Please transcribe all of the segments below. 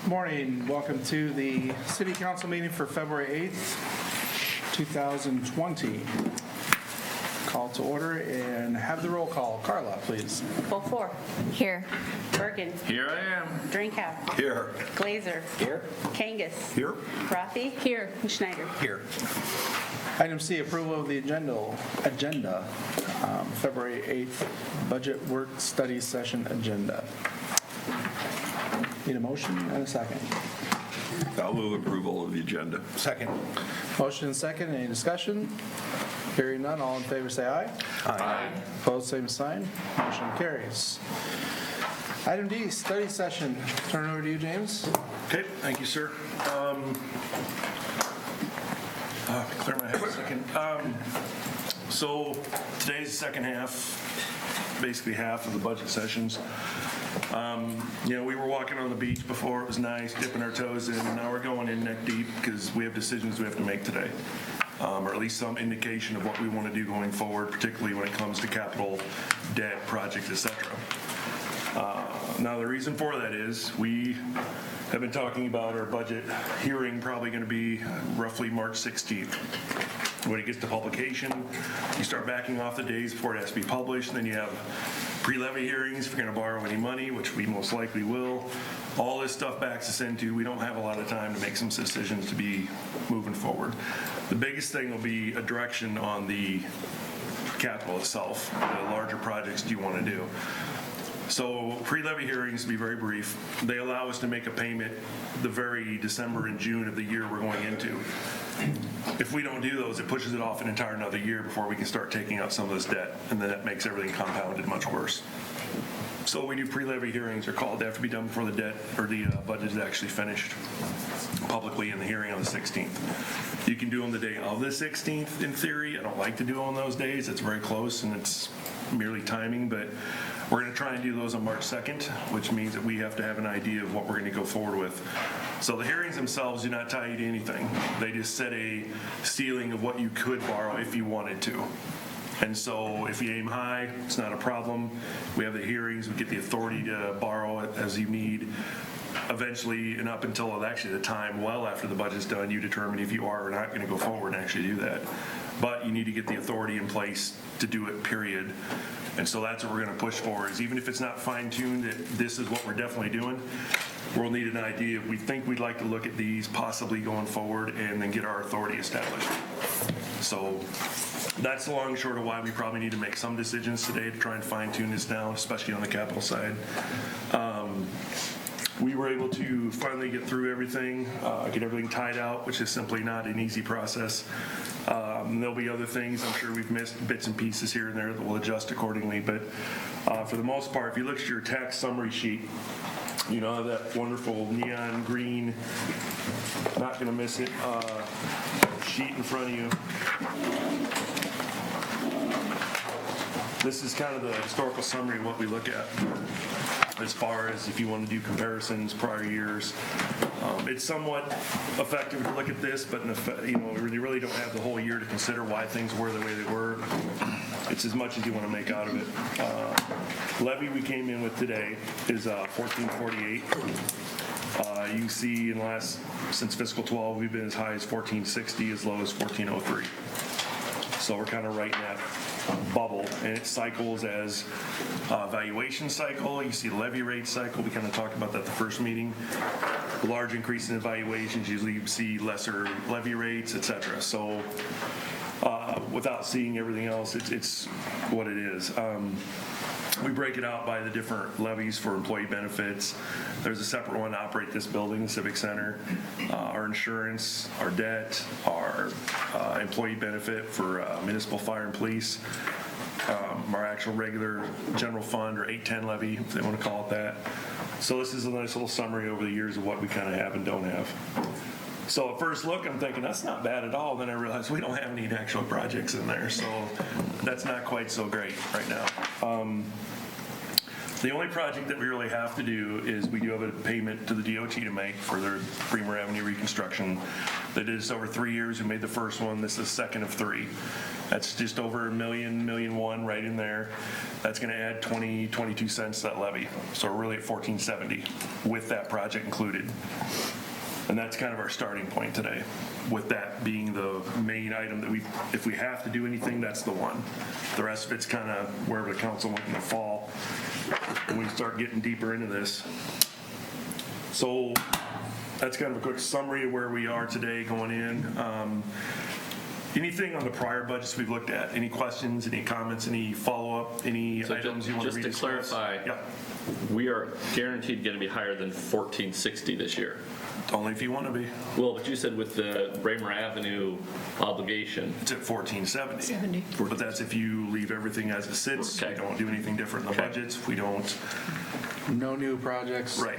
Morning. Welcome to the City Council meeting for February 8th, 2020. Call to order and have the roll call. Carla, please. Beaufore. Here. Birgen. Here I am. Drenkow. Here. Glaser. Here. Kangas. Here. Rathe. Here. And Schneider. Here. Item C, approval of the agenda. February 8th, budget work study session agenda. Need a motion and a second. I'll move approval of the agenda. Second. Motion and second. Any discussion? Hearing none. All in favor say aye. Aye. Opposed, same sign. Motion carries. Item D, study session. Turn it over to you, James. Okay, thank you, sir. Clear my head a second. So today's the second half, basically half of the budget sessions. We were walking on the beach before. It was nice, dipping our toes in. Now we're going in neck deep because we have decisions we have to make today. Or at least some indication of what we want to do going forward, particularly when it comes to capital, debt, projects, etc. Now, the reason for that is we have been talking about our budget hearing probably going to be roughly March 16th. When it gets to publication, you start backing off the days before it has to be published, and then you have pre-levy hearings if you're going to borrow any money, which we most likely will. All this stuff backs us into, we don't have a lot of time to make some decisions to be moving forward. The biggest thing will be a direction on the capital itself, the larger projects do you want to do. So pre-levy hearings, to be very brief, they allow us to make a payment the very December and June of the year we're going into. If we don't do those, it pushes it off an entire another year before we can start taking out some of this debt, and then that makes everything compounded much worse. So we do pre-levy hearings are called. They have to be done before the debt or the budget is actually finished publicly in the hearing on the 16th. You can do them the day of the 16th in theory. I don't like to do them on those days. It's very close and it's merely timing, but we're going to try and do those on March 2nd, which means that we have to have an idea of what we're going to go forward with. So the hearings themselves do not tie you to anything. They just set a ceiling of what you could borrow if you wanted to. And so if you aim high, it's not a problem. We have the hearings, we get the authority to borrow it as you need. Eventually, and up until actually the time well after the budget's done, you determine if you are or not going to go forward and actually do that. But you need to get the authority in place to do it, period. And so that's what we're going to push for, is even if it's not fine-tuned that this is what we're definitely doing, we'll need an idea. We think we'd like to look at these possibly going forward and then get our authority established. So that's the long and short of why we probably need to make some decisions today to try and fine-tune this now, especially on the capital side. We were able to finally get through everything, get everything tied out, which is simply not an easy process. There'll be other things I'm sure we've missed, bits and pieces here and there that we'll adjust accordingly. But for the most part, if you look at your tax summary sheet, you know, that wonderful neon green, not going to miss it, sheet in front of you. This is kind of the historical summary of what we look at as far as if you want to do comparisons, prior years. It's somewhat effective to look at this, but we really don't have the whole year to consider why things were the way they were. It's as much as you want to make out of it. Levy we came in with today is 1448. You can see since fiscal 12, we've been as high as 1460, as low as 1403. So we're kind of right in that bubble, and it cycles as valuation cycle. You see the levy rate cycle. We kind of talked about that the first meeting. Large increase in valuations, usually you see lesser levy rates, etc. So without seeing everything else, it's what it is. We break it out by the different levies for employee benefits. There's a separate one to operate this building, the Civic Center, our insurance, our debt, our employee benefit for municipal fire and police, our actual regular general fund or 810 levy, if they want to call it that. So this is a nice little summary over the years of what we kind of have and don't have. So at first look, I'm thinking that's not bad at all. Then I realized we don't have any actual projects in there, so that's not quite so great right now. The only project that we really have to do is we do have a payment to the DOT to make for their Bremer Avenue reconstruction. They did this over 3 years. We made the first one. This is the second of 3. That's just over $1 million right in there. That's going to add 22 cents to that levy. So we're really at $14.70 with that project included. And that's kind of our starting point today, with that being the main item that if we have to do anything, that's the one. The rest of it's kind of wherever the council went in the fall when we start getting deeper into this. So that's kind of a quick summary of where we are today going in. Anything on the prior budgets we've looked at? Any questions, any comments, any follow-up, any items you want to rediscuss? Just to clarify, Yeah. we are guaranteed going to be higher than 1460 this year. Only if you want to be. Well, but you said with the Bremer Avenue obligation. It's at 1470. 70. But that's if you leave everything as it sits. Okay. We don't do anything different in the Okay. budgets. We don't. No new projects, Right.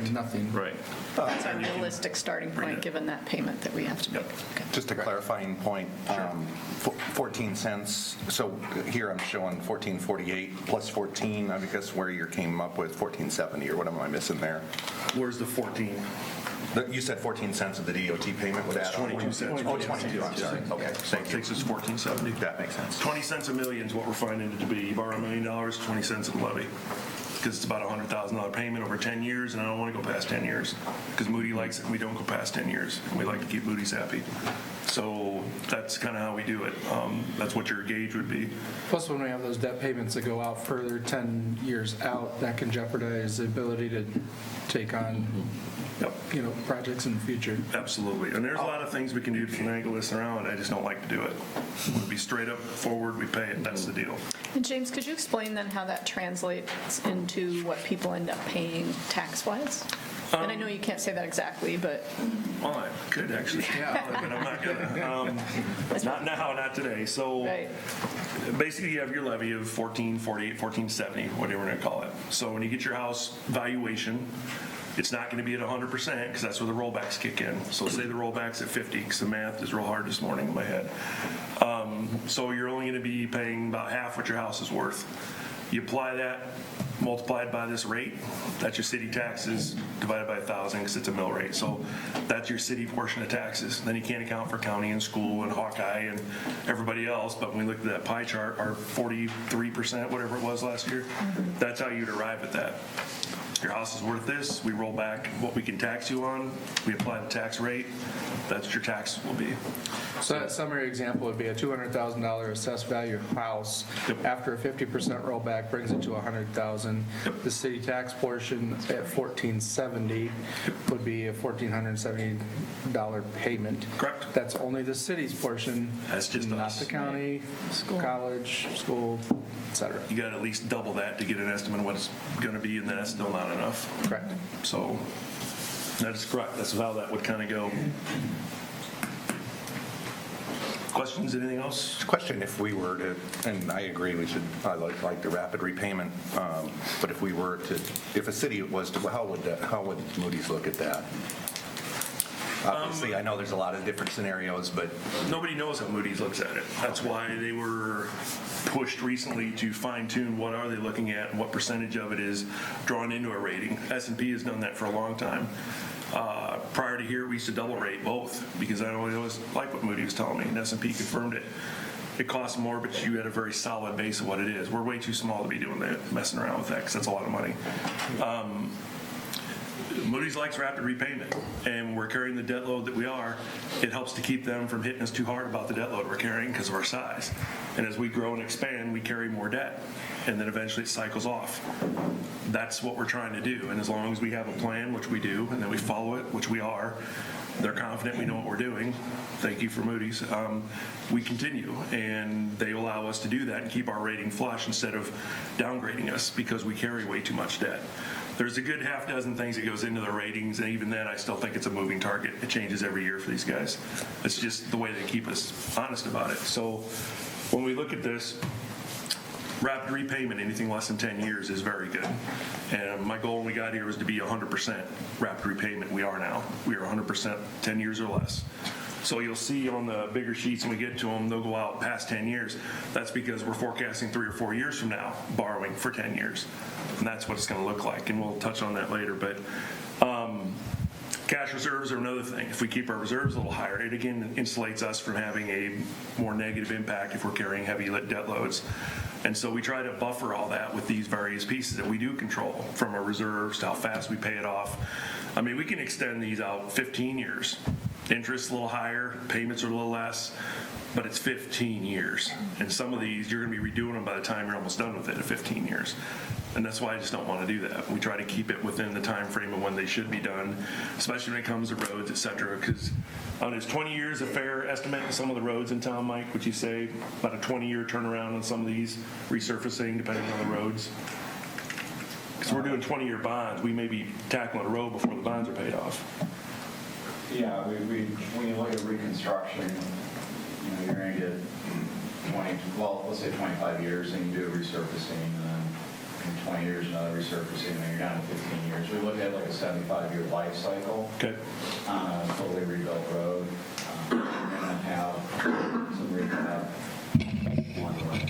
Right. That's our realistic starting Bring point, it. given that payment that we have to make. Okay. Just a clarifying point, 14 cents, so here I'm showing 1448 plus 14, I guess where you came up with 1470, or what am I missing there? Where's the 14? You said 14 cents of the DOT payment would add on? 22 cents. Oh, 22, I'm sorry, okay, thank you. Takes us 1470. That makes sense. 20 cents a million is what we're finding it to be. You borrow $1 million, 20 cents of the levy. Because it's about a $100,000 payment over 10 years, and I don't want to go past 10 years. Because Moody likes it, and we don't go past 10 years. And we like to keep Moody's happy. So that's kind of how we do it. That's what your gauge would be. Plus, when we have those debt payments that go out further 10 years out, that can jeopardize the ability to take on, Yep. projects in the future. Absolutely. And there's a lot of things we can do to finagle this around. I just don't like to do it. We'll be straight up forward, we pay it, that's the deal. And James, could you explain then how that translates into what people end up paying tax-wise? And I know you can't say that exactly, but Well, I could actually, but I'm not gonna. Not now, not today. So Right. basically you have your levy of 1448, 1470, whatever we're gonna call it. So when you get your house valuation, it's not gonna be at 100% because that's where the rollbacks kick in. So say the rollback's at 50, because the math is real hard this morning in my head. So you're only gonna be paying about half what your house is worth. You apply that, multiplied by this rate, that's your city taxes divided by 1,000 because it's a mill rate. So that's your city portion of taxes. Then you can't account for county and school and Hawkeye and everybody else. But when we looked at that pie chart, our 43%, whatever it was last year, that's how you'd arrive at that. Your house is worth this, we roll back what we can tax you on, we apply the tax rate, that's what your taxes will be. So that summary example would be a $200,000 assessed value house. Yep. After a 50% rollback brings it to $100,000. Yep. The city tax portion at $1,470 would be a $1,470 payment. Correct. That's only the city's portion. That's just not us. the county, college, school, et cetera. You got at least double that to get an estimate of what it's going to be, and that's still not enough. Correct. So that is correct. That's how that would kind of go. Questions, anything else? Question, if we were to, and I agree, I like the rapid repayment, but if we were to, if a city was to, how would Moody's look at that? Obviously, I know there's a lot of different scenarios, but Nobody knows how Moody's looks at it. That's why they were pushed recently to fine tune what are they looking at and what percentage of it is drawn into a rating. S&P has done that for a long time. Prior to here, we used to double rate both because I always like what Moody was telling me, and S&P confirmed it. It costs more, but you had a very solid base of what it is. We're way too small to be doing that, messing around with that, because that's a lot of money. Moody's likes rapid repayment, and when we're carrying the debt load that we are, it helps to keep them from hitting us too hard about the debt load we're carrying because of our size. And as we grow and expand, we carry more debt, and then eventually it cycles off. That's what we're trying to do, and as long as we have a plan, which we do, and then we follow it, which we are, they're confident we know what we're doing. Thank you for Moody's. We continue, and they allow us to do that and keep our rating flush instead of downgrading us because we carry way too much debt. There's a good half dozen things that goes into the ratings, and even then, I still think it's a moving target. It changes every year for these guys. It's just the way they keep us honest about it. So when we look at this, rapid repayment, anything less than 10 years is very good. And my goal when we got here was to be 100% rapid repayment. We are now. We are 100% 10 years or less. So you'll see on the bigger sheets when we get to them, they'll go out past 10 years. That's because we're forecasting 3 or 4 years from now, borrowing for 10 years. And that's what it's going to look like, and we'll touch on that later. But cash reserves are another thing. If we keep our reserves a little higher, it again insulates us from having a more negative impact if we're carrying heavy debt loads. And so we try to buffer all that with these various pieces that we do control, from our reserves to how fast we pay it off. I mean, we can extend these out 15 years. Interest a little higher, payments are a little less, but it's 15 years. And some of these, you're going to be redoing them by the time you're almost done with it at 15 years. And that's why I just don't want to do that. We try to keep it within the time frame of when they should be done, especially when it comes to roads, et cetera, because is 20 years a fair estimate of some of the roads in town, Mike? Would you say about a 20-year turnaround on some of these resurfacing, depending on the roads? Because we're doing 20-year bonds, we may be tackling a road before the bonds are paid off. Yeah, when you look at reconstruction, you're going to get 20, well, let's say 25 years, and you do a resurfacing, and then in 20 years, another resurfacing, and then you're down to 15 years. We look at like a 75-year life cycle Okay. on a totally rebuilt road. You're going to have some rehab on the way.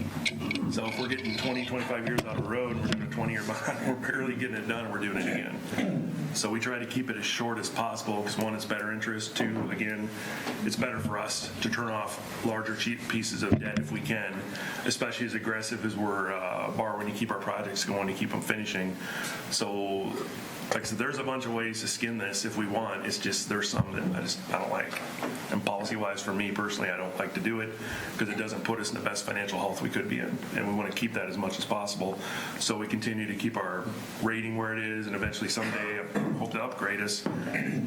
So if we're getting 20, 25 years out of a road, and we're doing a 20-year bond, we're barely getting it done, and we're doing it again. So we try to keep it as short as possible, because one, it's better interest. Two, again, it's better for us to turn off larger, cheap pieces of debt if we can, especially as aggressive as we're borrowing to keep our projects going, to keep them finishing. So, like I said, there's a bunch of ways to skin this if we want. It's just there's some that I don't like. And policy-wise, for me personally, I don't like to do it because it doesn't put us in the best financial health we could be in. And we want to keep that as much as possible. So we continue to keep our rating where it is, and eventually someday I hope to upgrade us,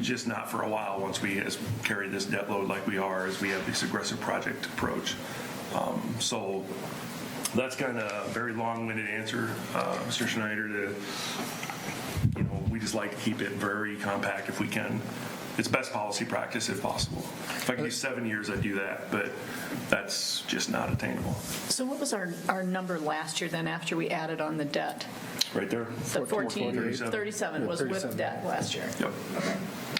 just not for a while once we carry this debt load like we are, as we have this aggressive project approach. So that's kind of a very long-winded answer, Mr. Schneider, we just like to keep it very compact if we can. It's best policy practice if possible. If I could do 7 years, I'd do that, but that's just not attainable. So what was our number last year then after we added on the debt? Right there. The 1437. 37 was with 37. debt last year. Yep.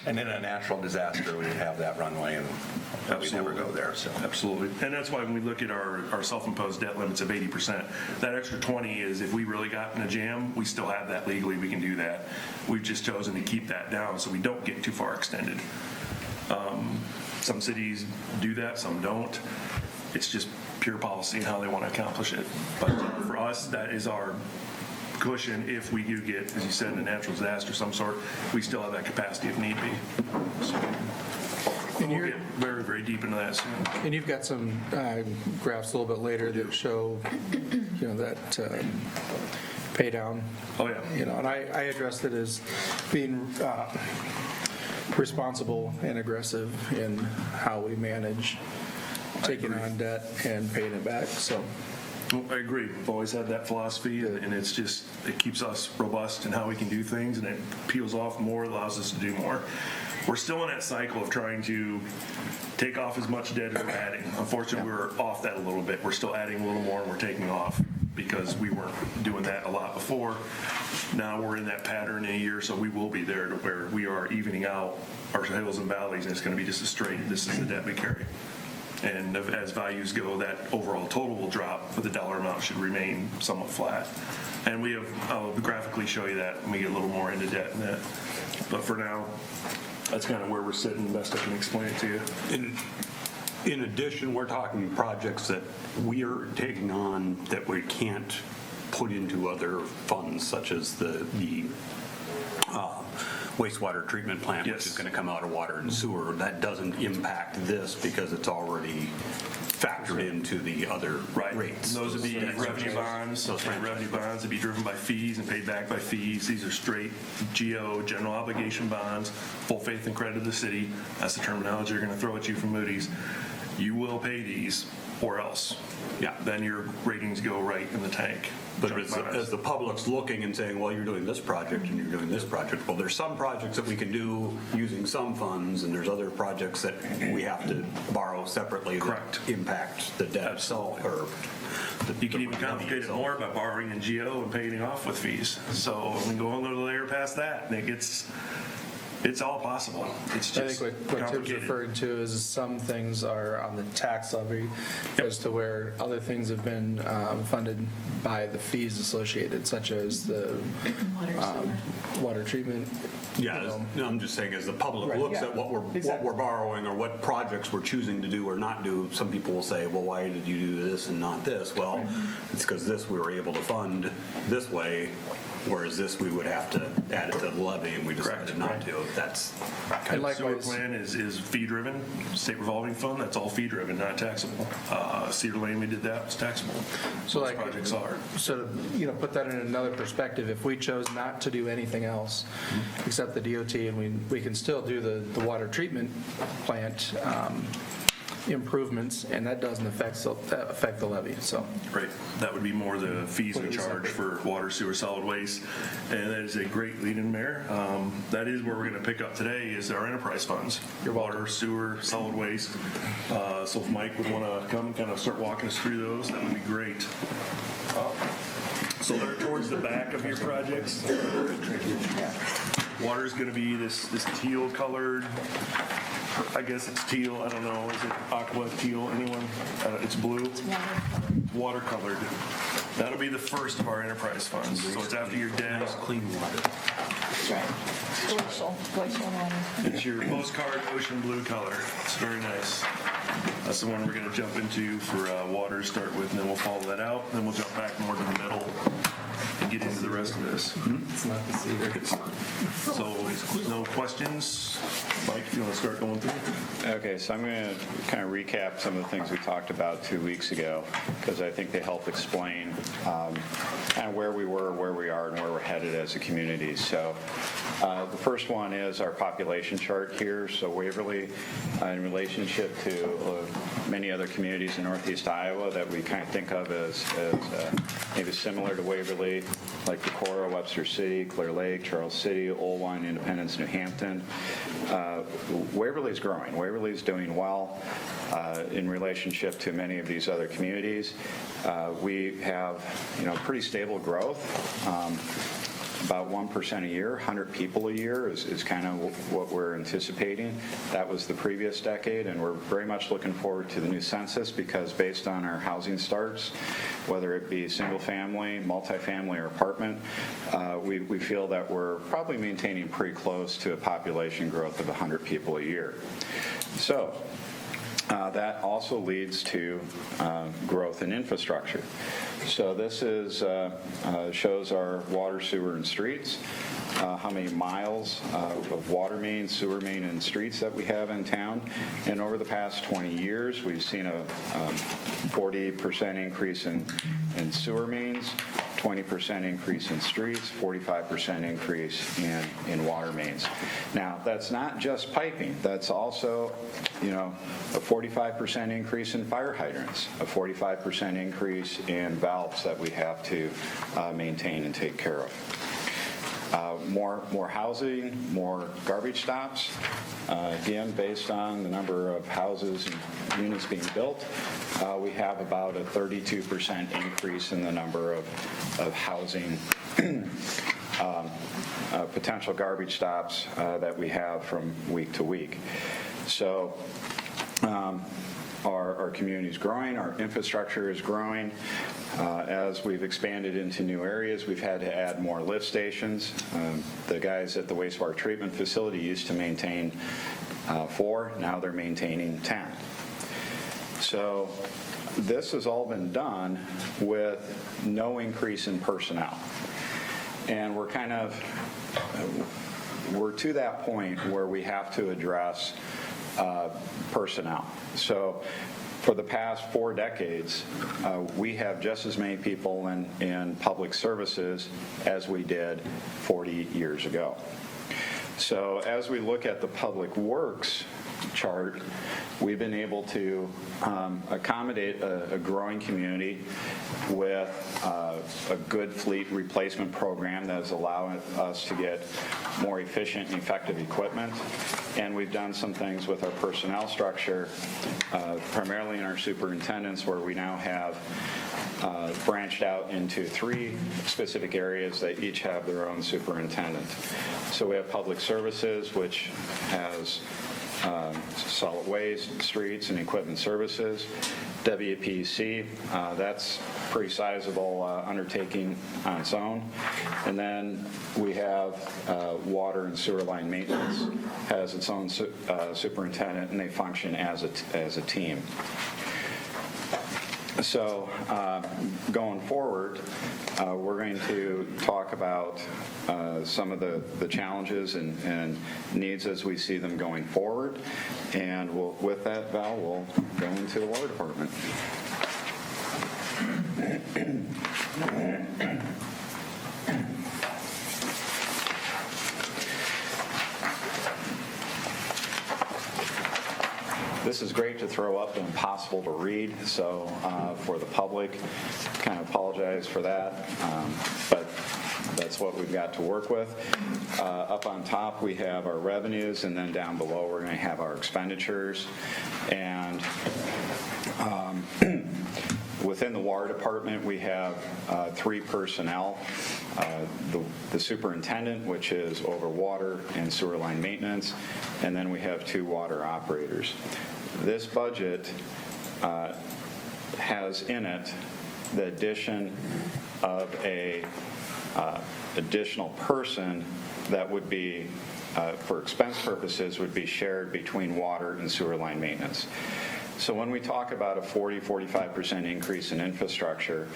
And in a natural disaster, we would have that runway, and we never go there, so. Absolutely. And that's why when we look at our self-imposed debt limits of 80%, that extra 20 is if we really got in a jam, we still have that legally, we can do that. We've just chosen to keep that down so we don't get too far extended. Some cities do that, some don't. It's just pure policy and how they want to accomplish it. But for us, that is our cushion if we do get, as you said, a natural disaster of some sort. We still have that capacity if need be. So we'll get very, very deep into that soon. And you've got some graphs a little bit later that show, that pay down. Oh, yeah. And I addressed it as being responsible and aggressive in how we manage taking on debt and paying it back, so. I agree. We've always had that philosophy, and it's just, it keeps us robust in how we can do things, and it peels off more, allows us to do more. We're still in that cycle of trying to take off as much debt as we're adding. Unfortunately, we're off that a little bit. We're still adding a little more, and we're taking off because we weren't doing that a lot before. Now we're in that pattern in a year, so we will be there to where we are evening out our hills and valleys, and it's going to be just a straight, this is the debt we carry. And as values go, that overall total will drop, but the dollar amount should remain somewhat flat. And I'll graphically show you that when we get a little more into debt and that. But for now, that's kind of where we're sitting, the best I can explain it to you. In addition, we're talking projects that we are taking on that we can't put into other funds, such as the wastewater treatment plant, Yes. which is going to come out of water and sewer. That doesn't impact this because it's already factored into the other rates. Those would be revenue bonds. Those And revenue bonds would be driven by fees and paid back by fees. These are straight GO, general obligation bonds, full faith and credit of the city. That's the terminology you're going to throw at you from Moody's. You will pay these or else. Yeah. Then your ratings go right in the tank. But as the public's looking and saying, well, you're doing this project and you're doing this project, well, there's some projects that we can do using some funds, and there's other projects that we have to borrow separately. Correct. That impact the debt itself. You can even complicate it more by borrowing in GO and paying it off with fees. So we go a little layer past that, and it gets It's all possible. It's I just think what Tim's complicated. referring to is some things are on the tax levy as to where other things have been funded by the fees associated, such as the water treatment. Yeah, I'm just saying, as the public Right, looks yeah, at what exactly. we're borrowing or what projects we're choosing to do or not do, some people will say, well, why did you do this and not this? Well, it's because this we were able to fund this way, whereas this we would have to add it to the levy, and we decided not to. That's And Sewer likewise, plan is fee-driven, state revolving fund, that's all fee-driven, not taxable. Cedar Lane, we did that, it's taxable. So Most like- projects are. so to, put that in another perspective, if we chose not to do anything else except the DOT, and we can still do the water treatment plant improvements, and that doesn't affect the levy, so. Right, that would be more the fees we charge for water, sewer, solid waste, and that is a great lead-in, Mayor. That is where we're going to pick up today is our enterprise funds. Your water, sewer, solid waste. So if Mike would want to come and kind of start walking us through those, that would be great. So they're towards the back of your projects. Water's going to be this teal colored, I guess it's teal, I don't know, is it aqua, teal, anyone? It's blue? Watercolored. That'll be the first of our enterprise funds, so it's after your debt. clean water. That's right. Glacial water. It's your postcard ocean blue color. It's very nice. That's the one we're going to jump into for water to start with, and then we'll follow that out. Then we'll jump back more to the middle and get into the rest of this. It's not the cedar. So, no questions? Mike, you want to start going through? Okay, so I'm going to kind of recap some of the things we talked about 2 weeks ago, because I think they help explain kind of where we were, where we are, and where we're headed as a community. So the first one is our population chart here. So Waverly, in relationship to many other communities in northeast Iowa that we kind of think of as maybe similar to Waverly, like Decorah, Webster City, Clear Lake, Charles City, Olwine, Independence, New Hampton. Waverly's growing. Waverly's doing well in relationship to many of these other communities. We have, pretty stable growth. About 1% a year, 100 people a year is kind of what we're anticipating. That was the previous decade, and we're very much looking forward to the new census because based on our housing starts, whether it be single family, multifamily, or apartment, we feel that we're probably maintaining pretty close to a population growth of 100 people a year. So that also leads to growth in infrastructure. So this is shows our water, sewer, and streets, how many miles of water main, sewer main, and streets that we have in town. And over the past 20 years, we've seen a 40% increase in sewer mains, 20% increase in streets, 45% increase in water mains. Now, that's not just piping. That's also, a 45% increase in fire hydrants, a 45% increase in valves that we have to maintain and take care of. More housing, more garbage stops. Again, based on the number of houses and units being built, we have about a 32% increase in the number of housing potential garbage stops that we have from week to week. So our community is growing, our infrastructure is growing. As we've expanded into new areas, we've had to add more lift stations. The guys at the wastewater treatment facility used to maintain 4, now they're maintaining 10. So this has all been done with no increase in personnel. And we're to that point where we have to address personnel. So for the past 4 decades, we have just as many people in public services as we did 40 years ago. So as we look at the public works chart, we've been able to accommodate a growing community with a good fleet replacement program that is allowing us to get more efficient and effective equipment. And we've done some things with our personnel structure, primarily in our superintendents, where we now have branched out into 3 specific areas that each have their own superintendent. So we have public services, which has solid waste, streets, and equipment services. WPC, that's pretty sizable undertaking on its own. And then we have water and sewer line maintenance, has its own superintendent, and they function as a team. So going forward, we're going to talk about some of the challenges and needs as we see them going forward. And with that, Val, we'll go into the water department. This is great to throw up and impossible to read, so for the public, kind of apologize for that, but that's what we've got to work with. Up on top, we have our revenues, and then down below, we're going to have our expenditures. And within the water department, we have 3 personnel. The superintendent, which is over water and sewer line maintenance, and then we have 2 water operators. This budget has in it the addition of a additional person that would be, for expense purposes, would be shared between water and sewer line maintenance. So when we talk about a 40-45% increase in infrastructure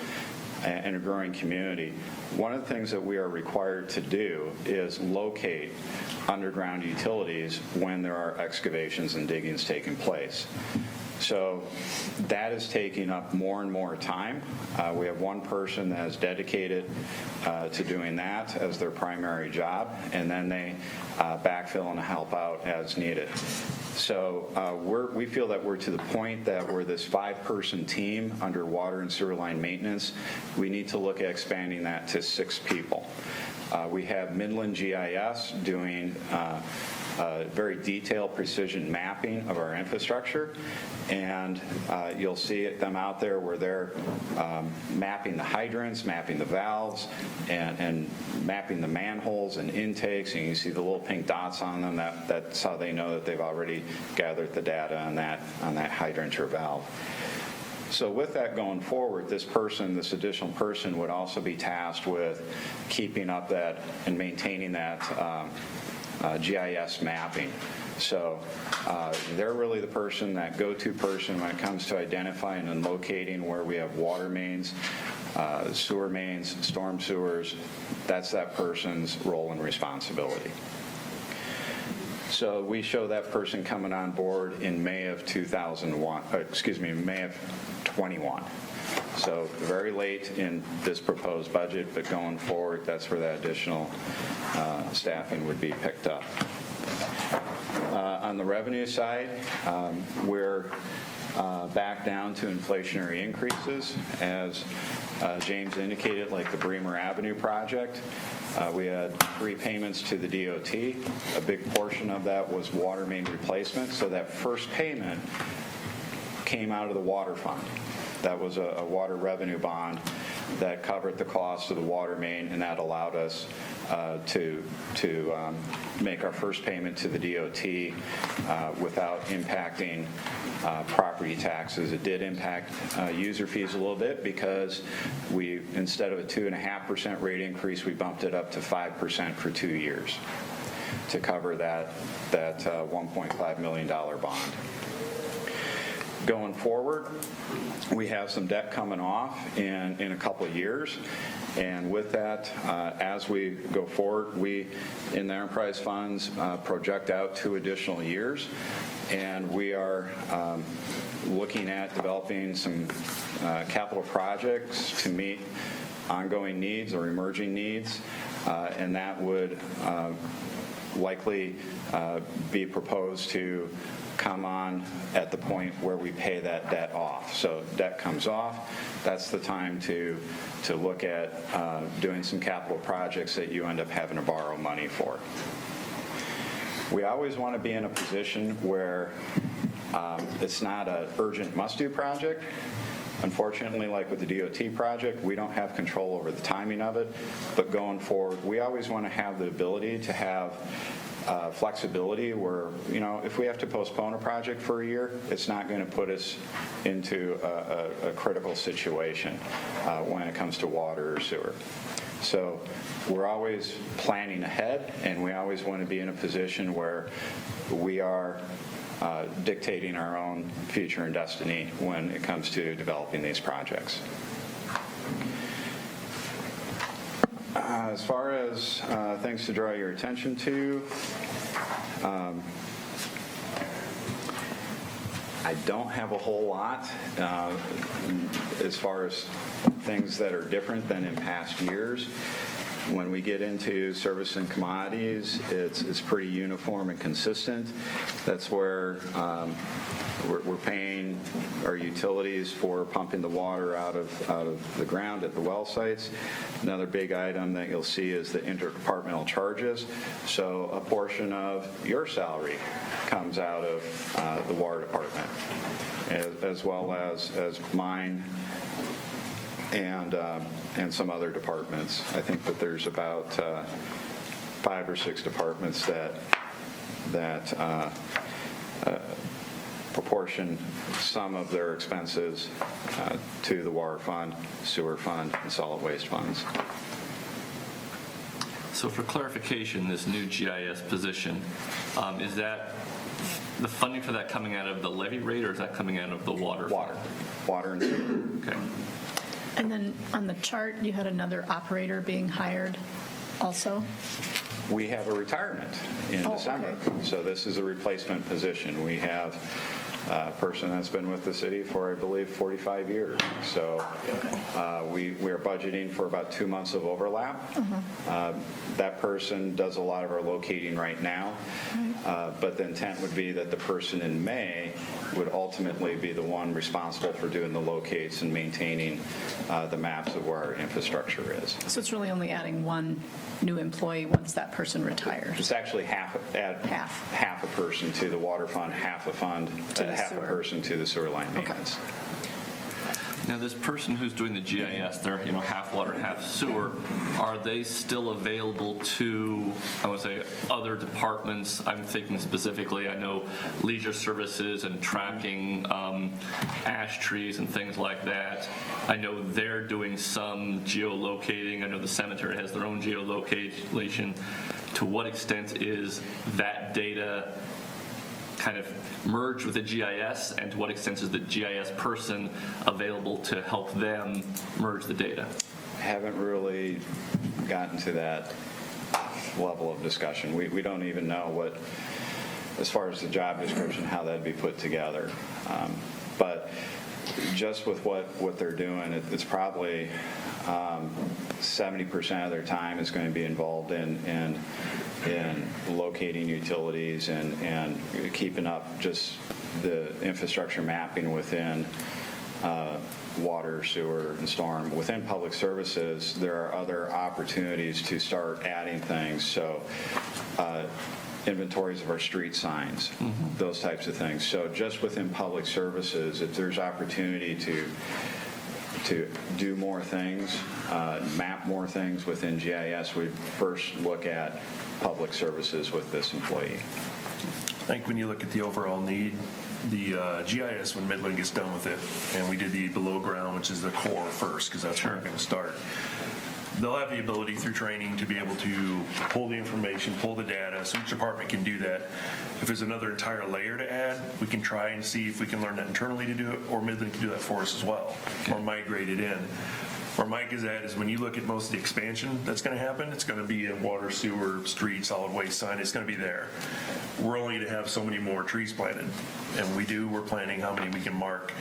and a growing community, one of the things that we are required to do is locate underground utilities when there are excavations and diggings taking place. So that is taking up more and more time. We have 1 person that is dedicated to doing that as their primary job, and then they backfill and help out as needed. So we feel that we're to the point that we're this 5-person team under water and sewer line maintenance. We need to look at expanding that to 6 people. We have Midland GIS doing very detailed precision mapping of our infrastructure, and you'll see them out there where they're mapping the hydrants, mapping the valves, and mapping the manholes and intakes, and you see the little pink dots on them. That's how they know that they've already gathered the data on that hydrant or valve. So with that going forward, this additional person would also be tasked with keeping up that and maintaining that GIS mapping. So they're really the person, that go-to person when it comes to identifying and locating where we have water mains, sewer mains, storm sewers. That's that person's role and responsibility. So we show that person coming on board in May of 21. So very late in this proposed budget, but going forward, that's where that additional staffing would be picked up. On the revenue side, we're back down to inflationary increases. As James indicated, like the Bremer Avenue project, we had 3 payments to the DOT. A big portion of that was water main replacement, so that first payment came out of the water fund. That was a water revenue bond that covered the cost of the water main, and that allowed us to make our first payment to the DOT without impacting property taxes. It did impact user fees a little bit because we, instead of a 2.5% rate increase, we bumped it up to 5% for 2 years to cover that $1.5 million bond. Going forward, we have some debt coming off in a couple of years, and with that, as we go forward, we, in the enterprise funds, project out 2 additional years, and we are looking at developing some capital projects to meet ongoing needs or emerging needs, and that would likely be proposed to come on at the point where we pay that debt off. So debt comes off, that's the time to look at doing some capital projects that you end up having to borrow money for. We always want to be in a position where it's not an urgent must-do project. Unfortunately, like with the DOT project, we don't have control over the timing of it, but going forward, we always want to have the ability to have flexibility where, if we have to postpone a project for a year, it's not going to put us into a critical situation when it comes to water or sewer. So we're always planning ahead, and we always want to be in a position where we are dictating our own future and destiny when it comes to developing these projects. As far as things to draw your attention to, I don't have a whole lot as far as things that are different than in past years. When we get into service and commodities, it's pretty uniform and consistent. That's where we're paying our utilities for pumping the water out of the ground at the well sites. Another big item that you'll see is the interdepartmental charges. So a portion of your salary comes out of the water department, as well as mine and some other departments. I think that there's about 5 or 6 departments that proportion some of their expenses to the water fund, sewer fund, and solid waste funds. So for clarification, this new GIS position, is that the funding for that coming out of the levy rate, or is that coming out of the water? Water and sewer. Okay. And then on the chart, you had another operator being hired also? We have a retirement in Oh, December, okay. so this is a replacement position. We have a person that's been with the city for, I believe, 45 years. So we are budgeting for about 2 months of overlap. That person does a lot of our locating right now, but the intent would be that the person in May would ultimately be the one responsible for doing the locates and maintaining the maps of where our infrastructure is. So it's really only adding one new employee once that person retires? It's actually half a person to the water fund, half a person to the sewer line maintenance. Now, this person who's doing the GIS, they're half water, half sewer. Are they still available to, I would say, other departments? I'm thinking specifically, I know leisure services and tracking ash trees and things like that. I know they're doing some geolocating. I know the cemetery has their own geolocation. To what extent is that data kind of merged with the GIS, and to what extent is the GIS person available to help them merge the data? Haven't really gotten to that level of discussion. We don't even know what, as far as the job description, how that'd be put together. But just with what they're doing, it's probably 70% of their time is going to be involved in locating utilities and keeping up just the infrastructure mapping within water, sewer, and storm. Within public services, there are other opportunities to start adding things. So inventories of our street signs, those types of things. So just within public services, if there's opportunity to do more things, map more things within GIS, we first look at public services with this employee. I think when you look at the overall need, the GIS, when Midland gets done with it, and we did the below ground, which is the core first, because that's where we're going to start, they'll have the ability through training to be able to pull the information, pull the data, so each department can do that. If there's another entire layer to add, we can try and see if we can learn that internally to do it, or Midland can do that for us as well, or migrate it in. Where Mike is at is when you look at most of the expansion that's going to happen, it's going to be in water, sewer, street, solid waste sign. It's going to be there. We're only to have so many more trees planted, and we're planning how many we can mark.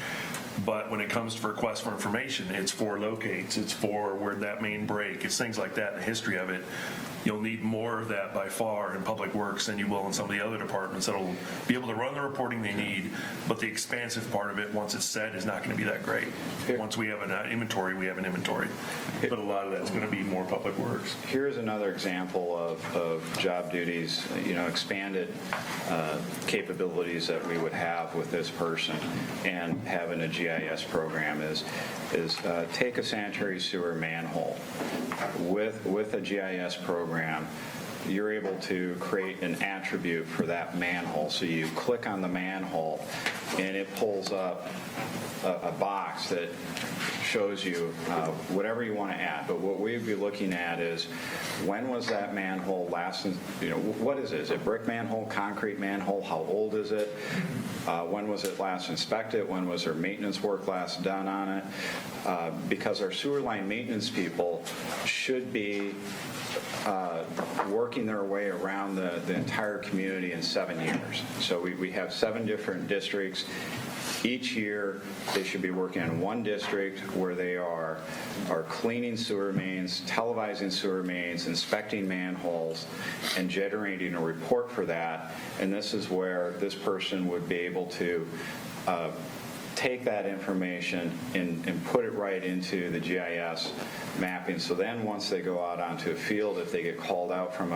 But when it comes to requests for information, it's for locates, it's for where that main break, it's things like that, and the history of it. you'll need more of that by far in Public Works than you will in some of the other departments that'll be able to run the reporting they need, but the expansive part of it, once it's set, is not going to be that great. Once we have an inventory, we have an inventory. But a lot of that's going to be more Public Works. Here's another example of job duties, expanded capabilities that we would have with this person and having a GIS program is take a sanitary sewer manhole. With a GIS program, you're able to create an attribute for that manhole. So you click on the manhole and it pulls up a box that shows you whatever you want to add. But what we'd be looking at is, when was that manhole last, what is it? Is it brick manhole, concrete manhole? How old is it? When was it last inspected? When was there maintenance work last done on it? Because our sewer line maintenance people should be working their way around the entire community in 7 years. So we have 7 different districts. Each year, they should be working in one district where they are cleaning sewer mains, televising sewer mains, inspecting manholes, and generating a report for that. And this is where this person would be able to take that information and put it right into the GIS mapping. So then once they go out onto a field, if they get called out from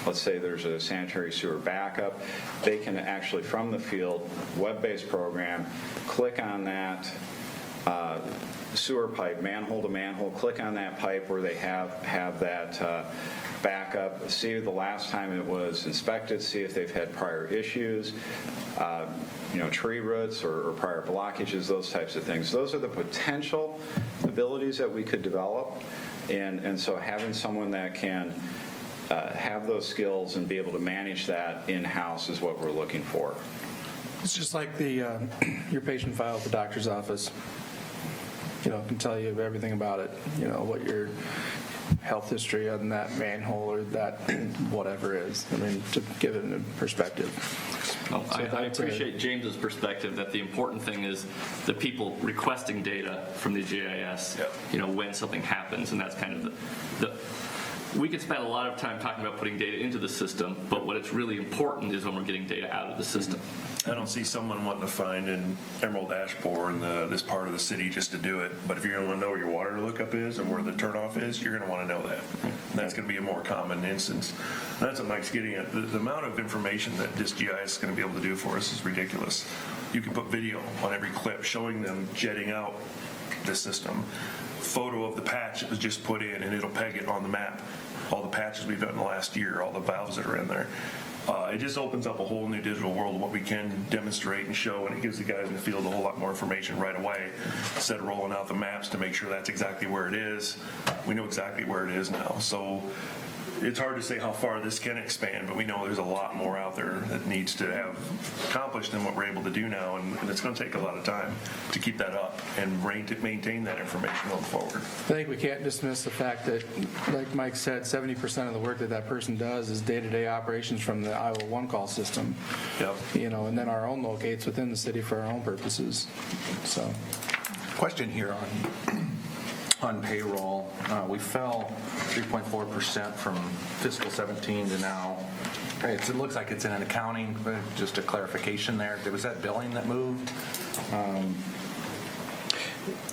let's say there's a sanitary sewer backup, they can actually, from the field, web-based program, click on that sewer pipe, manhole to manhole, click on that pipe where they have that backup, see the last time it was inspected, see if they've had prior issues, tree roots or prior blockages, those types of things. Those are the potential abilities that we could develop. And so having someone that can have those skills and be able to manage that in-house is what we're looking for. It's just like your patient file at the doctor's office. Can tell you everything about it, what your health history on that manhole or that whatever is. I mean, to give it a perspective. I appreciate James's perspective that the important thing is the people requesting data from the GIS, when something happens, and that's kind of the we could spend a lot of time talking about putting data into the system, but what it's really important is when we're getting data out of the system. I don't see someone wanting to find an Emerald Ash Borer in this part of the city just to do it. But if you're going to want to know where your water lookup is and where the turnoff is, you're going to want to know that. And that's going to be a more common instance. And that's what Mike's getting at. The amount of information that this GIS is going to be able to do for us is ridiculous. You can put video on every clip showing them jetting out the system. Photo of the patch that was just put in, and it'll peg it on the map. All the patches we've done in the last year, all the valves that are in there. It just opens up a whole new digital world of what we can demonstrate and show, and it gives the guys in the field a whole lot more information right away. Instead of rolling out the maps to make sure that's exactly where it is, we know exactly where it is now. So it's hard to say how far this can expand, but we know there's a lot more out there that needs to have accomplished than what we're able to do now, and it's going to take a lot of time to keep that up and maintain that information going forward. I think we can't dismiss the fact that, like Mike said, 70% of the work that person does is day-to-day operations from the Iowa One Call system. Yep. And then our own locates within the city for our own purposes. So, Question here on payroll. We fell 3.4% from fiscal 17 to now. It looks like it's in an accounting, but just a clarification there. Was that billing that moved?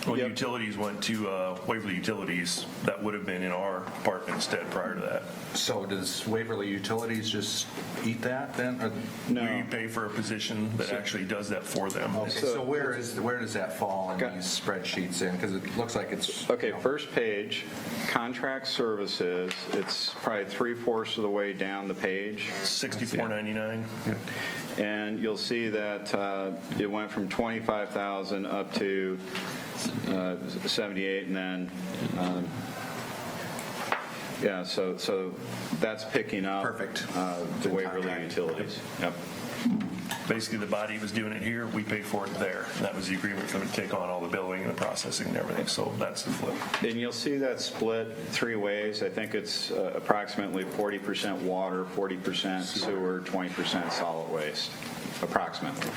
Well, utilities went to Waverly Utilities. That would have been in our department instead prior to that. So does Waverly Utilities just eat that then? Or No. We pay for a position that actually does that for them. Okay, so where does that fall in these spreadsheets in? Because it looks like it's... Okay, first page, contract services, it's probably 3/4 of the way down the page. $64.99. And you'll see that it went from 25,000 up to 78, and then so that's picking up. Perfect. The Waverly Utilities. Yep. Basically, the body was doing it here, we pay for it there. And that was the agreement for them to take on all the billing and the processing and everything, so that's the flip. And you'll see that split 3 ways. I think it's approximately 40% water, 40% sewer, 20% solid waste, approximately.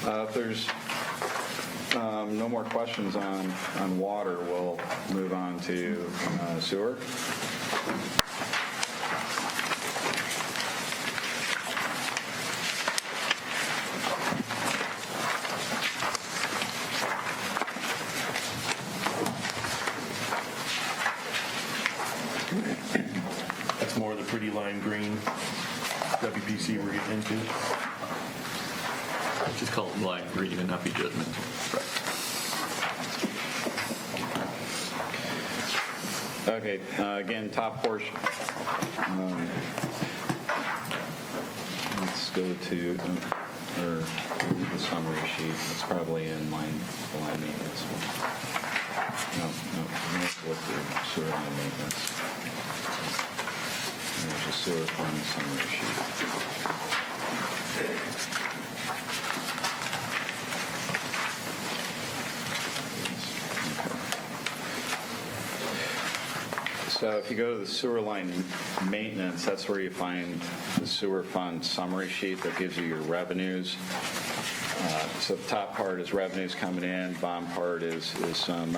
If there's No more questions on water. We'll move on to sewer. That's more of the pretty lime green WPC we're getting into. Just call it lime green and not be judgment. Okay, again, top portion. Let's go to the summary sheet. It's probably in line maintenance. No, let's look at sewer line maintenance. There's a sewer fund summary sheet. So if you go to the sewer line maintenance, that's where you find the sewer fund summary sheet that gives you your revenues. So the top part is revenues coming in, bottom part is some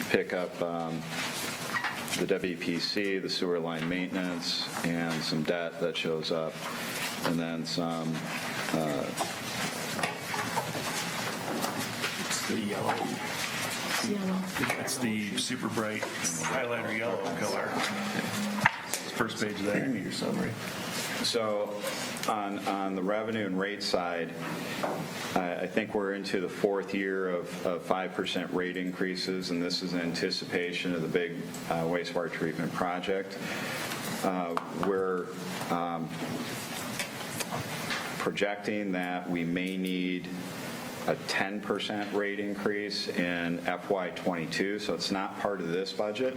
pick up the WPC, the sewer line maintenance, and some debt that shows up, and then some It's the yellow. It's the super bright highlighter yellow color. First page of that, give me your summary. So on the revenue and rate side, I think we're into the fourth year of 5% rate increases, and this is in anticipation of the big wastewater treatment project. We're projecting that we may need a 10% rate increase in FY22, so it's not part of this budget.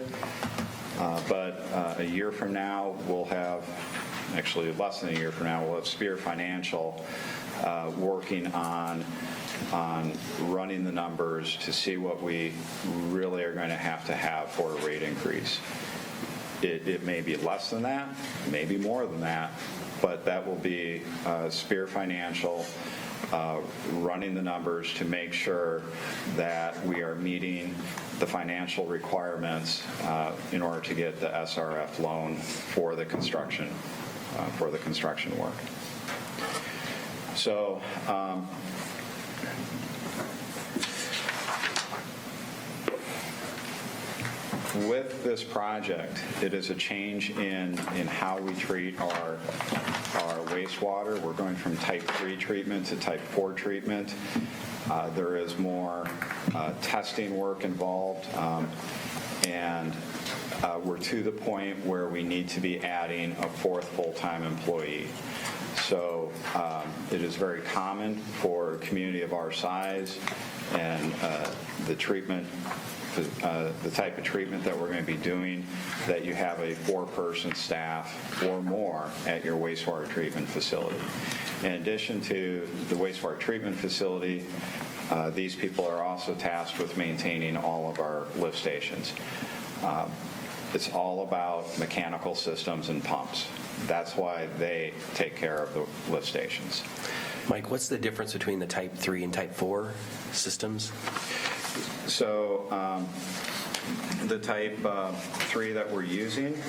But a year from now, we'll have, actually less than a year from now, we'll have Spear Financial working on running the numbers to see what we really are going to have for a rate increase. It may be less than that, maybe more than that, but that will be Spear Financial running the numbers to make sure that we are meeting the financial requirements in order to get the SRF loan for the construction work. So with this project, it is a change in how we treat our wastewater. We're going from type 3 treatment to type 4 treatment. There is more testing work involved, and we're to the point where we need to be adding a fourth full-time employee. So it is very common for a community of our size and the type of treatment that we're going to be doing, that you have a 4-person staff or more at your wastewater treatment facility. In addition to the wastewater treatment facility, these people are also tasked with maintaining all of our lift stations. It's all about mechanical systems and pumps. That's why they take care of the lift stations. Mike, what's the difference between the type 3 and type 4 systems? So the type 3 that we're using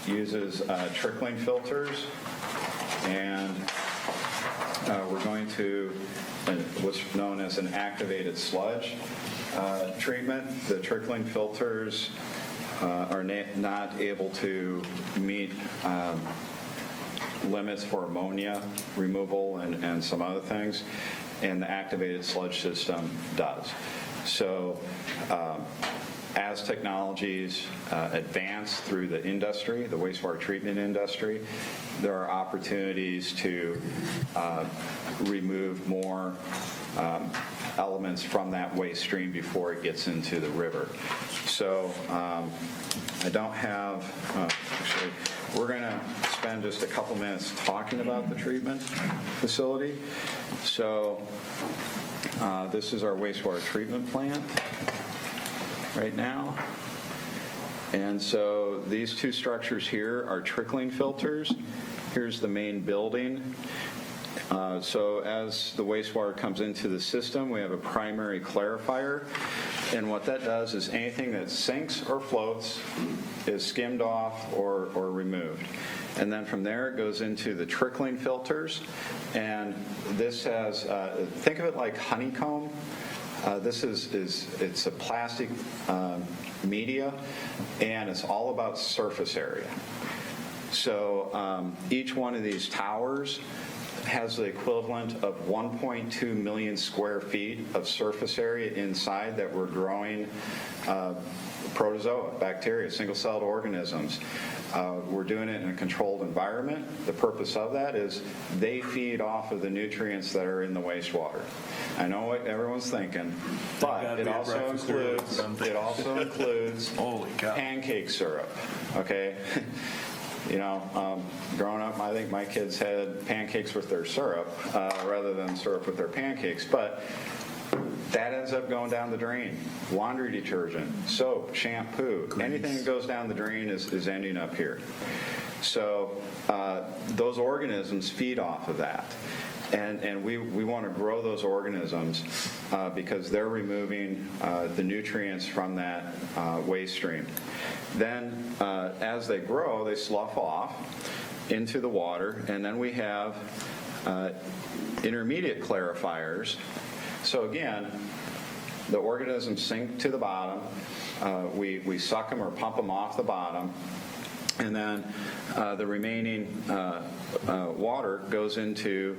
uses trickling filters, and we're going to what's known as an activated sludge treatment. The trickling filters are not able to meet limits for ammonia removal and some other things, and the activated sludge system does. So as technologies advance through the industry, the wastewater treatment industry, there are opportunities to remove more elements from that waste stream before it gets into the river. So I don't have, actually, we're going to spend just a couple minutes talking about the treatment facility. So this is our wastewater treatment plant right now. And so these two structures here are trickling filters. Here's the main building. So as the wastewater comes into the system, we have a primary clarifier, and what that does is anything that sinks or floats is skimmed off or removed. And then from there, it goes into the trickling filters, and this has, think of it like honeycomb. This it's a plastic media, and it's all about surface area. So each one of these towers has the equivalent of 1.2 million square feet of surface area inside that we're growing protozoa, bacteria, single-celled organisms. We're doing it in a controlled environment. The purpose of that is they feed off of the nutrients that are in the wastewater. I know what everyone's thinking, but it also includes Holy cow. pancake syrup, okay? You know, growing up, I think my kids had pancakes with their syrup rather than syrup with their pancakes, but that ends up going down the drain. Laundry detergent, soap, shampoo, anything that goes down the drain is ending up here. So those organisms feed off of that. And we want to grow those organisms because they're removing the nutrients from that waste stream. Then as they grow, they slough off into the water, and then we have intermediate clarifiers. So again, the organisms sink to the bottom. We suck them or pump them off the bottom, and then the remaining water goes into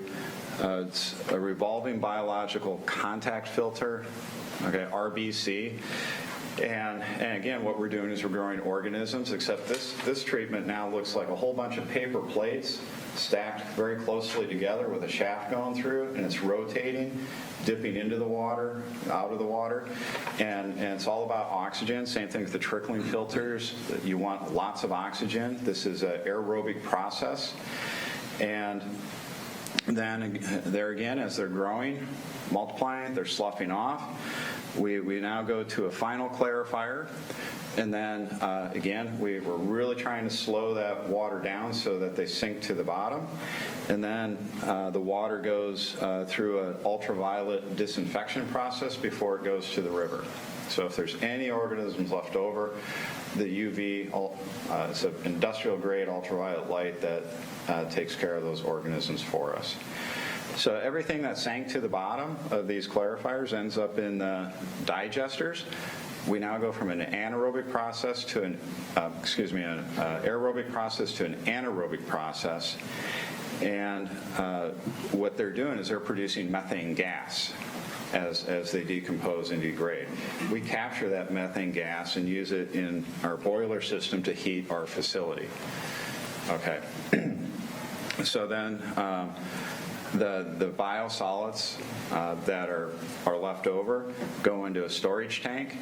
it's a revolving biological contact filter, okay, RBC. And again, what we're doing is we're growing organisms, except this treatment now looks like a whole bunch of paper plates stacked very closely together with a shaft going through, and it's rotating, dipping into the water, out of the water, and it's all about oxygen. Same thing with the trickling filters. You want lots of oxygen. This is an aerobic process. And then there again, as they're growing, multiplying, they're sloughing off. We now go to a final clarifier, and then again, we're really trying to slow that water down so that they sink to the bottom. And then the water goes through an ultraviolet disinfection process before it goes to the river. So if there's any organisms left over, the UV, it's an industrial grade ultraviolet light that takes care of those organisms for us. So everything that sank to the bottom of these clarifiers ends up in the digesters. We now go from an anaerobic process to an aerobic process to an anaerobic process. And what they're doing is they're producing methane gas as they decompose and degrade. We capture that methane gas and use it in our boiler system to heat our facility. Okay. So then the biosolids that are left over go into a storage tank.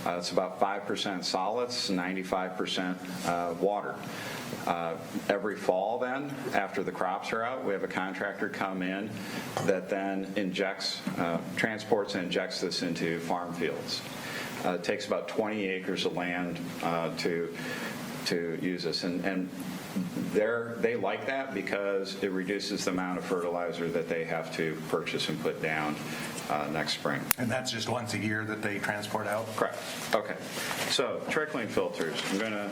It's about 5% solids, 95% water. Every fall then, after the crops are out, we have a contractor come in that then transports and injects this into farm fields. It takes about 20 acres of land to use this. And they like that because it reduces the amount of fertilizer that they have to purchase and put down next spring. And that's just once a year that they transport out? Correct. Okay. So trickling filters. I'm going to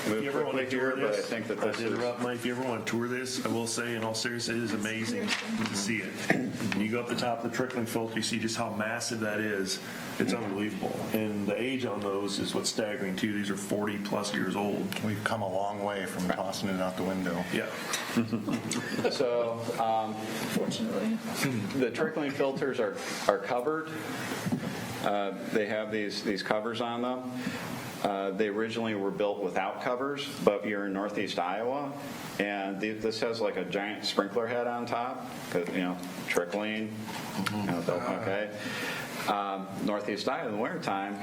move quickly here, but I think that this is... Mike, if you ever want to tour this, I will say, in all seriousness, it is amazing to see it. When you go up the top of the trickling filter, you see just how massive that is. It's unbelievable. And the age on those is what's staggering, too. These are 40-plus years old. We've come a long way from tossing it out the window. Yeah. So Fortunately. the trickling filters are covered. They have these covers on them. They originally were built without covers, but you're in northeast Iowa, and this has like a giant sprinkler head on top, because, trickling. Okay. Northeast Iowa in the wintertime,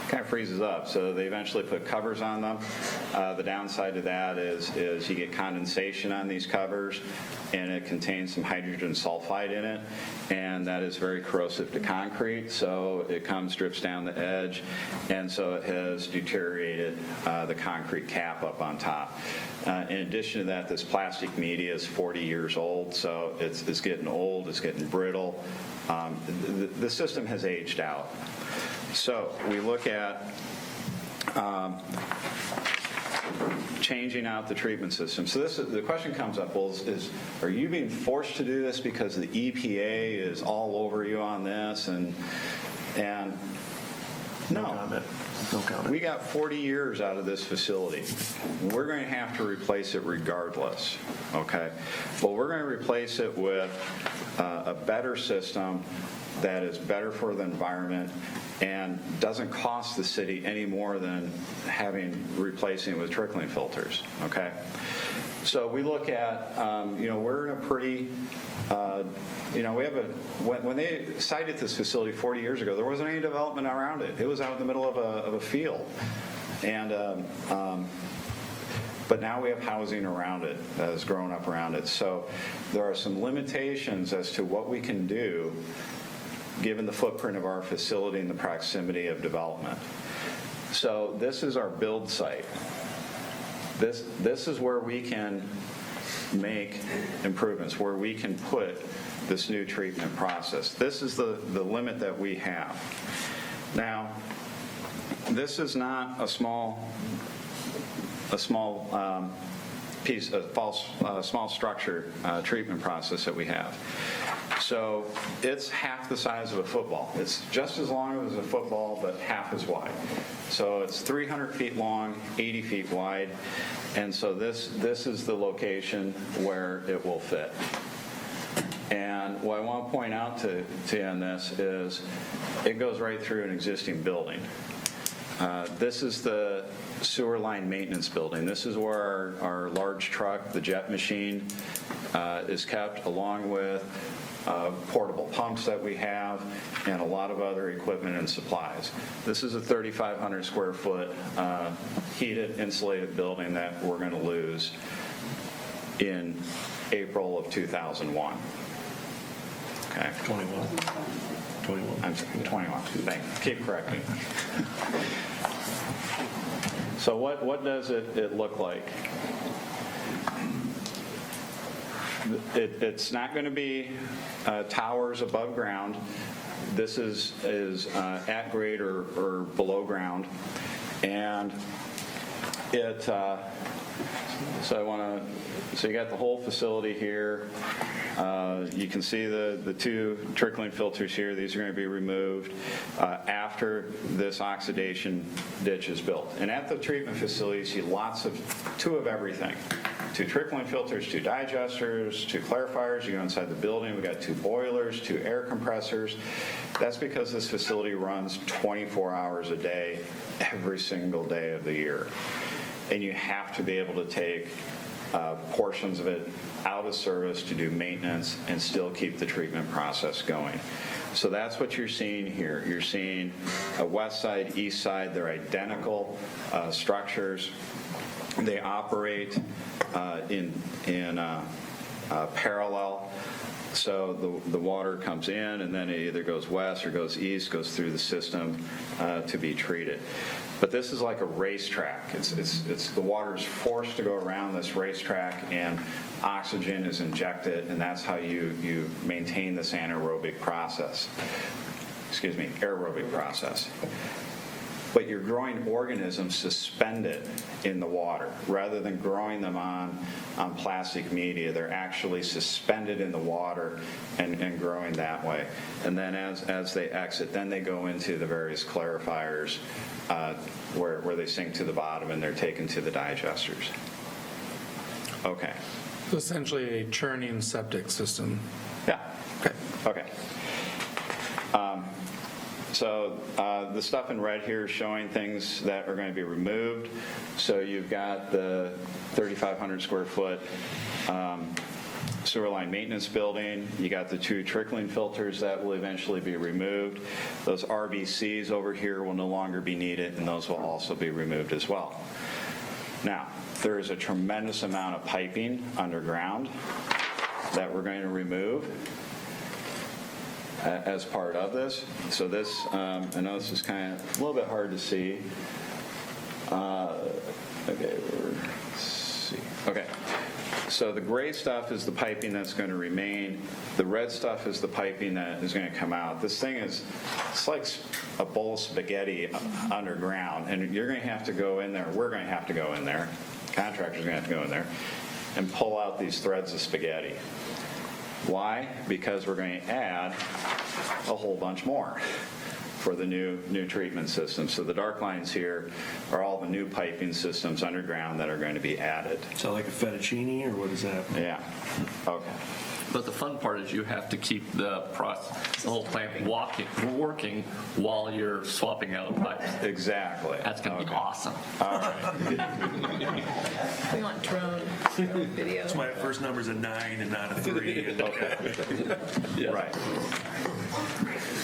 kind of freezes up. So they eventually put covers on them. The downside to that is you get condensation on these covers, and it contains some hydrogen sulfide in it, and that is very corrosive to concrete. So it drips down the edge, and so it has deteriorated the concrete cap up on top. In addition to that, this plastic media is 40 years old, so it's getting old, it's getting brittle. The system has aged out. So we look at changing out the treatment system. So the question comes up, well, are you being forced to do this because the EPA is all over you on this? And no. No comment. We got 40 years out of this facility. We're going to have to replace it regardless, okay? But we're going to replace it with a better system that is better for the environment and doesn't cost the city any more than replacing it with trickling filters, okay? So we look at, we're in a pretty, when they sited this facility 40 years ago, there wasn't any development around it. It was out in the middle of a field. And, but now we have housing around it that has grown up around it. So there are some limitations as to what we can do given the footprint of our facility and the proximity of development. So this is our build site. This is where we can make improvements, where we can put this new treatment process. This is the limit that we have. Now, this is not a small piece, small structure treatment process that we have. So it's half the size of a football. It's just as long as a football, but half as wide. So it's 300 feet long, 80 feet wide, and so this is the location where it will fit. And what I want to point out to you on this is it goes right through an existing building. This is the sewer line maintenance building. This is where our large truck, the jet machine, is kept, along with portable pumps that we have and a lot of other equipment and supplies. This is a 3,500 square foot heated, insulated building that we're going to lose in April of 2001. Okay. 21. I'm sorry, 21. Thank you. Keep correcting. So what does it look like? It's not going to be towers above ground. This is at grade or below ground, and so you got the whole facility here. You can see the two trickling filters here. These are going to be removed after this oxidation ditch is built. And at the treatment facilities, you see two of everything. 2 trickling filters, 2 digesters, 2 clarifiers. You go inside the building, we got 2 boilers, 2 air compressors. That's because this facility runs 24 hours a day, every single day of the year. And you have to be able to take portions of it out of service to do maintenance and still keep the treatment process going. So that's what you're seeing here. You're seeing a west side, east side. They're identical structures. They operate in parallel. So the water comes in, and then it either goes west or goes east, goes through the system to be treated. But this is like a racetrack. It's the water is forced to go around this racetrack, and oxygen is injected, and that's how you maintain this anaerobic process. Aerobic process. But you're growing organisms suspended in the water. Rather than growing them on plastic media, they're actually suspended in the water and growing that way. And then as they exit, then they go into the various clarifiers where they sink to the bottom and they're taken to the digesters. Okay. So essentially a churning septic system. Yeah. Okay. So the stuff in red here is showing things that are going to be removed. So you've got the 3,500 square foot sewer line maintenance building. You got the 2 trickling filters that will eventually be removed. Those RVCs over here will no longer be needed, and those will also be removed as well. Now, there is a tremendous amount of piping underground that we're going to remove as part of this. So this, I know this is kind of a little bit hard to see. Okay, let's see. Okay, so the gray stuff is the piping that's going to remain. The red stuff is the piping that is going to come out. This thing is, it's like a bowl of spaghetti underground, and you're going to have to go in there. We're going to have to go in there. Contractor's going to have to go in there and pull out these threads of spaghetti. Why? Because we're going to add a whole bunch more for the new treatment system. So the dark lines here are all the new piping systems underground that are going to be added. So like a fettuccine, or what is that? Yeah. Okay. But the fun part is you have to keep the whole plant working while you're swapping out pipes. Exactly. That's going to be awesome. All right. We want drone video. That's why first number's a 9 and not a 3. And Yeah. Right.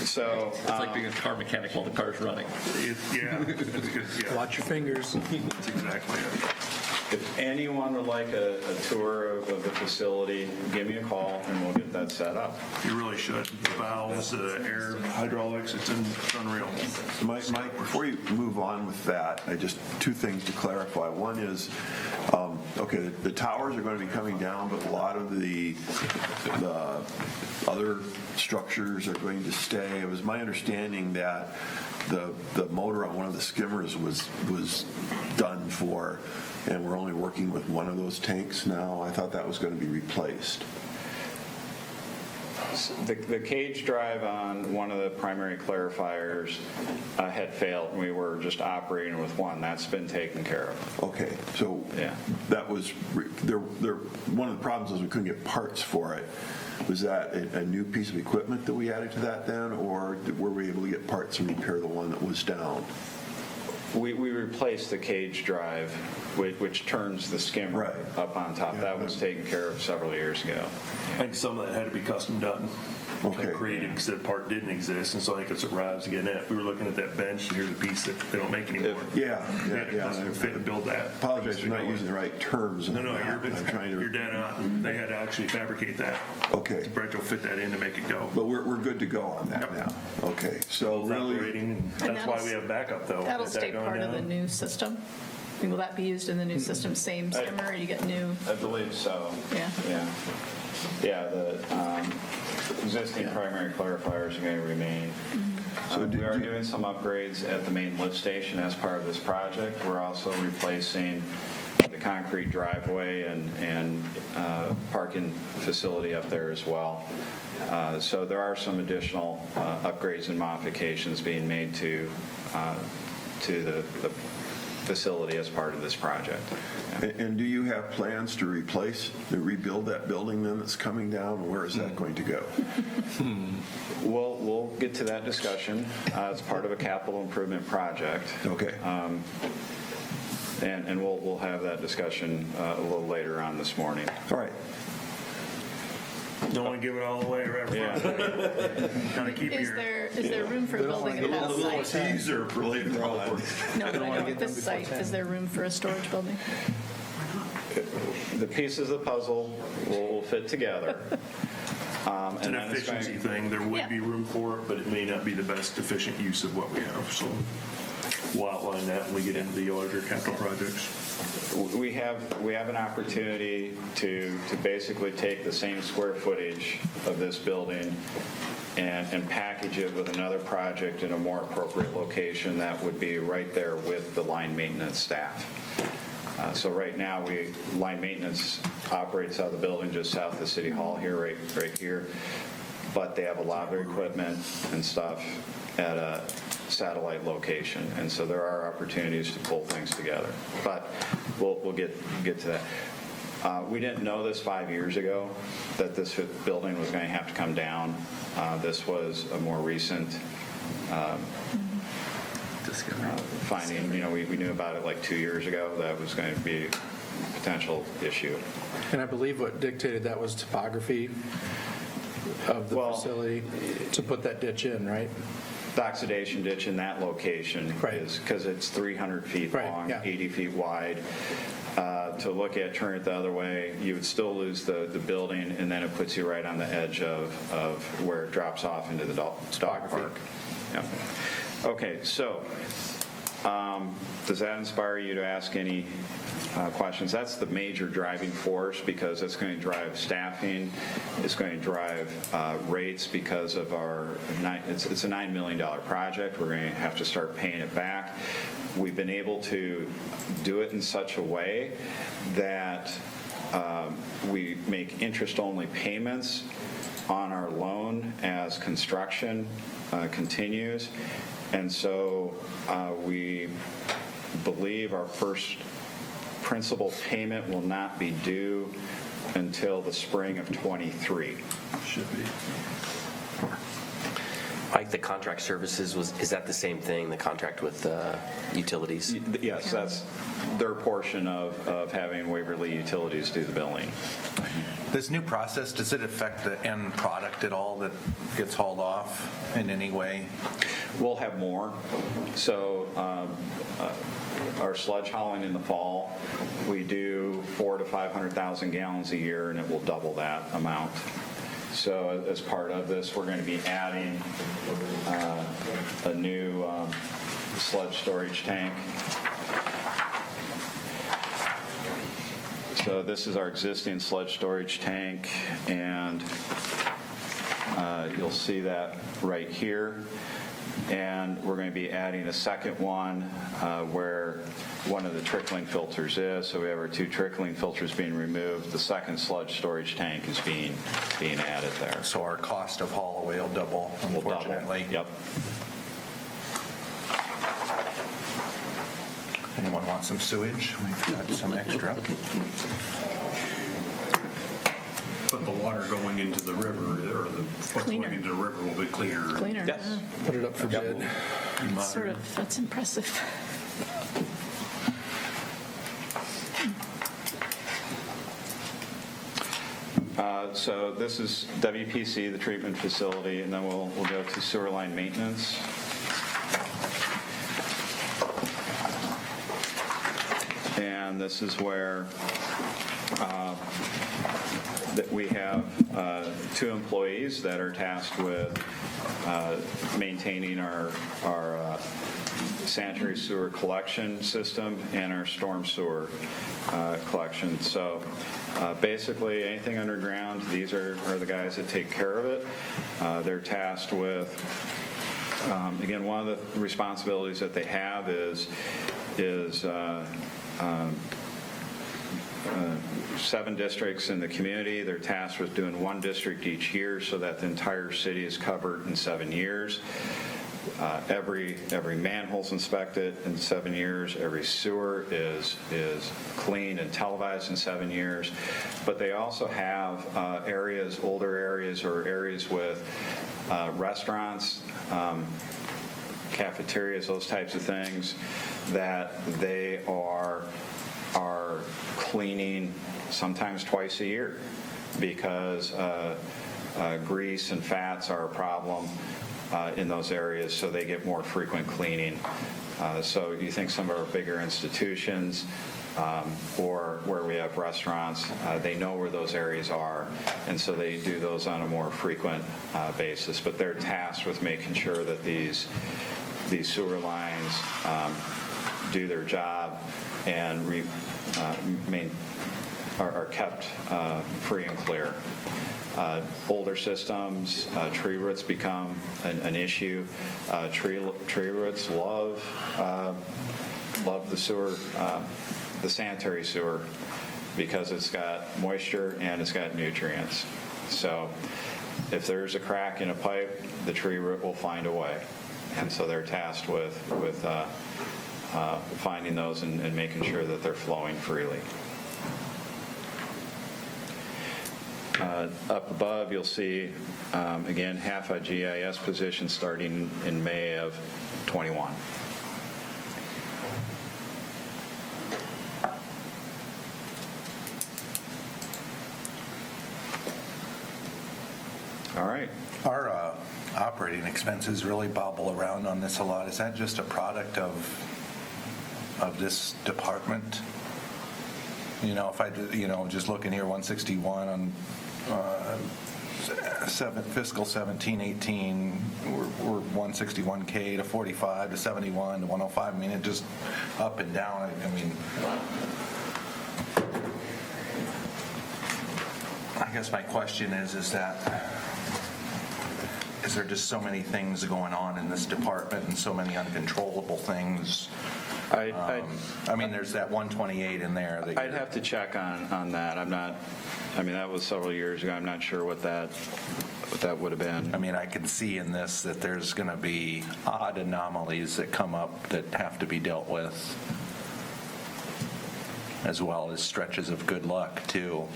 So It's like being a car mechanic while the car's running. yeah, that's good. Yeah, Watch your fingers. that's exactly it. if anyone would like a tour of the facility, give me a call and we'll get that set up. You really should. The valves, the air hydraulics, it's unreal. Mike, before you move on with that, I just 2 things to clarify. One is, okay, the towers are going to be coming down, but a lot of the other structures are going to stay. It was my understanding that the motor on one of the skimmers was done for, and we're only working with one of those tanks now. I thought that was going to be replaced. The cage drive on one of the primary clarifiers had failed, and we were just operating with one. That's been taken care of. Okay, so Yeah. that was, one of the problems was we couldn't get parts for it. Was that a new piece of equipment that we added to that then, or were we able to get parts and repair the one that was down? We replaced the cage drive, which turns the skimmer Right. up on top. Yeah. That was taken care of several years ago. I think some of that had to be custom done. Okay. Created because that part didn't exist, and so I think it's what Rob's getting at. We were looking at that bench, and here's a piece that they don't make anymore. Yeah. We had to custom fit and build that. Apologize for not using the right terms. No, on that. I'm trying you're to. dead on. They had to actually fabricate that. Okay. Brett will fit that in to make it go. But we're good to go on that Yep. now. Okay, so It's really, operating, and that's why we have backup, though. That'll With that stay going part of the down. new system? I mean, will that be used in the new system, same skimmer, or you get new? I believe so. Yeah. Yeah, the existing primary clarifiers are going to remain. So We are doing some upgrades at the main lift station as part of this project. We're also replacing the concrete driveway and parking facility up there as well. So there are some additional upgrades and modifications being made to the facility as part of this project. Yeah. and do you have plans to rebuild that building then that's coming down? Where is that going to go? We'll get to that discussion. It's part of a capital improvement project. Okay. And we'll have that discussion a little later on this morning. All right. Don't want to give it all away right Yeah. Kind of keep Is your. there room for building at that little site? teaser for later on. No, but I know at this site, is there room for a storage building? The pieces of the puzzle will fit together. It's an then it's going- efficiency thing. There would Yeah. be room for it, but it may not be the best efficient use of what we have. So we'll outline that when we get into the larger capital projects. We have an opportunity to basically take the same square footage of this building and package it with another project in a more appropriate location that would be right there with the line maintenance staff. So right now, line maintenance operates out of the building just south of City Hall here, right here. But they have a lot of their equipment and stuff at a satellite location. And so there are opportunities to pull things together. But we'll get to that. We didn't know this 5 years ago, that this building was going to have to come down. This was a more recent finding. We knew about it like 2 years ago. That was going to be potential issue. And I believe what dictated that was topography of the Well, facility to put that ditch in, right? The oxidation ditch in that location Right. is, because it's 300 feet Right, long, yeah. 80 feet wide. To look at, turn it the other way, you would still lose the building, and then it puts you right on the edge of where it drops off into the dog park. Yep. Okay, so does that inspire you to ask any questions? That's the major driving force, because it's going to drive staffing, it's going to drive rates because of it's a $9 million project. We're going to have to start paying it back. We've been able to do it in such a way that we make interest-only payments on our loan as construction continues. And so we believe our first principal payment will not be due until the spring of '23. Should be. Like the contract services, is that the same thing, the contract with utilities? Yes, that's their portion of having Waverly Utilities do the billing. This new process, does it affect the end product at all that gets hauled off in any way? We'll have more. So our sludge hauling in the fall, we do 400,000 to 500,000 gallons a year, and it will double that amount. So as part of this, we're going to be adding a new sludge storage tank. So this is our existing sludge storage tank, and you'll see that right here. And we're going to be adding a second one where one of the trickling filters is. So we have our 2 trickling filters being removed. The second sludge storage tank is being added there. So our cost of haul away will double, Will double. unfortunately. Yep. Anyone want some sewage? We've got some extra. But the water going into the river, or what's Cleaner. going into the river will be cleaner. Cleaner. Yes. Put it up for bid. Sort of, that's impressive. So this is WPC, the treatment facility, and then we'll go to sewer line maintenance. And this is where that we have 2 employees that are tasked with maintaining our sanitary sewer collection system and our storm sewer collection. So basically, anything underground, these are the guys that take care of it. They're tasked with, again, one of the responsibilities that they have is 7 districts in the community. They're tasked with doing 1 district each year so that the entire city is covered in 7 years. Every manhole's inspected in 7 years. Every sewer is cleaned and televised in 7 years. But they also have areas, older areas, or areas with restaurants, cafeterias, those types of things, that they are cleaning sometimes twice a year, because grease and fats are a problem in those areas, so they get more frequent cleaning. So you think some of our bigger institutions or where we have restaurants, they know where those areas are, and so they do those on a more frequent basis. But they're tasked with making sure that these sewer lines do their job and are kept free and clear. Older systems, tree roots become an issue. Tree roots love the sewer, the sanitary sewer, because it's got moisture and it's got nutrients. So if there's a crack in a pipe, the tree root will find a way. And so they're tasked with finding those and making sure that they're flowing freely. Up above, you'll see, again, half a GIS position starting in May of '21. All right. Our operating expenses really bobble around on this a lot. Is that just a product of this department? You know, if I, just looking here, 161 on fiscal 17-18, we're 161K to 45 to 71 to 105. I mean, it just up and down. I mean, I guess my question is there just so many things going on in this department and so many uncontrollable things? I mean, there's that 128 in there. That I'd have to check on that. That was several years ago. I'm not sure what that would have been. I mean, I can see in this that there's going to be odd anomalies that come up that have to be dealt with, as well as stretches of good luck, too.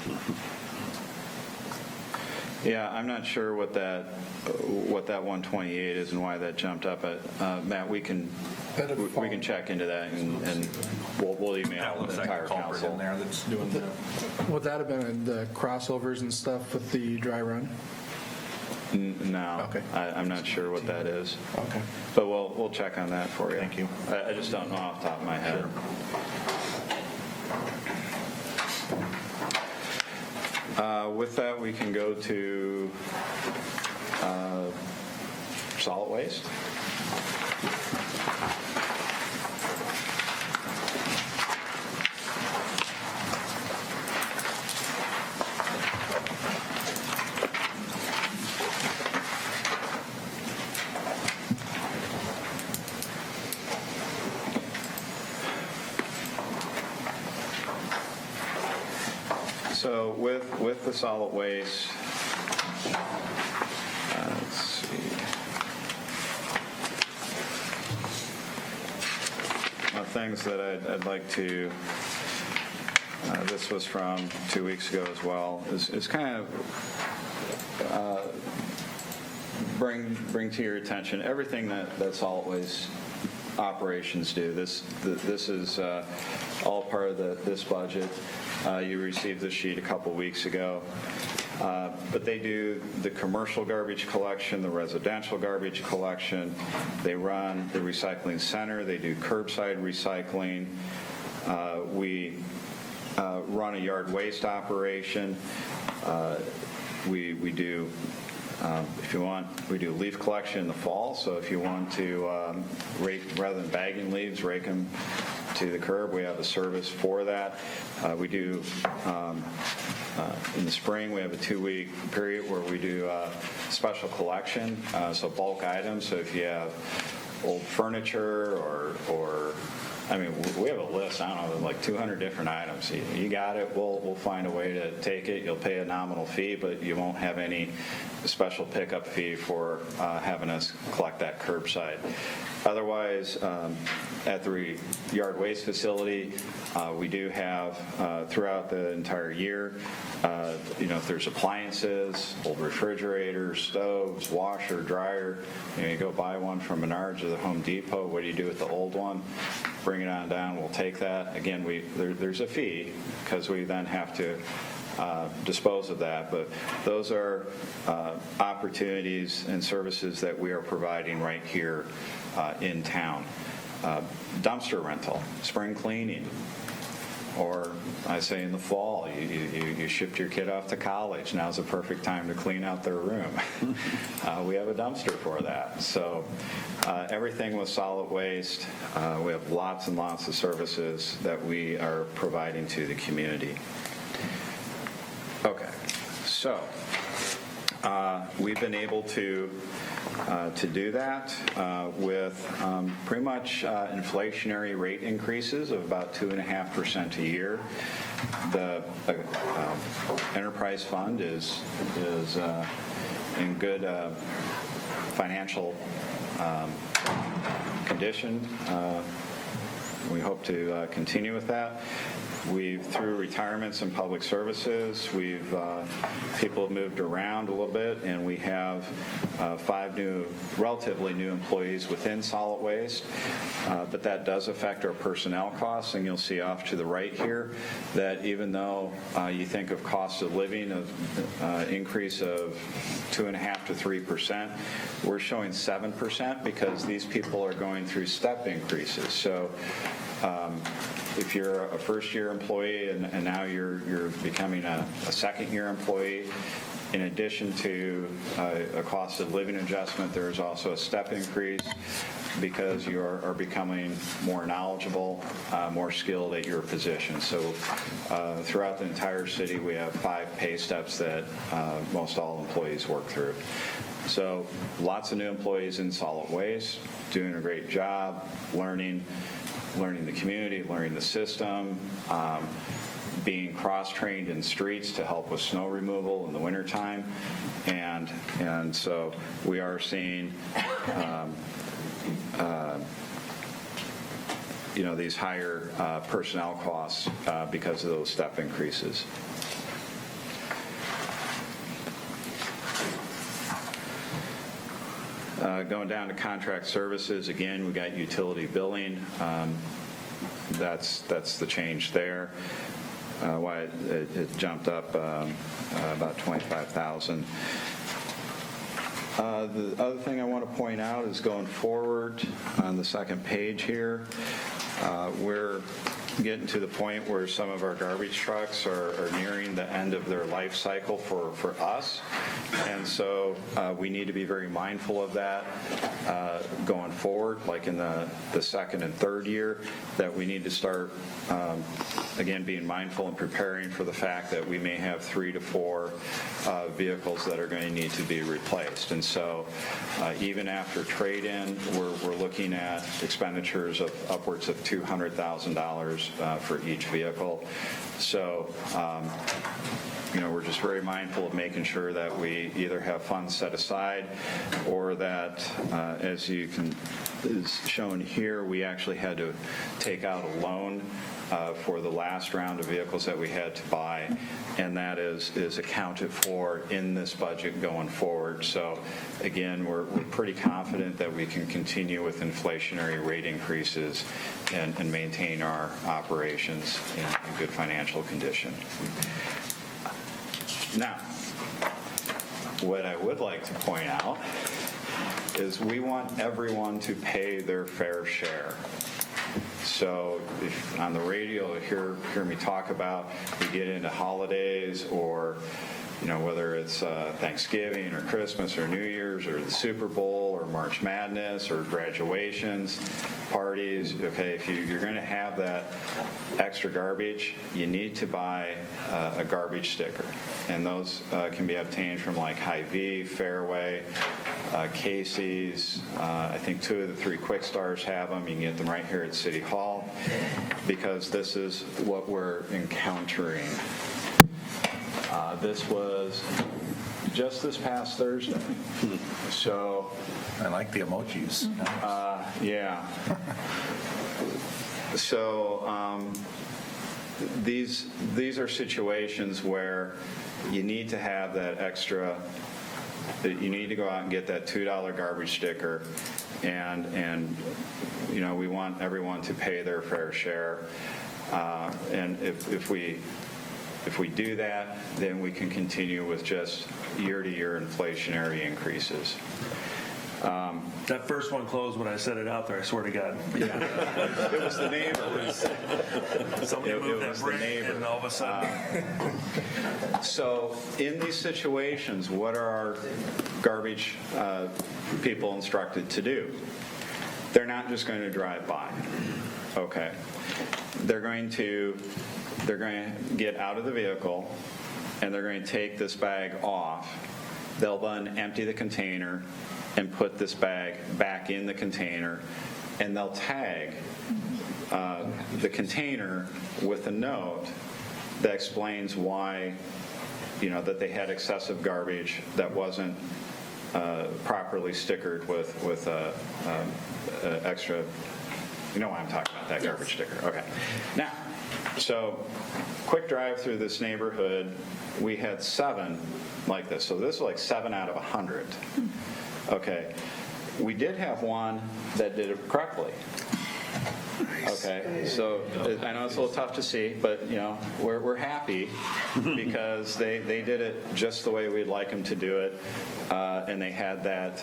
Yeah, I'm not sure what that 128 is and why that jumped up. Matt, we can check into that and we'll email That the looks like entire a culprit council. in there that's doing the... Would that have been the crossovers and stuff with the dry run? No, Okay. I'm not sure what that is. Okay. But we'll check on that for you. Thank you. I just don't know off the top of my head. With that, we can go to solid waste. So with the solid waste, let's see. Things that I'd like to, this was from 2 weeks ago as well, is kind of bring to your attention everything that solid waste operations do. This is all part of this budget. You received this sheet a couple weeks ago. But they do the commercial garbage collection, the residential garbage collection. They run the recycling center. They do curbside recycling. We run a yard waste operation. We do, if you want, we do leaf collection in the fall. So if you want to rake, rather than bagging leaves, rake them to the curb, we have a service for that. We do in the spring, we have a 2-week period where we do special collection, so bulk items. So if you have old furniture or I mean, we have a list, I don't know, like 200 different items. You got it, we'll find a way to take it. You'll pay a nominal fee, but you won't have any special pickup fee for having us collect that curbside. Otherwise, at the yard waste facility, we do have throughout the entire year, if there's appliances, old refrigerators, stoves, washer, dryer, you go buy one from Menards or the Home Depot, what do you do with the old one? Bring it on down, we'll take that. Again, there's a fee because we then have to dispose of that, but those are opportunities and services that we are providing right here in town. Dumpster rental, spring cleaning, or I say in the fall, you shipped your kid off to college. Now's the perfect time to clean out their room. We have a dumpster for that. So everything with solid waste, we have lots and lots of services that we are providing to the community. Okay, so we've been able to do that with pretty much inflationary rate increases of about 2.5% a year. The enterprise fund is in good financial condition. We hope to continue with that. through retirements and public services, people have moved around a little bit, and we have 5 relatively new employees within solid waste, but that does affect our personnel costs, and you'll see off to the right here that even though you think of cost of living of increase of 2.5% to 3%, we're showing 7% because these people are going through step increases. So if you're a first-year employee and now you're becoming a second-year employee, in addition to a cost of living adjustment, there is also a step increase because you are becoming more knowledgeable, more skilled at your position. So throughout the entire city, we have 5 pay steps that most all employees work through. So lots of new employees in solid waste, doing a great job, learning the community, learning the system, being cross-trained in streets to help with snow removal in the wintertime. And so we are seeing these higher personnel costs because of those step increases. Going down to contract services, again, we got utility billing. That's the change there. Why it jumped up about $25,000. The other thing I want to point out is going forward on the second page here, we're getting to the point where some of our garbage trucks are nearing the end of their life cycle for us. And so we need to be very mindful of that going forward, like in the second and third year, that we need to start, again, being mindful and preparing for the fact that we may have 3 to 4 vehicles that are going to need to be replaced. And so even after trade-in, we're looking at expenditures of upwards of $200,000 for each vehicle. So, we're just very mindful of making sure that we either have funds set aside or that, as is shown here, we actually had to take out a loan for the last round of vehicles that we had to buy, and that is accounted for in this budget going forward. So again, we're pretty confident that we can continue with inflationary rate increases and maintain our operations in good financial condition. Now, what I would like to point out is we want everyone to pay their fair share. So if on the radio you hear me talk about we get into holidays or whether it's Thanksgiving or Christmas or New Year's or the Super Bowl or March Madness or graduations, parties, okay, if you're going to have that extra garbage, you need to buy a garbage sticker. And those can be obtained from like Hy-Vee, Fairway, Casey's. I think 2 of the 3 Quick Stars have them. You can get them right here at City Hall because this is what we're encountering. This was just this past Thursday. So I like the emojis. yeah. So these are situations where you need to have that extra. You need to go out and get that $2 garbage sticker, and we want everyone to pay their fair share. And if we do that, then we can continue with just year-to-year inflationary increases. That first one closed when I said it out there, I swear to God. Yeah. It was the neighbor. Somebody moved that brake and all of a sudden. So in these situations, what are our garbage people instructed to do? They're not just going to drive by. Okay. They're going to get out of the vehicle and they're going to take this bag off. They'll then empty the container and put this bag back in the container, and they'll tag the container with a note that explains why, that they had excessive garbage that wasn't properly stickered with extra. You know why I'm talking about that garbage sticker. Okay. Now, So, quick drive through this neighborhood, we had 7 like this. So this was like 7 out of 100. Okay. We did have one that did it correctly. Okay, so I know it's a little tough to see, but we're happy because they did it just the way we'd like them to do it, and they had that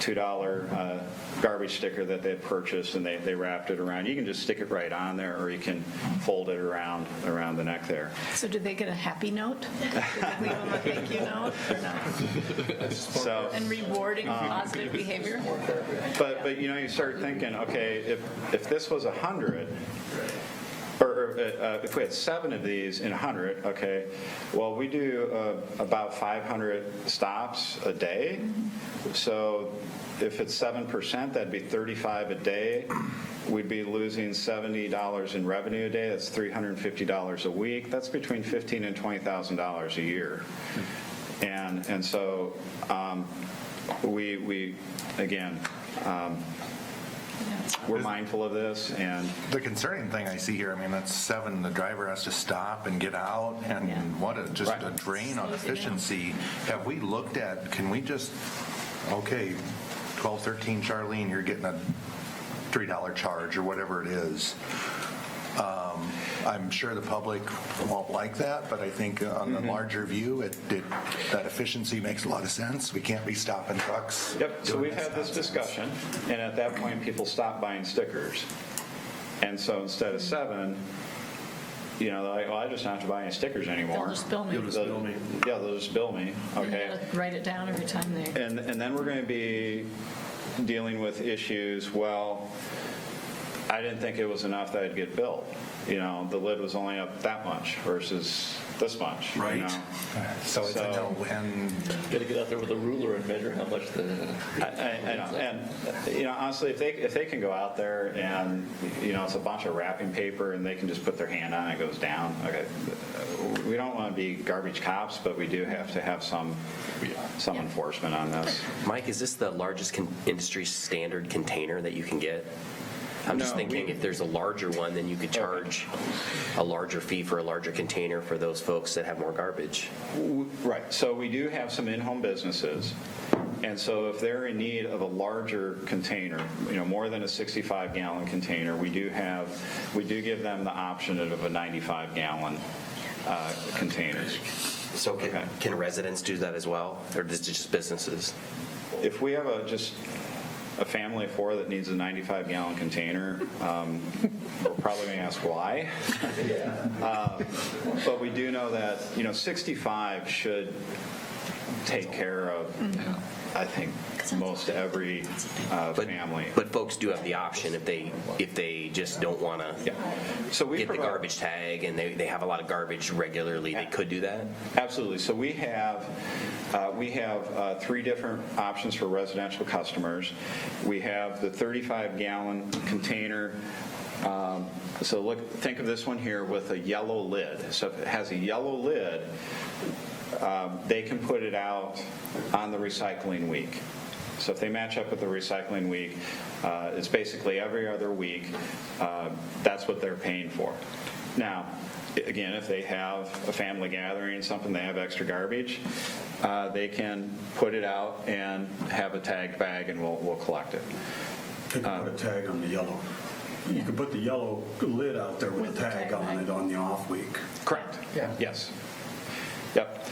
$2 garbage sticker that they had purchased, and they wrapped it around. You can just stick it right on there, or you can fold it around the neck there. So did they get a happy note? Did they leave them a thank you note or not? So, And rewarding positive behavior? but you start thinking, okay, if this was 100, or if we had 7 of these in 100, okay, well, we do about 500 stops a day. So if it's 7%, that'd be 35 a day. We'd be losing $70 in revenue a day. That's $350 a week. That's between $15,000 and $20,000 a year. And so we again, we're mindful of this. And The concerning thing I see here, I mean, that's 7, the driver has to stop and get out, and what a drain on efficiency. Have we looked at, can we just, okay, 12, 13, Charlene, you're getting a $3 charge or whatever it is. I'm sure the public won't like that, but I think on the larger view, that efficiency makes a lot of sense. We can't be stopping trucks. Yep, so we've had this discussion, and at that point, people stopped buying stickers. And so instead of 7, they're like, well, I just don't have to buy any stickers anymore. They'll just bill me. Yeah, they'll just bill me, okay. You gotta write it down every time they... And then we're going to be dealing with issues, well, I didn't think it was enough that I'd get billed. The lid was only up that much versus this much. Right. So it's a no. And Got to get out there with a ruler and measure how much the. I know, and honestly, if they can go out there and it's a bunch of wrapping paper and they can just put their hand on it, it goes down. Okay, we don't want to be garbage cops, but we do have to have some enforcement on this. Mike, is this the largest industry standard container that you can get? I'm just thinking if there's a larger one, then you could charge a larger fee for a larger container for those folks that have more garbage. Right. So we do have some in-home businesses. And so if they're in need of a larger container, more than a 65-gallon container, we do give them the option of a 95-gallon container. So can residents do that as well, or is it just businesses? If we have just a family of 4 that needs a 95-gallon container, we're probably going to ask why. But we do know that 65 should take care of, I think, most every family. But folks do have the option if they just don't want to get the garbage tag and they have a lot of garbage regularly, they could do that? Absolutely. So we have 3 different options for residential customers. We have the 35-gallon container. So think of this one here with a yellow lid. So if it has a yellow lid, they can put it out on the recycling week. So if they match up with the recycling week, it's basically every other week. That's what they're paying for. Now, again, if they have a family gathering, something, they have extra garbage, they can put it out and have a tagged bag, and we'll collect it. You can put a tag on the yellow. You could put the yellow lid out there with a tag on it on the off week. Correct. Yeah. Yes. Yep.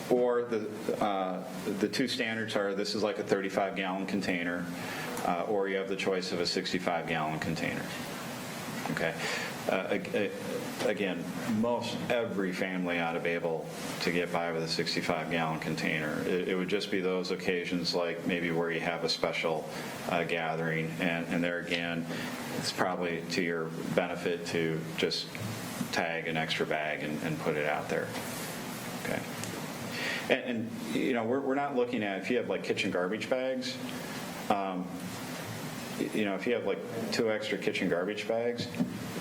Or the 2 standards are, this is like a 35-gallon container, or you have the choice of a 65-gallon container. Okay. Again, most every family ought to be able to get by with a 65-gallon container. It would just be those occasions like maybe where you have a special gathering, and there again, it's probably to your benefit to just tag an extra bag and put it out there. Okay. And we're not looking at, if you have like kitchen garbage bags, if you have like 2 extra kitchen garbage bags,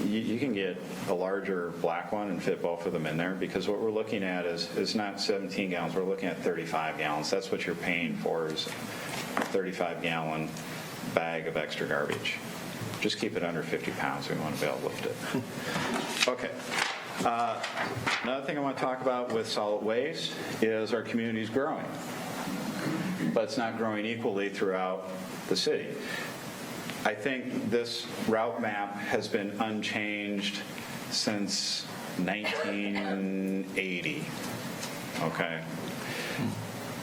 you can get a larger black one and fit both of them in there, because what we're looking at is not 17 gallons, we're looking at 35 gallons. That's what you're paying for, is a 35-gallon bag of extra garbage. Just keep it under 50 pounds. We want to be able to lift it. Okay. Another thing I want to talk about with solid waste is our community is growing, but it's not growing equally throughout the city. I think this route map has been unchanged since 1980. Okay.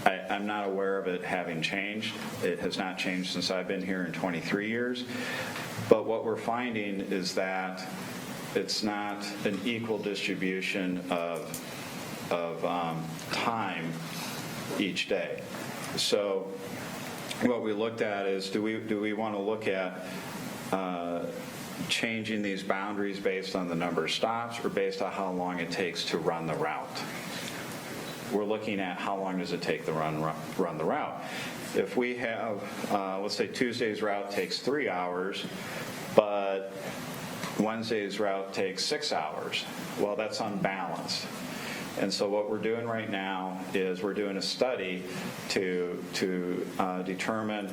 I'm not aware of it having changed. It has not changed since I've been here in 23 years. But what we're finding is that it's not an equal distribution of time each day. So what we looked at is, do we want to look at changing these boundaries based on the number of stops or based on how long it takes to run the route? We're looking at how long does it take to run the route. If we have, let's say Tuesday's route takes 3 hours, but Wednesday's route takes 6 hours, well, that's unbalanced. And so what we're doing right now is we're doing a study to determine,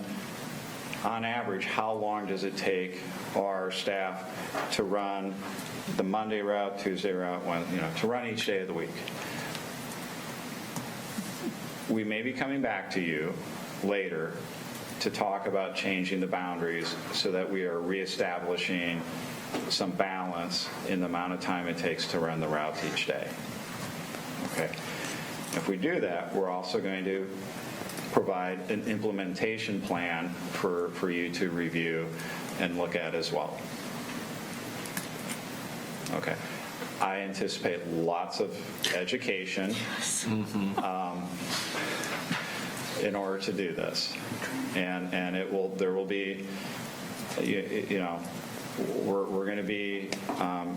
on average, how long does it take our staff to run the Monday route, Tuesday route, to run each day of the week. We may be coming back to you later to talk about changing the boundaries so that we are reestablishing some balance in the amount of time it takes to run the routes each day. Okay. If we do that, we're also going to provide an implementation plan for you to review and look at as well. Okay. I anticipate lots of education in order to do this, and there will be, we're going to be,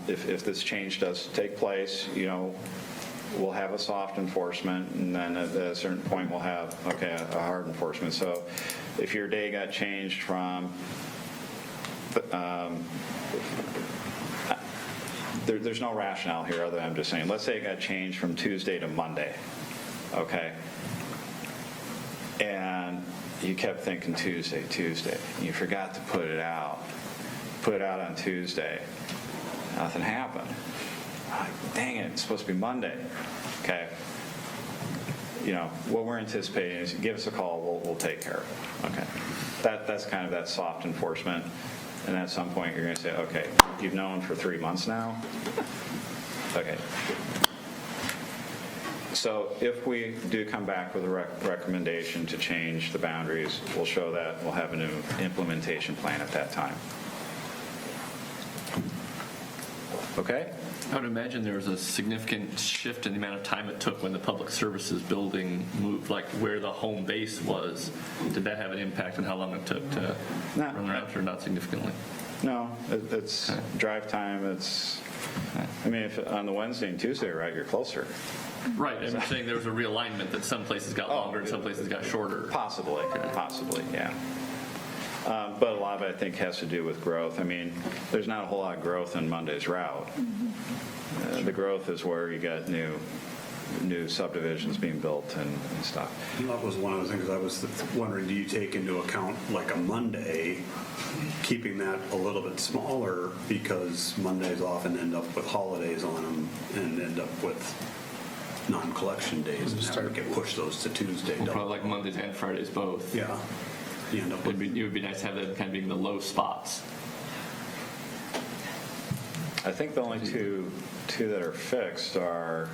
if this change does take place, we'll have a soft enforcement, and then at a certain point we'll have a hard enforcement. So if your day got changed from there's no rationale here other than I'm just saying, let's say it got changed from Tuesday to Monday, okay? And you kept thinking Tuesday, and you forgot to put it out on Tuesday. Nothing happened. Dang it, it's supposed to be Monday, okay? What we're anticipating is give us a call, we'll take care of it, okay? That's kind of that soft enforcement. And at some point, you're going to say, okay, you've known for 3 months now? Okay. So if we do come back with a recommendation to change the boundaries, we'll show that. We'll have a new implementation plan at that time. Okay? I would imagine there was a significant shift in the amount of time it took when the public services building moved, like where the home base was. Did that have an impact on how long it took to run the routes, or not significantly? No, it's drive time. If on the Wednesday and Tuesday route, you're closer. Right, I'm saying there was a realignment that some places got longer and some places got shorter. Possibly, yeah. But a lot of it, I think, has to do with growth. There's not a whole lot of growth in Monday's route. The growth is where you got new subdivisions being built and stuff. That was one of the things I was wondering, do you take into account like a Monday, keeping that a little bit smaller, because Mondays often end up with holidays on them and end up with non-collection days and have to get pushed those to Tuesday. Probably like Mondays and Fridays both. Yeah. You end up with, It would be nice to have that kind of being the low spots. I think the only two that are fixed are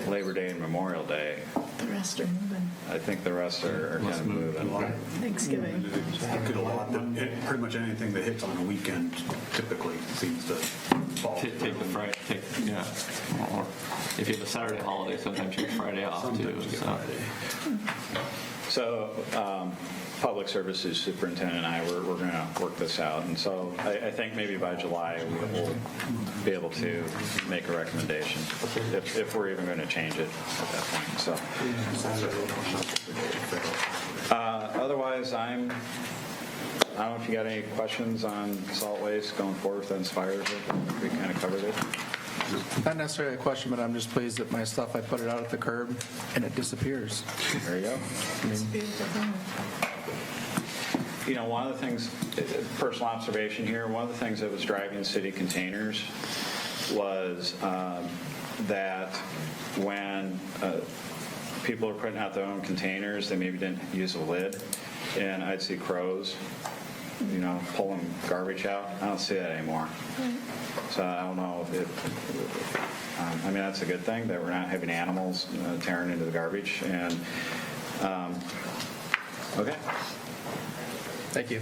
Labor Day and Memorial Day. The rest are moving. I think the rest are kind of moving. Thanksgiving. pretty much anything that hits on a weekend typically seems to fall. Take the Friday, yeah. Or if you have a Saturday holiday, sometimes you get Friday off too. Sometimes you get Friday. So Public Services Superintendent and I, we're going to work this out. And so I think maybe by July we'll be able to make a recommendation if we're even going to change it at that point. So otherwise, I don't know if you got any questions on solid waste going forward with Inspires. We kind of covered it. Not necessarily a question, but I'm just pleased that my stuff, I put it out at the curb and it disappears. There you go. one of the things, personal observation here, one of the things that was driving city containers was that when people are putting out their own containers, they maybe didn't use a lid, and I'd see crows, pulling garbage out. I don't see that anymore. So I don't know if that's a good thing that we're not having animals tearing into the garbage. And okay. Thank you.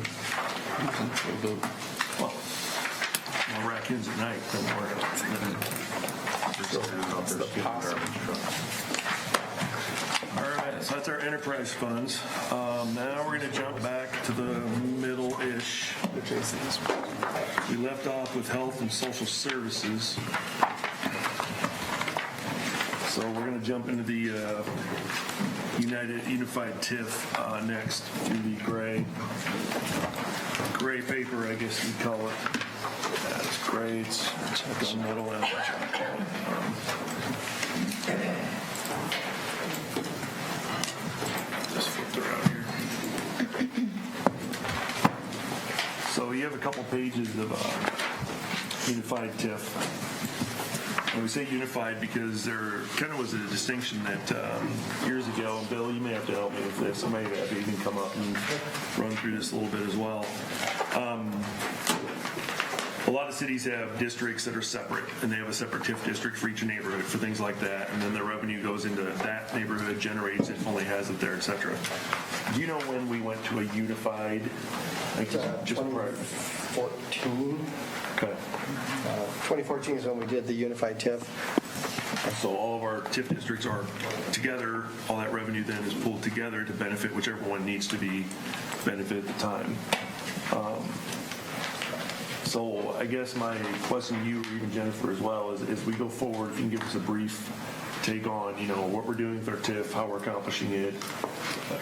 Well, no raccoons at night, don't worry. All right, so that's our enterprise funds. Now we're going to jump back to the middle-ish. We left off with health and social services. So we're going to jump into the Unified TIF next, to the gray paper, I guess you'd call it. That's gray. It's the middle end. Just flip it out here. So you have a couple pages of Unified TIF. And we say unified because there kind of was a distinction that years ago, and Bill, you may have to help me with this. I may have to even come up and run through this a little bit as well. A lot of cities have districts that are separate, and they have a separate TIF district for each neighborhood for things like that, and then the revenue goes into that neighborhood, generates it, only has it there, et cetera. Do you know when we went to a unified? Like just 2014. Okay. 2014 is when we did the unified TIF. So all of our TIF districts are together. All that revenue then is pulled together to benefit whichever one needs to be benefit at the time. So I guess my question to you, or even Jennifer as well, is as we go forward, if you can give us a brief take on, what we're doing with our TIF, how we're accomplishing it,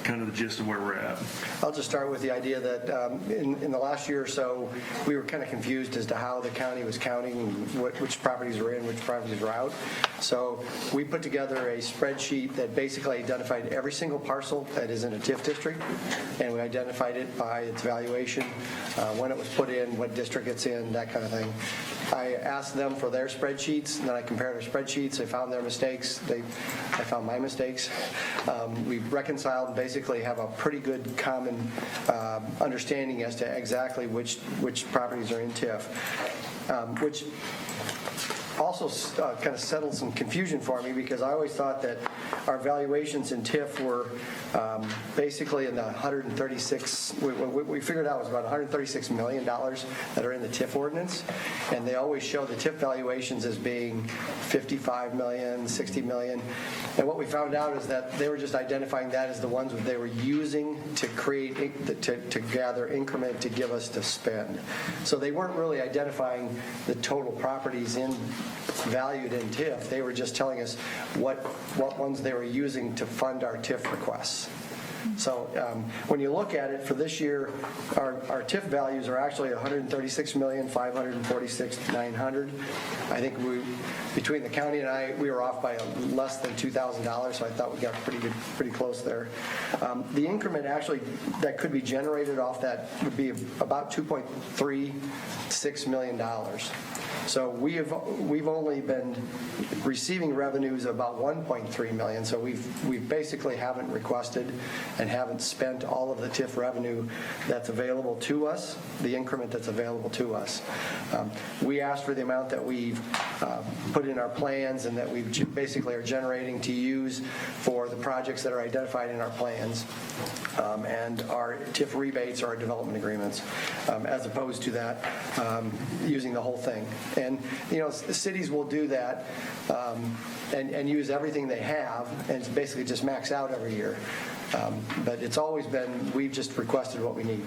kind of the gist of where we're at. I'll just start with the idea that in the last year or so, we were kind of confused as to how the county was counting which properties were in, which properties were out. So we put together a spreadsheet that basically identified every single parcel that is in a TIF district, and we identified it by its valuation, when it was put in, what district it's in, that kind of thing. I asked them for their spreadsheets, and then I compared our spreadsheets. I found their mistakes. I found my mistakes. We reconciled and basically have a pretty good common understanding as to exactly which properties are in TIF, which also kind of settled some confusion for me, because I always thought that our valuations in TIF were basically in the 136, we figured out it was about $136 million that are in the TIF ordinance, and they always show the TIF valuations as being 55 million, 60 million, and what we found out is that they were just identifying that as the ones that they were using to create, to gather increment to give us to spend. So they weren't really identifying the total properties valued in TIF. They were just telling us what ones they were using to fund our TIF requests. So when you look at it for this year, our TIF values are actually $136,546,900. I think between the county and I, we were off by less than $2,000, so I thought we got pretty close there. The increment actually that could be generated off that would be about $2.36 million. So we've only been receiving revenues of about $1.3 million. So we basically haven't requested and haven't spent all of the TIF revenue that's available to us, the increment that's available to us. We asked for the amount that we've put in our plans and that we basically are generating to use for the projects that are identified in our plans, and our TIF rebates or our development agreements, as opposed to that using the whole thing. And cities will do that and use everything they have and basically just max out every year. But it's always been, we've just requested what we need.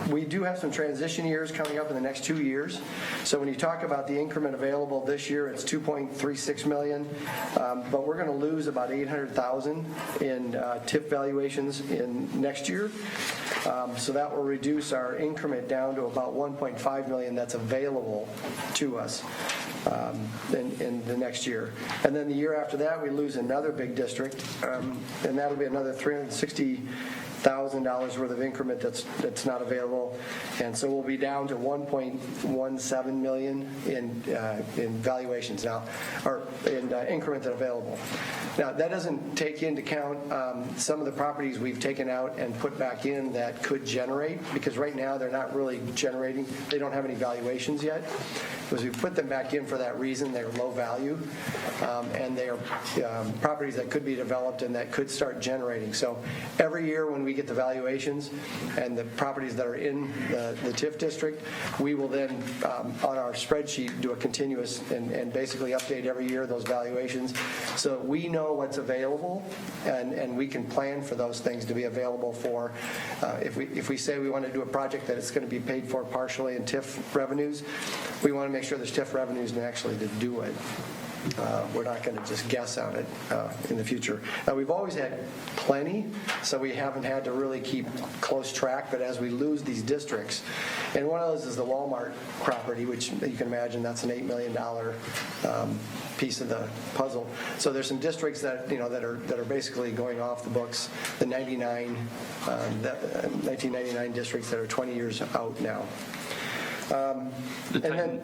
We do have some transition years coming up in the next 2 years. So when you talk about the increment available this year, it's $2.36 million, but we're going to lose about $800,000 in TIF valuations in next year. So that will reduce our increment down to about $1.5 million that's available to us in the next year. And then the year after that, we lose another big district, and that'll be another $360,000 $1,000 worth of increment that's not available. And so we'll be down to 1.17 million in valuations now, or in increment available. Now, that doesn't take into account some of the properties we've taken out and put back in that could generate, because right now they're not really generating. They don't have any valuations yet. Because we put them back in for that reason. They're low value, and they are properties that could be developed and that could start generating. So every year when we get the valuations and the properties that are in the TIF district, we will then, on our spreadsheet, do a continuous and basically update every year those valuations so we know what's available and we can plan for those things to be available for, if we say we want to do a project that it's going to be paid for partially in TIF revenues, we want to make sure there's TIF revenues and actually to do it. We're not going to just guess on it in the future. Now, we've always had plenty, so we haven't had to really keep close track, but as we lose these districts, and one of those is the Walmart property, which you can imagine that's an $8 million piece of the puzzle. So there's some districts that that are basically going off the books. The 1999 districts that are 20 years out now. The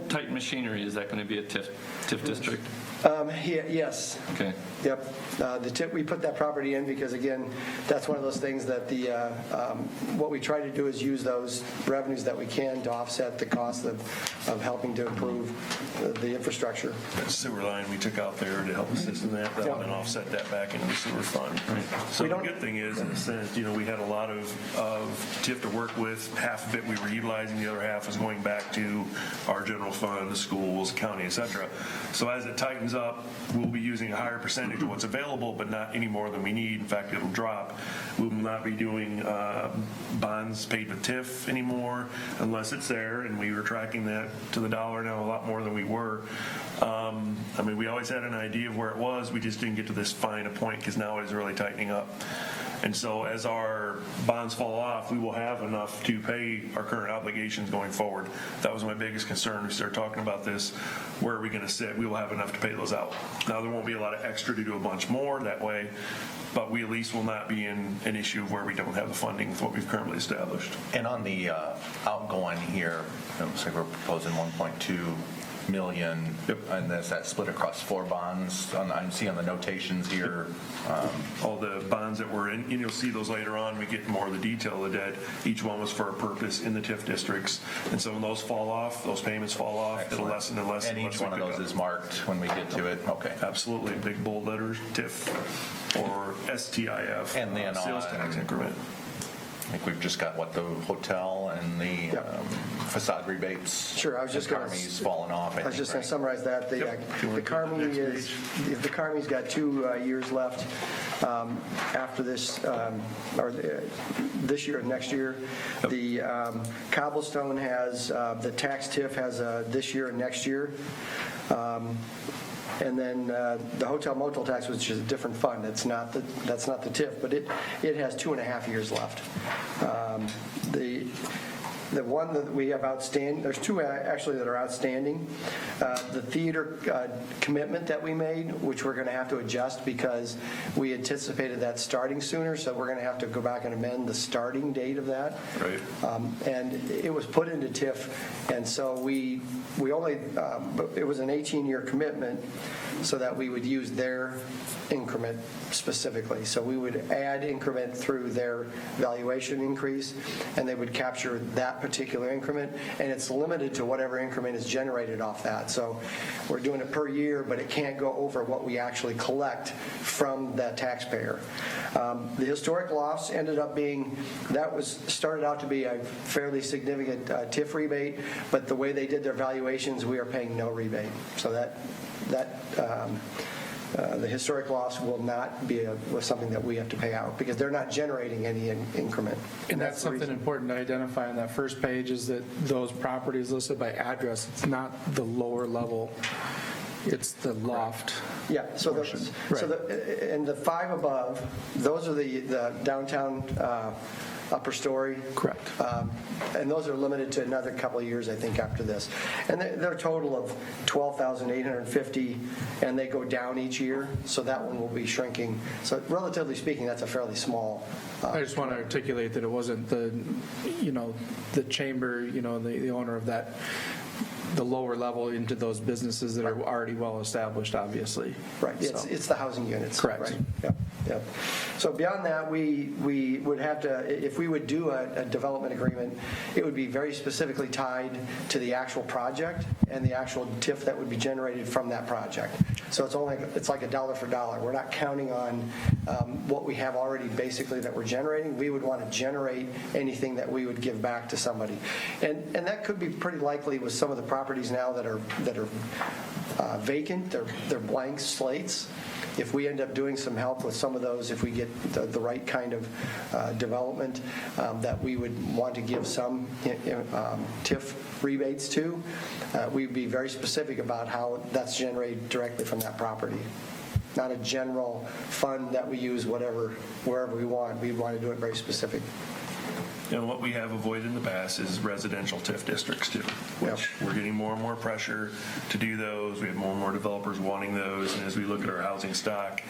Titan Machinery, is that going to be a TIF district? Yes. Okay. Yep. The TIF, we put that property in because, again, that's one of those things that what we try to do is use those revenues that we can to offset the cost of helping to improve the infrastructure. That sewer line we took out there to help assist in that, that'll then offset that back into the sewer fund. So the good thing is, in a sense, we had a lot of TIF to work with. Half of it we were utilizing, the other half was going back to our general fund, the schools, county, et cetera. So as it tightens up, we'll be using a higher percentage of what's available, but not any more than we need. In fact, it'll drop. We will not be doing bonds paid with TIF anymore unless it's there, and we were tracking that to the dollar now a lot more than we were. We always had an idea of where it was. We just didn't get to this fine a point because now it is really tightening up. And so as our bonds fall off, we will have enough to pay our current obligations going forward. That was my biggest concern. We started talking about this. Where are we going to sit? We will have enough to pay those out. Now, there won't be a lot of extra to do a bunch more that way, but we at least will not be in an issue of where we don't have the funding with what we've currently established. And on the outgoing here, it looks like we're proposing 1.2 million, and that's that split across 4 bonds. I see on the notations here. All the bonds that were in, and you'll see those later on, we get more of the detail of the debt. Each one was for a purpose in the TIF districts. And so when those fall off, those payments fall off, it'll lessen and lessen. And each one of those is marked when we get to it? Okay. Absolutely. Big bold letters, TIF or STIF, and then sales tax increment. I think we've just got, the hotel and the facade rebates. Sure, I was just going to falling off. I was just going to summarize that. The Carmi's got 2 years left after this, this year and next year. The Cobblestone has, the tax TIF has this year and next year. And then the hotel motel tax, which is a different fund. That's not the TIF, but it has 2.5 years left. The one that we have outstanding, there's 2 actually that are outstanding. The theater commitment that we made, which we're going to have to adjust because we anticipated that starting sooner, so we're going to have to go back and amend the starting date of that. Right. And it was put into TIF, and so we only, it was an 18-year commitment so that we would use their increment specifically. So we would add increment through their valuation increase, and they would capture that particular increment, and it's limited to whatever increment is generated off that. So we're doing it per year, but it can't go over what we actually collect from that taxpayer. The historic loss ended up being, started out to be a fairly significant TIF rebate, but the way they did their valuations, we are paying no rebate. So the historic loss will not be something that we have to pay out because they're not generating any increment. And that's something important to identify on that first page is that those properties listed by address, it's not the lower level, it's the loft. Yeah, and the 5 above, those are the downtown upper story. Correct. And those are limited to another couple of years, I think, after this. And they're a total of 12,850, and they go down each year, so that one will be shrinking. So relatively speaking, that's a fairly small. I just want to articulate that it wasn't the chamber, the owner of that, the lower level into those businesses that are already well established, obviously. Right, So- it's the housing units. Correct. Right. Yep, yep. So beyond that, we would have to, if we would do a development agreement, it would be very specifically tied to the actual project and the actual TIF that would be generated from that project. So it's like a dollar for dollar. We're not counting on what we have already basically that we're generating. We would want to generate anything that we would give back to somebody. And that could be pretty likely with some of the properties now that are vacant, they're blank slates. If we end up doing some help with some of those, if we get the right kind of development that we would want to give some TIF rebates to, we'd be very specific about how that's generated directly from that property. Not a general fund that we use wherever we want. We want to do it very specific. And what we have avoided in the past is residential TIF districts too, which we're getting more and more pressure to do those. We have more and more developers wanting those. And as we look at our housing stock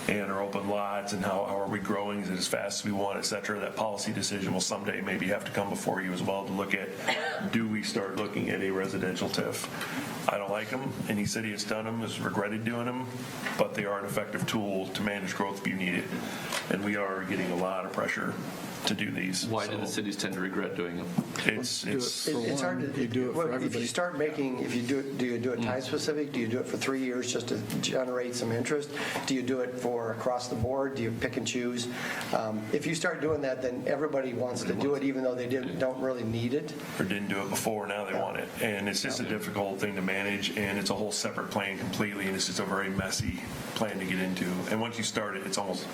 and our open lots and how are we growing, is it as fast as we want, et cetera, that policy decision will someday maybe have to come before you as well to look at, do we start looking at a residential TIF? I don't like them. Any city that's done them has regretted doing them, but they are an effective tool to manage growth if you need it. And we are getting a lot of pressure to do these. Why do the cities tend to regret doing them? It's It's hard to, You do it for if everybody. you start making, if you do it, do you do it time specific? Do you do it for 3 years just to generate some interest? Do you do it for across the board? Do you pick and choose? If you start doing that, then everybody wants to do it even though they don't really need it. or didn't do it before, now they want it. And it's just a difficult thing to manage, and it's a whole separate plan completely, and it's just a very messy plan to get into. And once you start it, it's almost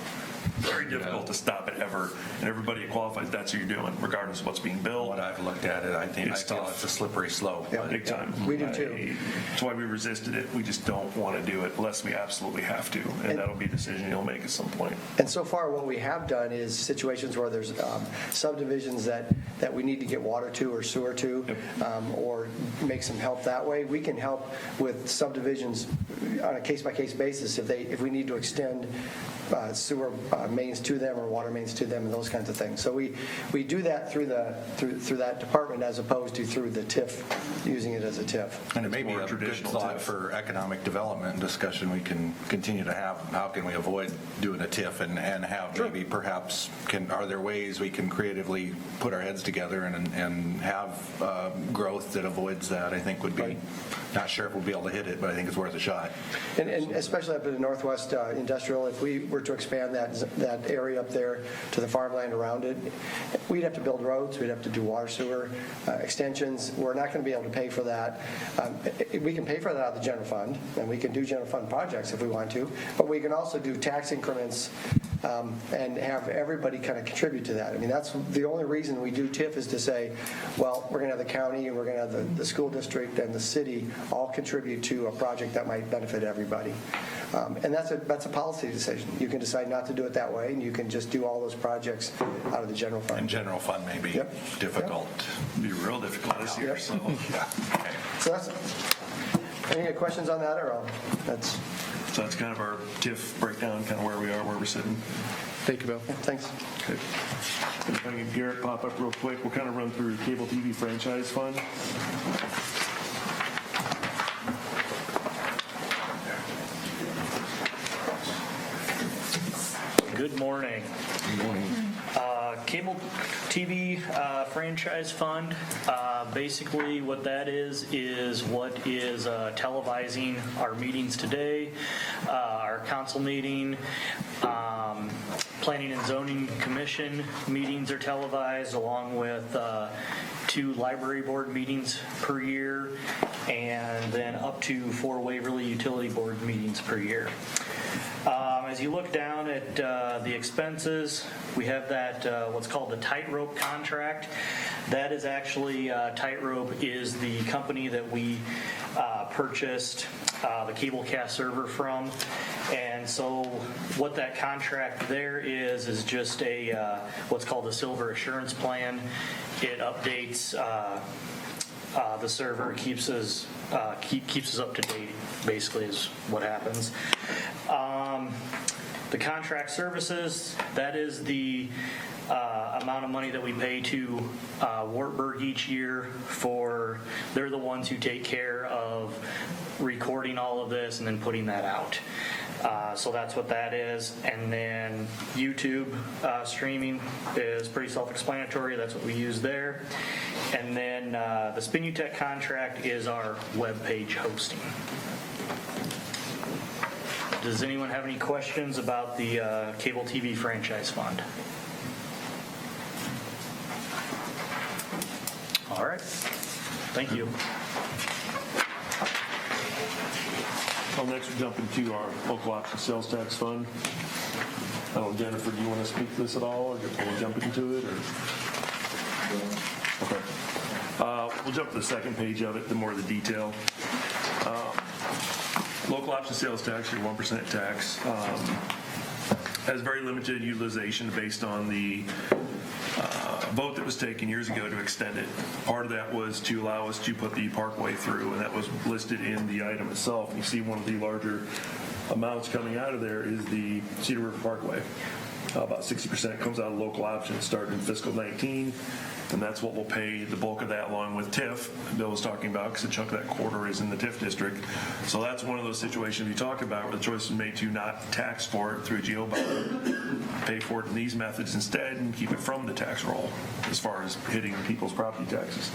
very difficult to stop it ever. And everybody that qualifies, that's what you're doing, regardless of what's being built. What I've looked at it, I feel it's a slippery slope. Yeah. Big time. We do too. That's why we resisted it. We just don't want to do it unless we absolutely have to. And that'll be a decision you'll make at some point. And so far, what we have done is situations where there's subdivisions that we need to get water to or sewer to, or make some help that way. We can help with subdivisions on a case-by-case basis if we need to extend sewer mains to them or water mains to them and those kinds of things. So we do that through that department as opposed to through the TIF, using it as a TIF. And it may It's be more a good traditional thought TIF. for economic development discussion we can continue to have. How can we avoid doing a TIF and have maybe perhaps, are there ways we can creatively put our heads together and have growth that avoids that? I think would be, not sure if we'll be able to hit it, but I think it's worth a shot. And especially up in the Northwest Industrial, if we were to expand that area up there to the farmland around it, we'd have to build roads, we'd have to do water sewer extensions. We're not going to be able to pay for that. We can pay for that out of the general fund, and we can do general fund projects if we want to, but we can also do tax increments and have everybody kind of contribute to that. I mean, that's the only reason we do TIF is to say, well, we're going to have the county and we're going to have the school district and the city all contribute to a project that might benefit everybody. And that's a policy decision. You can decide not to do it that way, and you can just do all those projects out of the general fund. And general fund may be difficult. It'll be real difficult this year. Yep. So So that's, any questions on that, or that's? So that's kind of our TIF breakdown, kind of where we are, where we're sitting. Thank you, Bill. Thanks. Okay. If I can get Garrett pop up real quick, we'll kind of run through cable TV franchise fund. Good morning. Good morning. Cable TV franchise fund, basically what that is what is televising our meetings today, our council meeting, planning and zoning commission meetings are televised along with 2 library board meetings per year and then up to 4 Waverly utility board meetings per year. As you look down at the expenses, we have that what's called the Tightrope contract. That is actually, Tightrope is the company that we purchased the Cablecast server from. And so what that contract there is just a what's called a silver assurance plan. It updates the server, keeps us up to date, basically is what happens. The contract services, that is the amount of money that we pay to Wartburg each year for, they're the ones who take care of recording all of this and then putting that out. So that's what that is. And then YouTube streaming is pretty self-explanatory. That's what we use there. And then the Spinutech contract is our web page hosting. Does anyone have any questions about the cable TV franchise fund? All right. Thank you. Well, next we jump into our local option sales tax fund. I don't know, Jennifer, do you want to speak to this at all, or can we jump into it? Or? Okay. We'll jump to the second page of it, the more of the detail. Local option sales tax, your 1% tax, has very limited utilization based on the vote that was taken years ago to extend it. Part of that was to allow us to put the parkway through, and that was listed in the item itself. You see one of the larger amounts coming out of there is the Cedar River Parkway. About 60% comes out of local options starting in fiscal 19, and that's what we'll pay the bulk of that along with TIF. Bill was talking about, because a chunk of that quarter is in the TIF district. So that's one of those situations we talk about where the choice is made to not tax for it through a GO bond, pay for it in these methods instead, and keep it from the tax roll as far as hitting people's property taxes.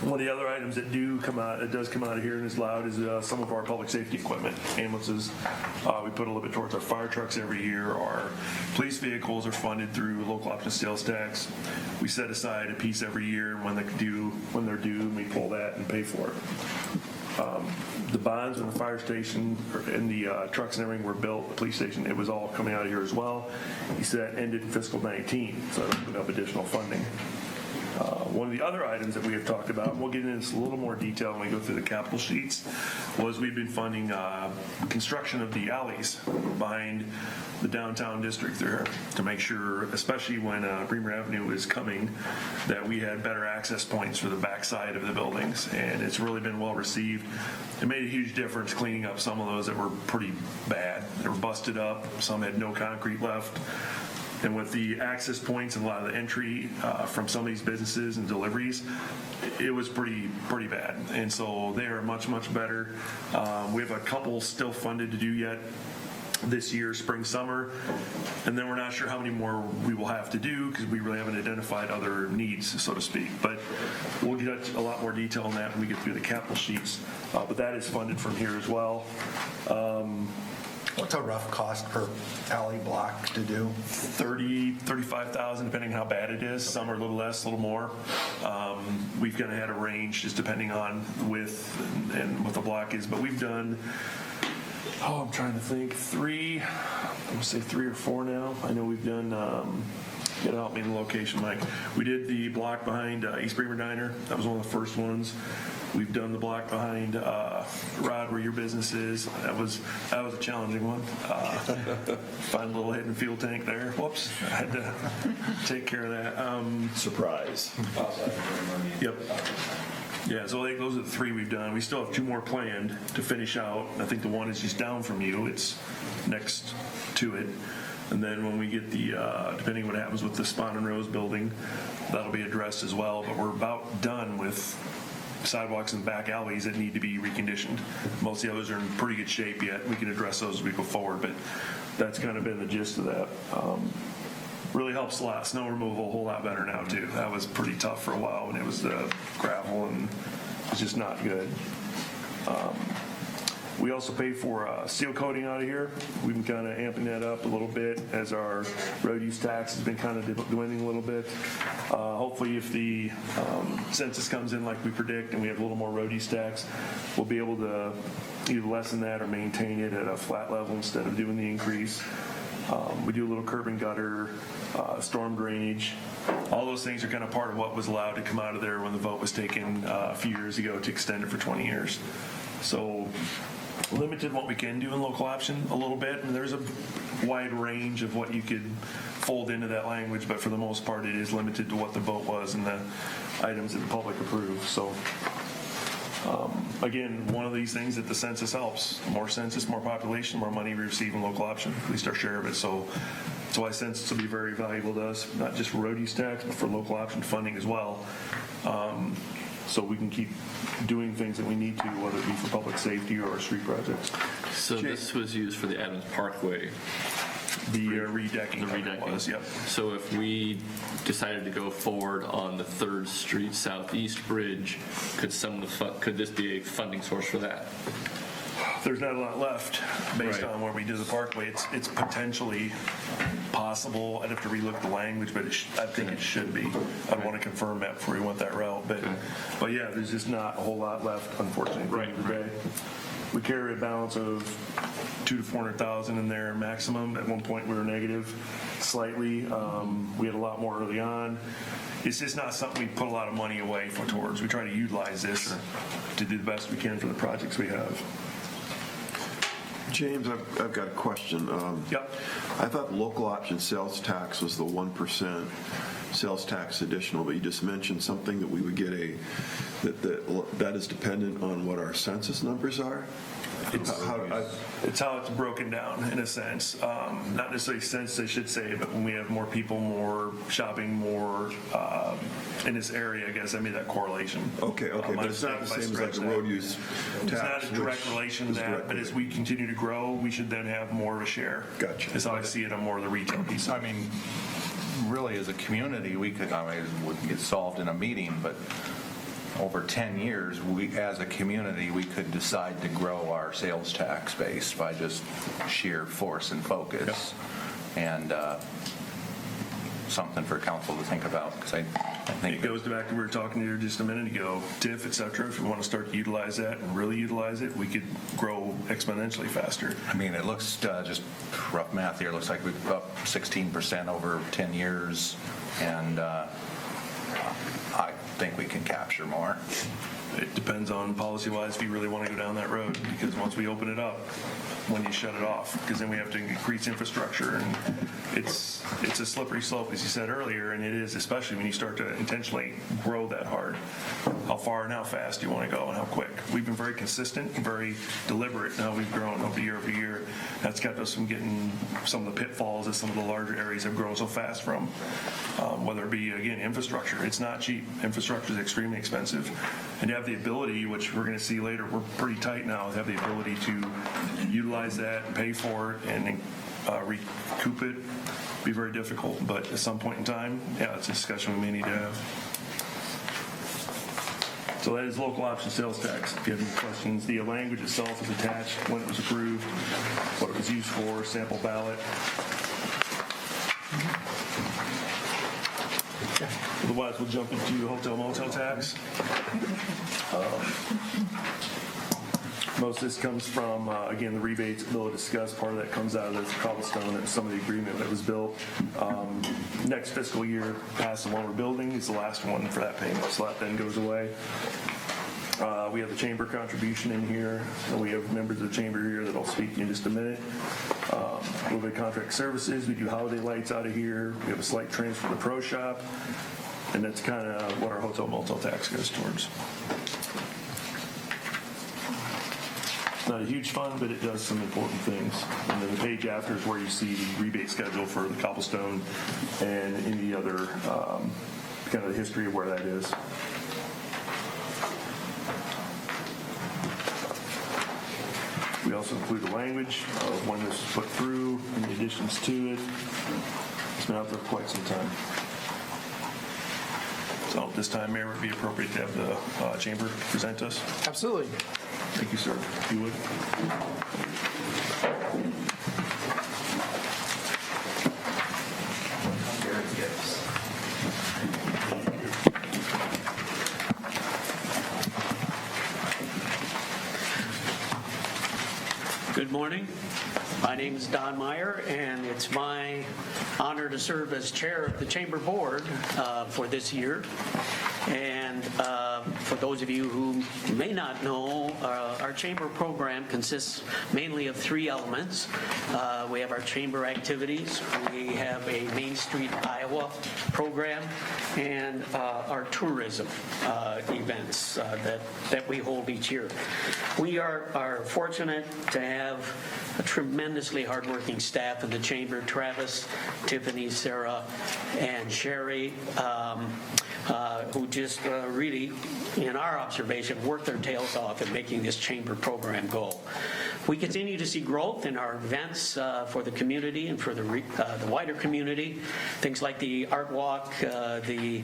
One of the other items that does come out of here and is allowed is some of our public safety equipment, ambulances. We put a little bit towards our fire trucks every year. Our police vehicles are funded through local option sales tax. We set aside a piece every year when they're due, and we pull that and pay for it. The bonds in the fire station and the trucks and everything were built, the police station, it was all coming out of here as well. He said that ended in fiscal 19, so that opened up additional funding. One of the other items that we have talked about, and we'll get into this a little more detail when we go through the capital sheets, was we've been funding construction of the alleys behind the downtown district there to make sure, especially when Bremer Avenue is coming, that we had better access points for the backside of the buildings, and it's really been well received. It made a huge difference cleaning up some of those that were pretty bad. They were busted up, some had no concrete left. And with the access points and a lot of the entry from some of these businesses and deliveries, it was pretty bad. And so they are much, much better. We have a couple still funded to do yet this year, spring, summer. And then we're not sure how many more we will have to do because we really haven't identified other needs, so to speak. But we'll get a lot more detail on that when we get through the capital sheets. But that is funded from here as well. What's a rough cost per alley block to do? 35,000, depending on how bad it is. Some are a little less, a little more. We've kind of had a range just depending on width and what the block is. But we've done, I'm trying to think, I'm going to say 3 or 4 now. I know we've done, you know, help me in the location, Mike. We did the block behind East Bremer Diner. That was one of the first ones. We've done the block behind Rod, where your business is. That was a challenging one. Find a little hidden fuel tank there. Whoops, I had to take care of that. Surprise. Yep. Yeah, so I think those are the 3 we've done. We still have 2 more planned to finish out. I think the one is just down from you. It's next to it. And then when we get the, depending on what happens with the Spon and Rose building, that'll be addressed as well. But we're about done with sidewalks and back alleys that need to be reconditioned. Most of the others are in pretty good shape yet. We can address those as we go forward, but that's kind of been the gist of that. Really helps a lot. Snow removal a whole lot better now too. That was pretty tough for a while when it was the gravel and it's just not good. We also pay for seal coating out of here. We've been kind of amping that up a little bit as our road use tax has been kind of dwindling a little bit. Hopefully if the census comes in like we predict and we have a little more road use tax, we'll be able to either lessen that or maintain it at a flat level instead of doing the increase. We do a little curb and gutter, storm drainage. All those things are kind of part of what was allowed to come out of there when the vote was taken a few years ago to extend it for 20 years. So limited what we can do in local option a little bit. And there's a wide range of what you could fold into that language, but for the most part, it is limited to what the vote was and the items that the public approved. So again, one of these things that the census helps. More census, more population, more money we receive in local option, at least our share of it. So that's why census will be very valuable to us, not just for road use tax, but for local option funding as well. So we can keep doing things that we need to, whether it be for public safety or our street projects. So this was used for the Adams Parkway. The redecking. The redecking. Was, yep. So if we decided to go forward on the 3rd Street Southeast Bridge, could this be a funding source for that? There's not a lot left based Right. on where we do the parkway. It's potentially possible. I'd have to relook the language, but I think it should be. I'd want to confirm that before we went that route. But yeah, there's just not a whole lot left, unfortunately. At the end of the day. We carry a balance of $200,000 to $400,000 in there maximum. At one point, we were negative slightly. We had a lot more early on. It's just not something we put a lot of money away for towards. We try to utilize this to do the best we can for the projects we have. James, I've got a question. Yep. I thought local option sales tax was the 1% sales tax additional, but you just mentioned something that we would get that is dependent on what our census numbers are? It's how it's broken down in a sense. Not necessarily sense, I should say, but when we have more people, more shopping, more in this area, I guess I made that correlation. Okay, but it's not the same as like the road use tax. It's not a direct relation to that, but as we continue to grow, we should then have more of a share. Gotcha. That's how I see it on more of the retail piece. I mean, really, as a community, we could, it wouldn't get solved in a meeting, but over 10 years, as a community, we could decide to grow our sales tax base by just sheer force and focus. And something for council to think about, because I think it goes back to we were talking here just a minute ago, TIF, et cetera. If we want to start to utilize that and really utilize it, we could grow exponentially faster. I mean, it looks, just rough math here, looks like we've up 16% over 10 years, and I think we can capture more. It depends on policy-wise if you really want to go down that road, because once we open it up, when you shut it off, because then we have to increase infrastructure, and it's a slippery slope, as you said earlier, and it is, especially when you start to intentionally grow that hard. How far and how fast do you want to go and how quick? We've been very consistent and very deliberate in how we've grown over year. That's kept us from getting some of the pitfalls that some of the larger areas have grown so fast from, whether it be, again, infrastructure. It's not cheap. Infrastructure is extremely expensive. And to have the ability, which we're going to see later, we're pretty tight now, to have the ability to utilize that and pay for it and recoup it be very difficult. But at some point in time, yeah, it's a discussion we may need to have. So that is local option sales tax. If you have any questions, the language itself is attached, when it was approved, what it was used for, sample ballot. Otherwise, we'll jump into hotel motel tax. Most of this comes from, again, the rebates Bill discussed. Part of that comes out of the cobblestone and some of the agreement that was built. Next fiscal year, past the one we're building is the last one for that payment, so that then goes away. We have the chamber contribution in here, and we have members of the chamber here that I'll speak to in just a minute. A little bit of contract services. We do holiday lights out of here. We have a slight transfer to the pro shop, and that's kind of what our hotel motel tax goes towards. Not a huge fund, but it does some important things. And then the page after is where you see the rebate schedule for the cobblestone and any other kind of the history of where that is. We also include the language of when this was put through and the additions to it. It's been out there for quite some time. So at this time, Mayor, would it be appropriate to have the chamber present us? Absolutely. Thank you, sir. If you would. Good morning. My name is Don Meyer, and it's my honor to serve as chair of the Chamber Board for this year. And for those of you who may not know, our Chamber program consists mainly of three elements. We have our Chamber activities, we have a Main Street Iowa program, and our tourism events that we hold each year. We are fortunate to have a tremendously hardworking staff in the Chamber. Travis, Tiffany, Sarah, and Sherry, who just really, in our observation, work their tails off in making this Chamber program go. We continue to see growth in our events for the community and for the wider community. Things like the Art Walk, the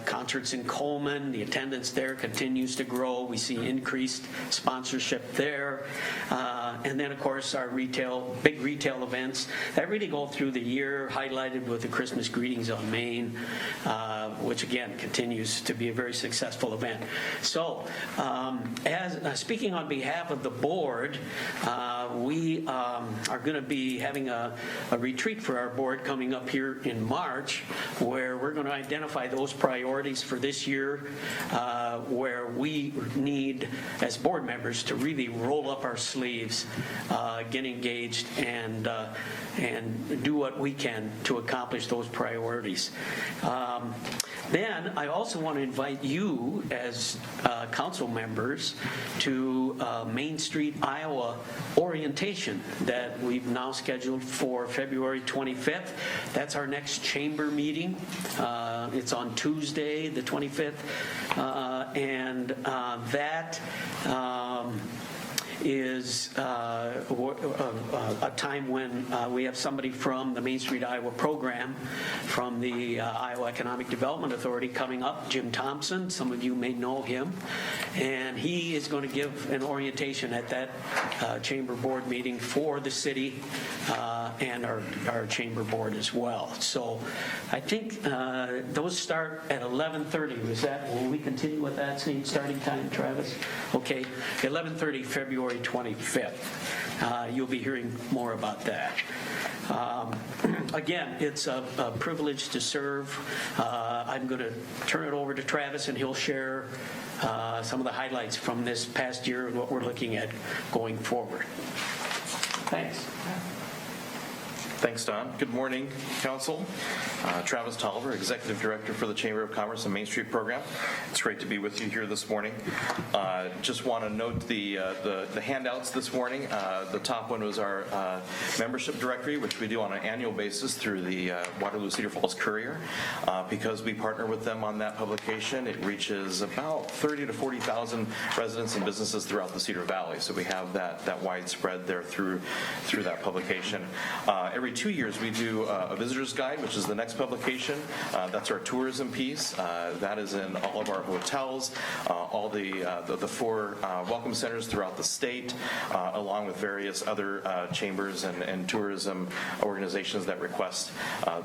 concerts in Coleman, the attendance there continues to grow. We see increased sponsorship there. And then, of course, our big retail events that really go through the year, highlighted with the Christmas Greetings on Main, which again continues to be a very successful event. So, as speaking on behalf of the board, we are going to be having a retreat for our board coming up here in March, where we're going to identify those priorities for this year, where we need, as board members, to really roll up our sleeves, get engaged, and do what we can to accomplish those priorities. Then I also want to invite you as council members to Main Street Iowa orientation that we've now scheduled for February 25th. That's our next chamber meeting. It's on Tuesday, the 25th, and that is a time when we have somebody from the Main Street Iowa program from the Iowa Economic Development Authority coming up, Jim Thompson. Some of you may know him. And he is going to give an orientation at that chamber board meeting for the city and our chamber board as well. So I think those start at 11:30. Will we continue with that same starting time, Travis? Okay, 11:30, February 25th. You'll be hearing more about that. Again, it's a privilege to serve. I'm going to turn it over to Travis, and he'll share some of the highlights from this past year and what we're looking at going forward. Thanks. Thanks, Don. Good morning, Council. Travis Tolliver, Executive Director for the Chamber of Commerce and Main Street Program. It's great to be with you here this morning. Just want to note the handouts this morning. The top one was our membership directory, which we do on an annual basis through the Waterloo Cedar Falls Courier. Because we partner with them on that publication, it reaches about 30 to 40,000 residents and businesses throughout the Cedar Valley. So we have that widespread there through that publication. Every 2 years we do a visitor's guide, which is the next publication. That's our tourism piece. That is in all of our hotels, all the 4 welcome centers throughout the state, along with various other chambers and tourism organizations that request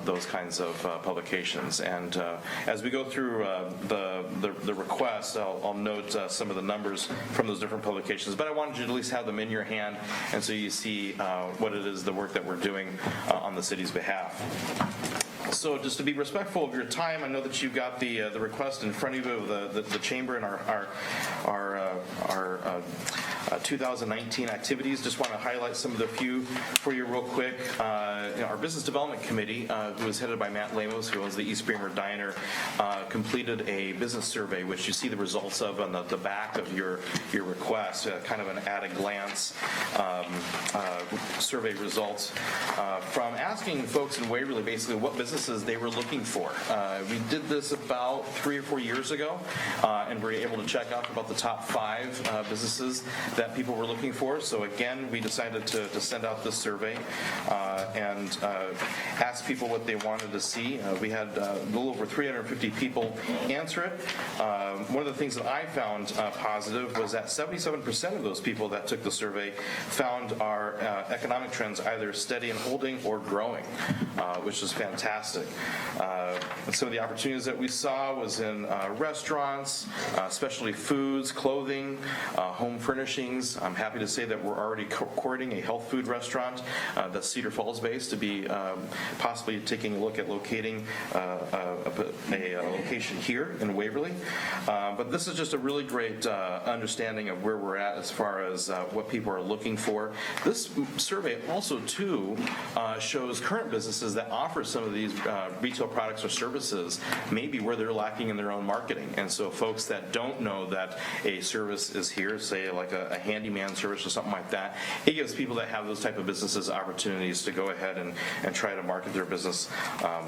those kinds of publications. And as we go through the requests, I'll note some of the numbers from those different publications, but I wanted you to at least have them in your hand, and so you see what it is, the work that we're doing on the city's behalf. So just to be respectful of your time, I know that you've got the request in front of you of the chamber and our 2019 activities. Just want to highlight some of the few for you real quick. Our Business Development Committee, who is headed by Matt Lamos, who owns the East Bremer Diner, completed a business survey, which you see the results of on the back of your request, kind of an at-a-glance survey results from asking folks in Waverly basically what businesses they were looking for. We did this about 3 or 4 years ago, and we're able to check off about the top 5 businesses that people were looking for. So again, we decided to send out this survey and ask people what they wanted to see. We had a little over 350 people answer it. One of the things that I found positive was that 77% of those people that took the survey found our economic trends either steady and holding or growing, which is fantastic. Some of the opportunities that we saw was in restaurants, specialty foods, clothing, home furnishing, things. I'm happy to say that we're already courting a health food restaurant that's Cedar Falls based to be possibly taking a look at locating a location here in Waverly. But this is just a really great understanding of where we're at as far as what people are looking for. This survey also, too, shows current businesses that offer some of these retail products or services, maybe where they're lacking in their own marketing. And so folks that don't know that a service is here, say like a handyman service or something like that, it gives people that have those type of businesses opportunities to go ahead and try to market their business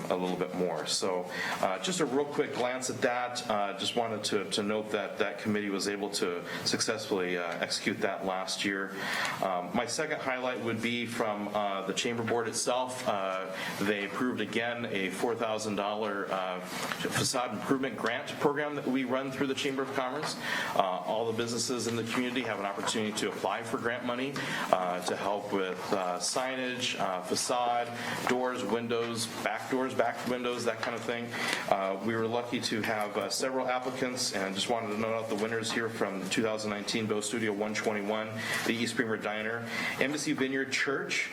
a little bit more. So just a real quick glance at that. Just wanted to note that that committee was able to successfully execute that last year. My second highlight would be from the Chamber Board itself. They approved again a $4,000 facade improvement grant program that we run through the Chamber of Commerce. All the businesses in the community have an opportunity to apply for grant money to help with signage, facade, doors, windows, back windows, that kind of thing. We were lucky to have several applicants, and just wanted to note out the winners here from 2019 Bow Studio 121, the East Bremer Diner, Embassy Vineyard Church,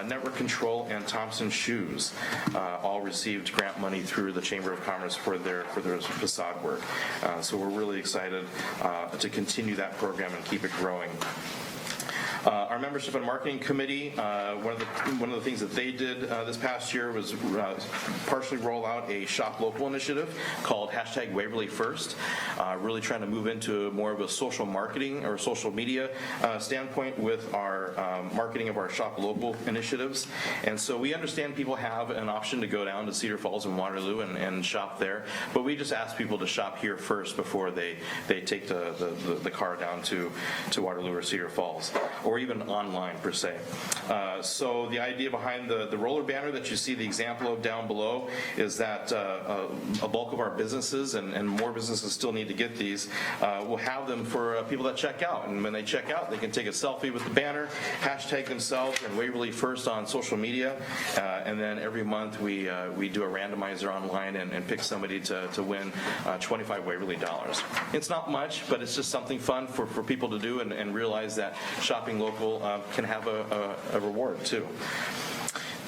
Network Control, and Thompson Shoes. All received grant money through the Chamber of Commerce for their facade work. So we're really excited to continue that program and keep it growing. Our membership and marketing committee, one of the things that they did this past year was partially roll out a shop local initiative called #WaverlyFirst, really trying to move into more of a social marketing or social media standpoint with our marketing of our shop local initiatives. And so we understand people have an option to go down to Cedar Falls and Waterloo and shop there, but we just ask people to shop here first before they take the car down to Waterloo or Cedar Falls, or even online per se. So the idea behind the roller banner that you see the example of down below is that a bulk of our businesses, and more businesses still need to get these, will have them for people that check out. And when they check out, they can take a selfie with the banner, hashtag themselves and Waverly First on social media, and then every month we do a randomizer online and pick somebody to win $25 Waverly dollars. It's not much, but it's just something fun for people to do and realize that shopping local can have a reward too.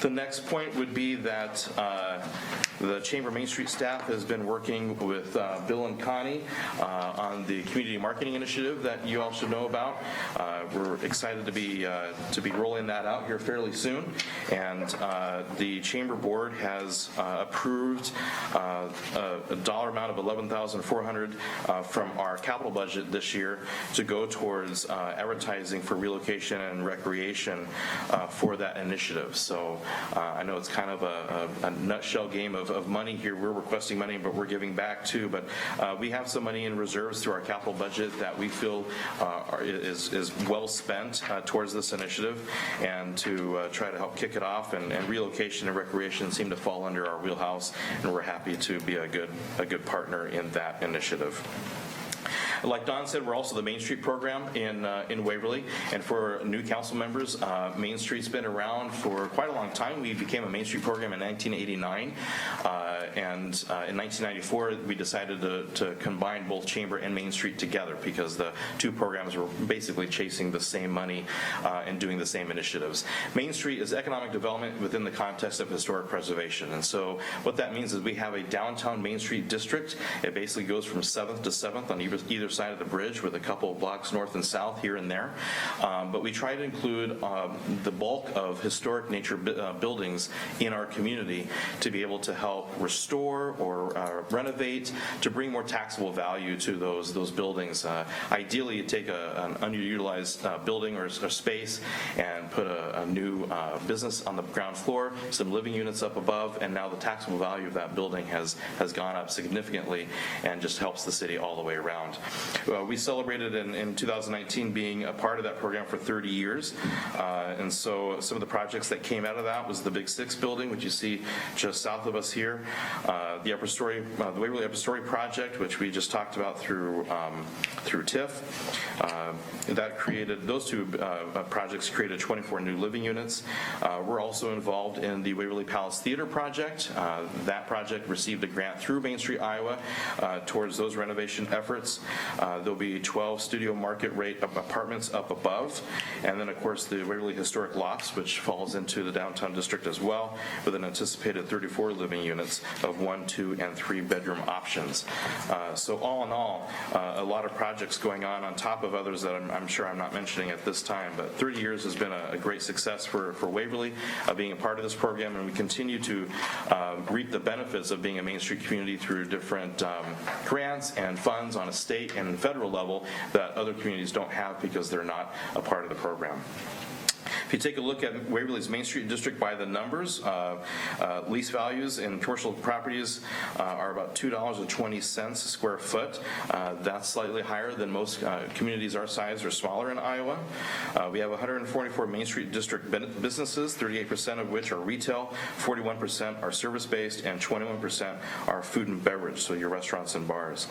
The next point would be that the Chamber Main Street staff has been working with Bill and Connie on the community marketing initiative that you all should know about. We're excited to be rolling that out here fairly soon, and the Chamber Board has approved a dollar amount of $11,400 from our capital budget this year to go towards advertising for relocation and recreation for that initiative. So I know it's kind of a nutshell game of money here. We're requesting money, but we're giving back too. But we have some money in reserves through our capital budget that we feel is well spent towards this initiative, and to try to help kick it off. And relocation and recreation seem to fall under our wheelhouse, and we're happy to be a good partner in that initiative. Like Don said, we're also the Main Street program in Waverly, and for new council members, Main Street's been around for quite a long time. We became a Main Street program in 1989, and in 1994 we decided to combine both Chamber and Main Street together because the two programs were basically chasing the same money and doing the same initiatives. Main Street is economic development within the context of historic preservation, and so what that means is we have a downtown Main Street district. It basically goes from 7th to 7th on either side of the bridge, with a couple of blocks north and south here and there. But we try to include the bulk of historic nature buildings in our community to be able to help restore or renovate, to bring more taxable value to those buildings. Ideally, you take an underutilized building or space and put a new business on the ground floor, some living units up above, and now the taxable value of that building has gone up significantly and just helps the city all the way around. We celebrated in 2019 being a part of that program for 30 years. And so some of the projects that came out of that was the Big Six building, which you see just south of us here, the Waverly Upper Story project, which we just talked about through TIF. Those two projects created 24 new living units. We're also involved in the Waverly Palace Theater project. That project received a grant through Main Street, Iowa, towards those renovation efforts. There'll be 12 studio market rate apartments up above, and then, of course, the Waverly Historic Lofts, which falls into the downtown district as well, with an anticipated 34 living units of 1, 2, and 3 bedroom options. So all in all, a lot of projects going on top of others that I'm sure I'm not mentioning at this time, but 30 years has been a great success for Waverly being a part of this program, and we continue to reap the benefits of being a Main Street community through different grants and funds on a state and federal level that other communities don't have because they're not a part of the program. If you take a look at Waverly's Main Street District by the numbers, lease values in commercial properties are about $2.20 a square foot. That's slightly higher than most communities our size or smaller in Iowa. We have 144 Main Street District businesses, 38% of which are retail, 41% are service-based, and 21% are food and beverage, so your restaurants and bars.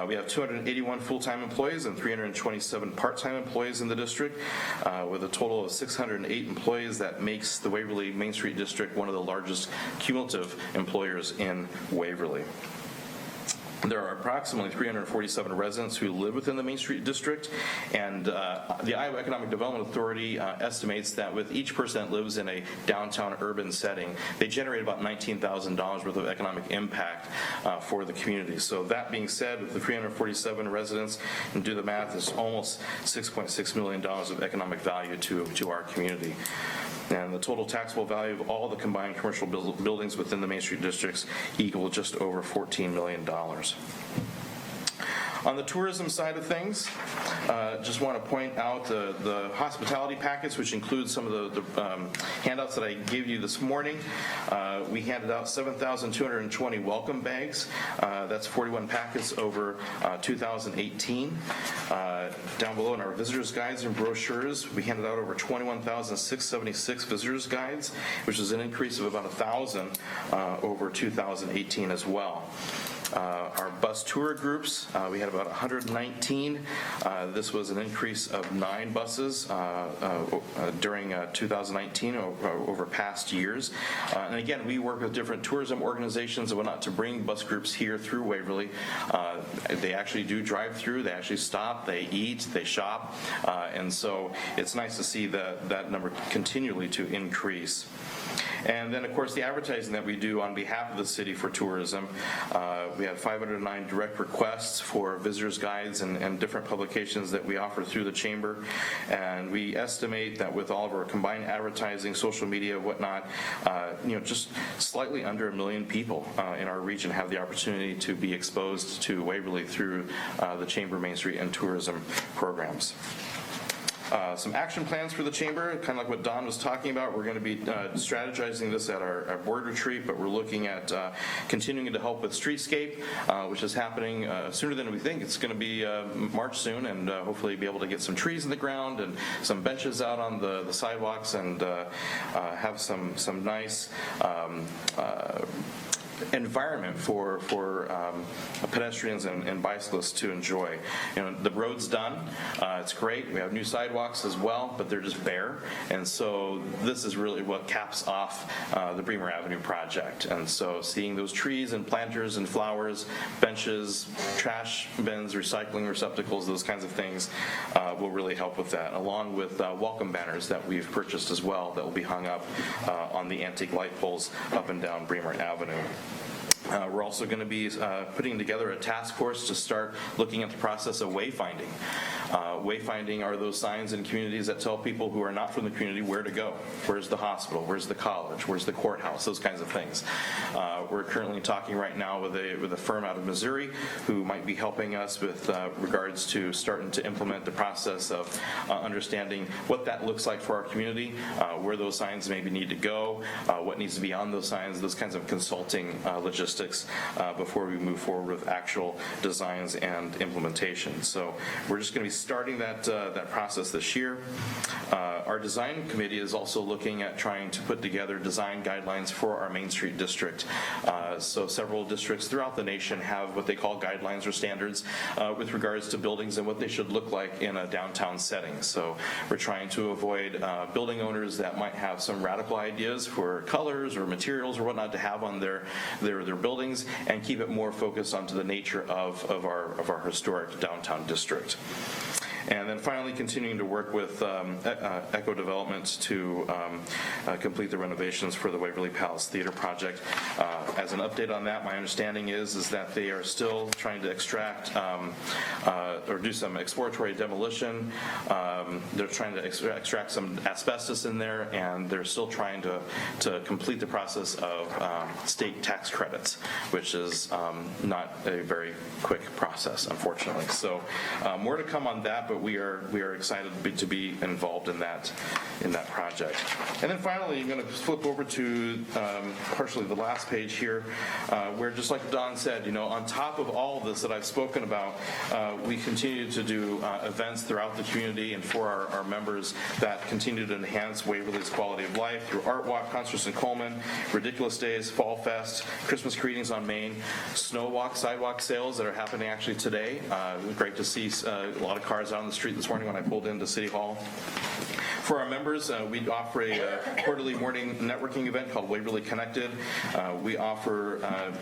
We have 281 full-time employees and 327 part-time employees in the district, with a total of 608 employees. That makes the Waverly Main Street District one of the largest cumulative employers in Waverly. There are approximately 347 residents who live within the Main Street District, and the Iowa Economic Development Authority estimates that with each person that lives in a downtown urban setting, they generate about $19,000 worth of economic impact for the community. So that being said, with the 347 residents, and do the math, it's almost $6.6 million of economic value to our community. And the total taxable value of all the combined commercial buildings within the Main Street districts equal just over $14 million. On the tourism side of things, just want to point out the hospitality packets, which includes some of the handouts that I gave you this morning. We handed out 7,220 welcome bags. That's 41 packets over 2018. Down below in our visitors guides and brochures, we handed out over 21,676 visitors guides, which is an increase of about 1,000 over 2018 as well. Our bus tour groups, we had about 119. This was an increase of 9 buses during 2019 over past years. And again, we work with different tourism organizations and whatnot to bring bus groups here through Waverly. They actually do drive through, they actually stop, they eat, they shop, and so it's nice to see that number continually to increase. And then, of course, the advertising that we do on behalf of the city for tourism. We had 509 direct requests for visitors guides and different publications that we offer through the chamber. And we estimate that with all of our combined advertising, social media, whatnot, just slightly under 1 million people in our region have the opportunity to be exposed to Waverly through the Chamber Main Street and tourism programs. Some action plans for the chamber, kind of like what Don was talking about. We're going to be strategizing this at our board retreat, but we're looking at continuing to help with streetscape, which is happening sooner than we think. It's going to be March soon, and hopefully be able to get some trees in the ground and some benches out on the sidewalks and have some nice environment for pedestrians and bicyclists to enjoy. The road's done. It's great. We have new sidewalks as well, but they're just bare. And so this is really what caps off the Bremer Avenue project. And so seeing those trees and planters and flowers, benches, trash bins, recycling receptacles, those kinds of things will really help with that, along with welcome banners that we've purchased as well that will be hung up on the antique light poles up and down Bremer Avenue. We're also going to be putting together a task force to start looking at the process of wayfinding. Wayfinding are those signs in communities that tell people who are not from the community where to go. Where's the hospital? Where's the college? Where's the courthouse? Those kinds of things. We're currently talking right now with a firm out of Missouri who might be helping us with regards to starting to implement the process of understanding what that looks like for our community, where those signs maybe need to go, what needs to be on those signs, those kinds of consulting logistics before we move forward with actual designs and implementation. So we're just going to be starting that process this year. Our design committee is also looking at trying to put together design guidelines for our Main Street district. So several districts throughout the nation have what they call guidelines or standards with regards to buildings and what they should look like in a downtown setting. So we're trying to avoid building owners that might have some radical ideas for colors or materials or whatnot to have on their building buildings and keep it more focused onto the nature of our historic downtown district. And then finally, continuing to work with Echo Development to complete the renovations for the Waverly Palace Theater project. As an update on that, my understanding is that they are still trying to extract or do some exploratory demolition. They're trying to extract some asbestos in there, and they're still trying to complete the process of state tax credits, which is not a very quick process, unfortunately. So more to come on that, but we are excited to be involved in that project. And then finally, I'm going to flip over to partially the last page here, where just like Don said, on top of all of this that I've spoken about, we continue to do events throughout the community and for our members that continue to enhance Waverly's quality of life through Art Walk, Concerts in Coleman, Ridiculous Days, Fall Fest, Christmas Greetings on Main, Snow Walk, Sidewalk sales that are happening actually today. Great to see a lot of cars out on the street this morning when I pulled into City Hall. For our members, we offer a quarterly morning networking event called Waverly Connected. We offer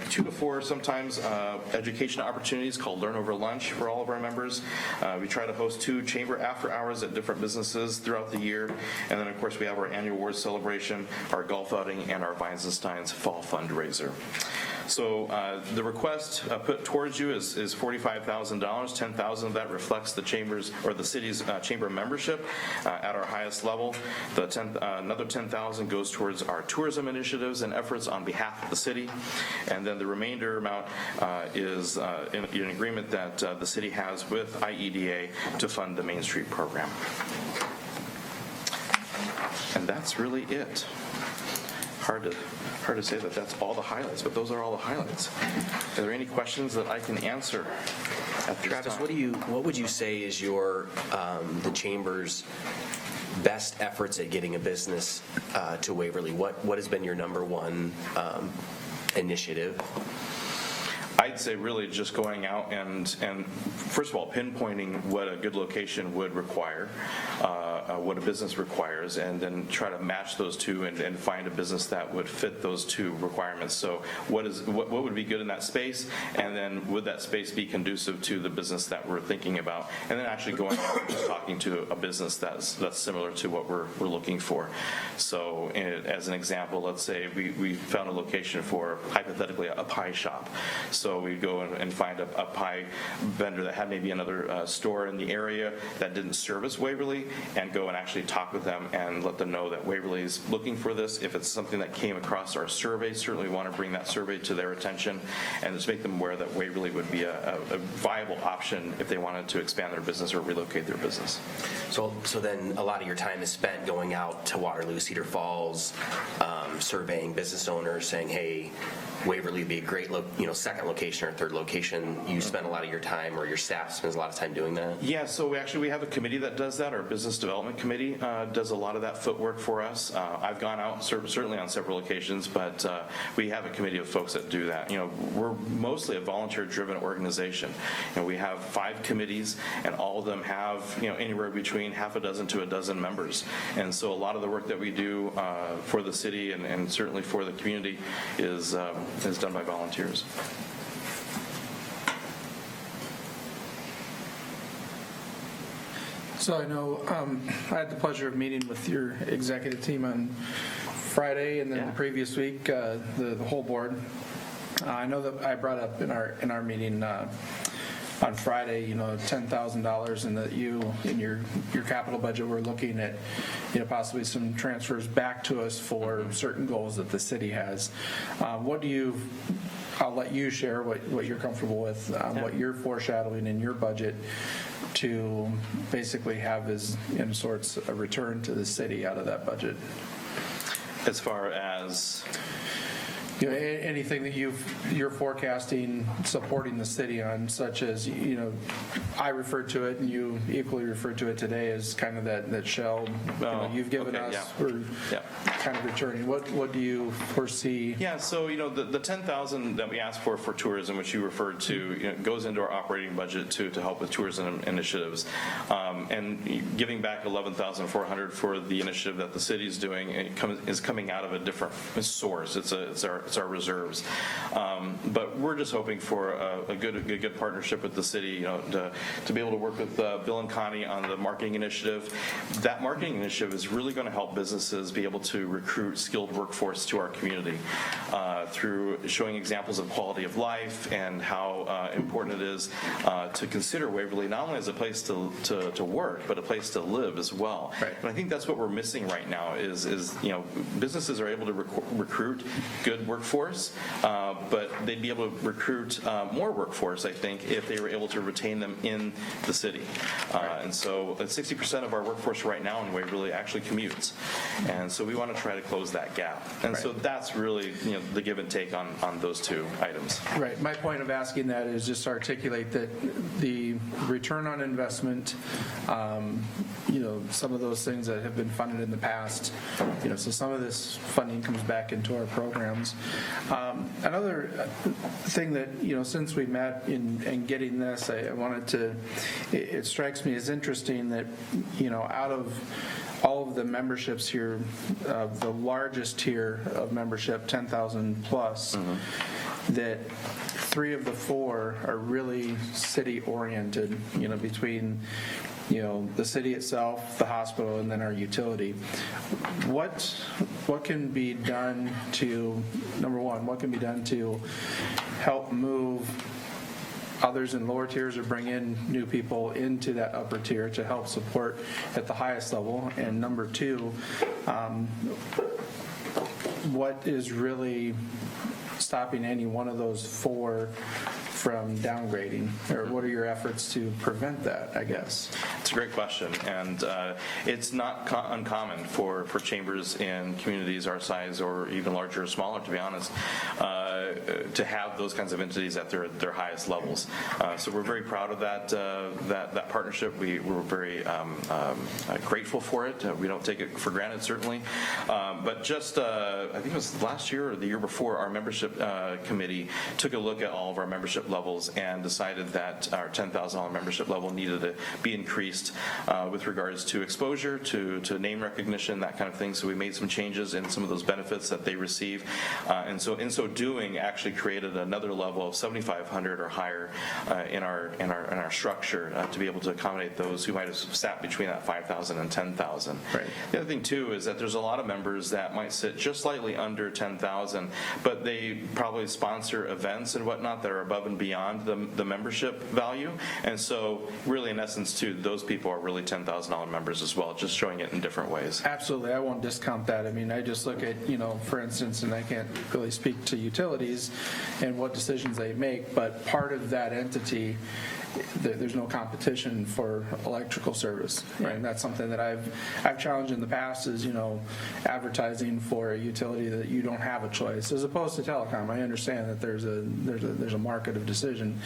2 to 4 sometimes education opportunities called Learn Over Lunch for all of our members. We try to host 2 chamber after hours at different businesses throughout the year. And then, of course, we have our annual awards celebration, our golf outing, and our Vines and Steins fall fundraiser. So the request put towards you is $45,000. $10,000 of that reflects the chamber's or the city's chamber membership at our highest level. Another $10,000 goes towards our tourism initiatives and efforts on behalf of the city, and then the remainder amount is in an agreement that the city has with IEDA to fund the Main Street program. And that's really it. Hard to say that that's all the highlights, but those are all the highlights. Are there any questions that I can answer at this Travis, time? what would you say is your the chamber's best efforts at getting a business to Waverly? What has been your number one initiative? I'd say really just going out and first of all, pinpointing what a good location would require, what a business requires, and then try to match those two and find a business that would fit those two requirements. So what would be good in that space, and then would that space be conducive to the business that we're thinking about, and then actually going out and just talking to a business that's similar to what we're looking for. So as an example, let's say we found a location for hypothetically a pie shop. So we'd go and find a pie vendor that had maybe another store in the area that didn't service Waverly, and go and actually talk with them and let them know that Waverly is looking for this. If it's something that came across our survey, certainly we want to bring that survey to their attention and just make them aware that Waverly would be a viable option if they wanted to expand their business or relocate their business. So then a lot of your time is spent going out to Waterloo, Cedar Falls, surveying business owners, saying, hey, Waverly would be a great second location or third location. You spend a lot of your time, or your staff spends a lot of time doing that? Yeah, so we have a committee that does that. Our business development committee does a lot of that footwork for us. I've gone out certainly on several occasions, but we have a committee of folks that do that. We're mostly a volunteer-driven organization. We have 5 committees, and all of them have anywhere between half a dozen to a dozen members. And so a lot of the work that we do for the city and certainly for the community is done by volunteers. So I know I had the pleasure of meeting with your executive team on Friday, and then the previous week, the whole board. I know that I brought up in our meeting on Friday, $10,000, and that you in your capital budget were looking at possibly some transfers back to us for certain goals that the city has. I'll let you share what you're comfortable with, what you're foreshadowing in your budget to basically have as in sorts a return to the city out of that budget. As far as anything that you're forecasting supporting the city on, such as I referred to it and you equally referred to it today as kind of that shell you've given us. We're kind of returning. What do you foresee? Yeah, so the $10,000 that we asked for tourism, which you referred to, goes into our operating budget to help with tourism initiatives, and giving back $11,400 for the initiative that the city is doing is coming out of a different source. It's our reserves. But we're just hoping for a good partnership with the city, to be able to work with Bill and Connie on the marketing initiative. That marketing initiative is really going to help businesses be able to recruit skilled workforce to our community through showing examples of quality of life and how important it is to consider Waverly not only as a place to work, but a place to live as well. Right. And I think that's what we're missing right now is businesses are able to recruit good workforce, but they'd be able to recruit more workforce, I think, if they were able to retain them in the city. And so 60% of our workforce right now in Waverly actually commutes. And so we want to try to close that gap. And so that's really the give and take on those two items. Right. My point of asking that is just to articulate that the return on investment, some of those things that have been funded in the past, so some of this funding comes back into our programs. Another thing that, since we met in getting this, I wanted to, it strikes me as interesting that, out of all of the memberships here, the largest tier of membership, 10,000 plus, that 3 of the 4 are really city-oriented, between the city itself, the hospital, and then our utility. What can be done to, number one, what can be done to help move others in lower tiers or bring in new people into that upper tier to help support at the highest level? And number 2, what is really stopping any one of those 4 from downgrading, or what are your efforts to prevent that, I guess? It's a great question, and it's not uncommon for chambers in communities our size or even larger or smaller, to be honest, to have those kinds of entities at their highest levels. So we're very proud of that partnership. We're very grateful for it. We don't take it for granted, certainly. But just, I think it was last year or the year before, our membership committee took a look at all of our membership levels and decided that our $10,000 membership level needed to be increased with regards to exposure, to name recognition, that kind of thing. So we made some changes in some of those benefits that they receive. And so in so doing, actually created another level of 7,500 or higher in our structure to be able to accommodate those who might have sat between that 5,000 and 10,000. Right. The other thing too is that there's a lot of members that might sit just slightly under 10,000, but they probably sponsor events and whatnot that are above and beyond the membership value. And so really, in essence, too, those people are really $10,000 members as well, just showing it in different ways. Absolutely. I won't discount that. I mean, I just look at, for instance, and I can't really speak to utilities and what decisions they make, but part of that entity, there's no competition for electrical service. Right? And that's something that I've challenged in the past is, advertising for a utility that you don't have a choice, as opposed to telecom. I understand that there's a market of decision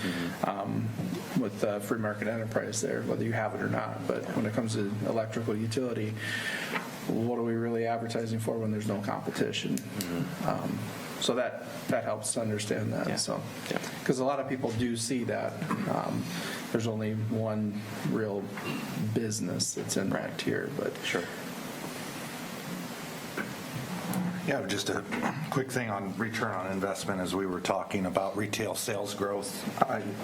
with free market enterprise there, whether you have it or not. But when it comes to electrical utility, what are we really advertising for when there's no competition? So that helps to understand that. Yeah. So, because a lot of people do see that there's only one real business that's in that tier, but sure. Yeah, just a quick thing on return on investment as we were talking about retail sales growth.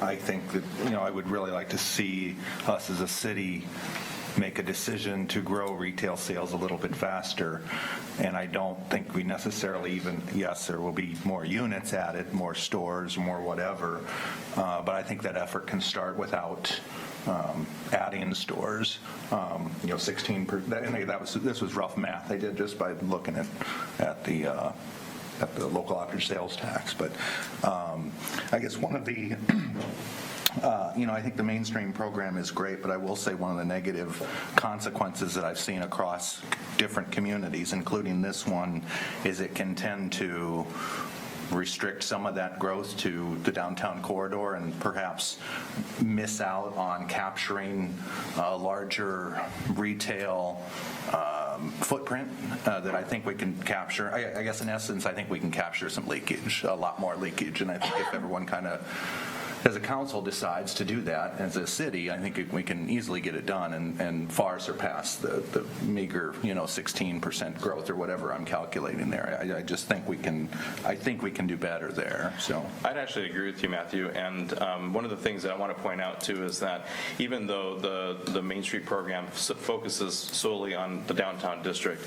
I think that, I would really like to see us as a city make a decision to grow retail sales a little bit faster. And I don't think we necessarily even, yes, there will be more units added, more stores, more whatever. But I think that effort can start without adding stores. 16%. This was rough math I did just by looking at the local option sales tax. But I guess one of the I think the mainstream program is great, but I will say one of the negative consequences that I've seen across different communities, including this one, is it can tend to restrict some of that growth to the downtown corridor and perhaps miss out on capturing a larger retail footprint that I think we can capture. I guess in essence, I think we can capture some leakage, a lot more leakage, and I think if everyone kind of as a council decides to do that, as a city, I think we can easily get it done and far surpass the meager, 16% growth or whatever I'm calculating there. I just think we can do better there. So I'd actually agree with you, Matthew. And one of the things that I want to point out too is that even though the Main Street program focuses solely on the downtown district,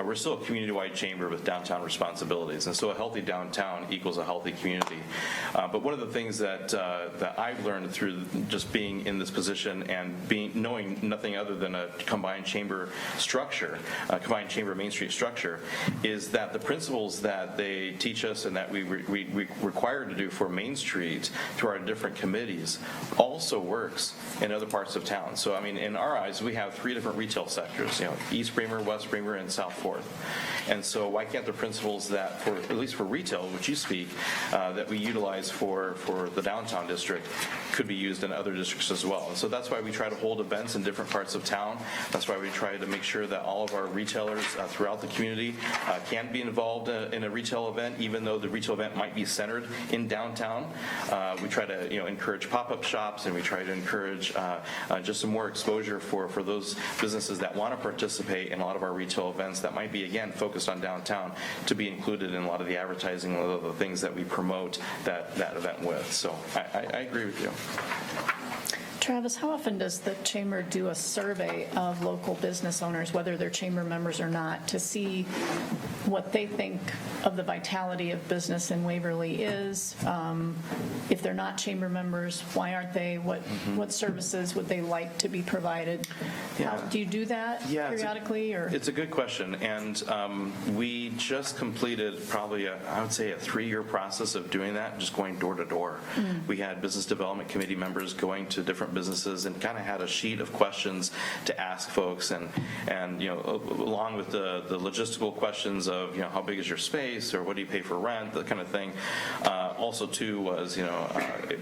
we're still a community-wide chamber with downtown responsibilities, and so a healthy downtown equals a healthy community. But one of the things that I've learned through just being in this position and knowing nothing other than a combined chamber structure, a combined chamber Main Street structure, is that the principles that they teach us and that we required to do for Main Street through our different committees also works in other parts of town. So I mean, in our eyes, we have 3 different retail sectors, East Bremer, West Bremer, and South Fourth. And so why can't the principles that, for at least for retail, which you speak, that we utilize for the downtown district could be used in other districts as well? And so that's why we try to hold events in different parts of town. That's why we try to make sure that all of our retailers throughout the community can be involved in a retail event, even though the retail event might be centered in downtown. We try to encourage pop-up shops, and we try to encourage just some more exposure for those businesses that want to participate in a lot of our retail events that might be, again, focused on downtown, to be included in a lot of the advertising, a lot of the things that we promote that event with. So I agree with you. Travis, how often does the chamber do a survey of local business owners, whether they're chamber members or not, to see what they think of the vitality of business in Waverly is? If they're not chamber members, why aren't they? What services would they like to be provided? Do you do that periodically? It's a good question, and we just completed probably I would say a 3-year process of doing that, just going door to door. We had business development committee members going to different businesses and kind of had a sheet of questions to ask folks, and along with the logistical questions of how big is your space, or what do you pay for rent, that kind of thing. Also too was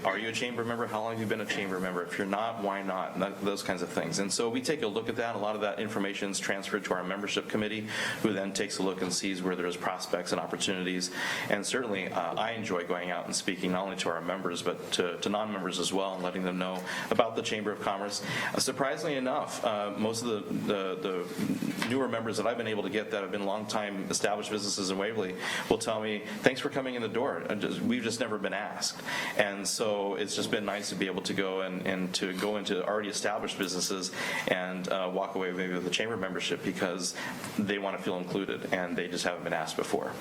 are you a chamber member? How long have you been a chamber member? If you're not, why not? And those kinds of things. And so we take a look at that. A lot of that information is transferred to our membership committee, who then takes a look and sees where there's prospects and opportunities. And certainly I enjoy going out and speaking not only to our members but to non-members as well, and letting them know about the Chamber of Commerce. Surprisingly enough, most of the newer members that I've been able to get that have been long-time established businesses in Waverly will tell me, thanks for coming in the door. We've just never been asked. And so it's just been nice to be able to go and to go into already established businesses and walk away maybe with a chamber membership because they want to feel included and they just haven't been asked before.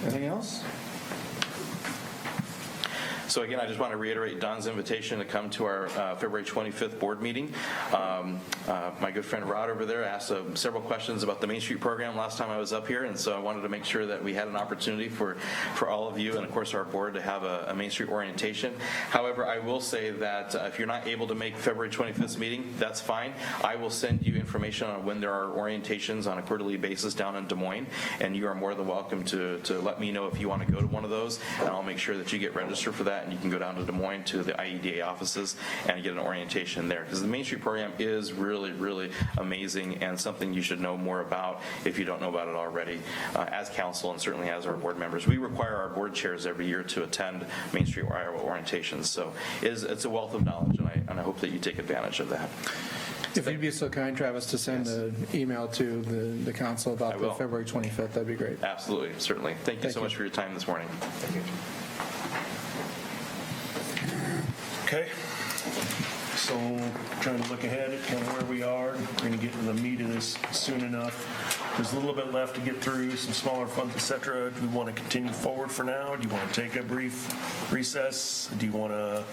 Anything else? So again, I just want to reiterate Don's invitation to come to our February 25th board meeting. My good friend Rod over there asked several questions about the Main Street program last time I was up here, and so I wanted to make sure that we had an opportunity for all of you and of course our board to have a Main Street orientation. However, I will say that if you're not able to make February 25th meeting, that's fine. I will send you information on when there are orientations on a quarterly basis down in Des Moines, and you are more than welcome to let me know if you want to go to one of those, and I'll make sure that you get registered for that. And you can go down to Des Moines to the IEDA offices and get an orientation there, because the Main Street program is really, really amazing and something you should know more about if you don't know about it already. As council and certainly as our board members, we require our board chairs every year to attend Main Street Iowa orientations. So it's a wealth of knowledge, and I hope that you take advantage of that. If you'd be so kind, Travis, to send an email to the council about the February 25th, that'd be great. Absolutely, certainly. Thank you so much for your time this morning. Thank you. Okay, so trying to look ahead at kind of where we are. We're going to get to the meat of this soon enough. There's a little bit left to get through, some smaller funds, etc. Do we want to continue forward for now? Do you want to take a brief recess? Do you want to?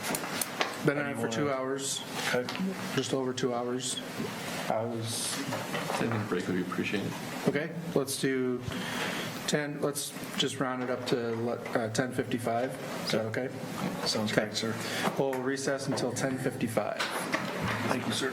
Been on it for 2 hours. Okay. Just over 2 hours. Taking a break would be appreciated. Okay, let's do 10. Let's just round it up to 10:55. Is that okay? Sounds great, sir. We'll recess until 10:55. Thank you, sir.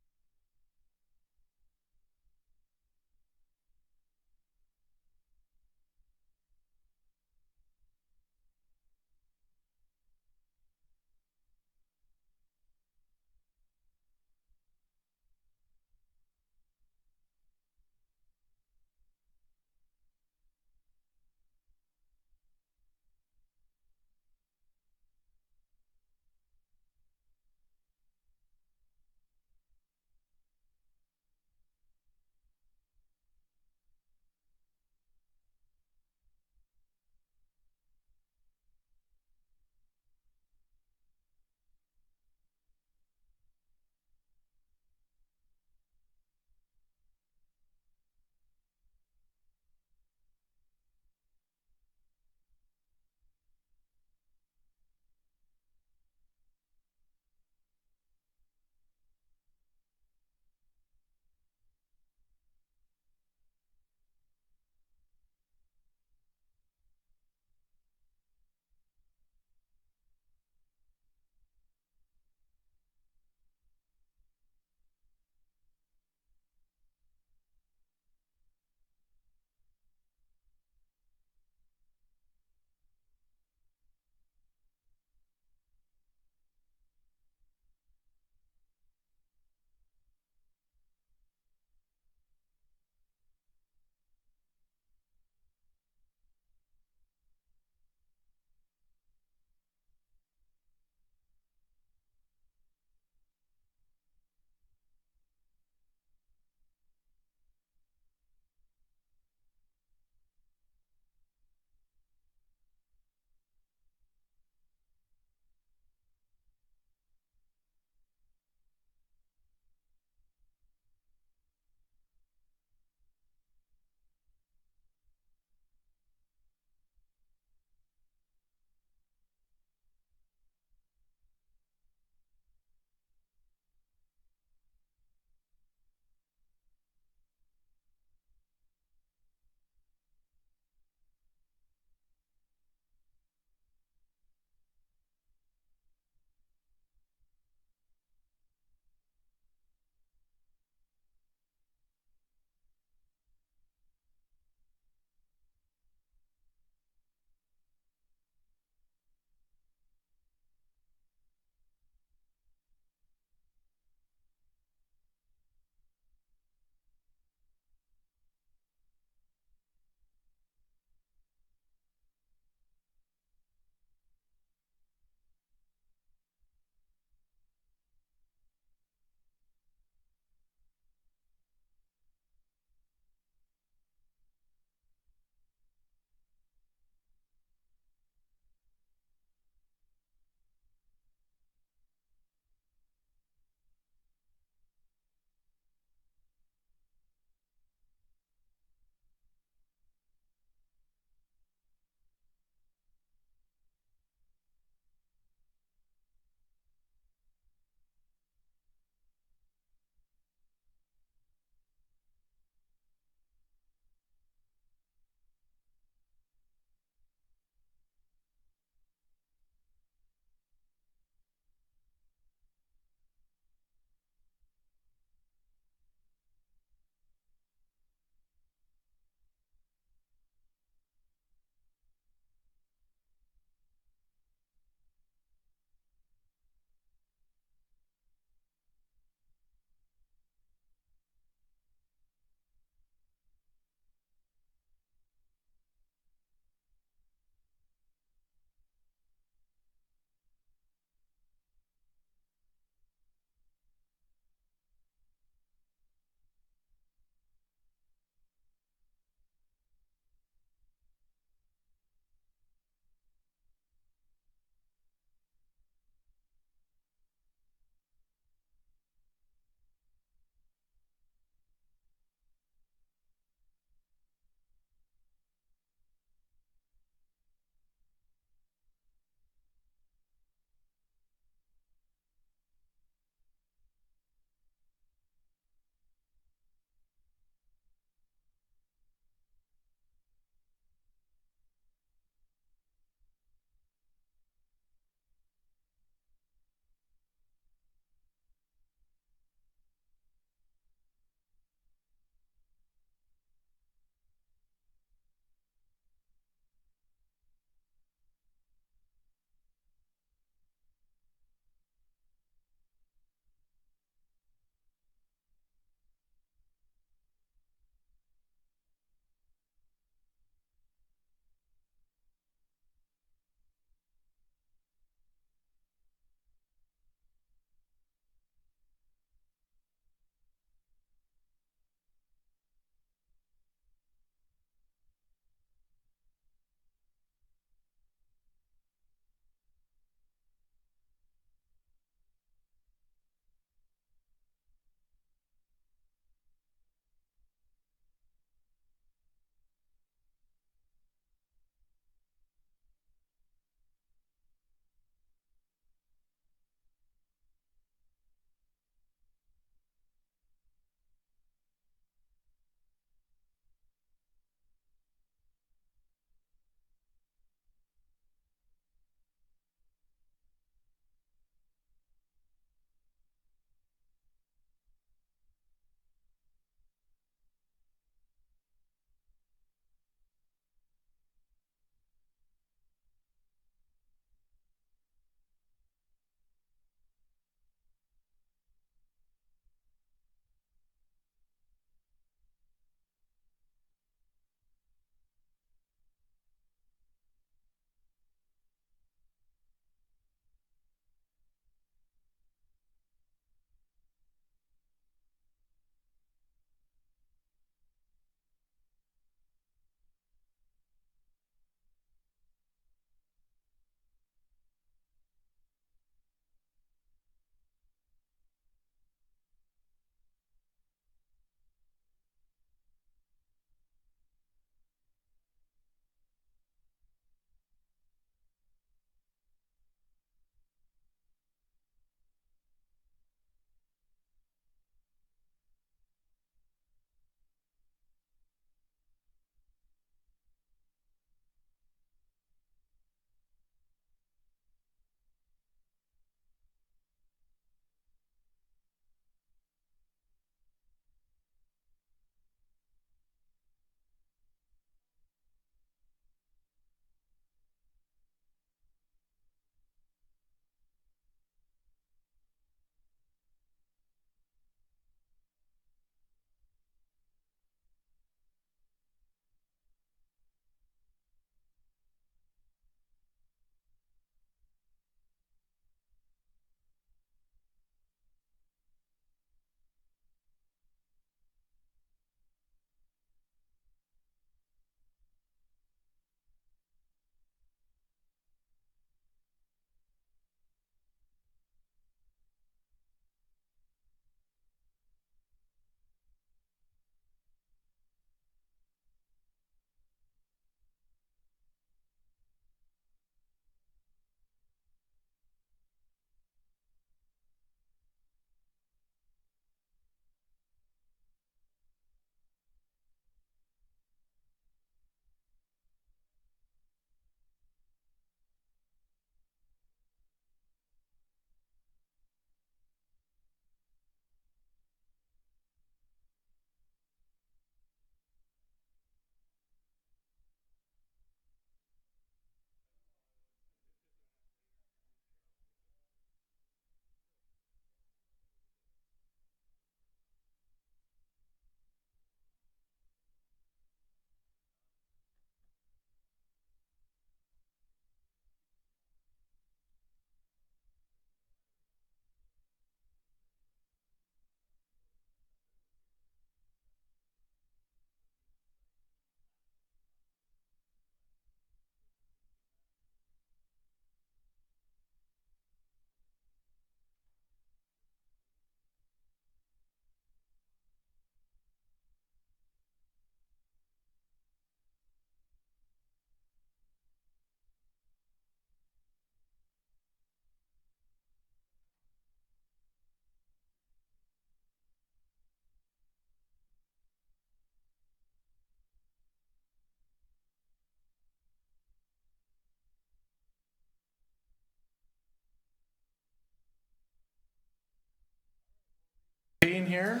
Being here.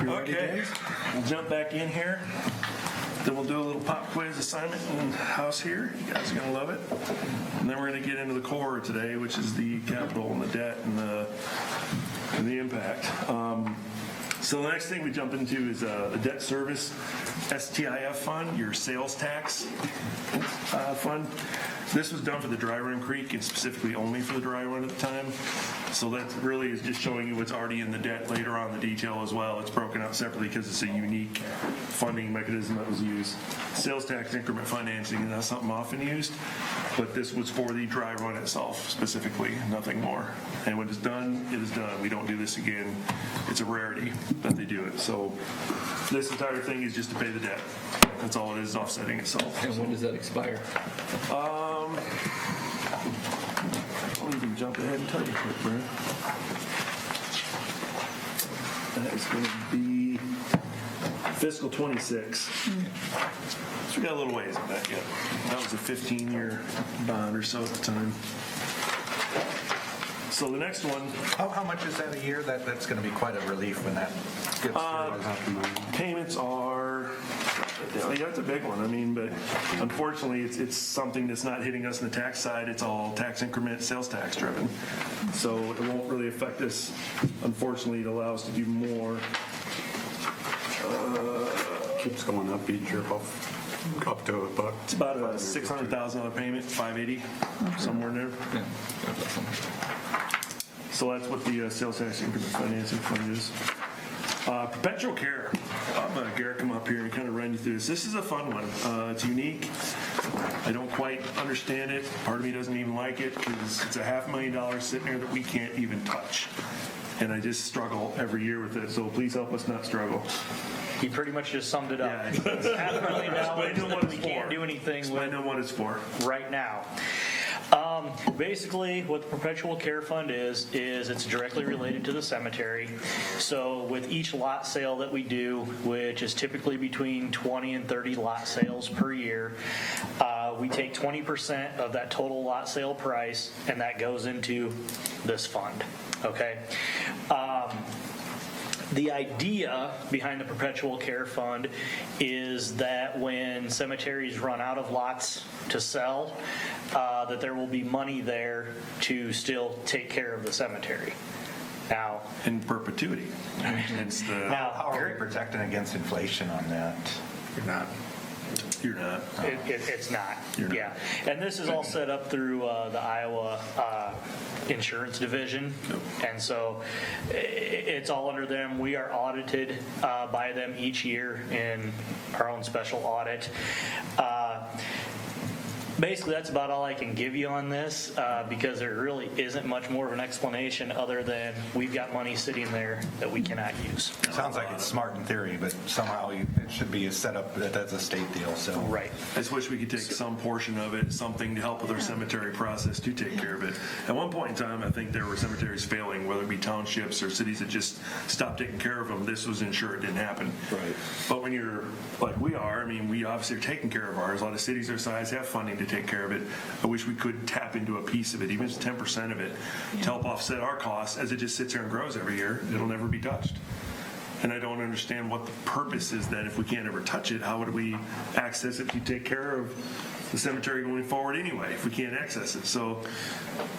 Okay, we'll jump back in here. Then we'll do a little pop quiz assignment in the house here. You guys are going to love it. And then we're going to get into the core today, which is the capital and the debt and the impact. So the next thing we jump into is the debt service STIF fund, your sales tax fund. This was done for the dry run creek and specifically only for the dry run at the time. So that really is just showing you what's already in the debt later on, the detail as well. It's broken out separately because it's a unique funding mechanism that was used. Sales tax increment financing is not something often used, but this was for the dry run itself specifically, nothing more. And when it's done, it is done. We don't do this again. It's a rarity that they do it. So this entire thing is just to pay the debt. That's all it is, offsetting itself. And when does that expire? I'll even jump ahead and tell you quick, Brad. That is going to be fiscal 26. So we got a little ways on that yet. That was a 15-year bond or so at the time. So the next one. How much is that a year? That's going to be quite a relief when that gets through. Payments are, yeah, it's a big one. I mean, but unfortunately, it's something that's not hitting us on the tax side. It's all tax increment, sales tax driven. So it won't really affect us. Unfortunately, it allows us to do more. Keeps going up each year, up to $1. It's about a $600,000 payment, $580, somewhere in there. Yeah. So that's what the sales tax increment financing fund is. Perpetual care. I'm going to Garrett come up here and kind of run you through this. This is a fun one. It's unique. I don't quite understand it. Part of me doesn't even like it because it's a $500,000 sitting there that we can't even touch. And I just struggle every year with it. So please help us not struggle. He pretty much just summed it up. Yeah. $500,000 we can't do anything Explain with what it's for. right now. Basically, what the perpetual care fund is it's directly related to the cemetery. So with each lot sale that we do, which is typically between 20 and 30 lot sales per year, we take 20% of that total lot sale price, and that goes into this fund. Okay. The idea behind the perpetual care fund is that when cemeteries run out of lots to sell, that there will be money there to still take care of the cemetery. Now, in perpetuity. How are we protecting against inflation on that? You're not. You're not. It's not. You're not. Yeah. And this is all set up through the Iowa Insurance Division. And so it's all under them. We are audited by them each year in our own special audit. Basically, that's about all I can give you on this because there really isn't much more of an explanation other than we've got money sitting there that we cannot use. Sounds like it's smart in theory, but somehow it should be set up that that's a state deal. So right. I just wish we could take some portion of it, something to help with our cemetery process to take care of it. At one point in time, I think there were cemeteries failing, whether it be townships or cities that just stopped taking care of them. This was ensured it didn't happen. Right. But when you're like we are, I mean, we obviously are taking care of ours. A lot of cities our size have funding to take care of it. I wish we could tap into a piece of it, even if it's 10% of it, to help offset our costs as it just sits here and grows every year. It'll never be touched. And I don't understand what the purpose is that if we can't ever touch it, how would we access it to take care of the cemetery going forward anyway if we can't access it? So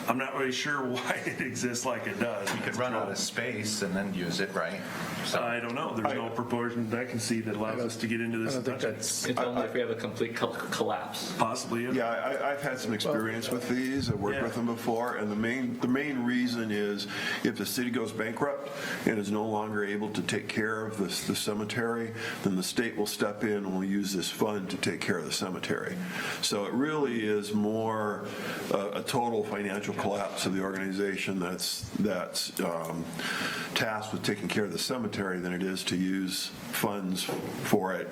I'm not really sure why it exists like it does. you could run out of space and then use it, right? So I don't know. There's no proportion that I can see that allows us to get into this. I don't think that's. It's only if we have a complete collapse. Possibly. Yeah, I've had some experience with these. I've worked with them before, and the main reason is if the city goes bankrupt and is no longer able to take care of the cemetery, then the state will step in and will use this fund to take care of the cemetery. So it really is more a total financial collapse of the organization that's tasked with taking care of the cemetery than it is to use funds for it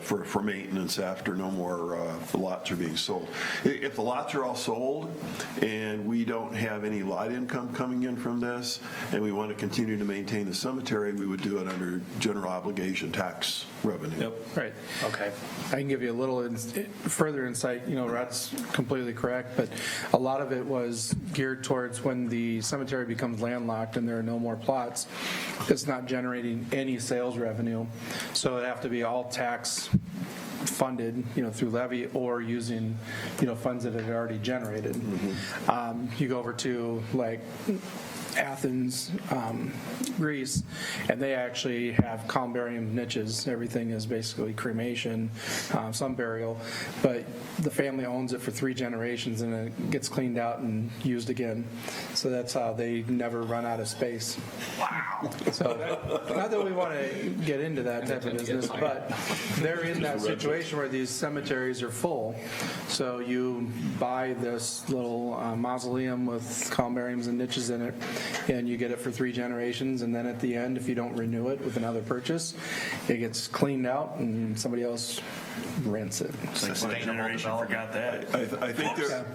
for maintenance after no more lots are being sold. If the lots are all sold and we don't have any lot income coming in from this and we want to continue to maintain the cemetery, we would do it under general obligation tax revenue. Right. Okay. I can give you a little further insight. Rod's completely correct, but a lot of it was geared towards when the cemetery becomes landlocked and there are no more plots, it's not generating any sales revenue. So it'd have to be all tax funded, through levy or using, funds that had already generated. You go over to like Athens, Greece, and they actually have columbarium niches. Everything is basically cremation, some burial, but the family owns it for 3 generations and it gets cleaned out and used again. So that's how they never run out of space. Wow. So not that we want to get into that type of business, but they're in that situation where these cemeteries are full. So you buy this little mausoleum with columbariums and niches in it, and you get it for 3 generations, and then at the end, if you don't renew it with another purchase, it gets cleaned out and somebody else rents it. My generation forgot that. I think they're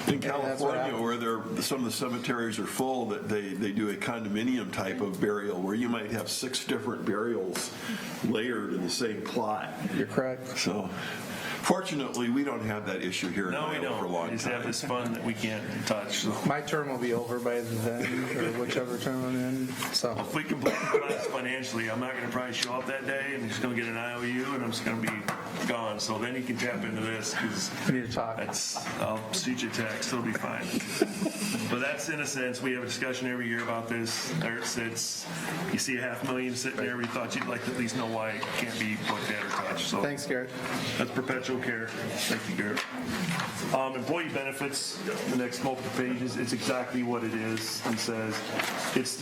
in California where some of the cemeteries are full, that they do a condominium type of burial where you might have 6 different burials layered in the same plot. You're correct. So fortunately, we don't have that issue here in No, we Iowa for a don't. long We just time. have this fund that we can't touch. So My term will be over by then, or whichever term I'm in. So if we complete the class financially, I'm not going to probably show up that day, and he's going to get an IOU, and I'm just going to be gone. So then he can tap into this, because we need to talk. I'll shoot you a text. It'll be fine. But that's, in a sense, we have a discussion every year about this. There it sits. You see $500,000 sitting there, we thought you'd like to at least know why it can't be looked at or touched. So Thanks, Garrett. that's perpetual care. Thank you, Garrett. Employee benefits, the next multiple pages, it's exactly what it is. It says it's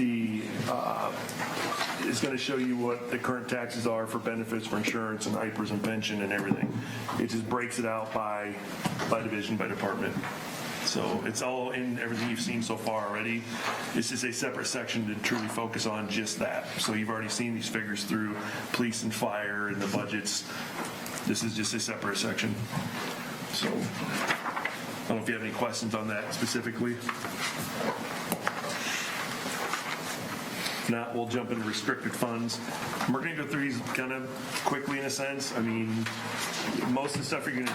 it's going to show you what the current taxes are for benefits, for insurance and IPRs and pension and everything. It just breaks it out by division, by department. So it's all in everything you've seen so far already. This is a separate section to truly focus on just that. So you've already seen these figures through police and fire and the budgets. This is just a separate section. So I don't know if you have any questions on that specifically. If not, we'll jump into restricted funds. We're going to go through these kind of quickly in a sense. I mean, most of the stuff you're going to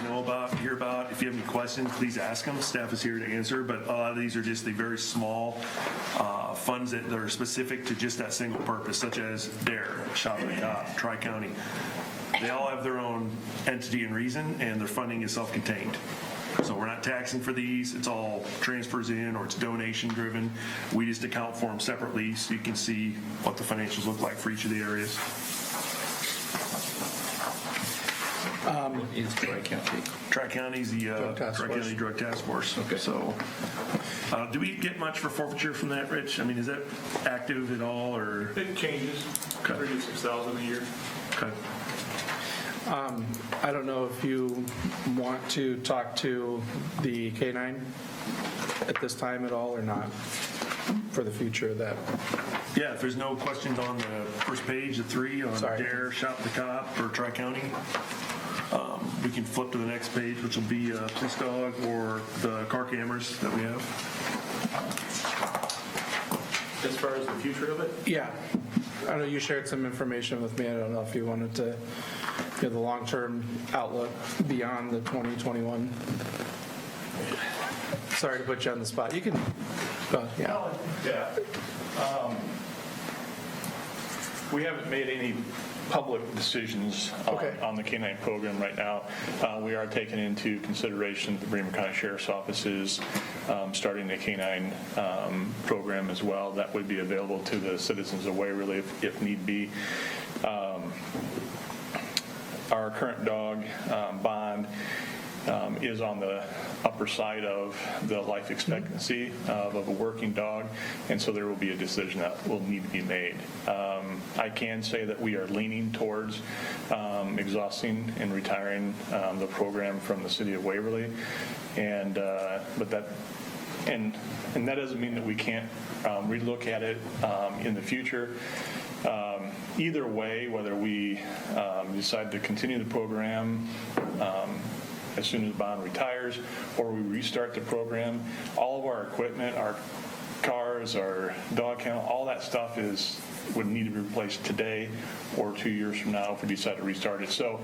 hear about. If you have any questions, please ask them. Staff is here to answer, but a lot of these are just the very small funds that are specific to just that single purpose, such as DARE, Shop at the Top, Tri-County. They all have their own entity and reason, and their funding is self-contained. So we're not taxing for these. It's all transfers in, or it's donation driven. We just account for them separately so you can see what the financials look like for each of the areas. Is Tri-County? Tri-County's the Tri-County Drug Task Force. Okay. So do we get much for forfeiture from that, Rich? I mean, is that active at all, or? It changes. $36,000 a year. Okay. I don't know if you want to talk to the K-9 at this time at all or not for the future of that. Yeah, if there's no questions on the first page, the 3 on DARE, Shop the Cop, or Tri-County, we can flip to the next page, which will be police dog or the car cameras that we have. As far as the future of it? Yeah. I know you shared some information with me. I don't know if you wanted to give the long-term outlook beyond the 2021. Sorry to put you on the spot. You can, yeah. Yeah. We haven't made any public decisions on the K-9 program right now. We are taking into consideration the Bremer County Sheriff's Office's starting the K-9 program as well. That would be available to the citizens of Waverly if need be. Our current dog bond is on the upper side of the life expectancy of a working dog, and so there will be a decision that will need to be made. I can say that we are leaning towards exhausting and retiring the program from the city of Waverly, and that doesn't mean that we can't relook at it in the future. Either way, whether we decide to continue the program as soon as Bond retires, or we restart the program, all of our equipment, our cars, our dog kennel, all that stuff is would need to be replaced today or 2 years from now if we decide to restart it. So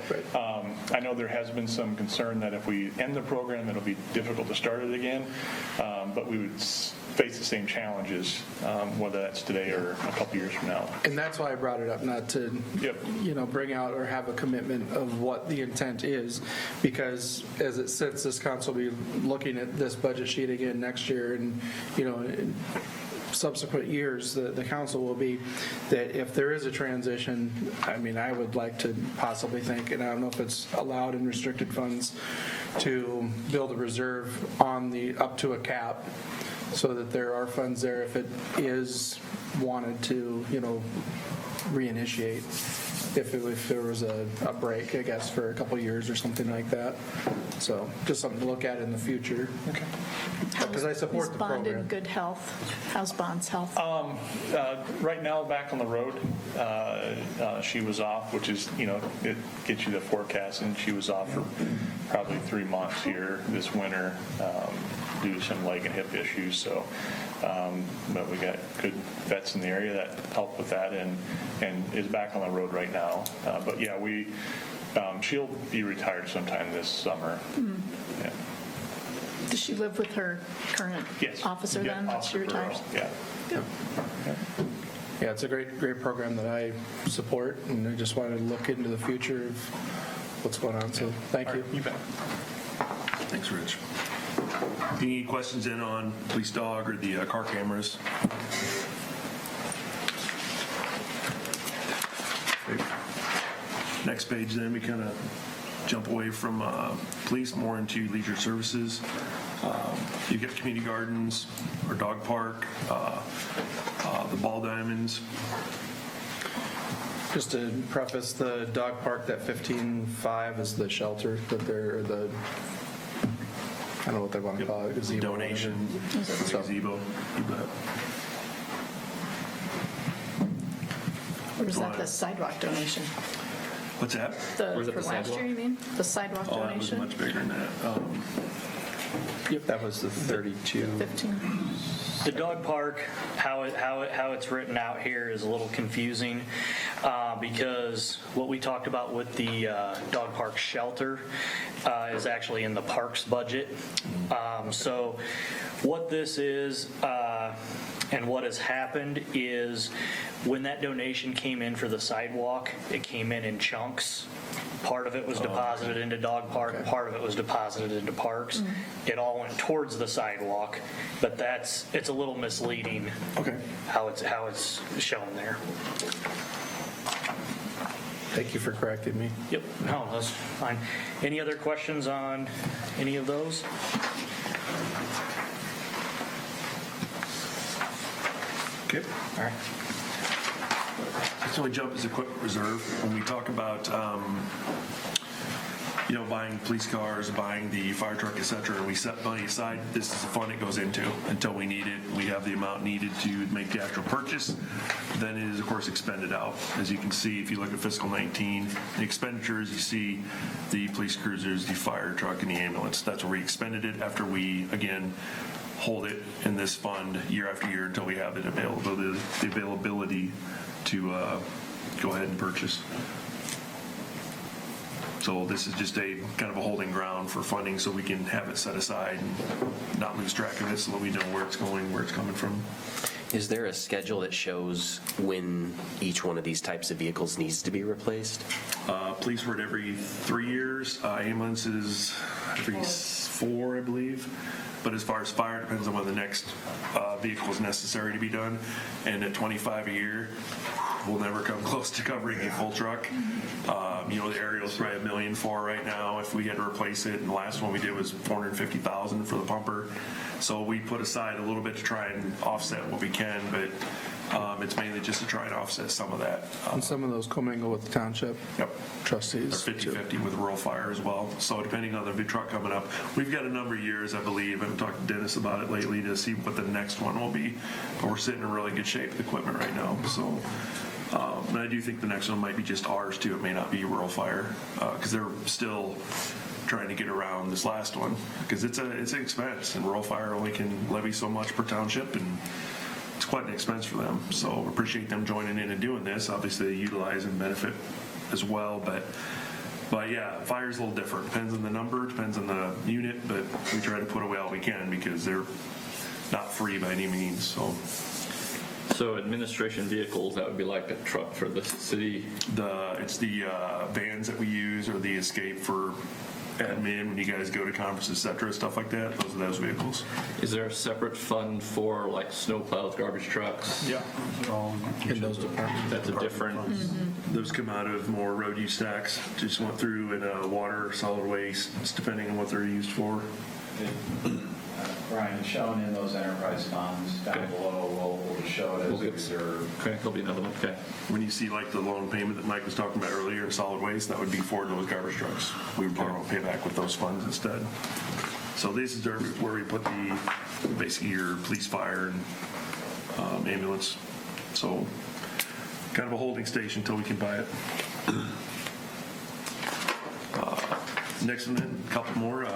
I know there has been some concern that if we end the program, it'll be difficult to start it again, but we would face the same challenges, whether that's today or a couple years from now. And that's why I brought it up, not to, bring out or have a commitment of what the intent is, because as it sits, this council will be looking at this budget sheet again next year, and, in subsequent years, the council will be that if there is a transition, I would like to possibly think, and I don't know if it's allowed in restricted funds, to build a reserve on up to a cap, so that there are funds there if it is wanted to, reinitiate, if there was a break, I guess, for a couple of years or something like that. So just something to look at in the future. Okay. Because I support the program. Is Bond in good health? How's Bond's health? Right now, back on the road, she was off, which is, it gets you the forecast, and she was off for probably 3 months here this winter due to some leg and hip issues. So, but we got good vets in the area that help with that, and is back on the road right now. But yeah, she'll be retired sometime this summer. Yeah. Does she live with her current officer then? Yeah, She retires? Yeah. Yeah, it's a great program that I support, and I just wanted to look into the future of what's going on. So thank you. You bet. Thanks, Rich. Any questions in on police dog or the car cameras? Next page, then we kind of jump away from police more into leisure services. You get community gardens or dog park, the ball diamonds. Just to preface, the dog park, that 15.5 is the shelter that they're I don't know what they want to call it, gazebo. Donation, gazebo. Or is that the sidewalk donation? What's that? For last year, you mean? The sidewalk Oh, that was donation? much bigger than that. Yep, that was the 32. 15. The dog park, how it's written out here is a little confusing because what we talked about with the dog park shelter is actually in the parks budget. So what this is and what has happened is when that donation came in for the sidewalk, it came in chunks. Part of it was deposited into dog park, part of it was deposited into parks. It all went towards the sidewalk, but it's a little misleading. Okay. How it's shown there. Thank you for correcting me. Yep. No, that's fine. Any other questions on any of those? Okay. All right. So we jump as equipment reserve. When we talk about, buying police cars, buying the fire truck, et cetera, and we set money aside, this is the fund it goes into until we need it. We have the amount needed to make the actual purchase. Then it is, of course, expended out. As you can see, if you look at fiscal 19, the expenditures, you see the police cruisers, the fire truck, and the ambulance. That's where we expended it after we, again, hold it in this fund year after year until we have the availability to go ahead and purchase. So this is just a kind of a holding ground for funding so we can have it set aside and not lose track of it so that we know where it's going, where it's coming from. Is there a schedule that shows when each one of these types of vehicles needs to be replaced? Police were at every 3 years. Ambulances every 4, I believe. But as far as fire, it depends on when the next vehicle is necessary to be done. And at 25 a year, we'll never come close to covering a full truck. The aerial's probably $1 million for right now if we had to replace it. And the last one we did was $450,000 for the pumper. So we put aside a little bit to try and offset what we can, but it's mainly just to try and offset some of that. And some of those commingle with the township trustees. They're 50-50 with rural fire as well. So depending on the big truck coming up, we've got a number of years, I believe. I've talked to Dennis about it lately to see what the next one will be. But we're sitting in really good shape with equipment right now. So, and I do think the next one might be just ours too. It may not be rural fire because they're still trying to get around this last one because it's an expense, and rural fire only can levy so much per township, and it's quite an expense for them. So appreciate them joining in and doing this. Obviously, they utilize and benefit as well, but yeah, fire's a little different. Depends on the number, depends on the unit, but we try to put away all we can because they're not free by any means. So administration vehicles, that would be like a truck for the city? It's the vans that we use, or the escape for admin when you guys go to conferences, et cetera, stuff like that. Those are those vehicles. Is there a separate fund for like snow plows, garbage trucks? Yeah. In those departments. That's a different. Those come out of more road use tax. Just went through in water, solid waste, it's depending on what they're used for. Brian, it's shown in those enterprise funds down below. We'll just show it as a reserve. Okay, there'll be another one. Okay. When you see like the loan payment that Mike was talking about earlier in solid waste, that would be for those garbage trucks. We would probably pay back with those funds instead. So this is where we put basically your police, fire, and ambulance. So kind of a holding station until we can buy it. Next one, a couple more.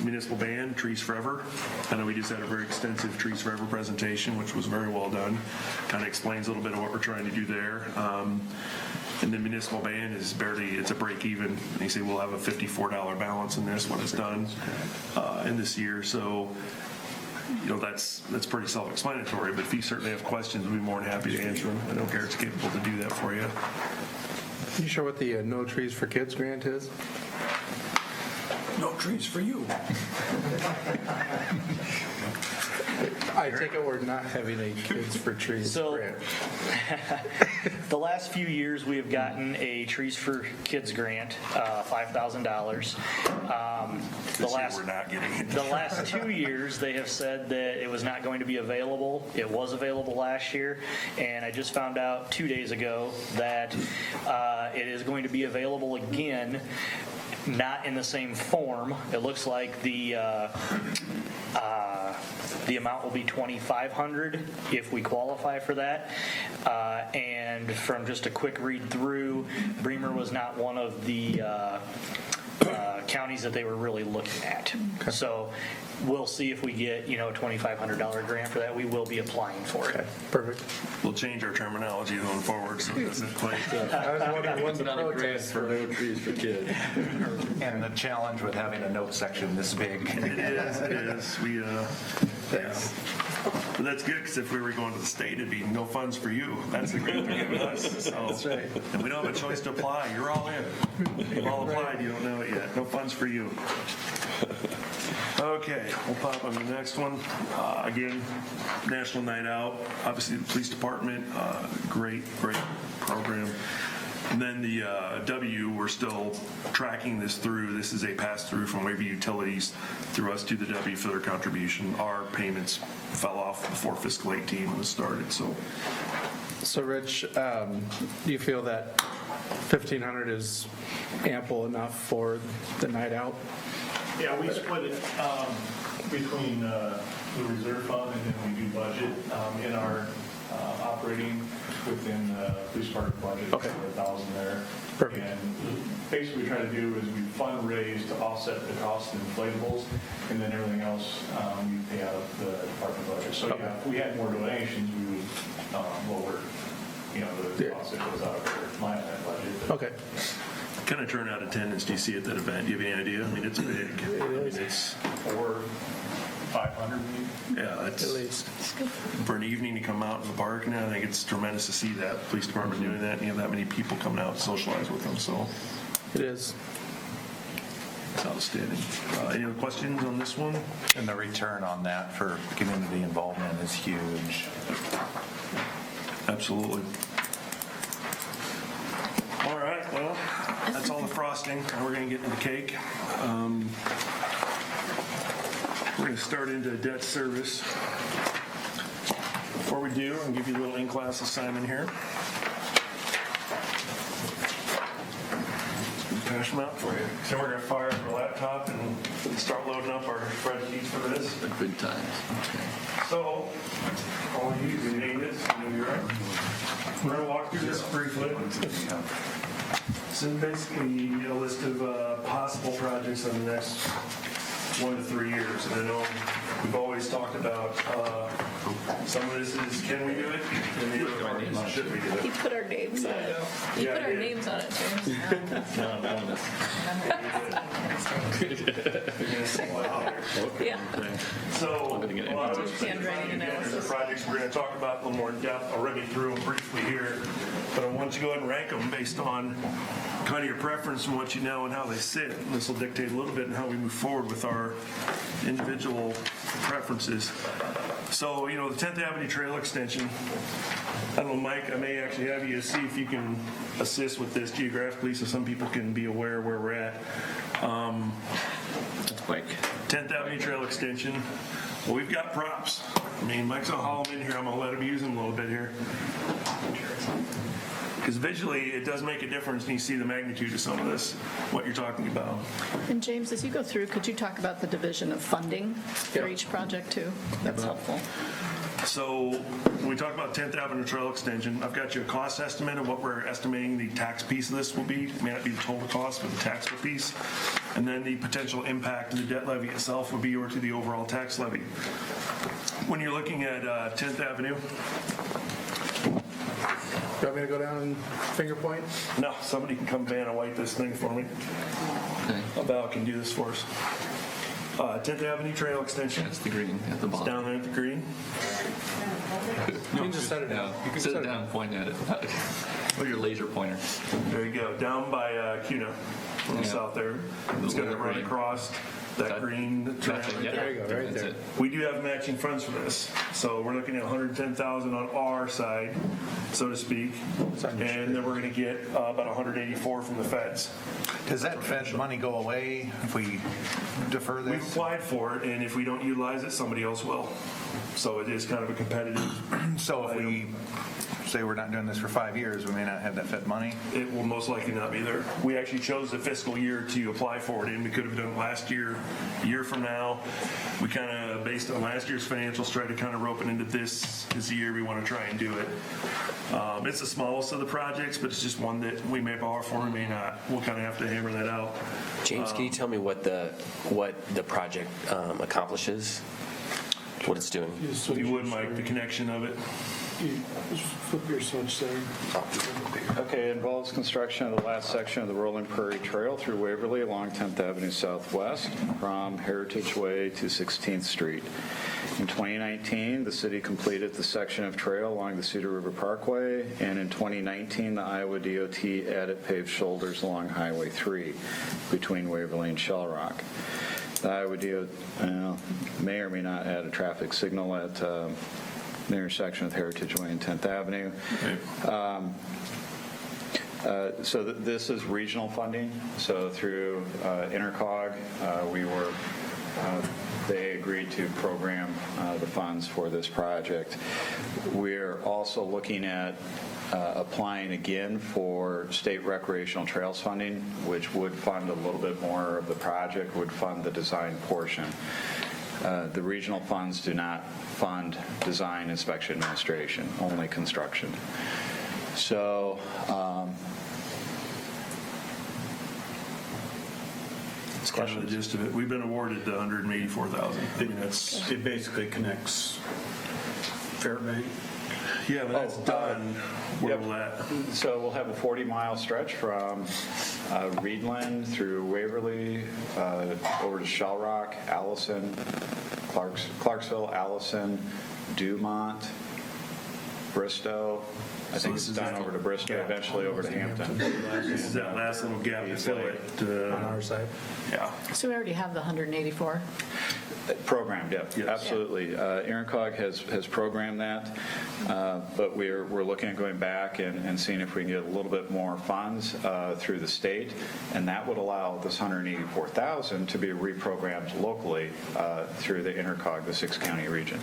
Municipal band, Trees Forever. I know we just had a very extensive Trees Forever presentation, which was very well done. Kind of explains a little bit of what we're trying to do there. And the municipal band is it's a break even. They say we'll have a $54 balance in this when it's done in this year. So, that's pretty self-explanatory, but if you certainly have questions, we'd be more than happy to answer them. I know Garrett's capable to do that for you. Are you sure what the No Trees for Kids grant is? No trees for you. I take it we're not having a Kids for Trees So- grant. The last few years, we have gotten a Trees for Kids grant, $5,000. This year we're not getting it. The last 2 years, they have said that it was not going to be available. It was available last year, and I just found out 2 days ago that it is going to be available again, not in the same form. It looks like the amount will be $2,500 if we qualify for that. And from just a quick read through, Bremer was not one of the counties that they were really looking at. So we'll see if we get a $2,500 grant for that. We will be applying for it. Perfect. We'll change our terminology going forward so it doesn't quite. I was wondering what's the Not a grant protest for for. No Trees for Kids. And the challenge with having a note section this big. It is. But that's good, because if we were going to the state, it'd be no funds for you. That's the grant they're giving us. So, That's right. And we don't have a choice to apply. You're all in. You've all applied. You don't know it yet. No funds for you. Okay, we'll pop on the next one. Again, National Night Out. Obviously, the police department, great program. And then the W, we're still tracking this through. This is a pass-through from Wavy Utilities through us to the W for their contribution. Our payments fell off before fiscal 18 was started, so. So Rich, do you feel that 1,500 is ample enough for the night out? Yeah, we split it between the reserve fund and then we do budget in our operating within the police department budget. Okay. 1,000 there. Perfect. And basically what we try to do is we fundraise to offset the cost of inflatables, and then everything else we pay out of the department budget. So yeah, if we had more donations, we would lower, the cost that goes out of my budget. But Okay. What kind of turnout attendance do you see at that event? Do you have any idea? I mean, it's big. It's 400-500 maybe. Yeah, At that's least. for an evening to come out in the park, and I think it's tremendous to see that police department doing that, and you have that many people coming out to socialize with them, so It is. it's outstanding. Any other questions on this one? And the return on that for community involvement is huge. Absolutely. All right, well, that's all the frosting. Now we're going to get into the cake. We're going to start into debt service. Before we do, I'll give you a little in-class assignment here. Pass them out for you. So we're going to fire up our laptop and start loading up our spreadsheets for this. Good times. So, all of you can name it, and you're right. We're going to walk through this briefly. This is basically a list of possible projects on the next 1 to 3 years. And I know we've always talked about some of this is can we do it, and the other part is should we do He it. put our names on it. He Yeah, put our yeah. names on it, James. Yeah. So, a lot of those things, Handwriting again, are the analysis. projects we're going to talk about a little more in depth. I'll run you through them briefly here, but I want you to go ahead and rank them based on kind of your preference and what you know and how they sit. And this will dictate a little bit in how we move forward with our individual preferences. So, the 10th Avenue Trail Extension, I don't know, Mike, I may actually have you see if you can assist with this geographically so some people can be aware where we're at. Mike. 10th Avenue Trail Extension. Well, we've got props. I mean, Mike's gonna haul them in here. I'm gonna let him use them a little bit here. Because visually, it does make a difference when you see the magnitude of some of this, what you're talking about. And James, as you go through, could you talk about the division of funding for each project too? That's helpful. So when we talk about 10th Avenue Trail Extension, I've got you a cost estimate of what we're estimating the tax piece of this will be. It may not be the total cost, but the taxable piece. And then the potential impact of the debt levy itself would be over to the overall tax levy. When you're looking at 10th Avenue, You want me to go down and finger point? no, somebody can come Vanna White this thing for me. Val can do this for us. 10th Avenue Trail Extension. That's the green at the It's bottom. down there at the green. You can just set it down. You can Sit set it down, point at it. Or your laser pointer. There you go, down by CUNA on the south there. It's going to run green. across that green trail right Yeah, there. you go, right that's there. it. We do have matching funds for this, so we're looking at 110,000 on our side, so to speak, and then we're going to get about 184 from the feds. Does that Fed money go away if we defer We've this? applied for it, and if we don't utilize it, somebody else will. So it is kind of a competitive. So if we say we're not doing this for 5 years, we may not have that Fed money? It will most likely not be there. We actually chose the fiscal year to apply for it in. We could have done it last year, a year from now. We kind of, based on last year's financials, tried to kind of rope it into this is the year we want to try and do it. It's the smallest of the projects, but it's just one that we may borrow for, we may not. We'll kind of have to hammer that out. James, can you tell me what the project accomplishes? What it's doing? If you would, Mike, the connection of it. Flip your switch there. Okay, it involves construction of the last section of the Rolling Prairie Trail through Waverly along 10th Avenue Southwest from Heritage Way to 16th Street. In 2019, the city completed the section of trail along the Cedar River Parkway, and in 2019, the Iowa DOT added paved shoulders along Highway 3 between Waverly and Shell Rock. The Iowa DOT may or may not add a traffic signal at the intersection with Heritage Way and 10th Avenue. So this is regional funding. So through Intercog, they agreed to program the funds for this project. We're also looking at applying again for state recreational trails funding, which would fund a little bit more of the project, would fund the design portion. The regional funds do not fund design, inspection, administration, only construction. So That's kind of the gist of it. We've been awarded the 184,000. I mean, that's, It basically connects Fairbank. yeah, but that's done. Where will that? So we'll have a 40-mile stretch from Reedland through Waverly, over to Shell Rock, Allison, Clarksville, Allison, Dumont, Bristow. I think it's done over to Bristow, eventually over to Hampton. This is that last little gap to fill it. On our side. Yeah. So we already have the 184. Programmed, yeah, absolutely. Intercog has programmed that, but we're looking at going back and seeing if we can get a little bit more funds through the state, and that would allow this 184,000 to be reprogrammed locally through the Intercog, the 6-county region.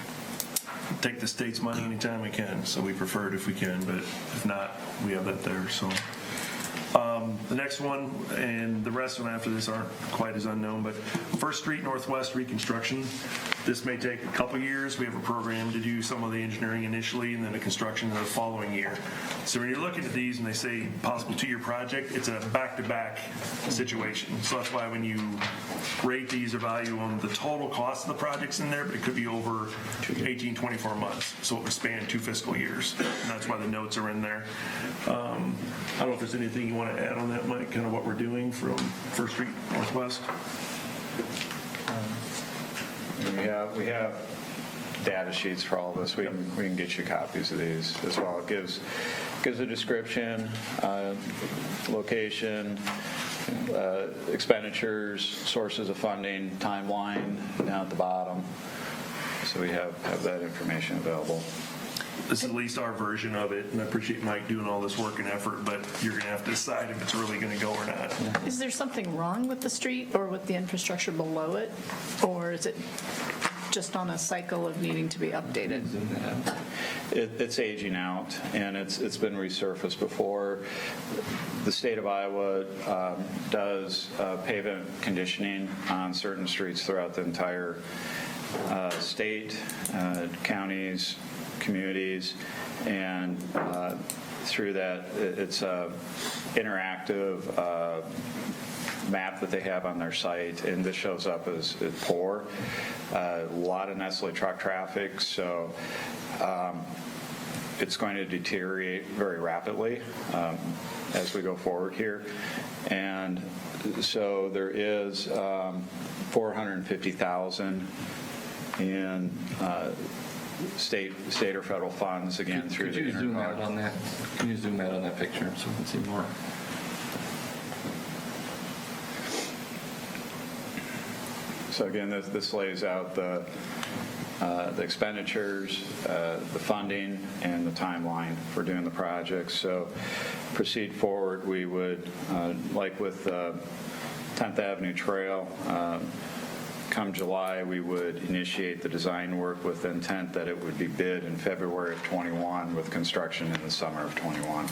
Take the state's money anytime we can, so we prefer it if we can, but if not, we have that there. So The next one, and the rest of them after this aren't quite as unknown, but First Street Northwest reconstruction. This may take a couple years. We have a program to do some of the engineering initially and then the construction the following year. So when you're looking at these and they say possible 2-year project, it's a back-to-back situation. So that's why when you rate these or value them, the total cost of the project's in there, but it could be over 18, 24 months. So it would span 2 fiscal years. And that's why the notes are in there. I don't know if there's anything you want to add on that, Mike, kind of what we're doing from First Street Northwest. We have data sheets for all of this. We can get you copies of these as well. It gives a description, location, expenditures, sources of funding, timeline down at the bottom. So we have that information available. This is at least our version of it, and I appreciate Mike doing all this work and effort, but you're going to have to decide if it's really going to go or not. Is there something wrong with the street or with the infrastructure below it? Or is it just on a cycle of needing to be updated? It's aging out, and it's been resurfaced before. The state of Iowa does pavement conditioning on certain streets throughout the entire state, counties, communities, and through that, it's a interactive map that they have on their site, and this shows up as poor. A lot of Nestle truck traffic, so it's going to deteriorate very rapidly as we go forward here. And so there is $450,000 in state or federal funds, again, through the Could you zoom out intercog. on that? Can you zoom out on that picture so we can see more? So again, this lays out the expenditures, the funding, and the timeline for doing the project. So proceed forward, we would, like with 10th Avenue Trail, come July, we would initiate the design work with intent that it would be bid in February of 21 with construction in the summer of 21.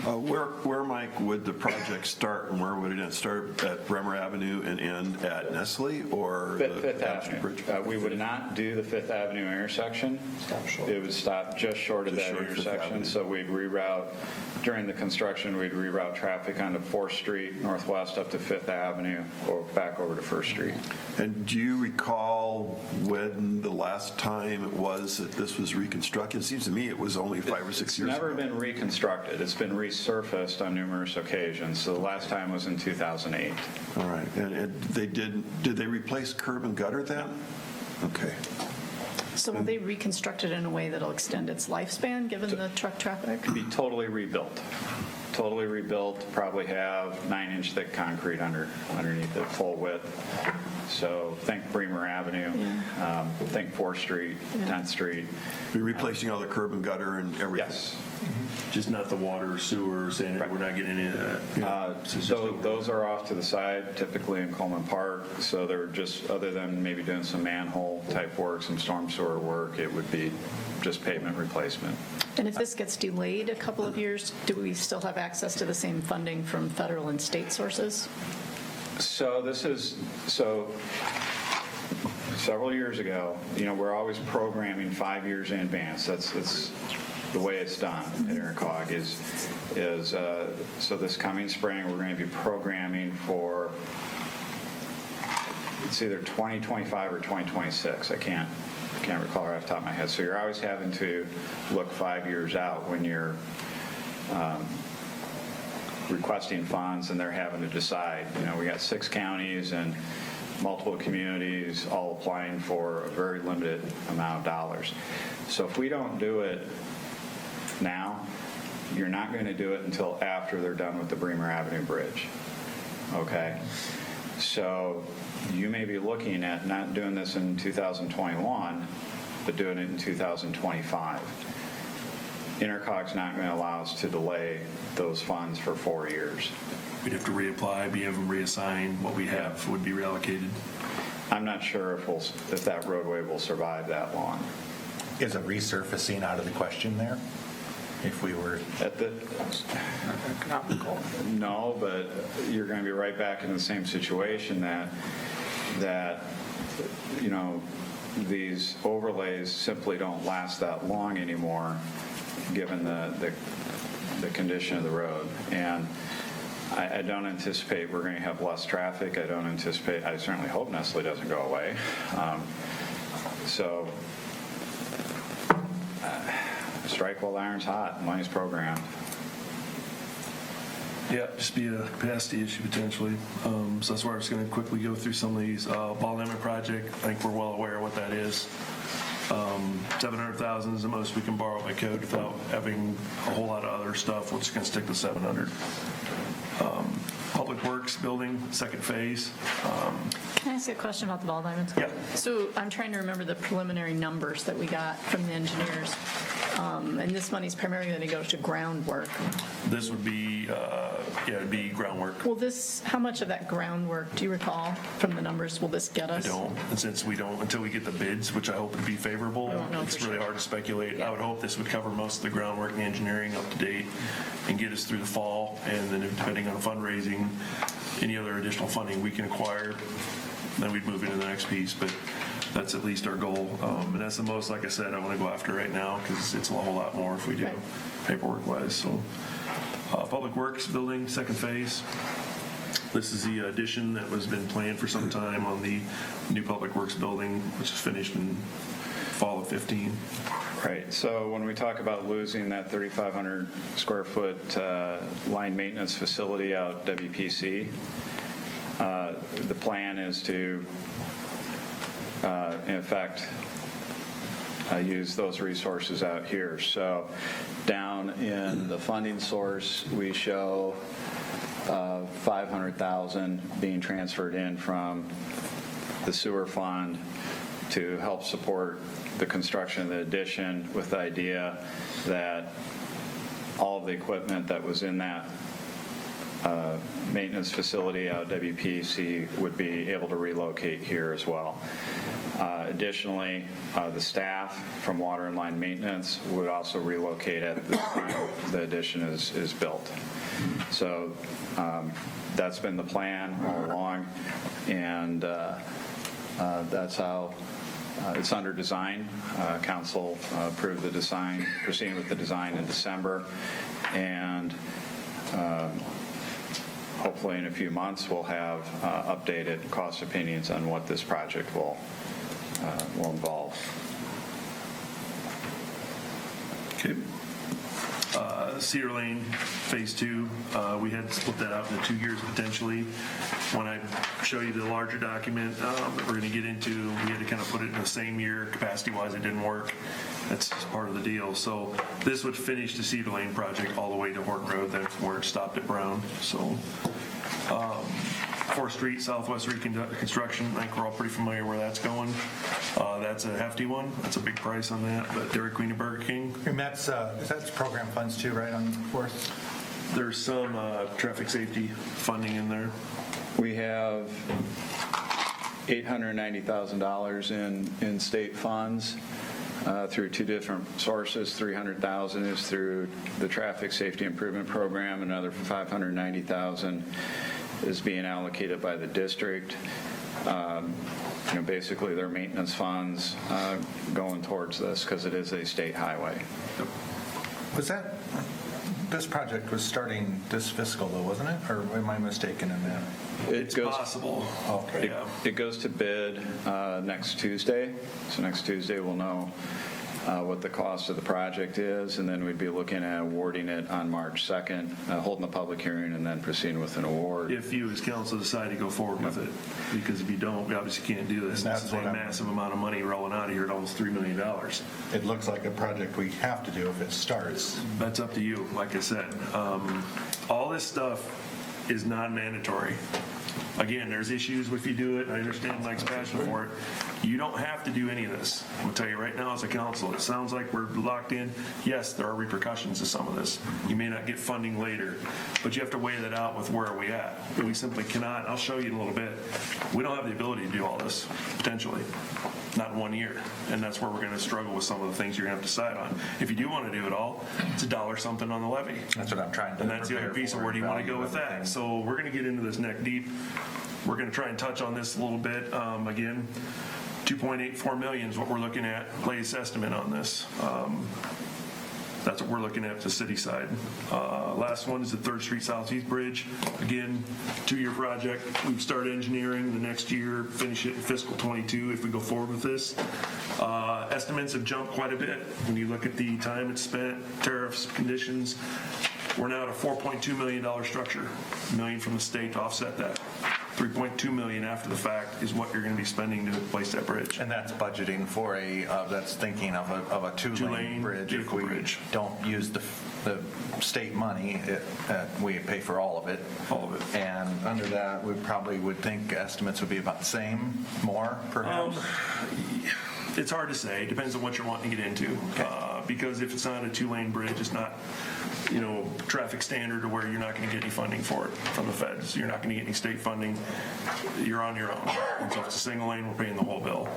Where, Mike, would the project start, and where would it start? At Bremer Avenue and end at Nestle, or Fifth the Avenue. Bridge? We would not do the Fifth Avenue intersection. It would stop just short of Just that short of Fifth intersection. Avenue. So we'd reroute, during the construction, we'd reroute traffic onto 4th Street Northwest up to Fifth Avenue or back over to 1st Street. And do you recall when the last time it was that this was reconstructed? It seems to me it was only 5 or 6 years It's never ago. been reconstructed. It's been resurfaced on numerous occasions. So the last time was in 2008. All right. And did they replace curb and gutter then? Okay. So will they reconstruct it in a way that'll extend its lifespan, given the truck traffic? Be totally rebuilt. Totally rebuilt, probably have 9-inch thick concrete underneath it, full width. So think Bremer Avenue, think 4th Street, 10th Street. Be replacing all the curb and gutter and everything? Yes. Just not the water, sewer, saying we're not getting any of that. So those are off to the side, typically in Coleman Park. So they're just, other than maybe doing some manhole type work, some storm sewer work, it would be just pavement replacement. And if this gets delayed a couple of years, do we still have access to the same funding from federal and state sources? So several years ago, we're always programming 5 years in advance. That's the way it's done at Drenkow is so this coming spring, we're going to be programming for, it's either 2025 or 2026. I can't recall right off the top of my head. So you're always having to look 5 years out when you're requesting funds, and they're having to decide. We got 6 counties and multiple communities all applying for a very limited amount of dollars. So if we don't do it now, you're not going to do it until after they're done with the Bremer Avenue Bridge. Okay? So you may be looking at not doing this in 2021, but doing it in 2025. Intercog's not going to allow us to delay those funds for 4 years. We'd have to reapply, have them reassign. What we have would be reallocated. I'm not sure if that roadway will survive that long. Is a resurfacing out of the question there? if we were At the, economical. no, but you're going to be right back in the same situation that these overlays simply don't last that long anymore, given the condition of the road. And I don't anticipate we're going to have less traffic. I certainly hope Nestle doesn't go away. So strike while the iron's hot, money's programmed. Yeah, just be a capacity issue potentially. So that's why I was going to quickly go through some of these. Ball Lemon project, I think we're well aware of what that is. 700,000 is the most we can borrow by code without having a whole lot of other stuff. We're just going to stick to 700. Public Works building, second phase. Can I ask a question about the ball diamonds? Yeah. So I'm trying to remember the preliminary numbers that we got from the engineers. And this money's primarily going to go to groundwork. This would be, it'd be groundwork. Will this, how much of that groundwork, do you recall from the numbers, will this get I us? don't, and since we don't, until we get the bids, which I hope would be favorable, I don't know it's for really sure. hard to speculate. I would hope this would cover most of the groundwork and engineering up to date and get us through the fall, and then depending on fundraising, any other additional funding we can acquire, then we'd move into the next piece, but that's at least our goal. And that's the most, like I said, I want to go after right now because it's a whole lot more if we do Right. paperwork-wise. So Public Works building, second phase. This is the addition that was been planned for some time on the new Public Works building, which is finished in fall of 15. Right, so when we talk about losing that 3,500 square foot line maintenance facility out WPC, the plan is to, in effect, use those resources out here. So down in the funding source, we show 500,000 being transferred in from the sewer fund to help support the construction of the addition, with the idea that all of the equipment that was in that maintenance facility out at WPC would be able to relocate here as well. Additionally, the staff from water and line maintenance would also relocate at the time the addition is built. So that's been the plan all along, and that's how it's under design. Council approved the design, proceeding with the design in December, and hopefully in a few months we'll have updated cost opinions on what this project will involve. Okay. Cedar Lane Phase 2, we had to split that out into 2 years potentially. When I show you the larger document that we're going to get into, we had to kind of put it in the same year. Capacity-wise, it didn't work. That's just part of the deal. So this would finish the Cedar Lane project all the way to Horton Road, then where it stopped at Brown. So 4th Street Southwest Reconstruction, I think we're all pretty familiar where that's going. That's a hefty one. That's a big price on that, but Dairy Queen and Burger King. And that's program funds too, right, on 4th? There's some traffic safety funding in there. We have $890,000 in state funds through two different sources. $300,000 is through the Traffic Safety Improvement Program. Another $590,000 is being allocated by the district. Basically their maintenance funds going towards this because it is a state highway. This project was starting this fiscal though, wasn't it? Or am I mistaken in that? It's possible. Okay. It goes to bid next Tuesday. So next Tuesday we'll know what the cost of the project is, and then we'd be looking at awarding it on March 2nd, holding the public hearing, and then proceeding with an award. If you as council decide to go forward with it, because if you don't, we obviously can't do this. This is a massive amount of money rolling out of here at almost $3 million. It looks like a project we have to do if it starts. That's up to you, like I said. All this stuff is non-mandatory. Again, there's issues if you do it. I understand Mike's passion for it. You don't have to do any of this. I'm going to tell you right now as a council, it sounds like we're locked in. Yes, there are repercussions to some of this. You may not get funding later, but you have to weigh that out with where are we at. We simply cannot. I'll show you in a little bit. We don't have the ability to do all this, potentially. not in 1 year. And that's where we're going to struggle with some of the things you're going to have to decide on. If you do want to do it all, it's $1 something on the levy. That's what I'm trying to And that's the other prepare piece of for, where do you want to go with evaluate that. So we're going to get into this neck deep. We're going to try and touch on this a little bit. Again, 2.84 million is what we're looking at, latest estimate on this. That's what we're looking at the city side. Last one is the 3rd Street Southeast Bridge. Again, 2-year project. We've started engineering the next year, finish it in fiscal 22 if we go forward with this. Estimates have jumped quite a bit. When you look at the time it's spent, tariffs, conditions, we're now at a $4.2 million structure, $1 million from the state to offset that. $3.2 million after the fact is what you're going to be spending to replace that bridge. And that's budgeting for that's thinking of a two-lane bridge. If we don't use the state money, we pay for all of it. All of it. And under that, we probably would think estimates would be about the same, more perhaps? It's hard to say. It depends on what you're wanting to get into. Because if it's not a 2-lane bridge, it's not, traffic standard to where you're not going to get any funding for it from the feds. You're not going to get any state funding. You're on your own. And so if it's a single lane, we're paying the whole bill.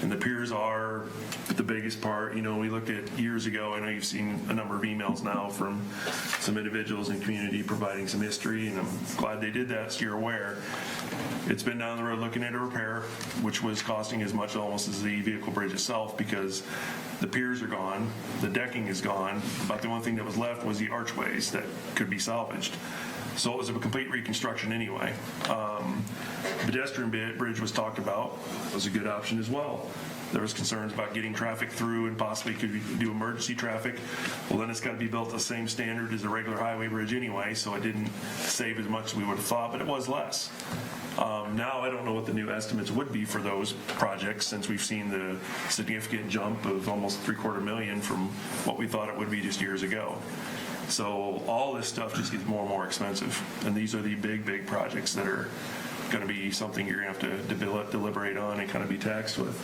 And the piers are the biggest part. We looked at years ago, I know you've seen a number of emails now from some individuals in the community providing some history, and I'm glad they did that so you're aware. It's been down the road looking at a repair, which was costing as much almost as the vehicle bridge itself because the piers are gone, the decking is gone, about the only thing that was left was the archways that could be salvaged. So it was a complete reconstruction anyway. Pedestrian bridge was talked about, was a good option as well. There was concerns about getting traffic through and possibly could do emergency traffic. Well, then it's got to be built to the same standard as a regular highway bridge anyway, so it didn't save as much as we would have thought, but it was less. Now I don't know what the new estimates would be for those projects since we've seen the significant jump of almost $750,000 from what we thought it would be just years ago. So all this stuff just gets more and more expensive, and these are the big projects that are going to be something you're going to have to deliberate on and kind of be taxed with.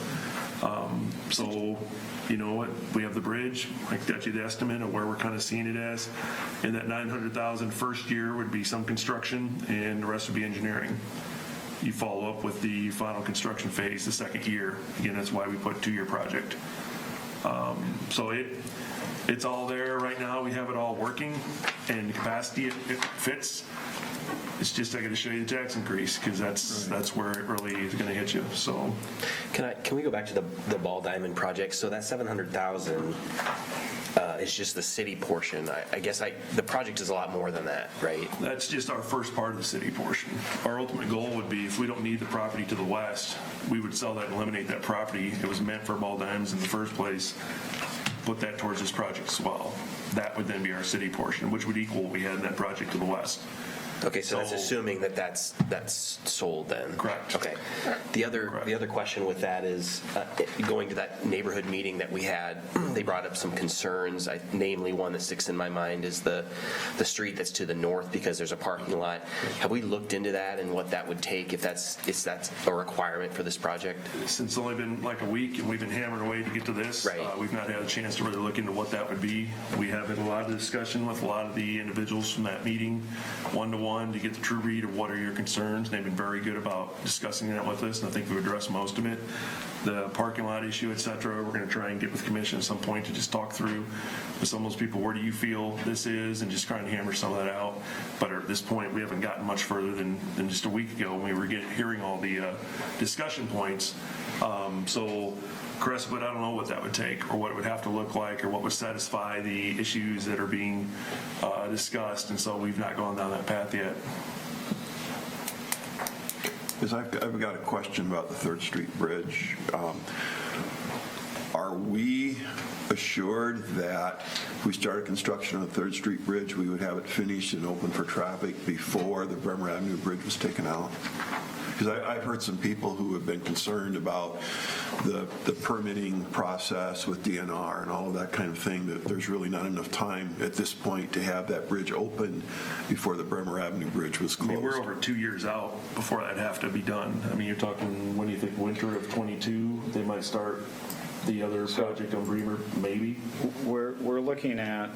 So, you know what, we have the bridge, I got you the estimate of where we're kind of seeing it as, and that $900,000 first year would be some construction and the rest would be engineering. You follow up with the final construction phase the second year. Again, that's why we put 2-year project. So it's all there right now. We have it all working and the capacity it fits. It's just I got to show you the tax increase because that's where it really is going to hit you. So, can we go back to the ball diamond project? So that $700,000 is just the city portion. I guess the project is a lot more than that, right? That's just our first part of the city portion. Our ultimate goal would be if we don't need the property to the west, we would sell that and eliminate that property. It was meant for ball diamonds in the first place. Put that towards this project as well. That would then be our city portion, which would equal what we had in that project to the west. Okay, so that's assuming that's sold then. Correct. Okay. The other question with that is going to that neighborhood meeting that we had. They brought up some concerns. Namely, one that sticks in my mind is the street that's to the north because there's a parking lot. Have we looked into that and what that would take if that's a requirement for this project? Since it's only been like a week and we've been hammering away to get to this, we've not had a chance to really look into what that would be. We have had a lot of discussion with a lot of the individuals from that meeting, one-to-one, to get the true read of what are your concerns. They've been very good about discussing that with us, and I think we've addressed most of it. The parking lot issue, et cetera, we're going to try and get with commission at some point to just talk through with some of those people, where do you feel this is, and just try and hammer some of that out. But at this point, we haven't gotten much further than just a week ago when we were hearing all the discussion points. So Crestwood, I don't know what that would take or what it would have to look like or what would satisfy the issues that are being discussed, and so we've not gone down that path yet. I've got a question about the 3rd Street Bridge. Are we assured that if we started construction on the 3rd Street Bridge, we would have it finished and open for traffic before the Bremer Avenue Bridge was taken out? Because I've heard some people who have been concerned about the permitting process with DNR and all of that kind of thing, that there's really not enough time at this point to have that bridge open before the Bremer Avenue Bridge was closed. I mean, we're over 2 years out before that'd have to be done. I mean, you're talking, when do you think, winter of 22? They might start the other project on Bremer, maybe? We're looking at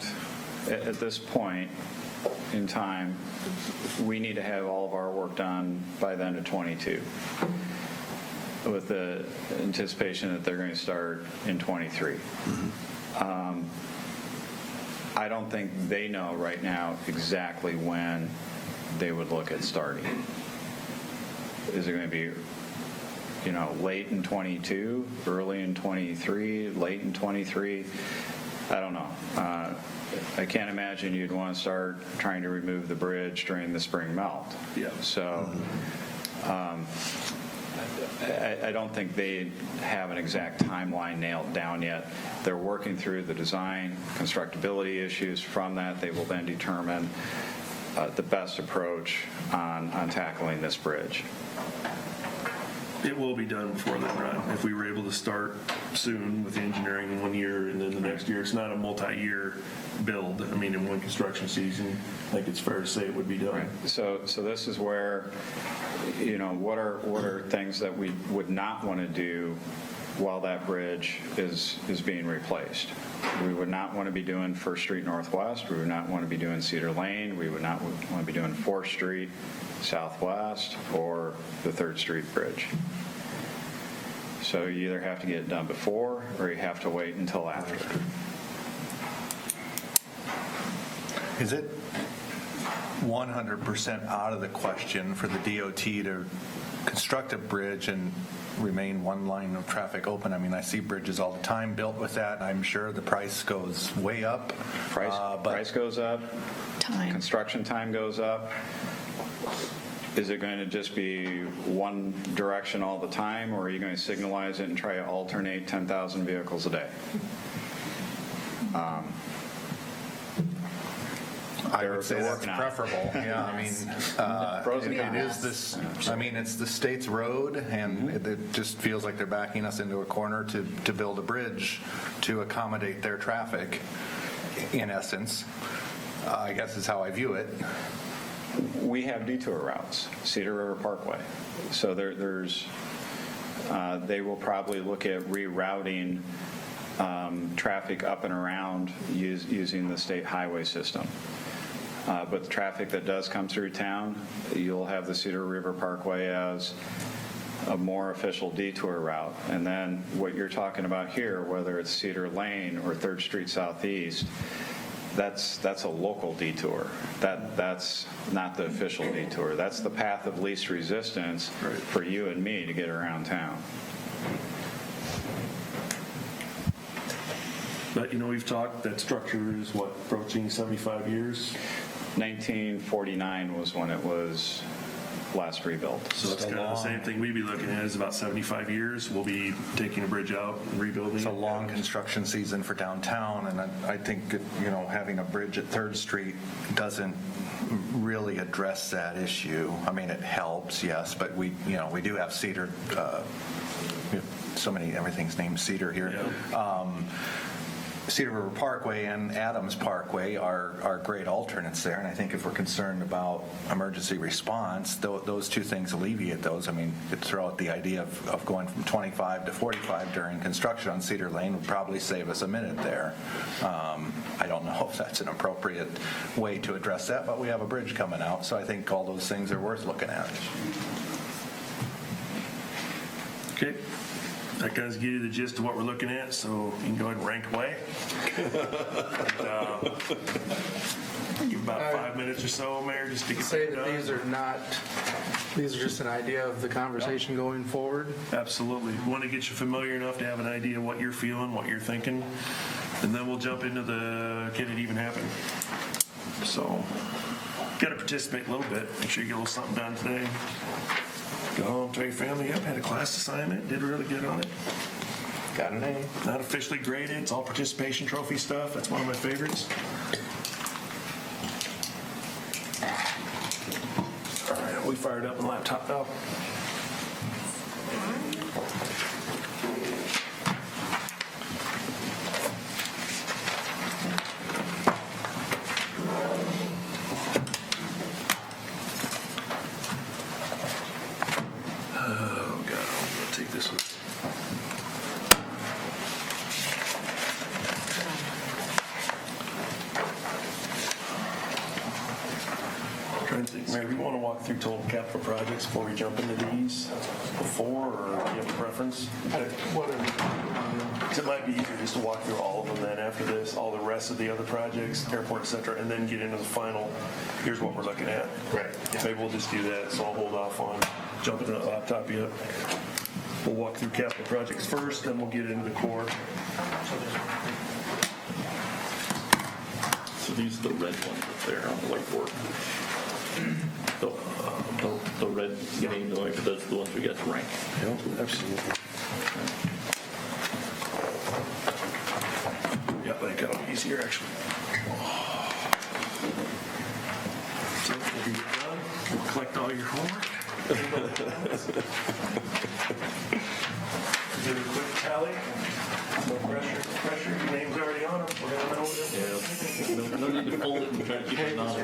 this point in time, we need to have all of our work done by the end of 22. with the anticipation that they're going to start in '23. I don't think they know right now exactly when they would look at starting. Is it going to be, late in '22, early in '23, late in '23? I don't know. I can't imagine you'd want to start trying to remove the bridge during the spring melt. Yeah. So I don't think they have an exact timeline nailed down yet. They're working through the design, constructability issues. From that, they will then determine the best approach on tackling this bridge. It will be done before then, right? If we were able to start soon with the engineering in 1 year and then the next year, it's not a multi-year build. I mean, in one construction season, I think it's fair to say it would be done. Right. So this is where, what are things that we would not want to do while that bridge is being replaced? We would not want to be doing First Street Northwest. We would not want to be doing Cedar Lane. We would not want to be doing 4th Street Southwest or the 3rd Street Bridge. So you either have to get it done before or you have to wait until after. Is it 100% out of the question for the DOT to construct a bridge and remain one line of traffic open? I mean, I see bridges all the time built with that. I'm sure the price goes way up. Price goes up. Construction time goes up. Is it going to just be one direction all the time, or are you going to signalize it and try to alternate 10,000 vehicles a day? I would say that's preferable. Yeah, I mean, it is this. I mean, it's the state's road, and it just feels like they're backing us into a corner to build a bridge to accommodate their traffic. In essence, I guess is how I view it. We have detour routes, Cedar River Parkway. So there's. They will probably look at rerouting traffic up and around using the state highway system. But the traffic that does come through town, you'll have the Cedar River Parkway as a more official detour route. And then what you're talking about here, whether it's Cedar Lane or 3rd Street Southeast, that's a local detour. That's not the official detour. That's the path of least resistance for you and me to get around town. But, we've talked, that structure is what, approaching 75 years? 1949 was when it was last rebuilt. So it's kind of the same thing we'd be looking at is about 75 years. We'll be taking a bridge out and rebuilding. It's a long construction season for downtown, and I think having a bridge at 3rd Street doesn't really address that issue. I mean, it helps, yes, but we do have Cedar. Everything's named Cedar here. Yeah. Cedar River Parkway and Adams Parkway are great alternates there, and I think if we're concerned about emergency response, those two things alleviate those. I mean, to throw out the idea of going from 25 to 45 during construction on Cedar Lane would probably save us a minute there. I don't know if that's an appropriate way to address that, but we have a bridge coming out, so I think all those things are worth looking at. Okay. That kind of gives you the gist of what we're looking at, so you can go ahead and rank away. Give about 5 minutes or so, Mayor, just to get say that that these are just an idea of the conversation going forward. Absolutely. We want to get you familiar enough to have an idea of what you're feeling, what you're thinking, and then we'll jump into the can it even happen. So, got to participate a little bit. Make sure you get a little something done today. Go home, tell your family, yep, had a class assignment, did really good on it. Got an A. Not officially graded, it's all participation trophy stuff. That's one of my favorites. All right, we fired up the laptop now. want to walk through total capital projects before we jump into these before, or do you have a preference? It might be easier just to walk through all of them then after this, all the rest of the other projects, airport, et cetera, and then get into the final, here's what we're looking at. Right. Maybe we'll just do that, so I'll hold off on jumping to that laptop yet. We'll walk through capital projects first, then we'll get into the core. So these are the red ones up there on the whiteboard. The red names, those are the ones we got to rank. Yep, absolutely. Yeah, but it got easier actually. So if you get done, we'll collect all your homework. Do a quick tally. No pressure. Your name's already on them. We're gonna know what it is. No need to fold it and try to keep it anonymous.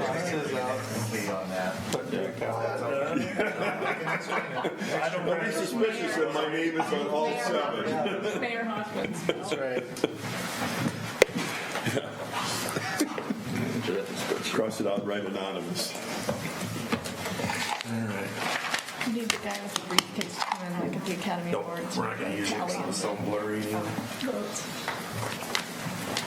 I don't Don't be suspicious that my name is on all 7. Mayor Hoffman's. That's right. Cross it out, write anonymous. All right. You need the guy with the briefcase to come in like at the Academy Awards. We're not gonna use it because it's so blurry.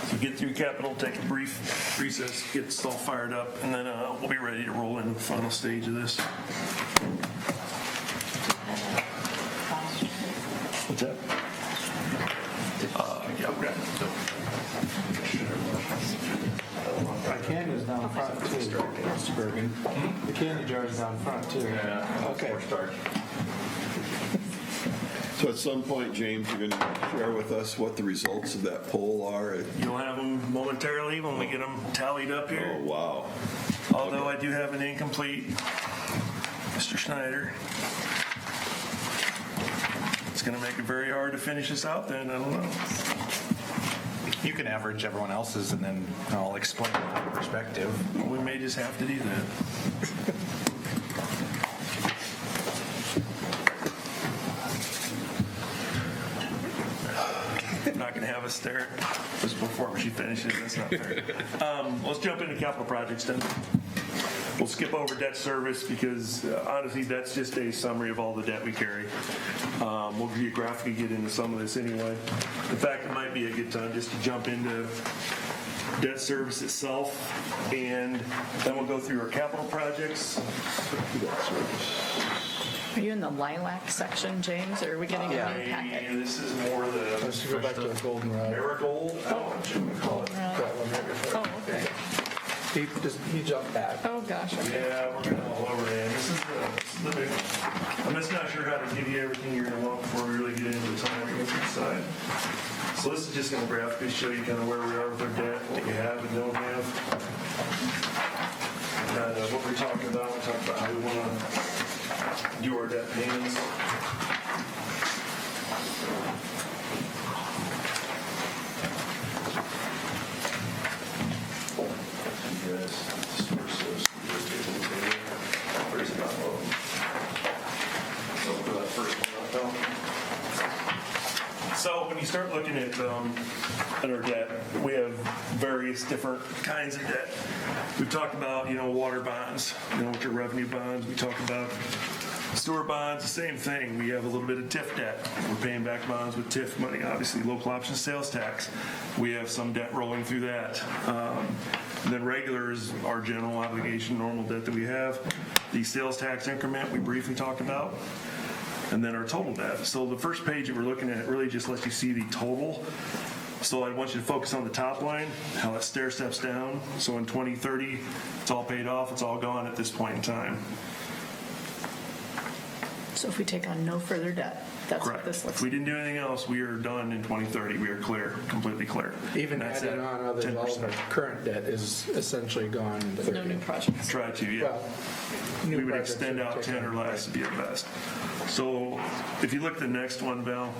So get through capital, take a brief recess, get us all fired up, and then we'll be ready to roll into the final stage of this. What's that? Yeah, okay. The candy is down front too, Mr. Birgen. The candy jar is down front too. Yeah. Okay. So at some point, James, you're going to share with us what the results of that poll are. You'll have them momentarily when we get them tallied up here. Oh, wow. Although I do have an incomplete, Mr. Schneider. It's going to make it very hard to finish this out then, I don't know. You can average everyone else's and then I'll explain my perspective. We may just have to do that. I'm not going to have us stare at this before she finishes. That's not fair. Let's jump into capital projects then. We'll skip over debt service because honestly, that's just a summary of all the debt we carry. We'll geographically get into some of this anyway. In fact, it might be a good time just to jump into debt service itself, and then we'll go through our capital projects. Are you in the lilac section, James, or are we getting a new packet? This is more the Let's go back to the goldenrod. marigold. Oh, okay. He jumped back. Oh, gosh. Okay. Yeah, we're going all over it. This is the big one. I'm just not sure how to give you everything you're going to want before we really get into the time we go side. So this is just going to graphically show you kind of where we are with our debt, what we have and don't have. And what we're talking about, we talked about how we want to do our debt payments. So when you start looking at our debt, we have various different kinds of debt. We've talked about, water bonds, which are revenue bonds. We talk about sewer bonds, the same thing. We have a little bit of TIF debt. We're paying back bonds with TIF money, obviously local option sales tax. We have some debt rolling through that. And then regular is our general obligation, normal debt that we have. The sales tax increment we briefly talked about. And then our total debt. So the first page that we're looking at really just lets you see the total. So I want you to focus on the top line, how that stair steps down. So in 2030, it's all paid off, it's all gone at this point in time. So if we take on no further debt, that's what Correct. this looks If we like. didn't do anything else, we are done in 2030. We are clear, completely clear. Even And that's adding at on others, all of our 10%. current debt is essentially gone in 30. No new projects. Try to, yeah. Well, new We would projects extend would out take 10 or on, less to be our best. So if you look at the next one, Val,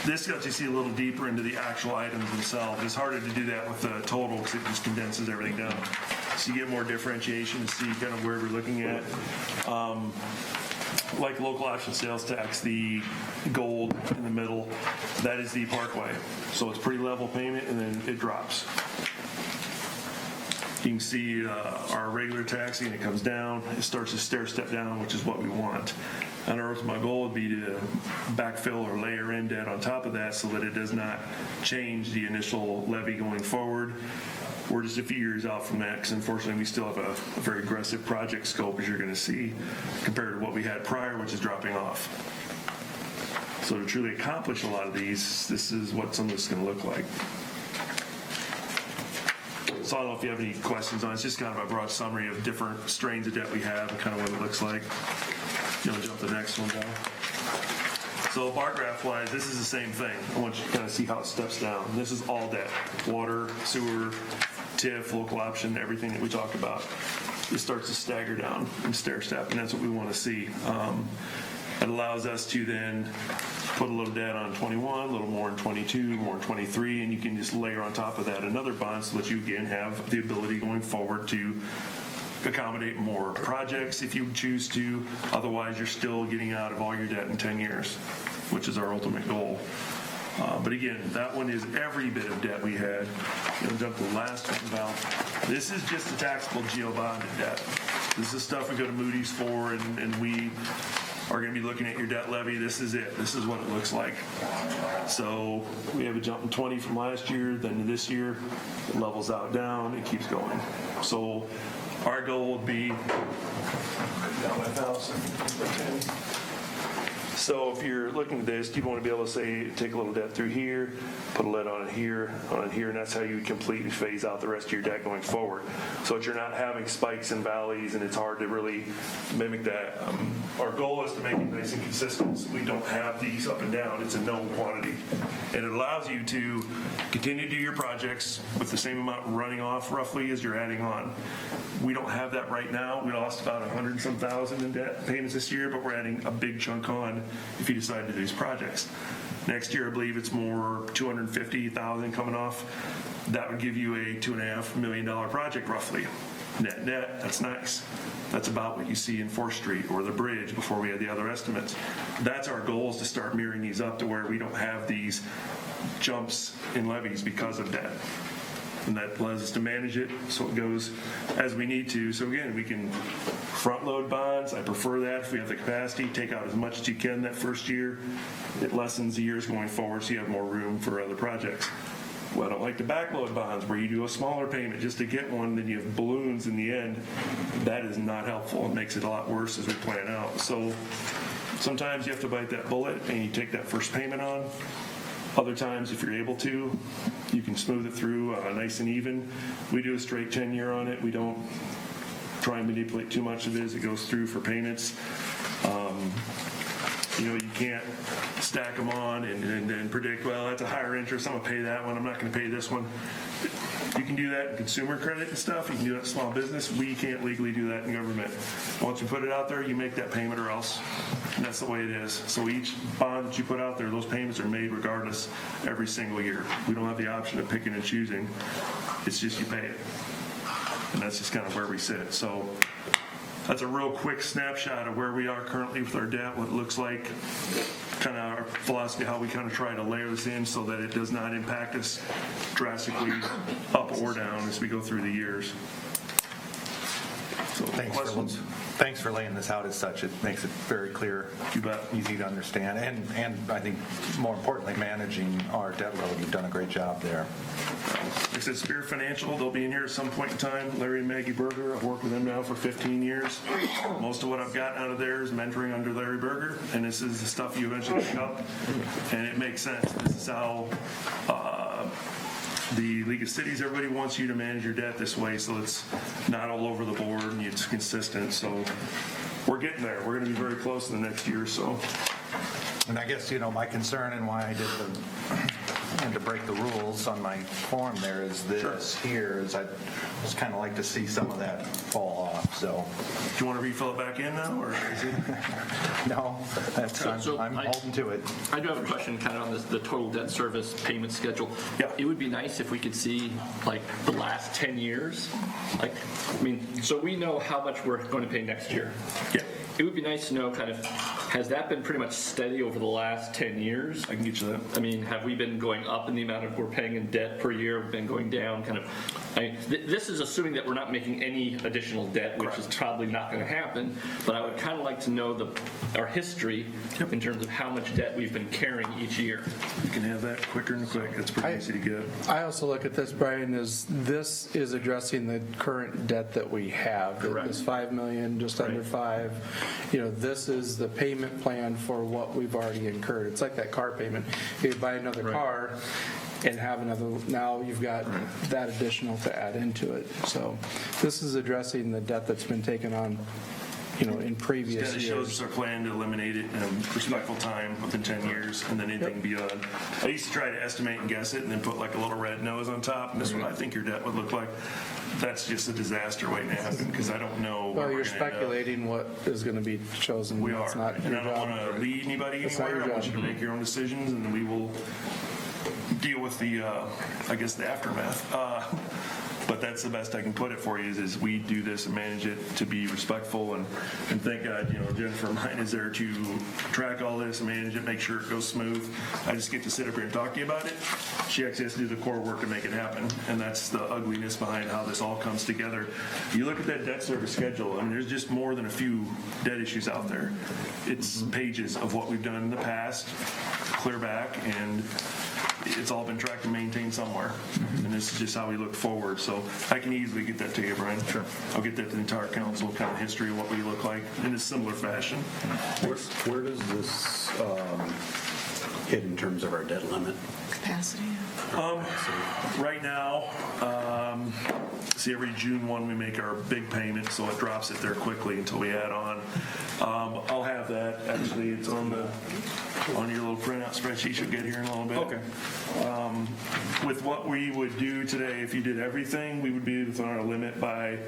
this lets you see a little deeper into the actual items themselves. It's harder to do that with the total because it just condenses everything down. So you get more differentiation to see kind of where we're looking at. Like local option sales tax, the gold in the middle, that is the parkway. So it's pretty level payment and then it drops. You can see our regular taxi, and it comes down. It starts to stair step down, which is what we want. On Earth, my goal would be to backfill or layer in debt on top of that so that it does not change the initial levy going forward. We're just a few years out from that because unfortunately we still have a very aggressive project scope, as you're going to see, compared to what we had prior, which is dropping off. So to truly accomplish a lot of these, this is what some of this is going to look like. So I don't know if you have any questions on it. It's just kind of a broad summary of different strains of debt we have and kind of what it looks like. You want to jump to the next one, Dow? So bar graph wise, this is the same thing. I want you to kind of see how it steps down. This is all debt: water, sewer, TIF, local option, everything that we talked about. It starts to stagger down and stair step, and that's what we want to see. It allows us to then put a little debt on 21, a little more in 22, more in 23, and you can just layer on top of that another bond so that you again have the ability going forward to accommodate more projects if you choose to. Otherwise, you're still getting out of all your debt in 10 years, which is our ultimate goal. But again, that one is every bit of debt we had. You'll jump to the last one, Val. This is just the taxable geo-bonded debt. This is stuff we go to Moody's for, and we are going to be looking at your debt levy. This is it. This is what it looks like. So we have a jump in 20 from last year, then this year, it levels out down, it keeps going. So our goal would be down 1,000. So if you're looking at this, you want to be able to say, take a little debt through here, put a lid on it here, and that's how you would completely phase out the rest of your debt going forward. So that you're not having spikes and valleys, and it's hard to really mimic that. Our goal is to make it nice and consistent so we don't have these up and down. It's a known quantity. And it allows you to continue to do your projects with the same amount running off roughly as you're adding on. We don't have that right now. We lost about 100 and some thousand in debt payments this year, but we're adding a big chunk on if you decide to do these projects. Next year, I believe it's more 250,000 coming off. That would give you a $2.5 million project roughly. Net, that's nice. That's about what you see in 4th Street or the bridge before we had the other estimates. That's our goal, is to start mirroring these up to where we don't have these jumps in levies because of debt. And that allows us to manage it so it goes as we need to. So again, we can front load bonds. I prefer that if we have the capacity. Take out as much as you can that first year. It lessens the years going forward so you have more room for other projects. Well, I don't like the backload bonds where you do a smaller payment just to get one, then you have balloons in the end. That is not helpful. It makes it a lot worse as we plan out. So sometimes you have to bite that bullet and you take that first payment on. Other times, if you're able to, you can smooth it through nice and even. We do a straight 10-year on it. We don't try and manipulate too much of it as it goes through for payments. You can't stack them on and then predict, well, that's a higher interest, I'm going to pay that one, I'm not going to pay this one. You can do that in consumer credit and stuff. You can do that in small business. We can't legally do that in government. Once you put it out there, you make that payment or else. And that's the way it is. So each bond that you put out there, those payments are made regardless every single year. We don't have the option of picking and choosing. It's just you pay it. And that's just kind of where we sit. So that's a real quick snapshot of where we are currently with our debt, what it looks like, kind of our philosophy, how we kind of try to layer this in so that it does not impact us drastically up or down as we go through the years. So Thanks for laying this out as such. It makes it very clear, easy to understand, and I think more importantly, managing our debt load. You've done a great job there. Like I said, Spear Financial, they'll be in here at some point in time. Larry and Maggie Berger, I've worked with them now for 15 years. Most of what I've gotten out of there is mentoring under Larry Berger, and this is the stuff you eventually pick up, and it makes sense. This is how the League of Cities, everybody wants you to manage your debt this way so it's not all over the board and it's consistent. So we're getting there. We're going to be very close in the next year or so. And I guess, my concern and why I had to break the rules on my form there is this here is I just kind of like to see some of that fall off. So, do you want to refill it back in now, or is it? No, I'm holding to it. I do have a question kind of on the total debt service payment schedule. Yeah. It would be nice if we could see like the last 10 years. So we know how much we're going to pay next year. Yeah. It would be nice to know kind of has that been pretty much steady over the last 10 years? I can get you that. I mean, have we been going up in the amount of we're paying in debt per year? We've been going down kind of. This is assuming that we're not making any additional debt, which is probably not going to happen. But I would kind of like to know our history in terms of how much debt we've been carrying each year. You can have that quicker and quick. It's pretty easy to get. I also look at this, Brian, as this is addressing the current debt that we have. Correct. This $5 million, just under 5. This is the payment plan for what we've already incurred. It's like that car payment. You buy another car and have another, now you've got that additional to add into it. So this is addressing the debt that's been taken on, in previous It years. shows us our plan to eliminate it in a respectful time within 10 years, and then anything beyond. I used to try to estimate and guess it, and then put like a little red nose on top, and this is what I think your debt would look like. That's just a disaster waiting to happen, because I don't know where Well, you're we're gonna end up. speculating what is going to be chosen. We It's are, not and your I don't job. want to lead anybody It's not anywhere. your I want you job. to make your own decisions, and we will deal with the, the aftermath. But that's the best I can put it for you is we do this and manage it to be respectful, and thank God, Jennifer mine is there to track all this and manage it, make sure it goes smooth. I just get to sit up here and talk to you about it. She actually has to do the core work to make it happen, and that's the ugliness behind how this all comes together. You look at that debt service schedule, there's just more than a few debt issues out there. It's pages of what we've done in the past, clear back, and it's all been tracked and maintained somewhere. And this is just how we look forward. So I can easily get that to you, Brian. Sure. I'll get that to the entire council, kind of history of what we look like in a similar fashion. Where does this hit in terms of our debt limit? Capacity. Right now, see, every June 1 we make our big payment, so it drops it there quickly until we add on. I'll have that. Actually, it's on your little printout spreadsheet you'll get here in a little bit. Okay. With what we would do today, if you did everything, we would be within our limit by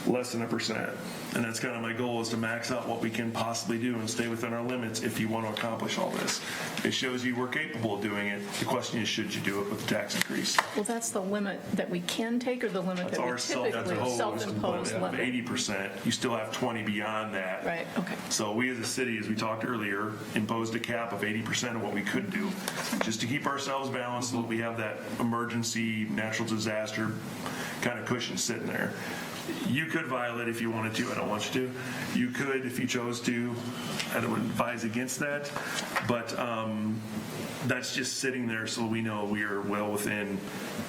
less than 1%. And that's kind of my goal, is to max out what we can possibly do and stay within our limits if you want to accomplish all this. It shows you we're capable of doing it. The question is, should you do it with the tax increase? Well, that's the limit that we can take, or the limit That's that we our typically self-imposed of limit? 80%. You still have 20 beyond that. Right, okay. So we as a city, as we talked earlier, imposed a cap of 80% of what we could do, just to keep ourselves balanced so that we have that emergency natural disaster kind of cushion sitting there. You could violate if you wanted to. I don't want you to. You could if you chose to. I would advise against that. But that's just sitting there so we know we are well within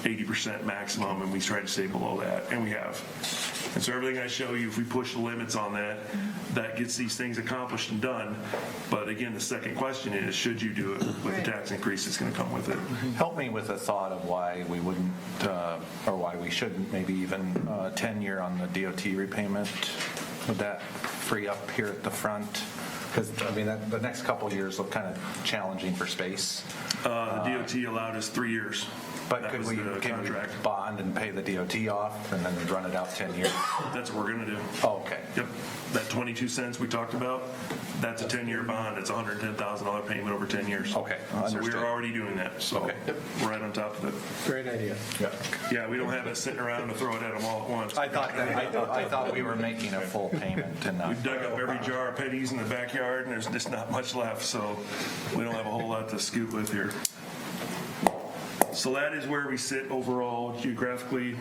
80% maximum, and we try to stay below that, and we have. And so everything I show you, if we push the limits on that, that gets these things accomplished and done. But again, the second question is, should you do it with the tax increase that's going to come with it? Help me with a thought of why we wouldn't, or why we shouldn't, maybe even 10-year on the DOT repayment. Would that free up here at the front? Because, the next couple of years look kind of challenging for space. The DOT allowed us 3 years. But That can was we the bond and pay the DOT off and then run it out 10 years? That's what we're going to do. Oh, okay. Yep. That 22 cents we talked about, that's a 10-year bond. It's a $110,000 payment over 10 years. Okay, So understood. we're already doing that. So we're right on top of it. Great idea. Yeah, we don't have it sitting around to throw it at them all at once. I thought we were making a full payment and not. We've dug up every jar of pennies in the backyard, and there's just not much left, so we don't have a whole lot to scoot with here. So that is where we sit overall geographically.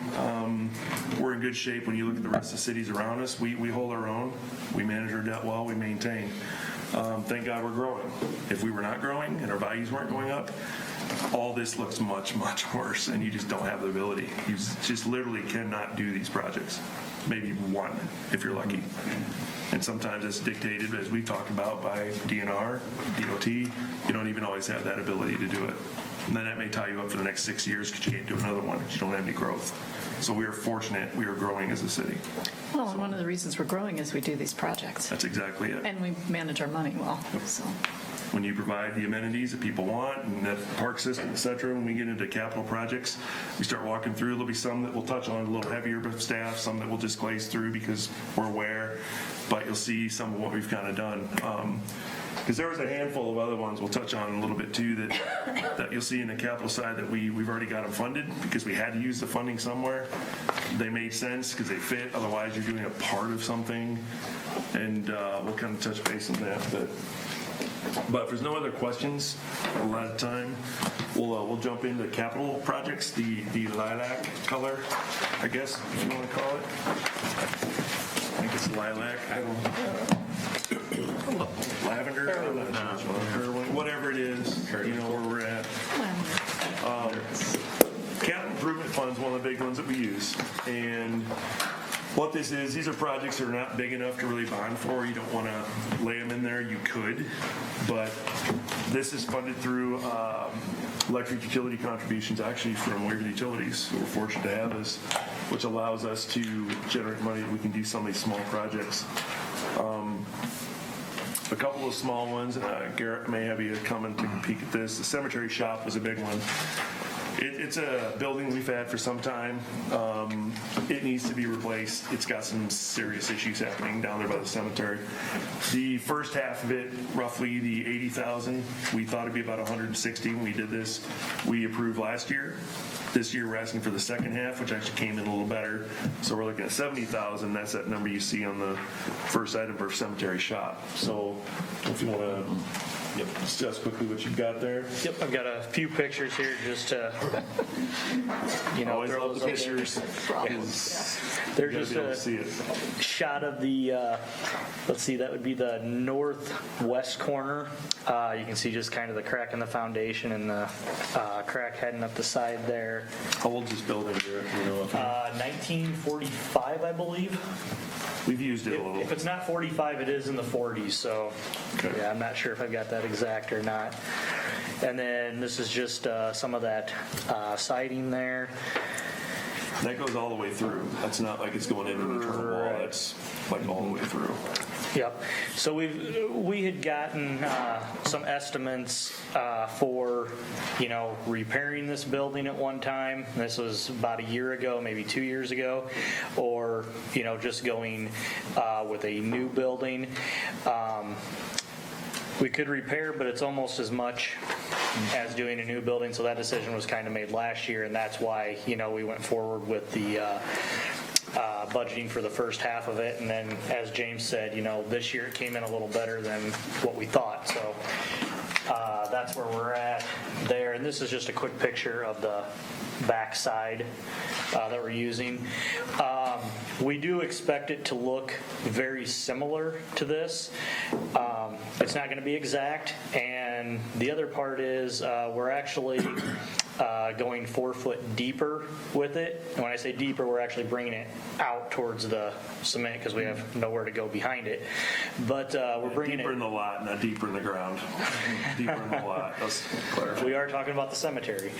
We're in good shape when you look at the rest of the cities around us. We hold our own. We manage our debt well. We maintain. Thank God we're growing. If we were not growing and our values weren't going up, all this looks much, much worse, and you just don't have the ability. You just literally cannot do these projects. Maybe one, if you're lucky. And sometimes it's dictated, as we talked about, by DNR, DOT. You don't even always have that ability to do it. And then that may tie you up for the next 6 years because you can't do another one because you don't have any growth. So we are fortunate we are growing as a city. Well, and one of the reasons we're growing is we do these projects. That's exactly it. And we manage our money well, so. When you provide the amenities that people want and that park system, et cetera, when we get into capital projects, we start walking through. There'll be some that we'll touch on a little heavier with staff, some that we'll just glaze through because we're aware, but you'll see some of what we've kind of done. Because there was a handful of other ones we'll touch on a little bit too that you'll see in the capital side that we've already got them funded because we had to use the funding somewhere. They made sense because they fit. Otherwise, you're doing a part of something and we'll kind of touch base on that. But if there's no other questions, a lot of time, we'll jump into capital projects, the lilac color, I guess, if you want to call it. I think it's lilac. I don't know. Lavender, whatever it is, you know where we're at. Capital improvement fund's one of the big ones that we use, and what this is, these are projects that are not big enough to really bond for. You don't want to lay them in there. You could, but this is funded through electric utility contributions, actually from Waverly Utilities. We're fortunate to have this, which allows us to generate money. We can do some of these small projects. A couple of small ones. Garrett may have you come and take a peek at this. The cemetery shop was a big one. It's a building we've had for some time. It needs to be replaced. It's got some serious issues happening down there by the cemetery. The first half of it, roughly the $80,000, we thought it'd be about $160 when we did this. We approved last year. This year we're asking for the second half, which actually came in a little better. So we're looking at $70,000. That's that number you see on the first item for cemetery shop. So if you want to discuss quickly what you've got there. Yep, I've got a few pictures here just to, always throw love the those up pictures. They're just a shot of the, let's see, that would be the northwest corner. You can see just kind of the crack in the foundation and the crack heading up the side there. How old is this building here? 1945, I believe. We've used it a little. If it's not 45, it is in the 40s. So, yeah, I'm not sure if I've got that exact or not. And then this is just some of that siding there. That goes all the way through. That's not like it's going into an internal wall. That's like all the way through. Yep. So we had gotten some estimates for repairing this building at one time. This was about a year ago, maybe 2 years ago, or just going with a new building. We could repair, but it's almost as much as doing a new building. So that decision was kind of made last year, and that's why we went forward with the budgeting for the first half of it. And then, as James said, this year it came in a little better than what we thought. So that's where we're at there. And this is just a quick picture of the back side that we're using. We do expect it to look very similar to this. It's not going to be exact. And the other part is we're actually going 4 foot deeper with it. And when I say deeper, we're actually bringing it out towards the cement because we have nowhere to go behind it. But we're bringing deeper it in the lot, not deeper in the ground. Deeper in the lot. Let's clarify. We are talking about the cemetery.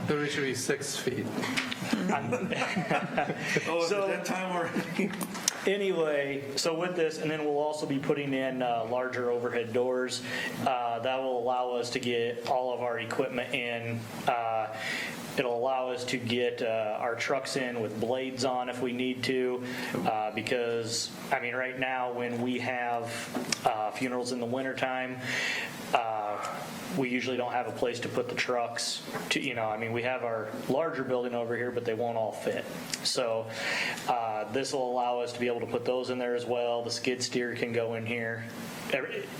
Then we should be 6 feet. So at that time we're Anyway, so with this, and then we'll also be putting in larger overhead doors. That will allow us to get all of our equipment in. It'll allow us to get our trucks in with blades on if we need to, because, right now when we have funerals in the wintertime, we usually don't have a place to put the trucks to, we have our larger building over here, but they won't all fit. So this will allow us to be able to put those in there as well. The skid steer can go in here.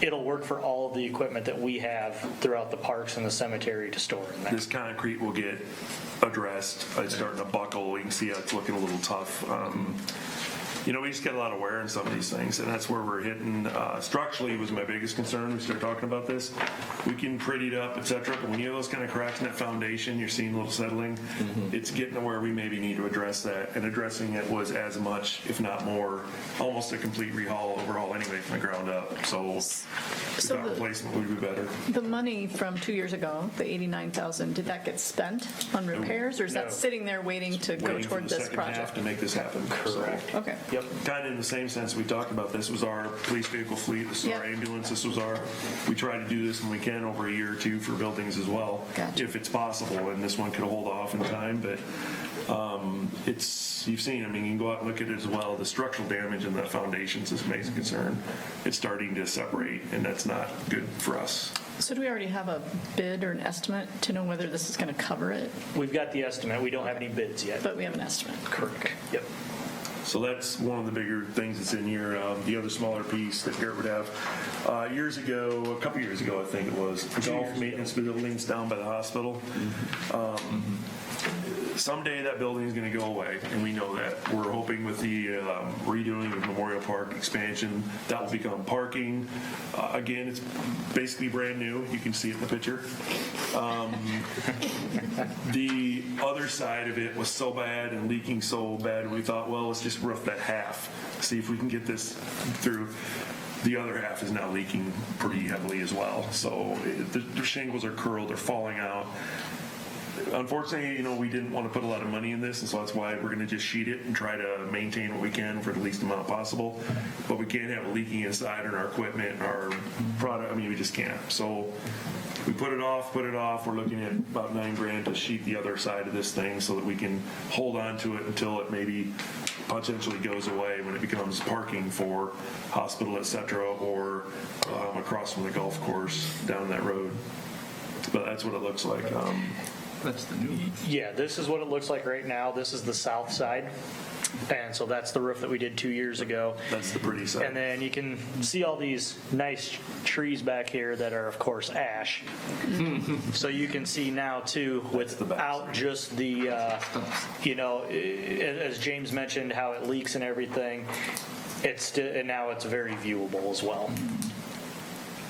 It'll work for all of the equipment that we have throughout the parks and the cemetery to store in there. This concrete will get addressed. It's starting to buckle. You can see how it's looking a little tough. We just get a lot of wear in some of these things, and that's where we're hitting. Structurally was my biggest concern. We started talking about this. We can pretty it up, etc. But when you have those kind of cracks in that foundation, you're seeing a little settling. It's getting to where we maybe need to address that, and addressing it was as much, if not more, almost a complete overhaul anyway from the ground up. So the replacement would be better. The money from 2 years ago, the $89,000, did that get spent on repairs, or is that sitting there waiting to go toward this Second half project? to make this happen. Correct. Okay. Yep. Kind of in the same sense we talked about. This was our police vehicle fleet. This is our ambulance. We try to do this when we can over a year or two for buildings as well, if it's possible. And this one could hold off in time, but you've seen, you can go out and look at it as well. The structural damage in the foundations is a major concern. It's starting to separate, and that's not good for us. So do we already have a bid or an estimate to know whether this is going to cover it? We've got the estimate. We don't have any bids yet. But we have an estimate. Correct. Yep. So that's one of the bigger things that's in here. The other smaller piece that Garrett would have, a couple years ago, I think it was, golf maintenance buildings down by the hospital. Someday that building is going to go away, and we know that. We're hoping with the redoing of Memorial Park expansion, that will become parking. Again, it's basically brand new. You can see it in the picture. The other side of it was so bad and leaking so bad, we thought, well, let's just roof that half, see if we can get this through. The other half is now leaking pretty heavily as well. So the shingles are curled, they're falling out. Unfortunately, we didn't want to put a lot of money in this, and so that's why we're going to just sheet it and try to maintain what we can for the least amount possible. But we can't have it leaking inside in our equipment and our product. We just can't. So we put it off. We're looking at about $9,000 to sheet the other side of this thing so that we can hold on to it until it maybe potentially goes away when it becomes parking for hospital, etc., or across from the golf course down that road. But that's what it looks like. That's the new one. Yeah, this is what it looks like right now. This is the south side. And so that's the roof that we did 2 years ago. That's the pretty side. And then you can see all these nice trees back here that are, of course, ash. So you can see now, too, without just the, as James mentioned, how it leaks and everything, and now it's very viewable as well.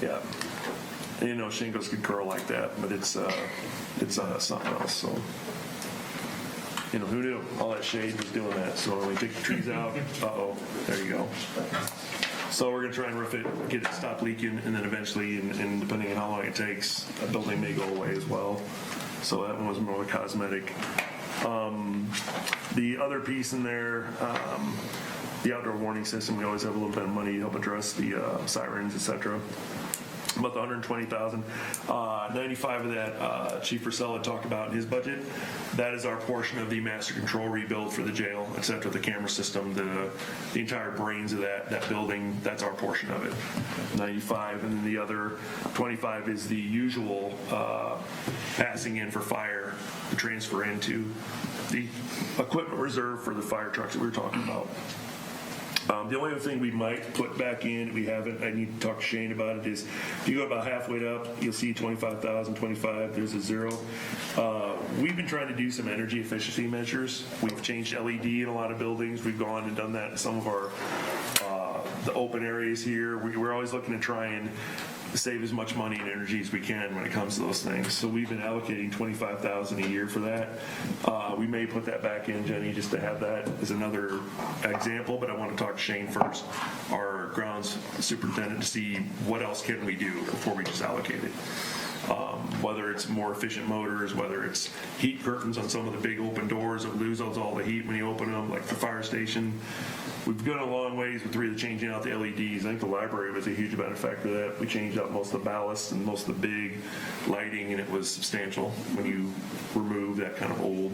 Yeah. And, shingles could curl like that, but it's something else. So, who knew? All that shade was doing that. So when we take the trees out, there you go. So we're going to try and roof it, get it stop leaking, and then eventually, and depending on how long it takes, a building may go away as well. So that one was more cosmetic. The other piece in there, the outdoor warning system, we always have a little bit of money to help address the sirens, etc. About the $120,000, 95 of that Chief Purcell had talked about in his budget. That is our portion of the master control rebuild for the jail, etc. The camera system, the entire brains of that building. That's our portion of it. 95, and then the other 25 is the usual passing in for fire, the transfer into the equipment reserve for the fire trucks that we were talking about. The only other thing we might put back in, we haven't, I need to talk to Shane about it, is if you go about halfway up, you'll see 25,000, 25, there's a zero. We've been trying to do some energy efficiency measures. We've changed LED in a lot of buildings. We've gone and done that in some of our the open areas here. We're always looking to try and save as much money and energy as we can when it comes to those things. So we've been allocating $25,000 a year for that. We may put that back in, Jenny, just to have that as another example, but I want to talk to Shane first, our grounds superintendent, to see what else can we do before we just allocate it. Whether it's more efficient motors, whether it's heat curtains on some of the big open doors that lose all the heat when you open them, like the fire station. We've gone a long ways with really changing out the LEDs. I think the library was a huge benefactor of that. We changed out most of the ballast and most of the big lighting, and it was substantial when you remove that kind of old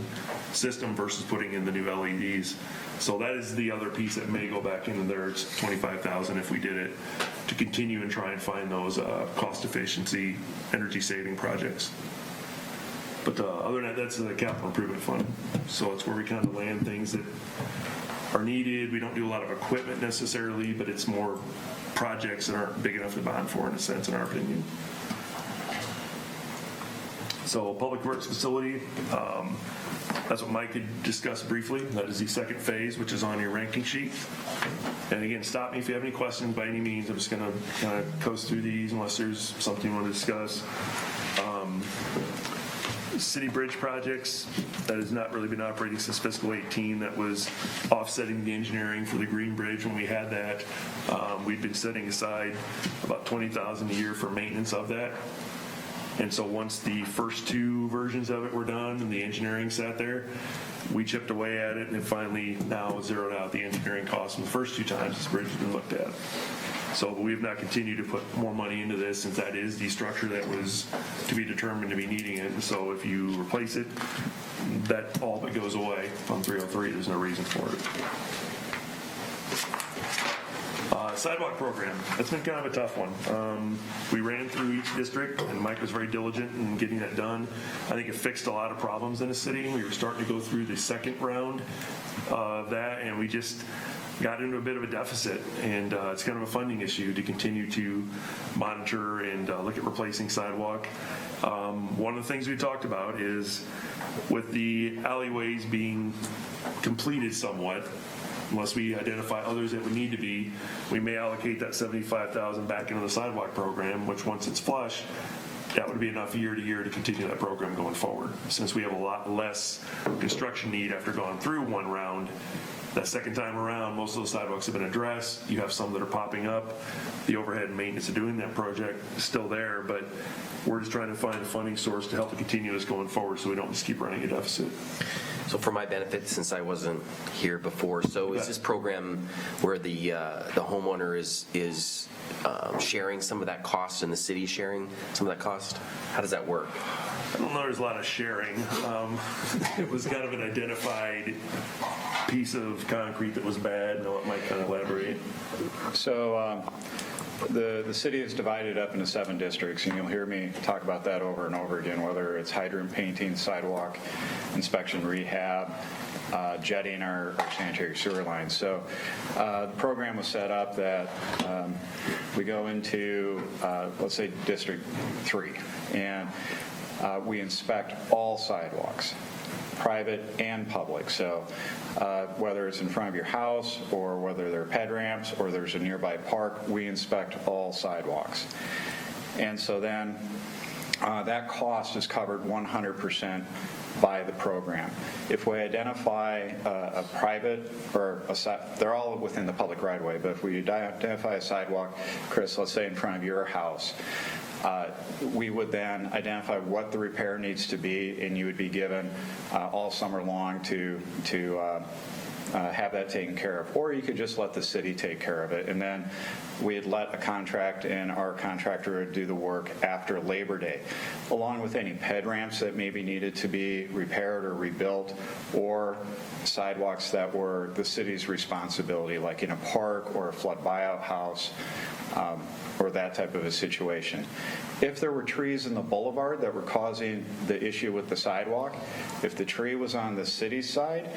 system versus putting in the new LEDs. So that is the other piece that may go back into there. It's $25,000 if we did it, to continue and try and find those cost efficiency, energy saving projects. But other than that, that's the capital improvement fund. So it's where we kind of land things that are needed. We don't do a lot of equipment necessarily, but it's more projects that aren't big enough to bond for, in a sense, in our opinion. So public works facility, that's what Mike had discussed briefly. That is the second phase, which is on your ranking sheet. And again, stop me if you have any questions by any means. I'm just going to kind of coast through these unless there's something you want to discuss. City bridge projects, that has not really been operating since fiscal 18. That was offsetting the engineering for the Green Bridge when we had that. We'd been setting aside about $20,000 a year for maintenance of that. And so once the first two versions of it were done and the engineering sat there, we chipped away at it, and it finally now zeroed out the engineering costs from the first two times this bridge has been looked at. So we have not continued to put more money into this, since that is the structure that was to be determined to be needing it. And so if you replace it, that all but goes away on 303. There's no reason for it. Sidewalk program, that's been kind of a tough one. We ran through each district, and Mike was very diligent in getting that done. I think it fixed a lot of problems in the city. We were starting to go through the second round of that, and we just got into a bit of a deficit, and it's kind of a funding issue to continue to monitor and look at replacing sidewalk. One of the things we talked about is with the alleyways being completed somewhat, unless we identify others that would need to be, we may allocate that $75,000 back into the sidewalk program, which once it's flush, that would be enough year to year to continue that program going forward. Since we have a lot less construction need after going through one round, that second time around, most of those sidewalks have been addressed. You have some that are popping up. The overhead and maintenance of doing that project is still there, but we're just trying to find a funding source to help to continue this going forward so we don't just keep running a deficit. So for my benefit, since I wasn't here before, so is this program where the homeowner is sharing some of that cost and the city sharing some of that cost? How does that work? I don't know there's a lot of sharing. It was kind of an identified piece of concrete that was bad. I'll let Mike kind of elaborate. So the city is divided up into 7 districts, and you'll hear me talk about that over and over again, whether it's hydrant painting, sidewalk inspection, rehab, jetting our sanitary sewer lines. So the program was set up that we go into, let's say, District 3, and we inspect all sidewalks, private and public. So whether it's in front of your house or whether there are ped ramps or there's a nearby park, we inspect all sidewalks. And so then that cost is covered 100% by the program. If we identify a private or they're all within the public right of way, but if we identify a sidewalk, Chris, let's say in front of your house, we would then identify what the repair needs to be, and you would be given all summer long to have that taken care of. Or you could just let the city take care of it, and then we'd let a contract, and our contractor would do the work after Labor Day, along with any ped ramps that maybe needed to be repaired or rebuilt, or sidewalks that were the city's responsibility, like in a park or a flood buyout house, or that type of a situation. If there were trees in the boulevard that were causing the issue with the sidewalk, if the tree was on the city's side,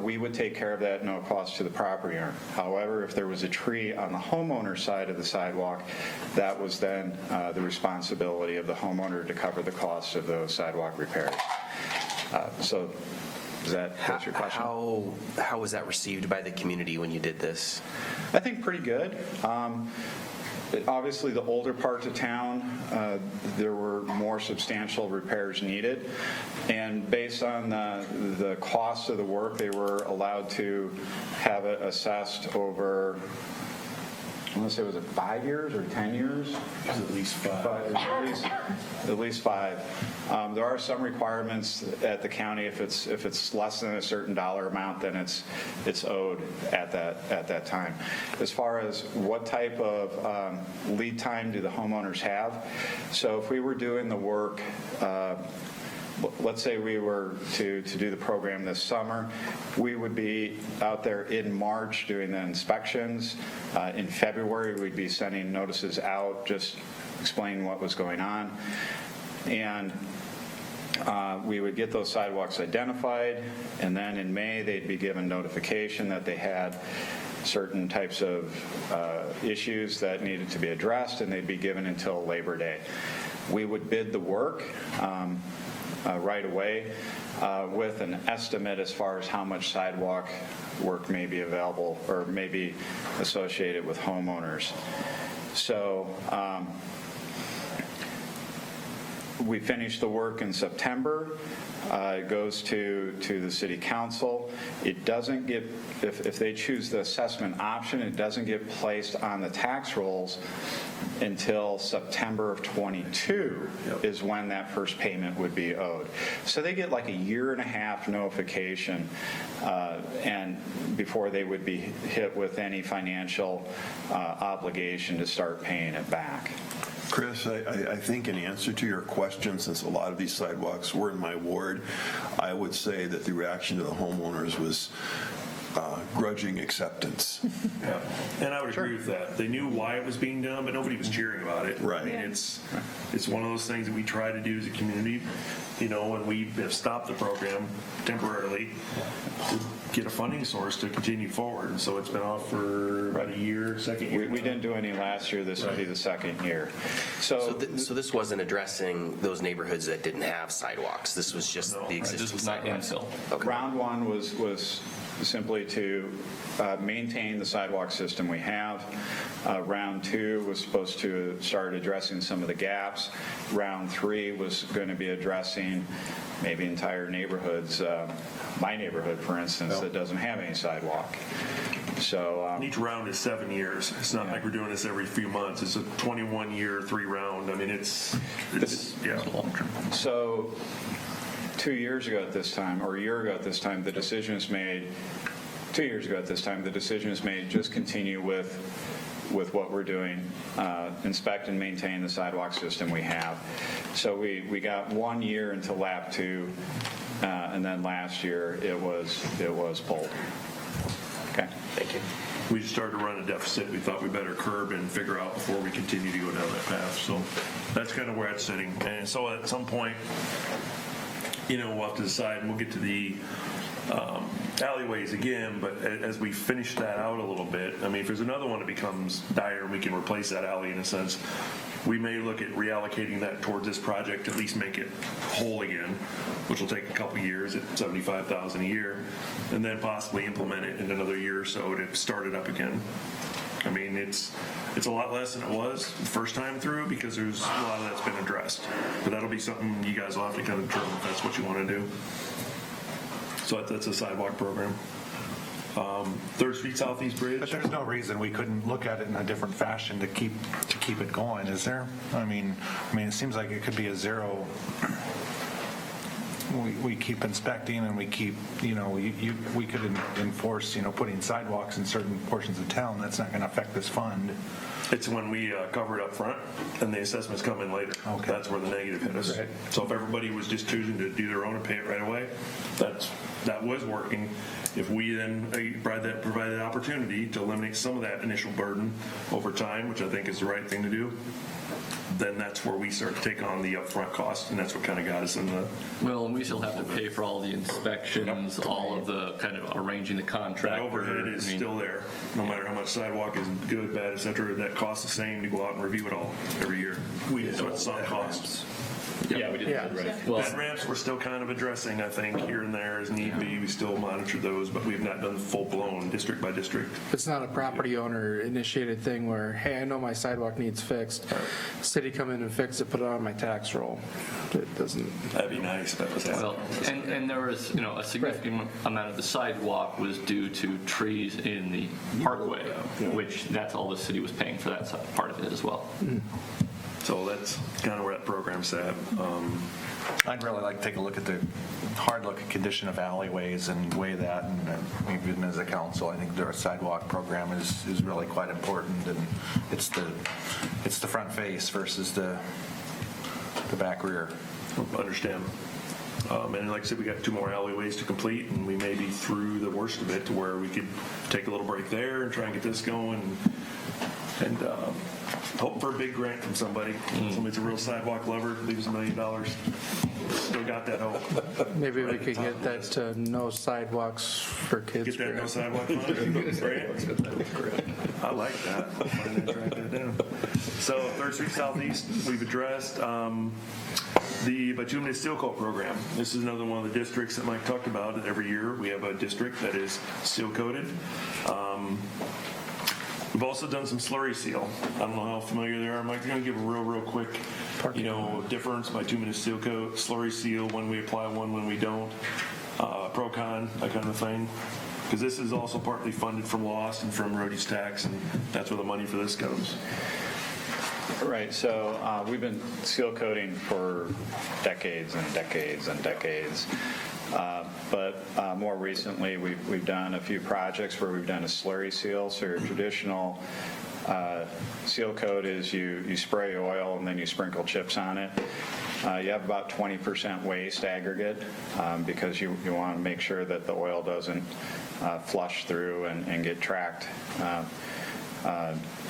we would take care of that at no cost to the property owner. However, if there was a tree on the homeowner's side of the sidewalk, that was then the responsibility of the homeowner to cover the cost of those sidewalk repairs. So does that answer your question? How was that received by the community when you did this? I think pretty good. Obviously, the older parts of town, there were more substantial repairs needed, and based on the cost of the work, they were allowed to have it assessed over, I want to say, was it 5 years or 10 years? It was at least 5. At least 5. There are some requirements at the county. If it's less than a certain dollar amount, then it's owed at that time. As far as what type of lead time do the homeowners have, so if we were doing the work, let's say we were to do the program this summer, we would be out there in March doing the inspections. In February, we'd be sending notices out, just explaining what was going on. And we would get those sidewalks identified, and then in May, they'd be given notification that they had certain types of issues that needed to be addressed, and they'd be given until Labor Day. We would bid the work right away with an estimate as far as how much sidewalk work may be available or may be associated with homeowners. So we finish the work in September. It goes to the city council. It doesn't get, if they choose the assessment option, it doesn't get placed on the tax rolls until September of 22 is when that first payment would be owed. So they get like a 1.5 year notification and before they would be hit with any financial obligation to start paying it back. Chris, I think in answer to your question, since a lot of these sidewalks were in my ward, I would say that the reaction to the homeowners was grudging acceptance. Yeah, and I would agree with that. They knew why it was being done, but nobody was cheering about it. Right. I mean, it's one of those things that we try to do as a community, and we have stopped the program temporarily to get a funding source to continue forward. And so it's been off for about a year, second year. We didn't do any last year. This would be the second year. So this wasn't addressing those neighborhoods that didn't have sidewalks. This was just the existing This was not sidewalks. infill. Okay. Round one was simply to maintain the sidewalk system we have. Round two was supposed to start addressing some of the gaps. Round three was going to be addressing maybe entire neighborhoods. My neighborhood, for instance, that doesn't have any sidewalk. So Each round is 7 years. It's not like we're doing this every few months. It's a 21-year, 3-round. I mean, it's long term. So 2 years ago at this time, or a year ago at this time, the decision is made. 2 years ago at this time, the decision is made. Just continue with what we're doing, inspect and maintain the sidewalk system we have. So we got 1 year into lap 2, and then last year it was pulled. Okay, Thank you. We just started to run a deficit. We thought we better curb and figure out before we continue to go down that path. So that's kind of where it's sitting. And so at some point, we'll have to decide, and we'll get to the alleyways again, but as we finish that out a little bit, I mean, if there's another one that becomes dire and we can replace that alley in a sense, we may look at reallocating that towards this project, at least make it whole again, which will take a couple years at $75,000 a year, and then possibly implement it in another year or so to start it up again. I mean, it's a lot less than it was the first time through because there's a lot of that's been addressed. But that'll be something you guys will have to kind of determine if that's what you want to do. So that's a sidewalk program. 3rd Street Southeast Bridge. But there's no reason we couldn't look at it in a different fashion to keep it going, is there? I mean, it seems like it could be a zero. We keep inspecting and we keep, we could enforce, putting sidewalks in certain portions of town. That's not going to affect this fund. It's when we cover it up front and the assessments come in later. Okay. That's where the negative hit us. Right. So if everybody was just choosing to do their own and pay it right away, that was working. If we then provide that opportunity to eliminate some of that initial burden over time, which I think is the right thing to do, then that's where we start to take on the upfront cost, and that's what kind of got us in the... Well, and we still have to pay for all the inspections, all of the kind of arranging the contractor. That overhead is still there. No matter how much sidewalk is good, bad, et cetera, that costs the same to go out and review it all every year. So it's some costs. Yeah, we did that already. Well, Bed ramps we're still kind of addressing, I think, here and there as need be. We still monitor those, but we've not done full-blown district by district. It's not a property owner initiated thing where, hey, I know my sidewalk needs fixed. City come in and fix it, put it on my tax roll. It doesn't. That'd be nice if that was happening. well, and there was, a significant amount of the sidewalk was due to trees in the parkway, which that's all the city was paying for that part of it as well. So that's kind of where that program's at. I'd really like to take a look at the hard look at condition of alleyways and weigh that. And even as a council, I think their sidewalk program is really quite important. And it's the front face versus the back rear. Understand. And like I said, we got 2 more alleyways to complete, and we may be through the worst of it to where we could take a little break there and try and get this going. And hope for a big grant from somebody. Somebody's a real sidewalk lover, leaves $1 million. Still got that hope. Maybe we could get that to no sidewalks for kids. Get that no sidewalk grant. I like that. I'll find that, track that down. So 3rd Street Southeast, we've addressed. The Bituminous Seal Coat Program. This is another one of the districts that Mike talked about. That every year we have a district that is seal coated. We've also done some slurry seal. I don't know how familiar they are. Mike, you're going to give a real quick, difference bituminous seal coat, slurry seal, when we apply one, when we don't, pro-con, that kind of thing. Because this is also partly funded from loss and from road use tax, and that's where the money for this goes. Right, so we've been seal coating for decades and decades and decades. But more recently, we've done a few projects where we've done a slurry seal, so your traditional Seal coat is you spray oil and then you sprinkle chips on it. You have about 20% waste aggregate because you want to make sure that the oil doesn't flush through and get tracked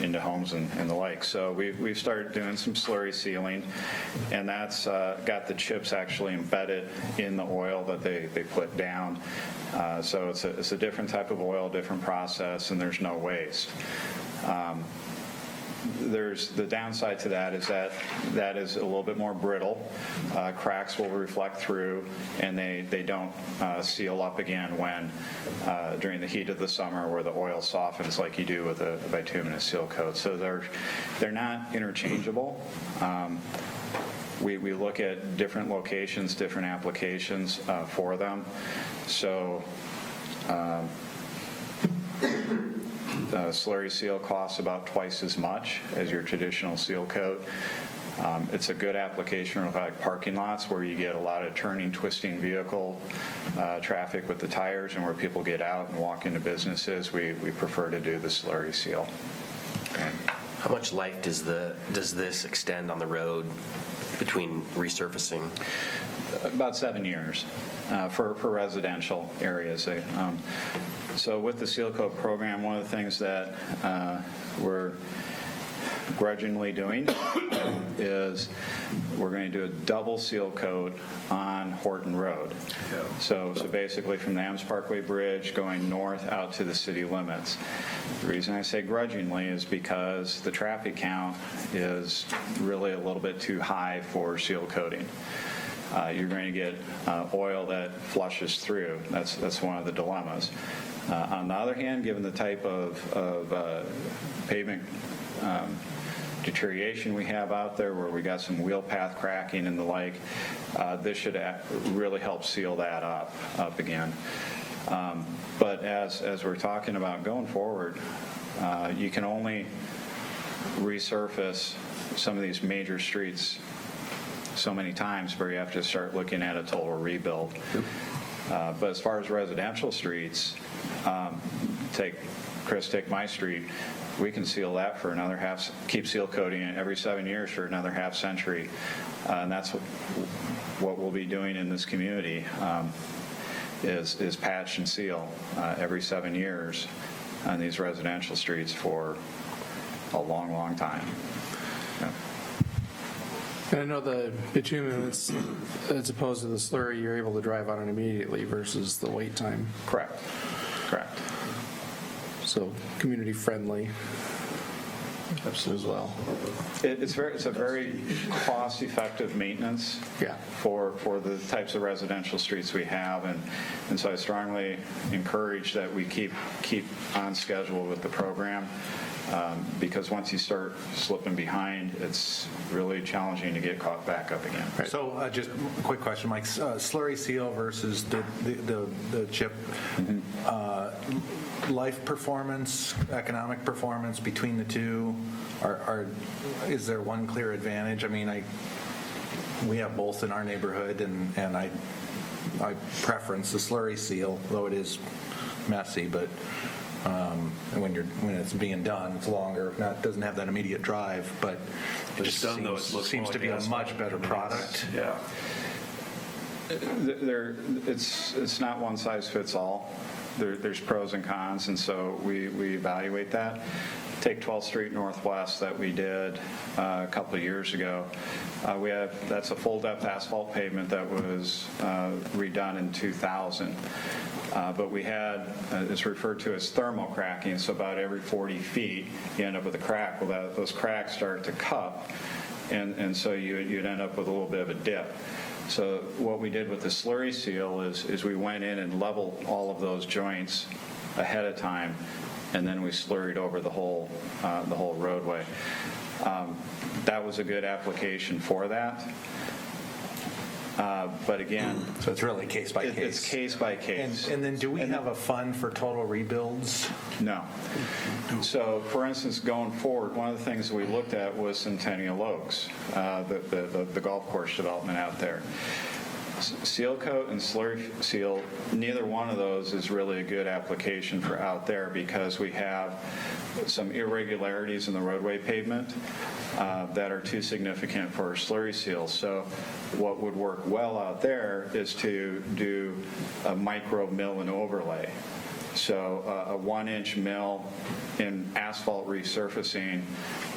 into homes and the like. So we've started doing some slurry sealing, and that's got the chips actually embedded in the oil that they put down. So it's a different type of oil, different process, and there's no waste. There's the downside to that is that is a little bit more brittle. Cracks will reflect through, and they don't seal up again when during the heat of the summer where the oil softens like you do with a bituminous seal coat. So they're not interchangeable. We look at different locations, different applications for them. So. Slurry seal costs about twice as much as your traditional seal coat. It's a good application of like parking lots where you get a lot of turning, twisting vehicle traffic with the tires, and where people get out and walk into businesses. We prefer to do the slurry seal. How much life does this extend on the road between resurfacing? About 7 years for residential areas. So with the seal coat program, one of the things that we're grudgingly doing is we're going to do a double seal coat on Horton Road. So basically from the Adams Parkway Bridge going north out to the city limits. The reason I say grudgingly is because the traffic count is really a little bit too high for seal coating. You're going to get oil that flushes through. That's one of the dilemmas. On the other hand, given the type of pavement deterioration we have out there, where we got some wheel path cracking and the like, this should really help seal that up again. But as we're talking about going forward, you can only resurface some of these major streets so many times where you have to start looking at a total rebuild. But as far as residential streets, take my street, we can seal that for another keep seal coating it every 7 years for another half century. And that's what we'll be doing in this community, is patch and seal every 7 years on these residential streets for a long, long time. Yeah. And I know the bitumen, as opposed to the slurry, you're able to drive on it immediately versus the wait time. Correct. So community friendly as well. It's a very cost-effective maintenance for the types of residential streets we have, and so I strongly encourage that we keep on schedule with the program. Because once you start slipping behind, it's really challenging to get caught back up again. Right. So just a quick question, Mike. Slurry seal versus the chip, life performance, economic performance between the two, is there one clear advantage? I mean, we have both in our neighborhood, and I preference the slurry seal, though it is messy, but when it's being done, it's longer. Doesn't have that immediate drive, but it seems to be a much better product. Yeah. It's not one size fits all. There's pros and cons, and so we evaluate that. Take 12th Street Northwest that we did a couple of years ago. That's a full depth asphalt pavement that was redone in 2000. But we had, it's referred to as thermal cracking, so about every 40 feet you end up with a crack. Well, those cracks start to cup, and so you'd end up with a little bit of a dip. So what we did with the slurry seal is we went in and leveled all of those joints ahead of time, and then we slurried over the whole roadway. That was a good application for that. But again, so it's really case by case. It's case by case. And then do we have a fund for total rebuilds? No. So, for instance, going forward, one of the things that we looked at was Centennial Oaks, the golf course development out there. Seal coat and slurry seal, neither one of those is really a good application for out there because we have some irregularities in the roadway pavement that are too significant for slurry seal. So what would work well out there is to do a micro mill and overlay. So a 1-inch mill in asphalt resurfacing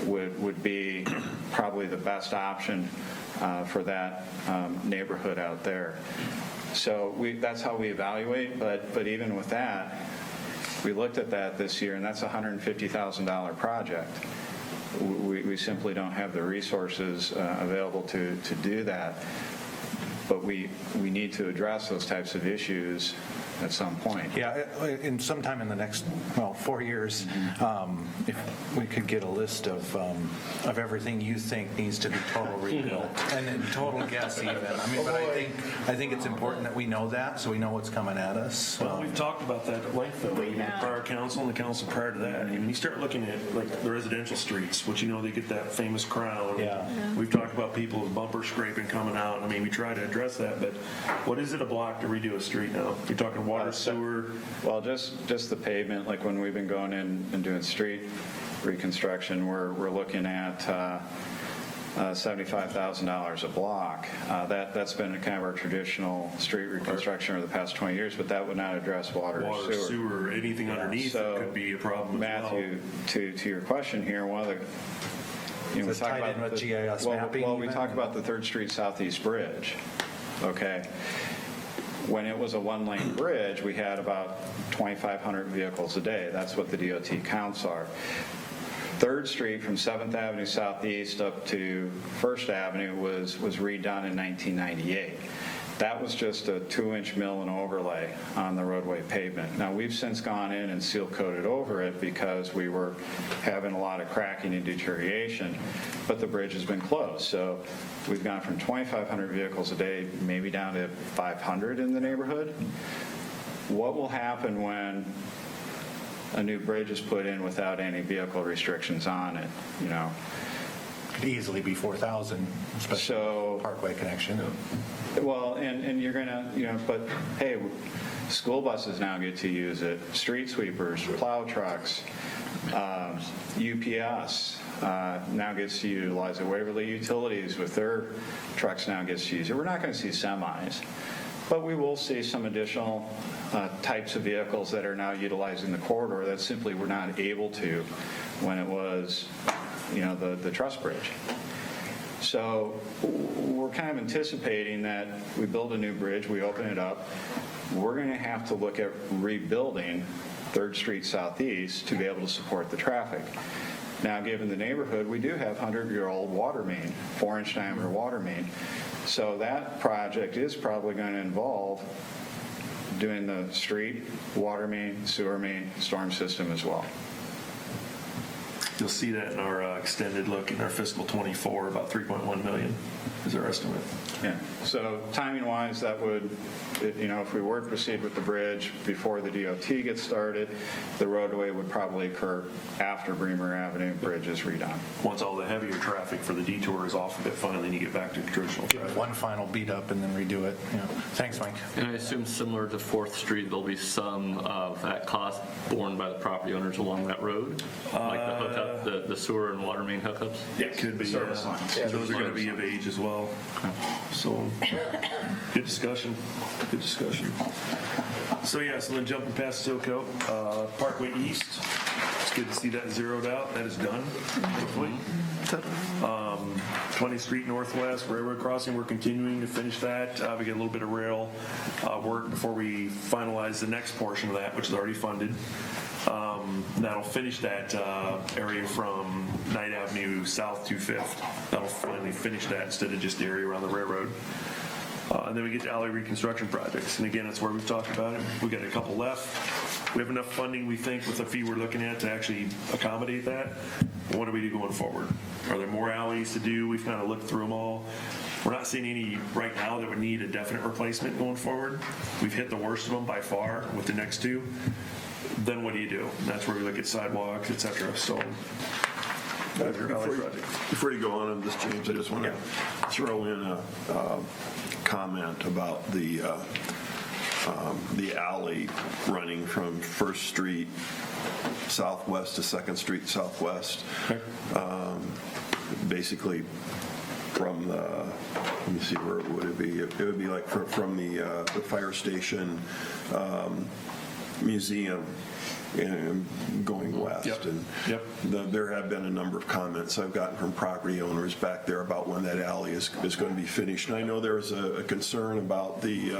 would be probably the best option for that neighborhood out there. So that's how we evaluate, but even with that, we looked at that this year, and that's a $150,000 project. We simply don't have the resources available to do that, but we need to address those types of issues at some point. Yeah, and sometime in the next, 4 years, if we could get a list of everything you think needs to be total rebuilt, and then total guess even. I mean, but I think it's important that we know that, so we know what's coming at us. Well, we've talked about that at length, though, in the prior council and the council prior to that. And you start looking at like the residential streets, which they get that famous crown. Yeah. We've talked about people with bumper scraping coming out. I mean, we try to address that, but what is it a block to redo a street now? You're talking water, sewer. Well, just the pavement, like when we've been going in and doing street reconstruction, we're looking at $75,000 a block. That's been kind of our traditional street reconstruction over the past 20 years, but that would not address water or sewer, anything underneath so, could be a problem. Matthew, to your question here, one of the we talk about with GIS mapping. Well, we talk about the 3rd Street Southeast Bridge. Okay. When it was a 1-lane bridge, we had about 2,500 vehicles a day. That's what the DOT counts are. 3rd Street from 7th Avenue Southeast up to 1st Avenue was redone in 1998. That was just a 2-inch mill and overlay on the roadway pavement. Now, we've since gone in and seal coated over it because we were having a lot of cracking and deterioration, but the bridge has been closed. So we've gone from 2,500 vehicles a day maybe down to 500 in the neighborhood. What will happen when a new bridge is put in without any vehicle restrictions on it? Could easily be 4,000, especially Parkway connection. Well, and you're going to, but hey, school buses now get to use it, street sweepers, plow trucks, UPS now gets to utilize it. Waverly Utilities with their trucks now gets to use it. We're not going to see semis, but we will see some additional types of vehicles that are now utilizing the corridor that simply were not able to when it was, the truss bridge. So we're kind of anticipating that we build a new bridge, we open it up, we're going to have to look at rebuilding 3rd Street Southeast to be able to support the traffic. Now, given the neighborhood, we do have 100-year-old water main, 4-inch diameter water main. So that project is probably going to involve doing the street, water main, sewer main, storm system as well. You'll see that in our extended look in our fiscal 24, about $3.1 million is our estimate. Yeah. So timing-wise, that would, if we were to proceed with the bridge before the DOT gets started, the roadway would probably occur after Bremer Avenue Bridge is redone. Once all the heavier traffic for the detour is off of it, finally, you get back to traditional traffic. One final beat up and then redo it. Thanks, Mike. And I assume similar to 4th Street, there'll be some of that cost borne by the property owners along that road, like the hookup, the sewer and water main hookups? Yeah, it could be. Service lines. Those are going to be of age as well. So, good discussion. Good discussion. So then jumping past Silco, Parkway East. It's good to see that zeroed out. That is done, hopefully. 20th Street Northwest Railroad Crossing, we're continuing to finish that. We get a little bit of rail work before we finalize the next portion of that, which is already funded. That'll finish that area from Knight Avenue south to 5th. That'll finally finish that instead of just the area around the railroad. And then we get to alley reconstruction projects. And again, that's where we've talked about it. We've got a couple left. We have enough funding, we think, with the fee we're looking at to actually accommodate that. And what do we do going forward? Are there more alleys to do? We've kind of looked through them all. We're not seeing any right now that would need a definite replacement going forward. We've hit the worst of them by far with the next two. Then what do you do? And that's where we look at sidewalks, et cetera. So Before you go on this, James, I just want to throw in a comment about the alley running from First Street southwest to Second Street southwest. Basically from the, let me see, where would it be? It would be like from the fire station museum and going west. And there have been a number of comments I've gotten from property owners back there about when that alley is going to be finished. And I know there's a concern about the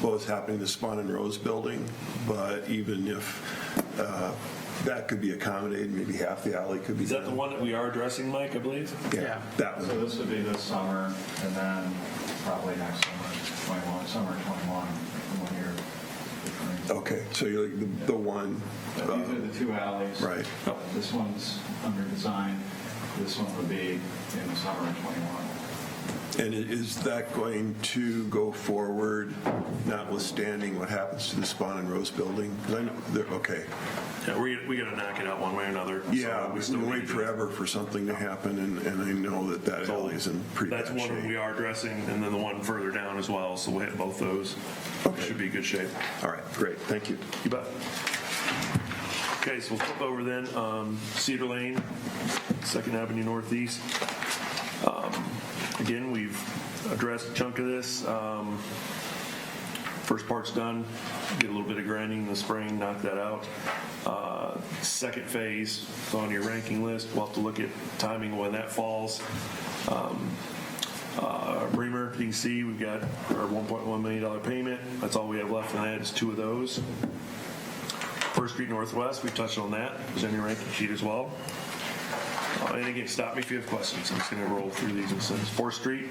what was happening in the Spawn and Rose building, but even if that could be accommodated, maybe half the alley could be Is that the one that we are addressing, Mike, I believe? Yeah. That one. So this would be this summer, and then probably next summer, summer 21, from what you're referring to. Okay, so you're like the one. These are the two alleys. Right. This one's under design. This one would be in the summer of 21. And is that going to go forward, notwithstanding what happens to the Spawn and Rose building? 'Cause I know, okay. Yeah, we got to knock it out one way or another. Yeah, So we still can need wait to- forever for something to happen, and I know that alley is in pretty bad That's shape. one of them we are addressing, and then the one further down as well, so we'll hit both those. Should be in good shape. All right, great, thank you. You bet. Okay, so we'll flip over then. Cedar Lane, 2nd Avenue Northeast. Again, we've addressed a chunk of this. First part's done. Get a little bit of grinding in the spring, knock that out. Second phase is on your ranking list. We'll have to look at timing when that falls. Bremer, you can see we've got our $1.1 million payment. That's all we have left on that is 2 of those. First Street Northwest, we touched on that. It was on your ranking sheet as well. And again, stop me if you have questions. I'm just going to roll through these in a sense. 4th Street.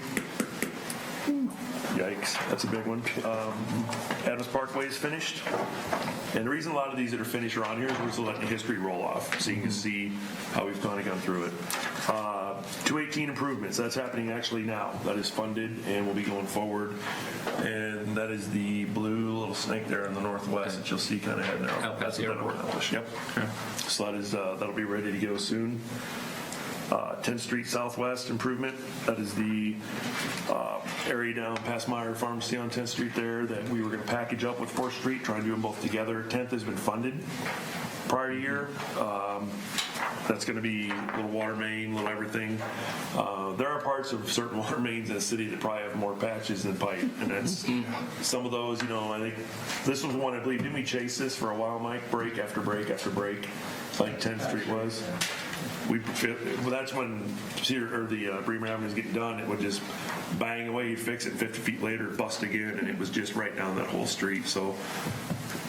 Yikes, that's a big one. Adams Parkway is finished. And the reason a lot of these that are finished are on here is we're just letting the history roll off so you can see how we've kind of gone through it. 218 improvements, that's happening actually now. That is funded and will be going forward. And that is the blue little snake there in the northwest that you'll see kind of heading out. That's what that'll accomplish. Yep. So that is, that'll be ready to go soon. 10th Street Southwest improvement. That is the area down past Meyer Pharmacy on 10th Street there that we were going to package up with 4th Street, try and do them both together. 10th has been funded prior year. That's going to be a little water main, little everything. There are parts of certain water mains in the city that probably have more patches than pipe, and that's some of those, you know, I think this was one, I believe, didn't we chase this for a while, Mike? Break after break after break, like 10th Street was. Well, that's when the Bremer Avenue was getting done. It would just bang away, you'd fix it, 50 feet later, bust again, and it was just right down that whole street. So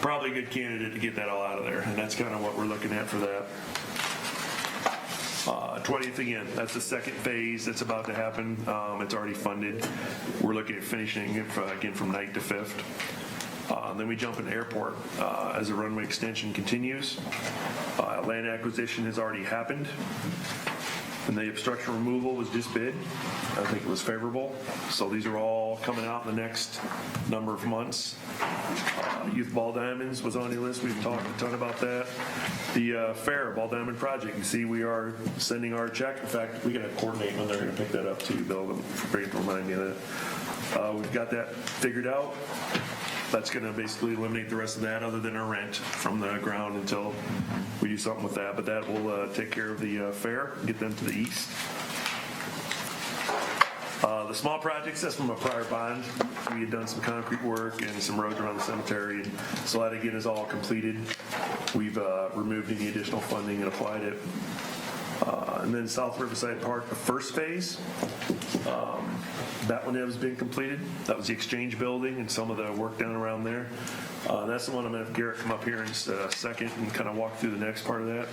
probably a good candidate to get that all out of there, and that's kind of what we're looking at for that. 20th again, that's the second phase that's about to happen. It's already funded. We're looking at finishing it again from 9th to 5th. Then we jump into airport as the runway extension continues. Land acquisition has already happened. And the obstruction removal was just bid. I think it was favorable. So these are all coming out in the next number of months. Youth Ball Diamonds was on your list. We've talked a ton about that. The Fair Ball Diamond Project. You see we are sending our check. In fact, we got to coordinate when they're going to pick that up too, Bill. Forget to remind me of that. We've got that figured out. That's going to basically eliminate the rest of that other than our rent from the ground until we do something with that. But that will take care of the fair, get them to the east. The small projects, that's from a prior bond. We had done some concrete work and some roads around the cemetery. And so that again is all completed. We've removed any additional funding and applied it. And then South Riverside Park, the first phase. That one has been completed. That was the Exchange building and some of the work down around there. That's the one I'm going to have Garrett come up here in a second and kind of walk through the next part of that.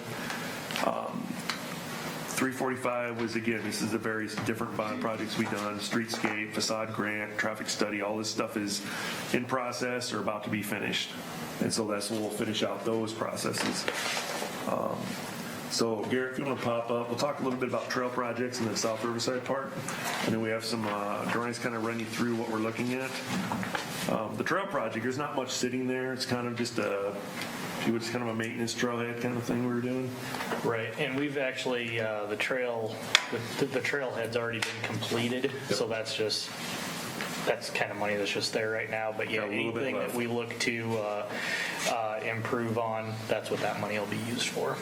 345 was, again, this is the various different bond projects we've done, streetscape, facade grant, traffic study, all this stuff is in process or about to be finished. And so that's when we'll finish out those processes. So Garrett, if you want to pop up, we'll talk a little bit about trail projects in the South Riverside Park. And then we have some drawings kind of run you through what we're looking at. The trail project, there's not much sitting there. It's kind of just a see what's kind of a maintenance trailhead kind of thing we were doing. Right, and we've actually, the trailhead's already been completed, so that's kind of money that's just there right now. But yeah, Got a little bit anything that left. we look to improve on, that's what that money will be used for.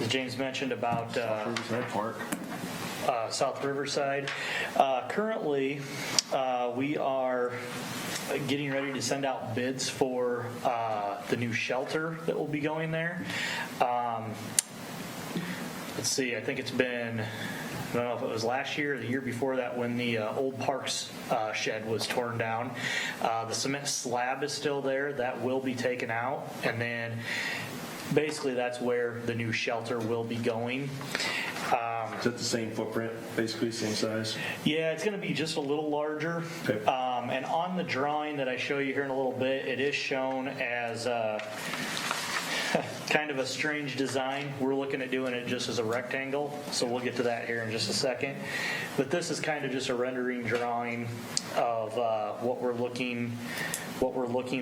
As James mentioned about Riverside Park. South Riverside, currently we are getting ready to send out bids for the new shelter that will be going there. Let's see, I think it's been, I don't know if it was last year or the year before that when the old Parks shed was torn down. The cement slab is still there. That will be taken out. And then basically that's where the new shelter will be going. Is that the same footprint, basically same size? Yeah, it's going to be just a little larger. Okay. And on the drawing that I show you here in a little bit, it is shown as kind of a strange design. We're looking at doing it just as a rectangle, so we'll get to that here in just a second. But this is kind of just a rendering drawing of what we're looking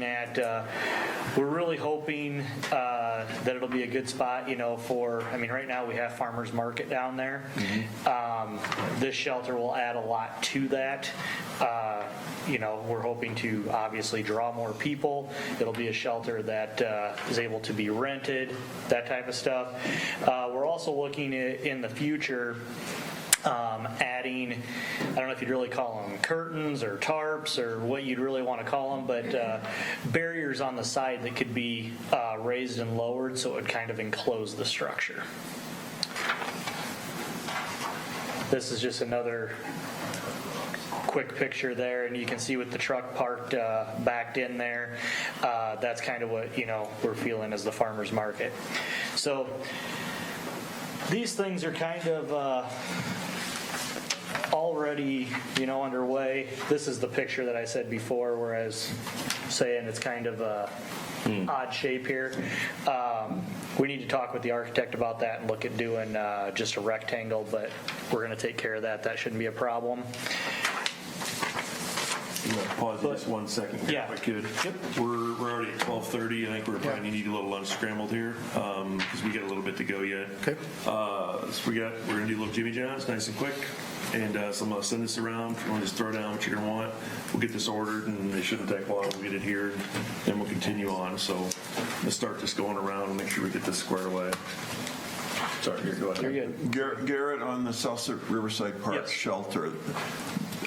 at. We're really hoping that it'll be a good spot, for, right now we have farmers market down there. This shelter will add a lot to that. We're hoping to obviously draw more people. It'll be a shelter that is able to be rented, that type of stuff. We're also looking at, in the future, adding, I don't know if you'd really call them curtains or tarps or what you'd really want to call them, but barriers on the side that could be raised and lowered so it would kind of enclose the structure. This is just another quick picture there, and you can see with the truck parked backed in there, that's kind of what we're feeling as the farmers market. So these things are kind of already underway. This is the picture that I said before, whereas saying it's kind of a odd shape here. We need to talk with the architect about that and look at doing just a rectangle, but we're going to take care of that. That shouldn't be a problem. Pause just 1 second, Yeah. if I could. Yep. We're already at 12:30. I think we're probably need a little unscrambled here because we got a little bit to go yet. Okay. So we're gonna do a little Jimmy John's, nice and quick, and so I'm gonna send this around. If you want to just throw down what you're gonna want, we'll get this ordered, and it shouldn't take long. We'll get it here, and then we'll continue on. So let's start this going around and make sure we get this squared away. Sorry, here, go ahead. You're good. Garrett, on the South Riverside Park Yes. shelter,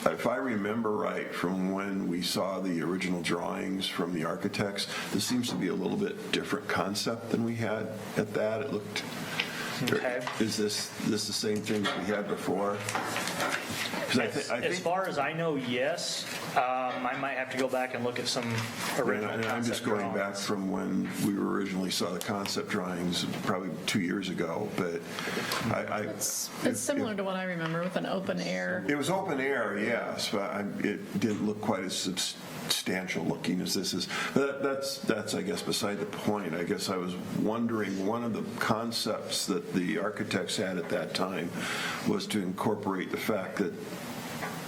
if I remember right from when we saw the original drawings from the architects, this seems to be a little bit different concept than we had at that. It looked. Okay. Is this the same thing that we had before? 'Cause I As think, far as I know, yes. I might have to go back and look at some original and I'm just concept going back drawings. from when we originally saw the concept drawings, probably 2 years ago, but It's similar to what I remember with an open air. It was open air, yes, but it didn't look quite as substantial looking as this is. But that's I guess beside the point. I guess I was wondering, one of the concepts that the architects had at that time was to incorporate the fact that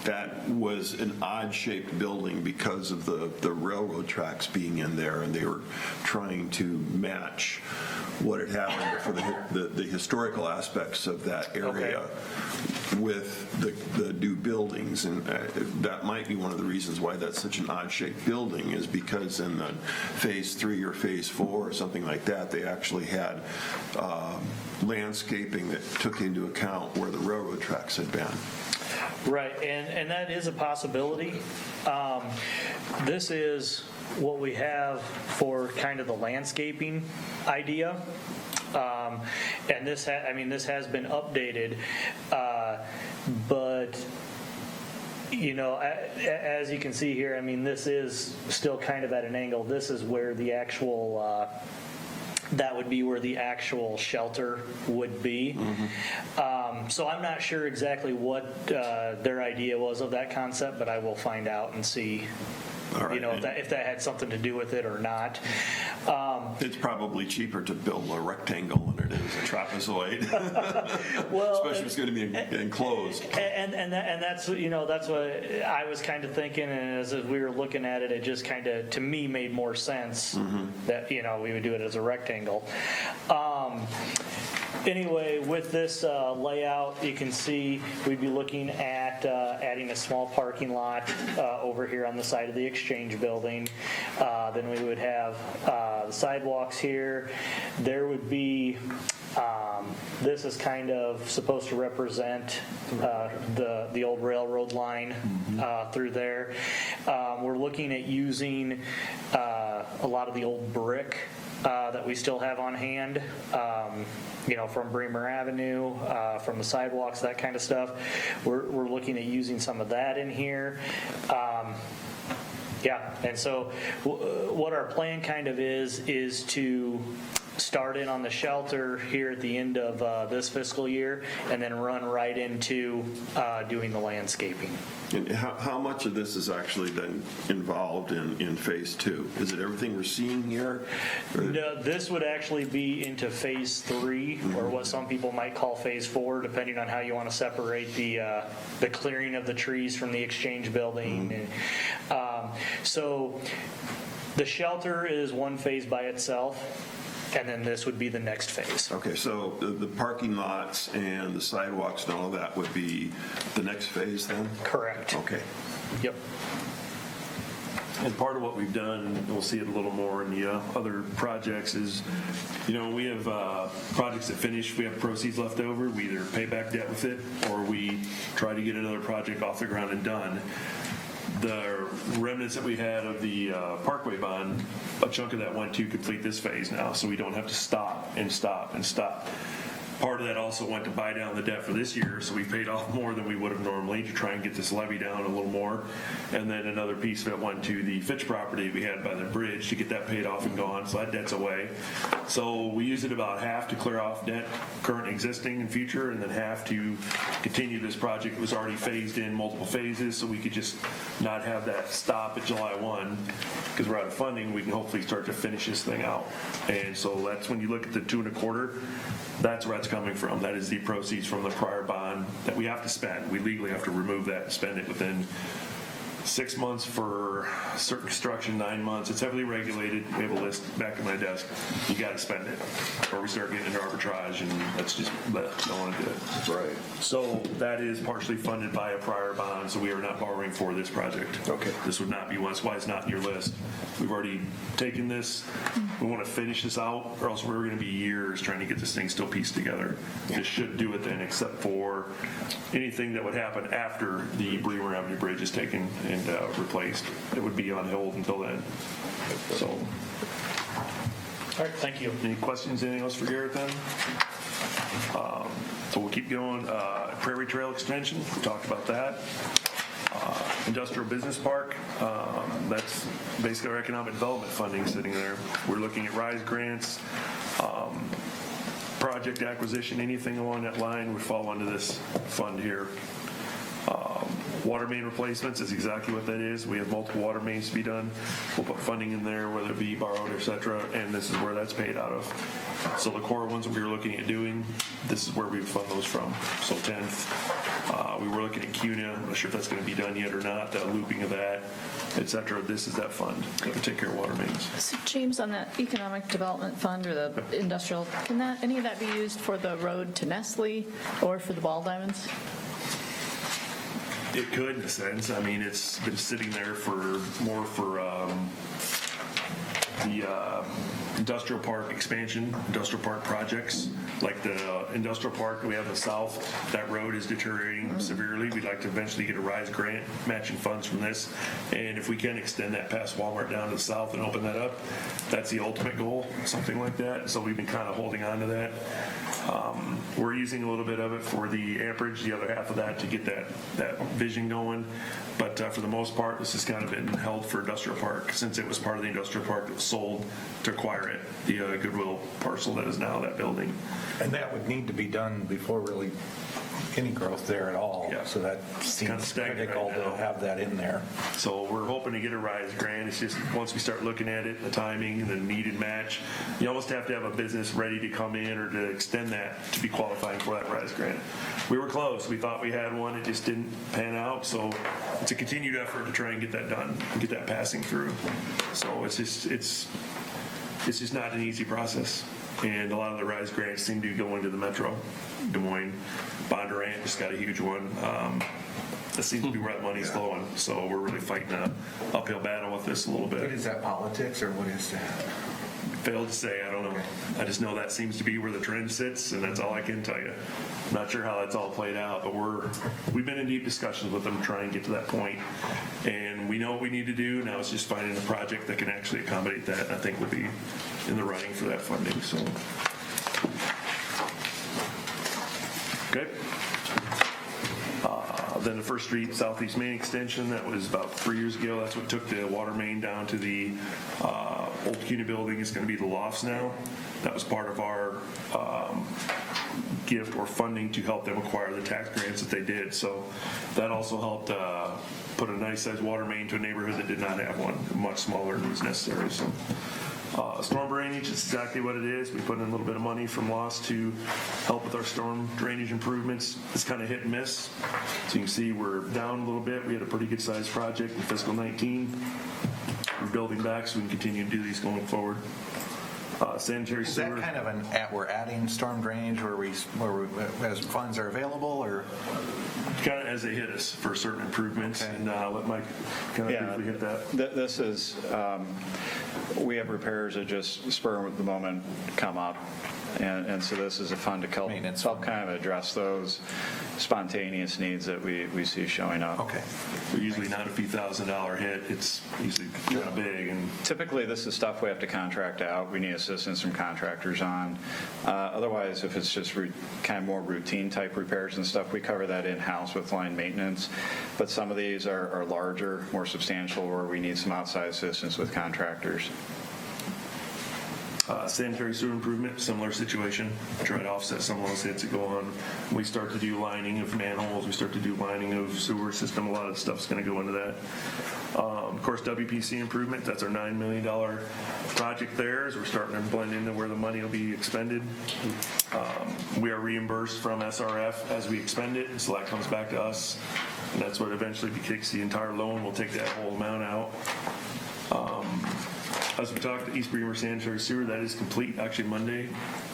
that was an odd-shaped building because of the railroad tracks being in there, and they were trying to match what had happened for the historical aspects of that area with the new buildings. And that might be one of the reasons why that's such an odd-shaped building, is because in the Phase 3 or Phase 4 or something like that, they actually had landscaping that took into account where the railroad tracks had been. Right, and that is a possibility. This is what we have for kind of the landscaping idea. And this has been updated, but as you can see here, this is still kind of at an angle. This is where the actual that would be where the actual shelter would be. So I'm not sure exactly what their idea was of that concept, but I will find out and see All right. you know, if that had something to do with it or not. It's probably cheaper to build a rectangle than it is a trapezoid, Well, especially if it's going to be enclosed. And that's, you know, that's what I was kind of thinking, and as we were looking at it, it just kind of, to me, made more sense that, you know, we would do it as a rectangle. Anyway, with this layout, you can see we'd be looking at adding a small parking lot over here on the side of the Exchange building. Then we would have the sidewalks here. There would be, this is kind of supposed to represent the old railroad line through there. We're looking at using a lot of the old brick that we still have on hand, you know, from Bremer Avenue, from the sidewalks, that kind of stuff. We're looking at using some of that in here. Yeah, and so what our plan kind of is to start in on the shelter here at the end of this fiscal year and then run right into doing the landscaping. And how much of this is actually then involved in phase 2? Is it everything we're seeing here? No, this would actually be into phase 3, or what some people might call phase 4, depending on how you want to separate the clearing of the trees from the Exchange building. So the shelter is one phase by itself, and then this would be the next phase. Okay, so the parking lots and the sidewalks and all of that would be the next phase then? Correct. Okay. Yep. And part of what we've done, and we'll see it a little more in the other projects, is, you know, we have projects that finish, we have proceeds left over, we either pay back debt with it, or we try to get another project off the ground and done. The remnants that we had of the Parkway bond, a chunk of that went to complete this phase now, so we don't have to stop and stop and stop. Part of that also went to buy down the debt for this year, so we paid off more than we would have normally to try and get this levy down a little more. And then another piece of it went to the Fitch property we had by the bridge to get that paid off and gone, so that debt's away. So we use it about half to clear off debt, current, existing, and future, and then half to continue this project. It was already phased in multiple phases, so we could just not have that stop at July 1, because we're out of funding. We can hopefully start to finish this thing out. And so that's when you look at the 2.25, that's where that's coming from. That is the proceeds from the prior bond that we have to spend. We legally have to remove that and spend it within 6 months for certain construction, 9 months. It's heavily regulated. We have a list back at my desk. You got to spend it, or we start getting into arbitrage, and that's just, don't want to do it. Right. So that is partially funded by a prior bond, so we are not borrowing for this project. Okay. This would not be one. That's why it's not in your list. We've already taken this. We want to finish this out, or else we're going to be years trying to get this thing still pieced together. This should do it then, except for anything that would happen after the Bremer Avenue Bridge is taken and replaced. It would be on hold until then. So, All right, thank you. any questions, anything else for Garrett then? So we'll keep going. Prairie Trail Extension, we talked about that. Industrial Business Park, that's basically our economic development funding sitting there. We're looking at RISE grants, project acquisition, anything along that line would fall under this fund here. Water main replacements is exactly what that is. We have multiple water mains to be done. We'll put funding in there, whether it be borrowed, et cetera, and this is where that's paid out of. So the core ones that we were looking at doing, this is where we would fund those from. So 10th, we were looking at CUNA. I'm not sure if that's going to be done yet or not, the looping of that, et cetera. This is that fund that would take care of water mains. So James, on that economic development fund or the industrial, can that, any of that be used for the road to Nestle or for the ball diamonds? It could, in a sense. I mean, it's been sitting there for more for the industrial park expansion, industrial park projects, like the industrial park we have in the south. That road is deteriorating severely. We'd like to eventually get a RISE grant matching funds from this, and if we can extend that past Walmart down to the south and open that up, that's the ultimate goal, something like that. So we've been kind of holding on to that. We're using a little bit of it for the amperage, the other half of that to get that vision going. But for the most part, this has kind of been held for industrial park since it was part of the industrial park that was sold to acquire it, the Goodwill parcel that is now that building. And that would need to be done before really any growth there at all. Yeah. So that Kinda seems stagnant critical right now. to have that in there. So we're hoping to get a RISE grant. It's just, once we start looking at it, the timing, the need and match, you almost have to have a business ready to come in or to extend that to be qualifying for that RISE grant. We were close. We thought we had one. It just didn't pan out. So it's a continued effort to try and get that done, and get that passing through. So it's just not an easy process. And a lot of the RISE grants seem to be going to the Metro, Des Moines. Bondurant just got a huge one. That seems to be where that money's flowing. So we're really fighting an uphill battle with this a little bit. Is that politics or what is that? Failed to say, I don't know. I just know that seems to be where the trend sits, and that's all I can tell you. I'm not sure how that's all played out, but we've been in deep discussions with them to try and get to that point. And we know what we need to do. Now it's just finding a project that can actually accommodate that. And I think we'll be in the running for that funding. So, good. Then the First Street Southeast Main extension, that was about 3 years ago. That's what took the water main down to the old CUNY building. It's going to be the lofts now. That was part of our gift or funding to help them acquire the tax grants that they did. So that also helped put a nice sized water main to a neighborhood that did not have one, much smaller than was necessary. So storm drainage is exactly what it is. We put in a little bit of money from loss to help with our storm drainage improvements. It's kind of hit and miss. So you can see we're down a little bit. We had a pretty good sized project in fiscal 19. We're building back so we can continue to do these going forward. Sanitary Is sewer. that kind of we're adding storm drainage as funds are available, or? Kind of as they hit us for certain improvements. Okay. And let Mike kind of briefly hit that. This is, we have repairs that just spur of the moment come up. And so this is a fund to help kind of address those spontaneous needs that we see showing up. Okay. They're usually not a few $1,000 hit. It's usually kind of big. And typically, this is stuff we have to contract out. We need assistance from contractors on. Otherwise, if it's just kind of more routine type repairs and stuff, we cover that in-house with line maintenance. But some of these are larger, more substantial, where we need some outside assistance with contractors. Sanitary sewer improvement, similar situation. Try to offset some of those hits that go on. We start to do lining of manholes. We start to do lining of sewer system. A lot of stuff's going to go into that. Of course, WPC improvement, that's our $9 million project there as we're starting to blend into where the money will be expended. We are reimbursed from SRF as we expend it, so that comes back to us. And that's what eventually kicks the entire loan. We'll take that whole amount out. As we talked, the East Bremer Sanitary Sewer, that is complete. Actually, Monday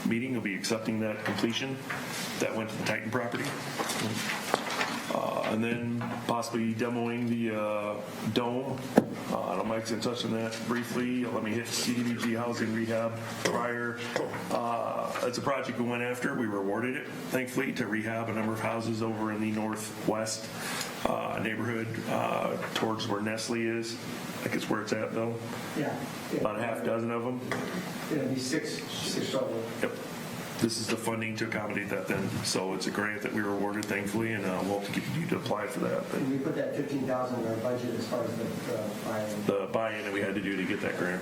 meeting will be accepting that completion. That went to the Titan property. And then possibly demoing the dome. I know Mike's going to touch on that briefly. Let me hit CDBG housing rehab prior. That's a project we went after. We were awarded it, thankfully, to rehab a number of houses over in the northwest neighborhood towards where Nestle is. I think it's where it's at, though. Yeah. About a half dozen of them. It'll be six total. Yep. This is the funding to accommodate that then. So it's a grant that we were awarded, thankfully, and we'll have to continue to apply for that. But We put that $15,000 in our budget as far as the buy-in. the buy-in that we had to do to get that grant.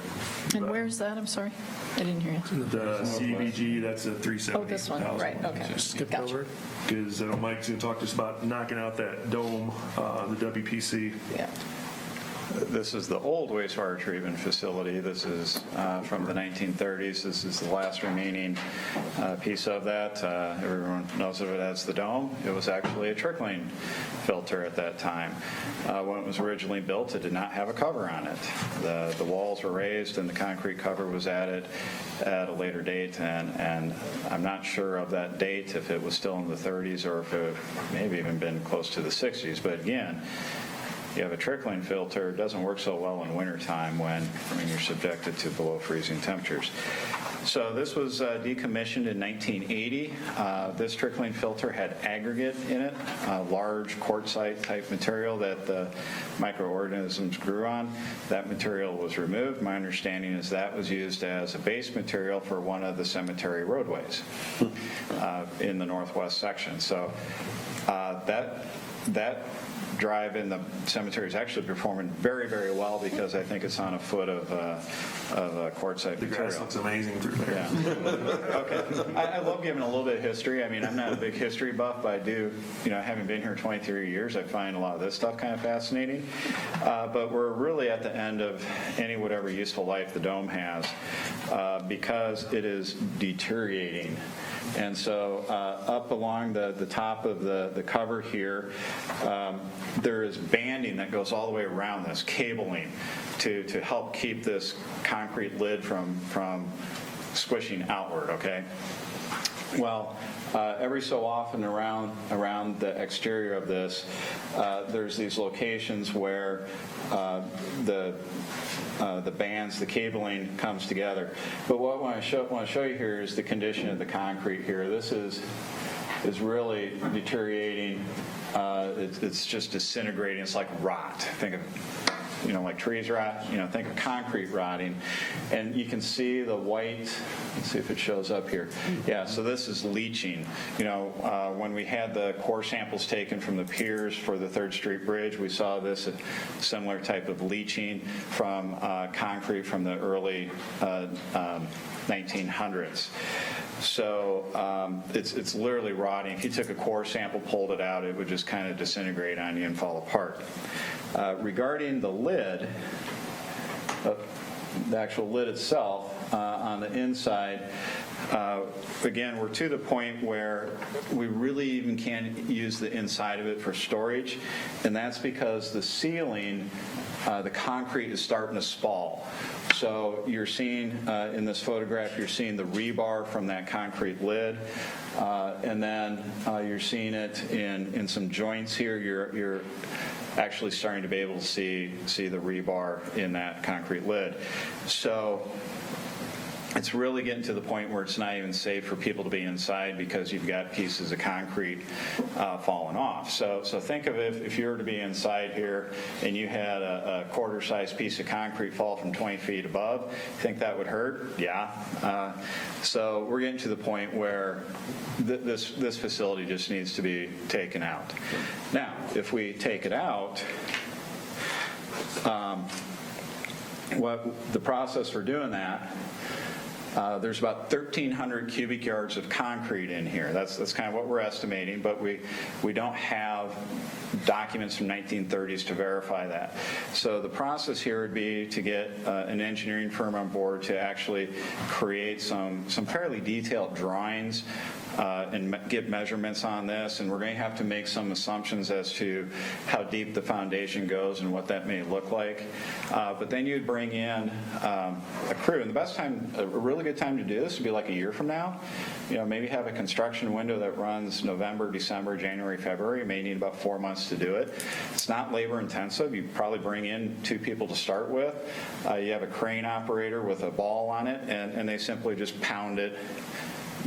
And where's that? I'm sorry. I didn't hear you. The CDBG, that's a $370,000. Oh, this one. Right. Okay. Skip Gotcha. over. Because I know Mike's going to talk to us about knocking out that dome, the WPC. Yeah. This is the old wastewater treatment facility. This is from the 1930s. This is the last remaining piece of that. Everyone knows of it as the dome. It was actually a trickling filter at that time. When it was originally built, it did not have a cover on it. The walls were raised and the concrete cover was added at a later date, and I'm not sure of that date, if it was still in the 30s or if it maybe even been close to the 60s. But again, you have a trickling filter, it doesn't work so well in wintertime when you're subjected to below freezing temperatures. So this was decommissioned in 1980. This trickling filter had aggregate in it, large quartzite type material that the microorganisms grew on. That material was removed. My understanding is that was used as a base material for one of the cemetery roadways in the northwest section. So that drive in the cemetery is actually performing very, very well because I think it's on a foot of quartzite The material. grass looks amazing through there. Yeah. Okay. I love giving a little bit of history. I mean, I'm not a big history buff, but I do, having been here 23 years, I find a lot of this stuff kind of fascinating. But we're really at the end of whatever useful life the dome has because it is deteriorating. And so up along the top of the cover here, there is banding that goes all the way around this, cabling, to help keep this concrete lid from squishing outward, okay? Well, every so often around the exterior of this, there's these locations where the bands, the cabling comes together. But what I want to show you here is the condition of the concrete here. This is really deteriorating. It's just disintegrating. It's like rot. Think of like trees rot, think of concrete rotting. And you can see the white, let's see if it shows up here. Yeah, so this is leaching. When we had the core samples taken from the piers for the 3rd Street Bridge, we saw this similar type of leaching from concrete from the early 1900s. So it's literally rotting. If you took a core sample, pulled it out, it would just kind of disintegrate on you and fall apart. Regarding the lid, the actual lid itself on the inside, again, we're to the point where we really even can't use the inside of it for storage, and that's because the ceiling, the concrete is starting to spall. So you're seeing in this photograph, you're seeing the rebar from that concrete lid, and then you're seeing it in some joints here. You're actually starting to be able to see the rebar in that concrete lid. So it's really getting to the point where it's not even safe for people to be inside because you've got pieces of concrete falling off. So think of it if you were to be inside here and you had a quarter-sized piece of concrete fall from 20 feet above, think that would hurt? Yeah. So we're getting to the point where this facility just needs to be taken out. Now, if we take it out, what the process for doing that, there's about 1,300 cubic yards of concrete in here. That's kind of what we're estimating, but we don't have documents from 1930s to verify that. So the process here would be to get an engineering firm on board to actually create some fairly detailed drawings and get measurements on this, and we're going to have to make some assumptions as to how deep the foundation goes and what that may look like. But then you'd bring in a crew, and the best time, a really good time to do this would be like a year from now. Maybe have a construction window that runs November, December, January, February. You may need about 4 months to do it. It's not labor intensive. You probably bring in 2 people to start with. You have a crane operator with a ball on it, and they simply just pound it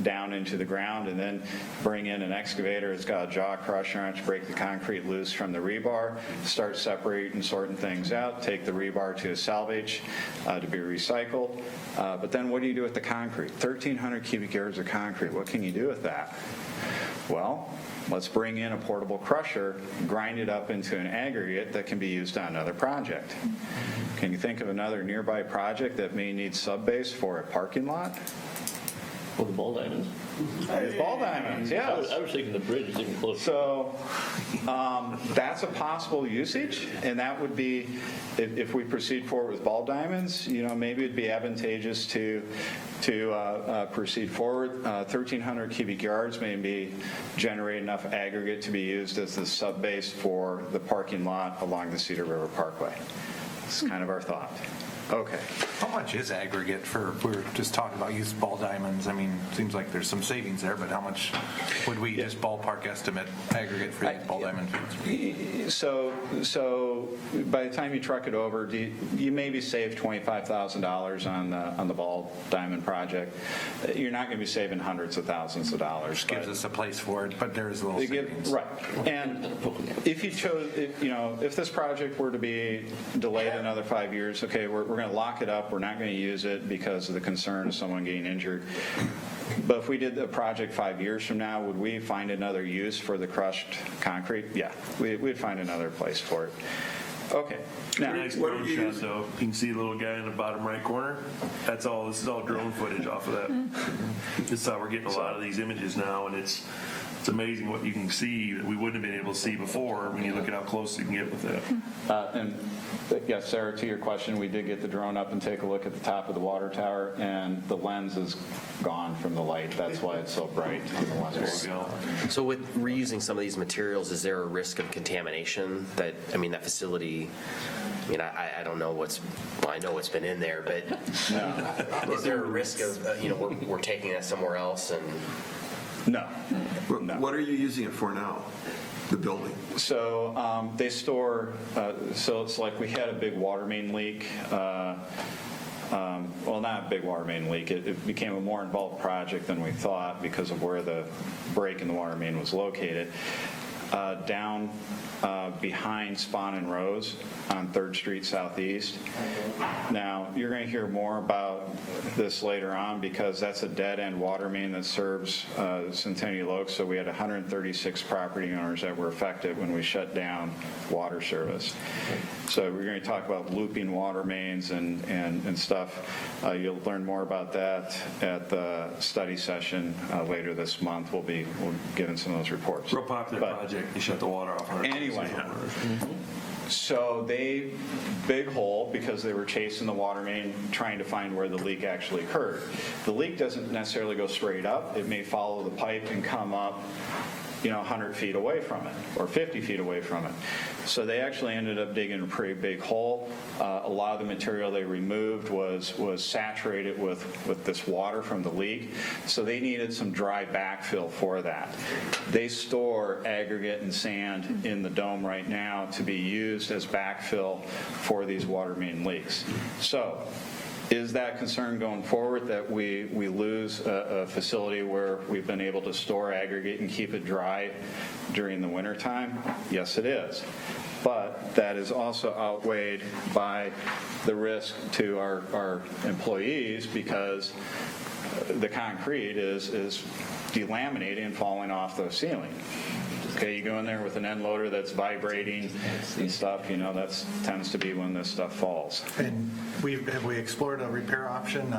down into the ground, and then bring in an excavator. It's got a jaw crusher on it to break the concrete loose from the rebar, start separating and sorting things out, take the rebar to a salvage to be recycled. But then what do you do with the concrete? 1,300 cubic yards of concrete. What can you do with that? Well, let's bring in a portable crusher, grind it up into an aggregate that can be used on another project. Can you think of another nearby project that may need subbase for a parking lot? Well, the ball diamonds. Ball diamonds, yeah. I was thinking the bridge is even closer. So that's a possible usage, and that would be, if we proceed forward with ball diamonds, maybe it'd be advantageous to proceed forward. 1,300 cubic yards may generate enough aggregate to be used as the subbase for the parking lot along the Cedar River Parkway. That's kind of our thought. Okay. How much is aggregate if we were just talking about used ball diamonds? I mean, it seems like there's some savings there, but how much would we just ballpark estimate aggregate for these ball diamond fields? So by the time you truck it over, you maybe save $25,000 on the ball diamond project. You're not going to be saving hundreds of thousands of dollars. Which gives us a place for it, but there is a little savings. Right. And if you chose, if this project were to be delayed another 5 years, okay, we're going to lock it up. We're not going to use it because of the concern of someone getting injured. But if we did the project 5 years from now, would we find another use for the crushed concrete? Yeah, we'd find another place for it. Okay. Now, Nice drone shot, though. You can see the little guy in the bottom right corner. This is all drone footage off of that. This is how we're getting a lot of these images now, and it's amazing what you can see that we wouldn't have been able to see before when you look at how close you can get with it. And yes, Sarah, to your question, we did get the drone up and take a look at the top of the water tower, and the lens is gone from the light. That's why it's so bright. There you go. So with reusing some of these materials, is there a risk of contamination that facility, I don't know I know what's been in there, but is there a risk of, we're taking that somewhere else and? No. What are you using it for now? The building? So they store, so it's like we had a big water main leak. Well, not a big water main leak. It became a more involved project than we thought because of where the break in the water main was located. Down behind Spawn and Rose on 3rd Street Southeast. Now, you're going to hear more about this later on because that's a dead-end water main that serves Centennial Oaks, so we had 136 property owners that were affected when we shut down water service. So we're going to talk about looping water mains and stuff. You'll learn more about that at the study session later this month. We'll be giving some of those reports. Real popular project. You shut the water off. Anyway, so they big hole because they were chasing the water main trying to find where the leak actually occurred. The leak doesn't necessarily go straight up. It may follow the pipe and come up 100 feet away from it or 50 feet away from it. So they actually ended up digging a pretty big hole. A lot of the material they removed was saturated with this water from the leak. So they needed some dry backfill for that. They store aggregate and sand in the dome right now to be used as backfill for these water main leaks. So is that concern going forward that we lose a facility where we've been able to store aggregate and keep it dry during the wintertime? Yes, it is. But that is also outweighed by the risk to our employees because the concrete is delaminating and falling off the ceiling. Okay, you go in there with an end loader that's vibrating and stuff, that tends to be when this stuff falls. And have we explored a repair option?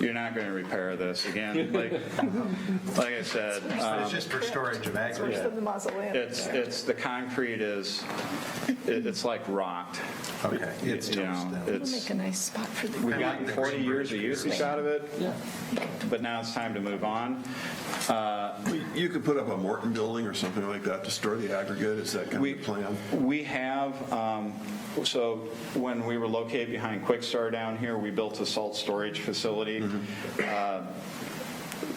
You're not going to repair this again. Like I said, it's just for storage of aggregate. it's the concrete it's like rocked. Okay, it's Make a nice spot for the. We've gotten 40 years of usage out of it, but now it's time to move on. You could put up a Morton building or something like that to store the aggregate. Is that kind of the plan? We have, so when we were located behind Quick Star down here, we built a salt storage facility.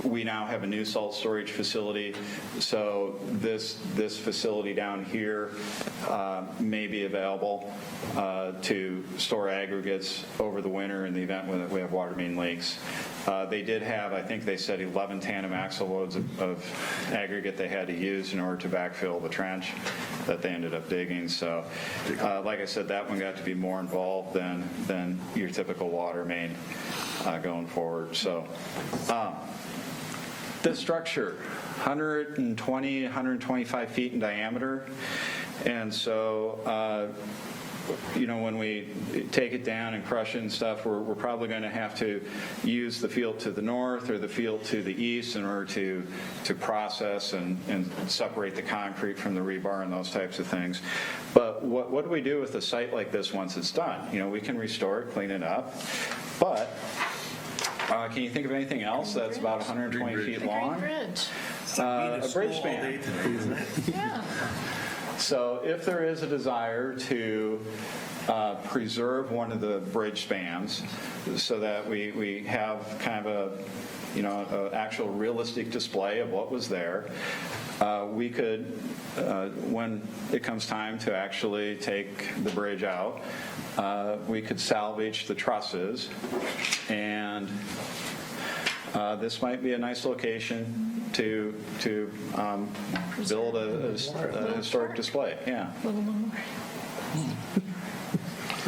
We now have a new salt storage facility, so this facility down here may be available to store aggregates over the winter in the event when we have water main leaks. They did have, I think they said 11 tandem axle loads of aggregate they had to use in order to backfill the trench that they ended up digging. So like I said, that one got to be more involved than your typical water main going forward. So this structure, 120, 125 feet in diameter. And so, when we take it down and crush it and stuff, we're probably going to have to use the field to the north or the field to the east in order to process and separate the concrete from the rebar and those types of things. But what do we do with a site like this once it's done? We can restore it, clean it up, but can you think of anything else that's about 120 feet long? A bridge span. Yeah. So if there is a desire to preserve one of the bridge spans so that we have kind of an actual realistic display of what was there, we could, when it comes time to actually take the bridge out, we could salvage the trusses, and this might be a nice location to build a historic display. Yeah.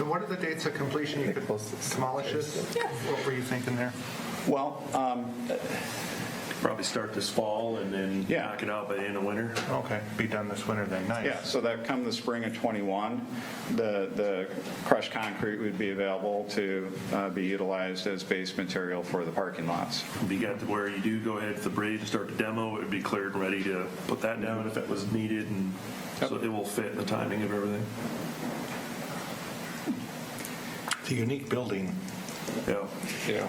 And what are the dates of completion? You could demolish this? What were you thinking there? Well, Probably start this fall and then Yeah. knock it out by the end of winter. Okay, be done this winter then, nice. yeah, so that come the spring of '21, the crushed concrete would be available to be utilized as base material for the parking lots. You got to where you do go ahead to the bridge and start the demo, it would be cleared and ready to put that down if it was needed, and so it will fit in the timing of everything. It's a unique building. Yeah.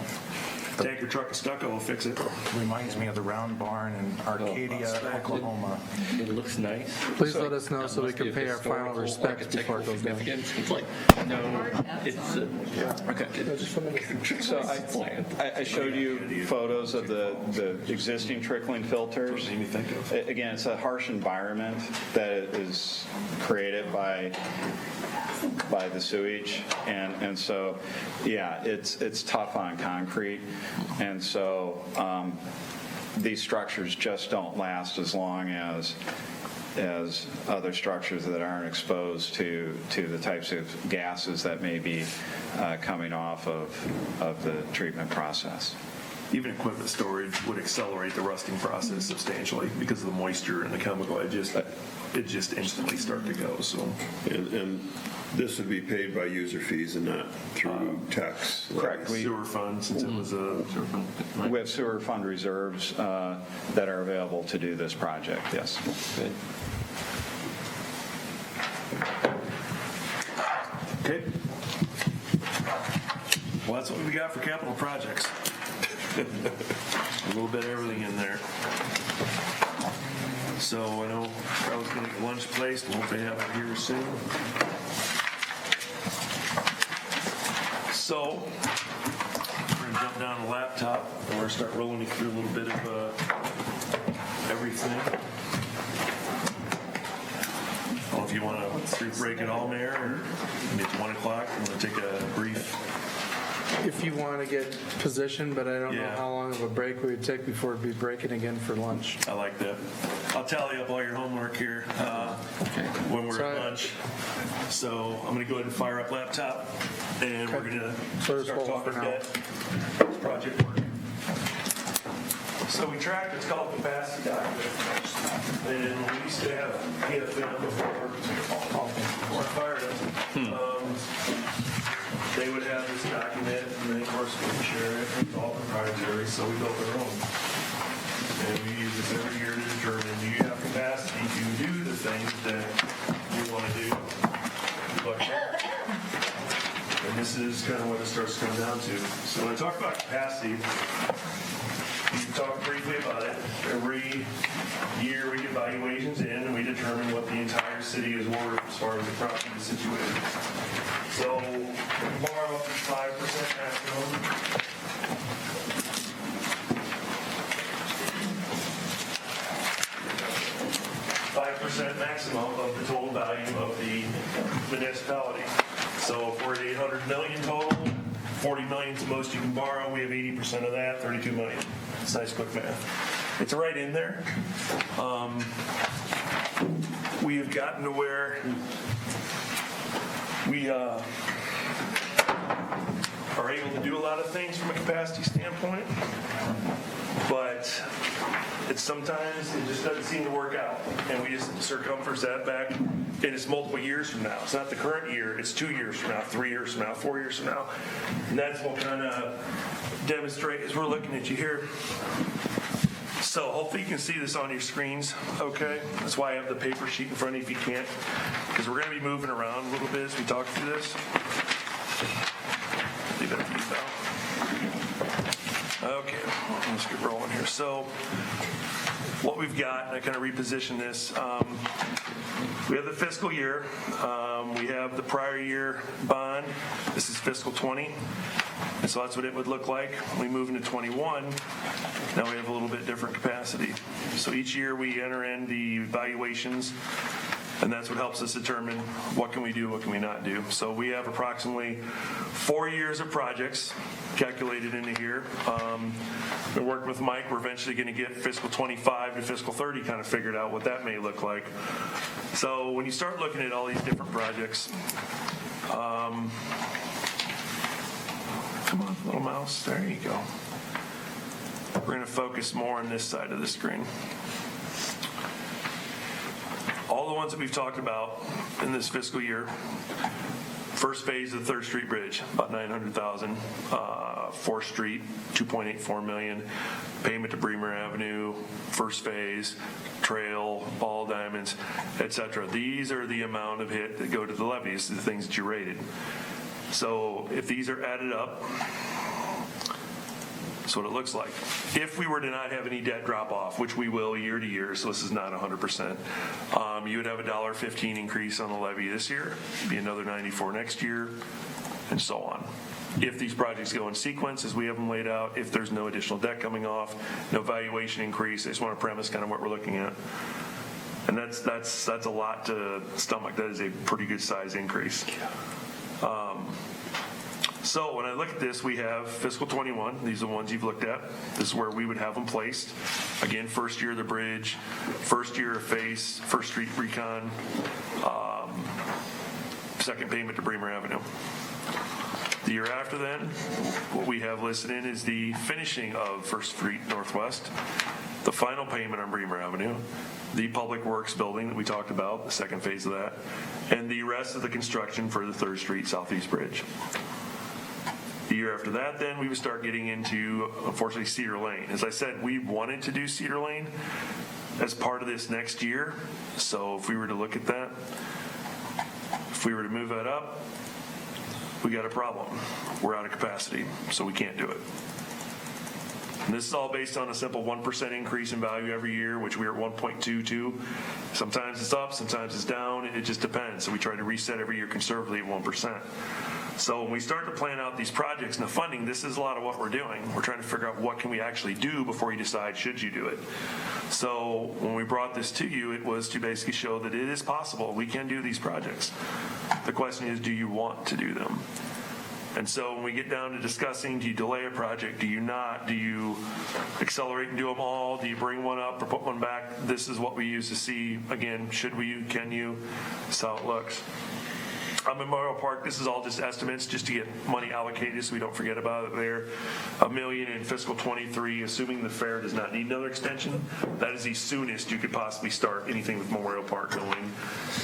Tanker truck of stucco will fix it. Reminds me of the Round Barn in Arcadia, Oklahoma. It looks nice. Please let us know so we can pay our final respects before it goes down. It's like, no, it's, Okay. So I showed you photos of the existing trickling filters. Made me think of. Again, it's a harsh environment that is created by the sewage, and so, yeah, it's tough on concrete, and so these structures just don't last as long as other structures that aren't exposed to the types of gases that may be coming off of the treatment process. Even equipment storage would accelerate the rusting process substantially because of the moisture and the chemical. It just instantly start to go. So, And this would be paid by user fees and not through tax. Correct. sewer fund, since it was a sewer fund. We have sewer fund reserves that are available to do this project, yes. good. Okay. Well, that's what we got for capital projects. A little bit of everything in there. So I know I was going to get lunch placed. We'll hopefully have it here soon. So we're going to jump down the laptop and we're going to start rolling you through a little bit of everything. I don't know if you want to break it all, Mayor, or maybe it's 1 o'clock. I'm going to take a brief. If you want to get positioned, but I don't know Yeah. how long of a break we would take before we'd be breaking again for lunch. I like that. I'll tally up all your homework here when we're at lunch. So I'm going to go ahead and fire up laptop, and we're going to So start just hold talking for now. debt, project work. So we tracked, it's called capacity document. And we used to have PFM before I fired them. They would have this document, and then of course we would share it. It's all proprietary, so we built our own. And we use this every year to determine, do you have capacity to do the things that you want to do? And this is kind of what it starts to come down to. So when I talk about capacity, we talked briefly about it. Every year we get valuations in and we determine what the entire city is worth as far as the property is situated. So we borrow up to 5% maximum. 5% maximum of the total value of the municipality. So if we're at 800 million total, 40 million is the most you can borrow. We have 80% of that, 32 million. It's nice quick math. It's right in there. We have gotten to where we are able to do a lot of things from a capacity standpoint, but sometimes it just doesn't seem to work out, and we just circumference that back, and it's multiple years from now. It's not the current year, it's 2 years from now, 3 years from now, 4 years from now, and that's what kind of demonstrate as we're looking at you here. So hopefully you can see this on your screens, okay? That's why I have the paper sheet in front of you if you can't, because we're going to be moving around a little bit as we talk through this. Leave it for you, Val. Okay, let's get rolling here. So what we've got, and I kind of reposition this, we have the fiscal year. We have the prior year bond. This is fiscal 20. And so that's what it would look like. We move into 21. Now we have a little bit different capacity. So each year we enter in the valuations, and that's what helps us determine what can we do, what can we not do. So we have approximately 4 years of projects calculated into here. We're working with Mike. We're eventually going to get fiscal 25 to fiscal 30 kind of figured out what that may look like. So when you start looking at all these different projects, Come on, little mouse. There you go. We're going to focus more on this side of the screen. All the ones that we've talked about in this fiscal year. First phase of the 3rd Street Bridge, about $900,000. 4th Street, $2.84 million. Payment to Bremer Avenue, first phase, trail, ball diamonds, etc. These are the amount of hit that go to the levies, the things that you rated. So if these are added up, that's what it looks like. If we were to not have any debt drop off, which we will year to year, so this is not 100%, you would have a $1.15 increase on the levy this year, be another $94 next year, and so on. If these projects go in sequence as we have them laid out, if there's no additional debt coming off, no valuation increase, I just want to premise kind of what we're looking at. And that's a lot to stomach. That is a pretty good size increase. So when I look at this, we have fiscal 21. These are the ones you've looked at. This is where we would have them placed. Again, first year of the bridge, first year of face, 1st Street recon, second payment to Bremer Avenue. The year after then, what we have listed in is the finishing of 1st Street Northwest, the final payment on Bremer Avenue, the Public Works building that we talked about, the second phase of that, and the rest of the construction for the 3rd Street Southeast Bridge. The year after that, then, we would start getting into, unfortunately, Cedar Lane. As I said, we wanted to do Cedar Lane as part of this next year. So if we were to look at that, if we were to move that up, we got a problem. We're out of capacity, so we can't do it. And this is all based on a simple 1% increase in value every year, which we are at 1.22. Sometimes it's up, sometimes it's down. It just depends. So we try to reset every year conservatively at 1%. So when we start to plan out these projects and the funding, this is a lot of what we're doing. We're trying to figure out what can we actually do before you decide should you do it. So when we brought this to you, it was to basically show that it is possible. We can do these projects. The question is, do you want to do them? And so when we get down to discussing, do you delay a project? Do you not? Do you accelerate and do them all? Do you bring one up or put one back? This is what we use to see, again, should we, can you? That's how it looks. Memorial Park, this is all just estimates, just to get money allocated so we don't forget about it there. $1 million in fiscal 23, assuming the fair does not need another extension. That is the soonest you could possibly start anything with Memorial Park going,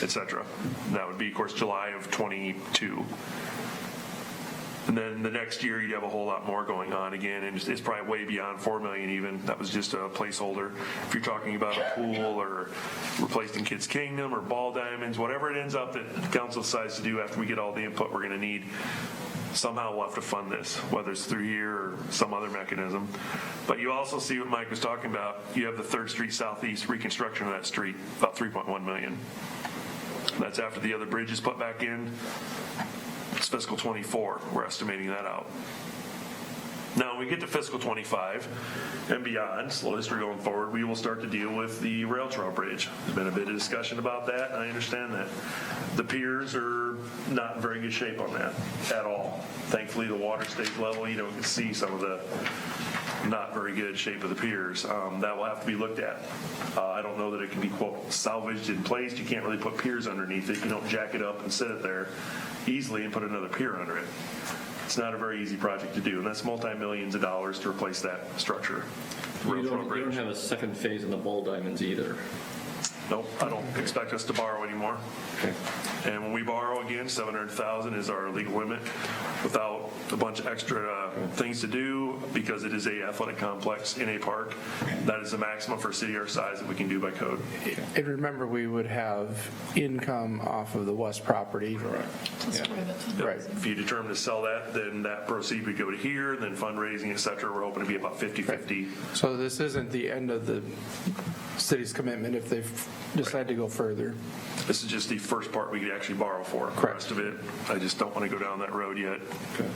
etc. And that would be, of course, July of 22. And then the next year, you'd have a whole lot more going on again, and it's probably way beyond $4 million even. That was just a placeholder. If you're talking about a pool or replacing Kids Kingdom or ball diamonds, whatever it ends up that the council decides to do after we get all the input we're going to need, somehow we'll have to fund this, whether it's through here or some other mechanism. But you also see what Mike was talking about. You have the 3rd Street Southeast reconstruction of that street, about $3.1 million. That's after the other bridge is put back in. It's fiscal 24. We're estimating that out. Now, when we get to fiscal 25 and beyond, slow history going forward, we will start to deal with the rail trail bridge. There's been a bit of discussion about that, and I understand that. The piers are not in very good shape on that at all. Thankfully, the water stays level. You don't see some of the not very good shape of the piers. That will have to be looked at. I don't know that it can be, quote, salvaged in place. You can't really put piers underneath it. You don't jack it up and set it there easily and put another pier under it. It's not a very easy project to do, and that's multi-millions of dollars to replace that structure. You don't have a second phase in the ball diamonds either. Nope, I don't expect us to borrow anymore. Okay. And when we borrow again, $700,000 is our legal limit without a bunch of extra things to do, because it is a athletic complex in a park. That is the maximum for a city our size that we can do by code. And remember, we would have income off of the west property. Correct. Yeah. Right. If you determine to sell that, then that proceed would go to here, then fundraising, et cetera. We're hoping to be about 50-50. So this isn't the end of the city's commitment if they decide to go further. This is just the first part we could actually borrow for. The rest of it, I just don't want to go down that road yet. Okay.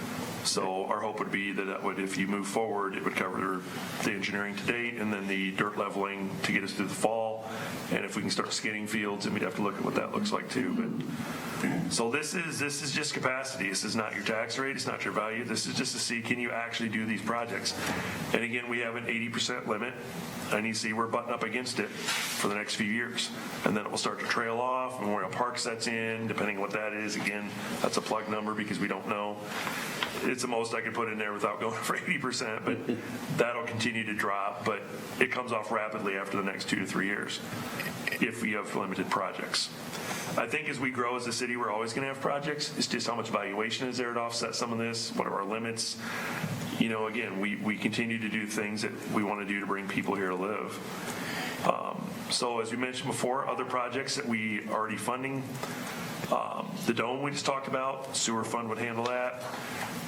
So our hope would be that would, if you move forward, it would cover the engineering to date and then the dirt leveling to get us through the fall, And if we can start skinning fields, then we'd have to look at what that looks like too. But so this is just capacity. This is not your tax rate. It's not your value. This is just to see, can you actually do these projects? And again, we have an 80% limit. And you see we're butting up against it for the next few years. And then it will start to trail off. Memorial Park sets in, depending on what that is. Again, that's a plug number because we don't know. It's the most I could put in there without going for 80%, but that'll continue to drop. But it comes off rapidly after the next 2 to 3 years if we have limited projects. I think as we grow as a city, we're always going to have projects. It's just how much valuation is there to offset some of this? What are our limits? You know, again, we continue to do things that we want to do to bring people here to live. So as we mentioned before, other projects that we are already funding, the dome we just talked about, sewer fund would handle that.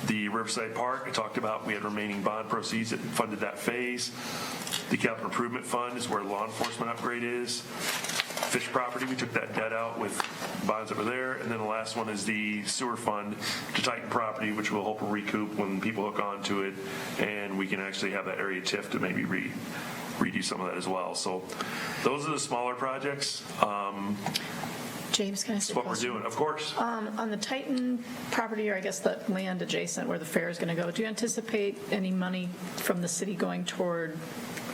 The Riverside Park, I talked about, we had remaining bond proceeds that funded that phase. The capital improvement fund is where law enforcement upgrade is. Fish property, we took that debt out with bonds over there. And then the last one is the sewer fund to Titan property, which we'll hope will recoup when people hook onto it. And we can actually have that area TIF to maybe redo some of that as well. So those are the smaller projects. James, can I ask That's you a what we're question? doing, of course. On the Titan property, or I guess the land adjacent where the fair is going to go, do you anticipate any money from the city going toward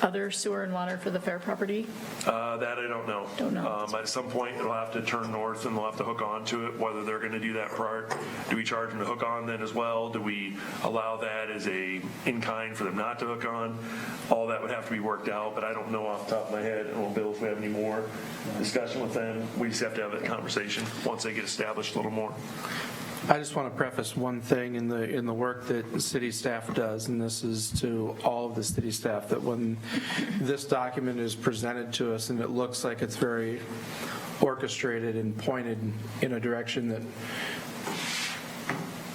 other sewer and water for the fair property? That I don't know. Don't know. At some point, it'll have to turn north and they'll have to hook onto it, whether they're going to do that part. Do we charge them to hook on then as well? Do we allow that as a in-kind for them not to hook on? All that would have to be worked out, but I don't know off the top of my head. And we'll, Bill, if we have any more discussion with them, we just have to have that conversation once they get established a little more. I just want to preface one thing in the work that city staff does, and this is to all of the city staff, that when this document is presented to us and it looks like it's very orchestrated and pointed in a direction that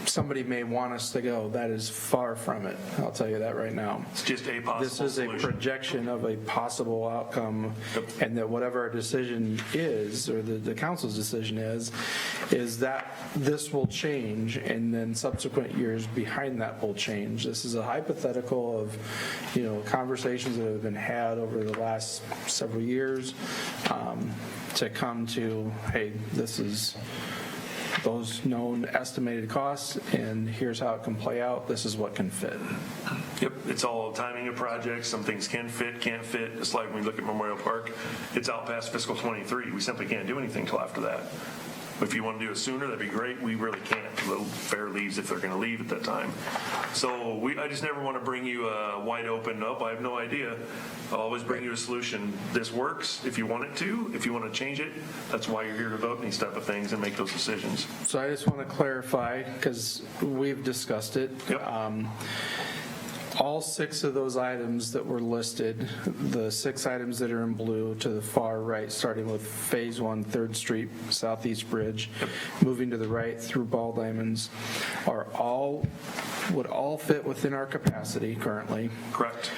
somebody may want us to go, that is far from it. I'll tell you that right now. It's just a possible This is a solution. projection of a possible outcome, and that whatever our decision is, or the council's decision is that this will change, and then subsequent years behind that will change. This is a hypothetical of, conversations that have been had over the last several years to come to, hey, this is those known estimated costs, and here's how it can play out. This is what can fit. Yep, it's all timing of projects. Some things can fit, can't fit. Just like when we look at Memorial Park, it's out past fiscal 23. We simply can't do anything till after that. If you want to do it sooner, that'd be great. We really can't. The fair leaves if they're going to leave at that time. So I just never want to bring you a wide open, nope, I have no idea. I'll always bring you a solution. This works if you want it to. If you want to change it, that's why you're here to vote on these type of things and make those decisions. So I just want to clarify, because we've discussed it. Yep. All 6 of those items that were listed, the 6 items that are in blue to the far right, starting with Phase 1, 3rd Street, Southeast Bridge, moving to the right through Ball Diamonds, would all fit within our capacity currently. Correct.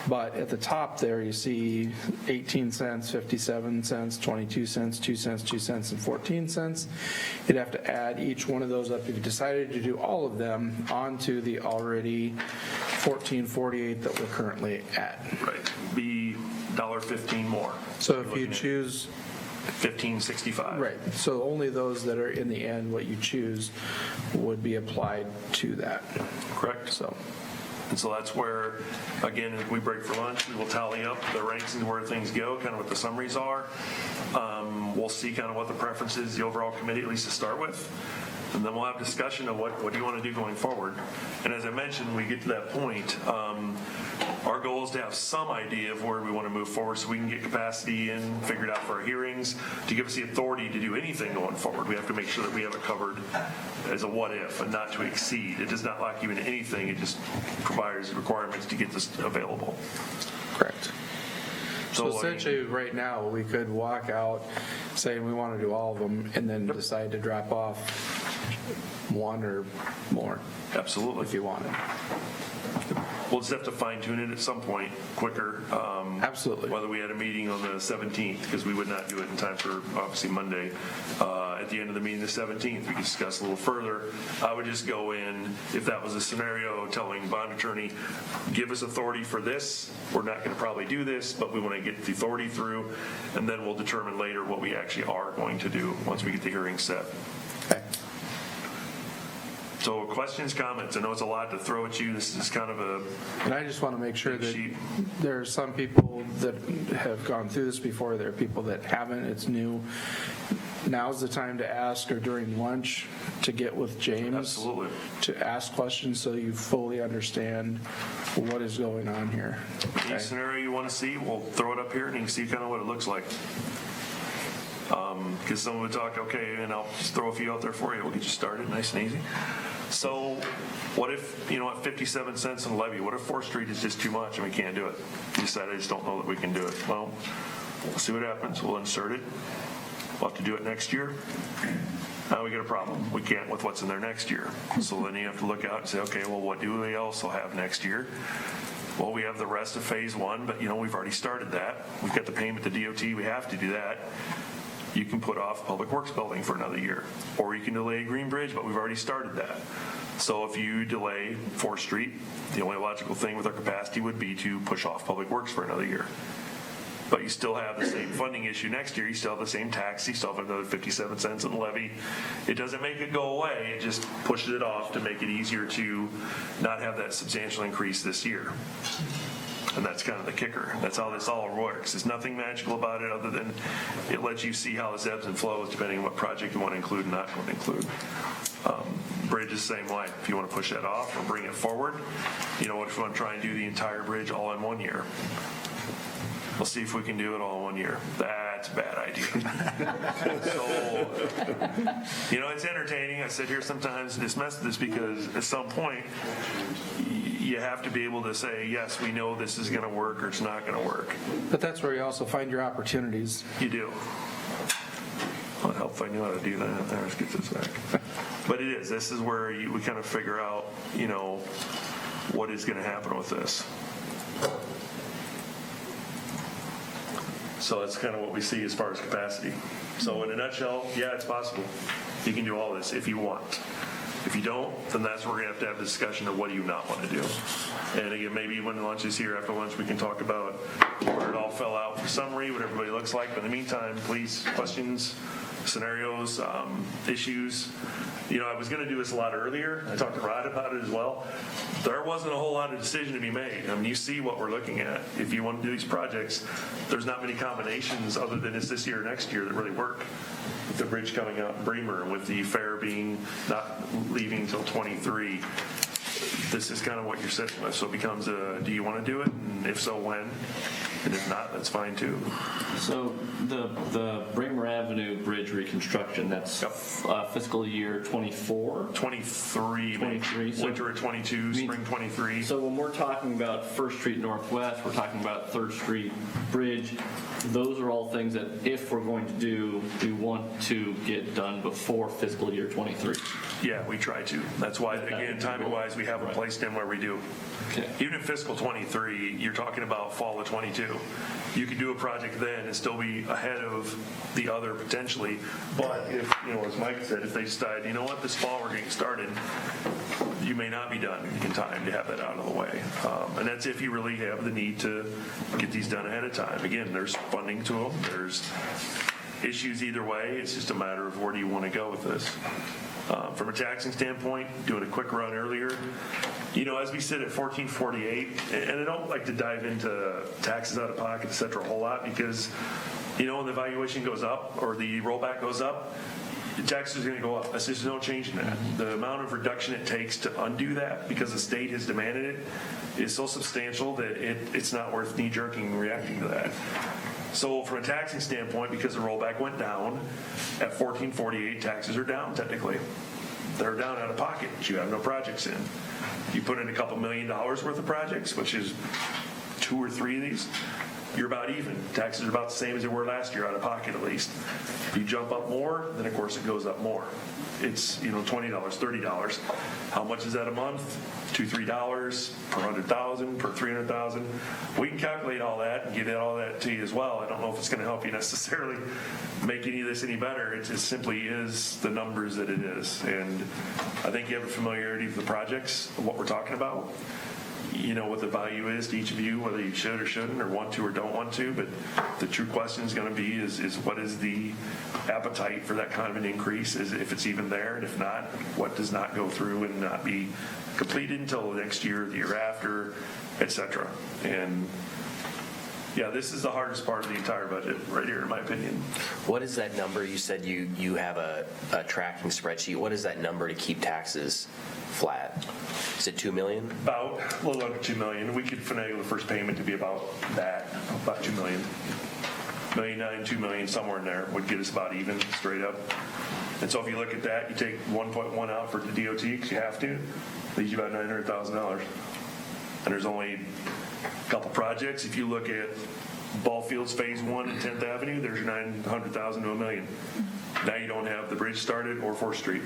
But at the top there, you see 18 cents, 57 cents, 22 cents, 2 cents, 2 cents, and 14 cents. You'd have to add each one of those up if you decided to do all of them onto the already $14.48 that we're currently at. Right. Be $1.15 more. So if you choose $15.65. Right. So only those that are in the end, what you choose, would be applied to that. Correct. And so that's where, again, if we break for lunch, we will tally up the ranks and where things go, kind of what the summaries are. We'll see kind of what the preference is, the overall committee, at least to start with. And then we'll have discussion of what do you want to do going forward. And as I mentioned, when we get to that point, our goal is to have some idea of where we want to move forward so we can get capacity in, figured out for our hearings, to give us the authority to do anything going forward. We have to make sure that we have it covered as a what if and not to exceed. It does not lock you into anything. It just provides requirements to get this available. Correct. So essentially, right now, we could walk out saying we want to do all of them and then decide to drop off one or more. Absolutely. If you wanted. we'll just have to fine tune it at some point quicker. Absolutely. Whether we had a meeting on the 17th, because we would not do it in time for obviously Monday. At the end of the meeting, the 17th, we could discuss a little further. I would just go in, if that was a scenario, telling bond attorney, give us authority for this. We're not going to probably do this, but we want to get the authority through, and then we'll determine later what we actually are going to do once we get the hearing set. Okay. So questions, comments? I know it's a lot to throw at you. This is kind of a And I just want to make sure that sheet. there are some people that have gone through this before, there are people that haven't, it's new. Now's the time to ask, or during lunch, to get with James. Absolutely. To ask questions so you fully understand what is going on here. Any scenario you want to see, we'll throw it up here and you can see kind of what it looks like. Because someone would talk, okay, and I'll just throw a few out there for you. We'll get you started nice and easy. So what if, at 57 cents in levy, what if 4th Street is just too much and we can't do it? You said, I just don't know that we can do it. Well, we'll see what happens. We'll insert it. We'll have to do it next year. Now we get a problem. We can't with what's in there next year. So then you have to look out and say, okay, well, what do we also have next year? Well, we have the rest of phase 1, but we've already started that. We've got the payment to DOT. We have to do that. You can put off Public Works building for another year, or you can delay Green Bridge, but we've already started that. So if you delay 4th Street, the only logical thing with our capacity would be to push off Public Works for another year. But you still have the same funding issue next year. You still have the same tax. You still have another 57 cents in the levy. It doesn't make it go away. It just pushes it off to make it easier to not have that substantial increase this year. And that's kind of the kicker. That's how this all works. There's nothing magical about it other than it lets you see how this ebbs and flows depending on what project you want to include and not want to include. Bridge is the same way. If you want to push that off or bring it forward, what if you want to try and do the entire bridge all in 1 year? We'll see if we can do it all in 1 year. That's a bad idea. So, it's entertaining. I sit here sometimes and dismiss this because at some point, you have to be able to say, yes, we know this is going to work or it's not going to work. But that's where you also find your opportunities. You do. Well, it'd help if I knew how to do that. Let's get this back. But it is. This is where we kind of figure out, what is going to happen with this. So that's kind of what we see as far as capacity. So in a nutshell, yeah, it's possible. You can do all this if you want. If you don't, then that's where we're going to have the discussion of what do you not want to do. And again, maybe when lunch is here, after lunch, we can talk about where it all fell out for summary, what everybody looks like. But in the meantime, please, questions, scenarios, issues. I was going to do this a lot earlier. I talked to Rathe about it as well. There wasn't a whole lot of decision to be made. You see what we're looking at. If you want to do these projects, there's not many combinations other than it's this year or next year that really work. With the bridge coming out in Bremer, with the fair being not leaving until 23, this is kind of what you're sitting with. So it becomes do you want to do it? And if so, when? And if not, that's fine too. So the Bremer Avenue Bridge reconstruction, that's fiscal year 24? 23. 23. Winter of 22, spring 23. So when we're talking about 1st Street Northwest, we're talking about 3rd Street Bridge. Those are all things that if we're going to do, we want to get done before fiscal year 23. Yeah, we try to. That's why, again, timing-wise, we haven't placed in where we do. Okay. Even in fiscal 23, you're talking about fall of 22. You could do a project then and still be ahead of the other potentially. But if, as Mike said, if they decide, this fall we're getting started, you may not be done in time to have that out of the way. And that's if you really have the need to get these done ahead of time. Again, there's funding to them. There's issues either way. It's just a matter of where do you want to go with this. From a taxing standpoint, doing a quick run earlier, as we sit at 1448, and I don't like to dive into taxes out of pocket, et cetera, a whole lot because, when the valuation goes up or the rollback goes up, the taxes are going to go up. There's no change in that. The amount of reduction it takes to undo that because the state has demanded it is so substantial that it's not worth knee-jerking and reacting to that. So from a taxing standpoint, because the rollback went down, at 1448, taxes are down technically. They're down out of pocket. You have no projects in. You put in a couple $1 million worth of projects, which is 2 or 3 of these, you're about even. Taxes are about the same as they were last year, out of pocket at least. If you jump up more, then of course it goes up more. It's, $20, $30. How much is that a month? $2, $3 per 100,000, per 300,000. We can calculate all that and get all that to you as well. I don't know if it's going to help you necessarily make any of this any better. It just simply is the numbers that it is. And I think you have a familiarity with the projects, what we're talking about. You know what the value is to each of you, whether you should or shouldn't, or want to or don't want to. But the true question is going to be is what is the appetite for that kind of an increase, is if it's even there, and if not, what does not go through and not be completed until the next year, the year after, et cetera. And yeah, this is the hardest part of the entire budget right here, in my opinion. What is that number? You said you have a tracking spreadsheet. What is that number to keep taxes flat? Is it $2 million? About a little under $2 million. We could finagle the first payment to be about that, about $2 million. $1.9 million, $2 million, somewhere in there would get us about even, straight up. And so if you look at that, you take 1.1 out for the DOT because you have to, leaves you about $900,000. And there's only a couple projects. If you look at Ball Fields Phase 1 and 10th Avenue, there's your $900,000 to $1 million. Now you don't have the bridge started or 4th Street.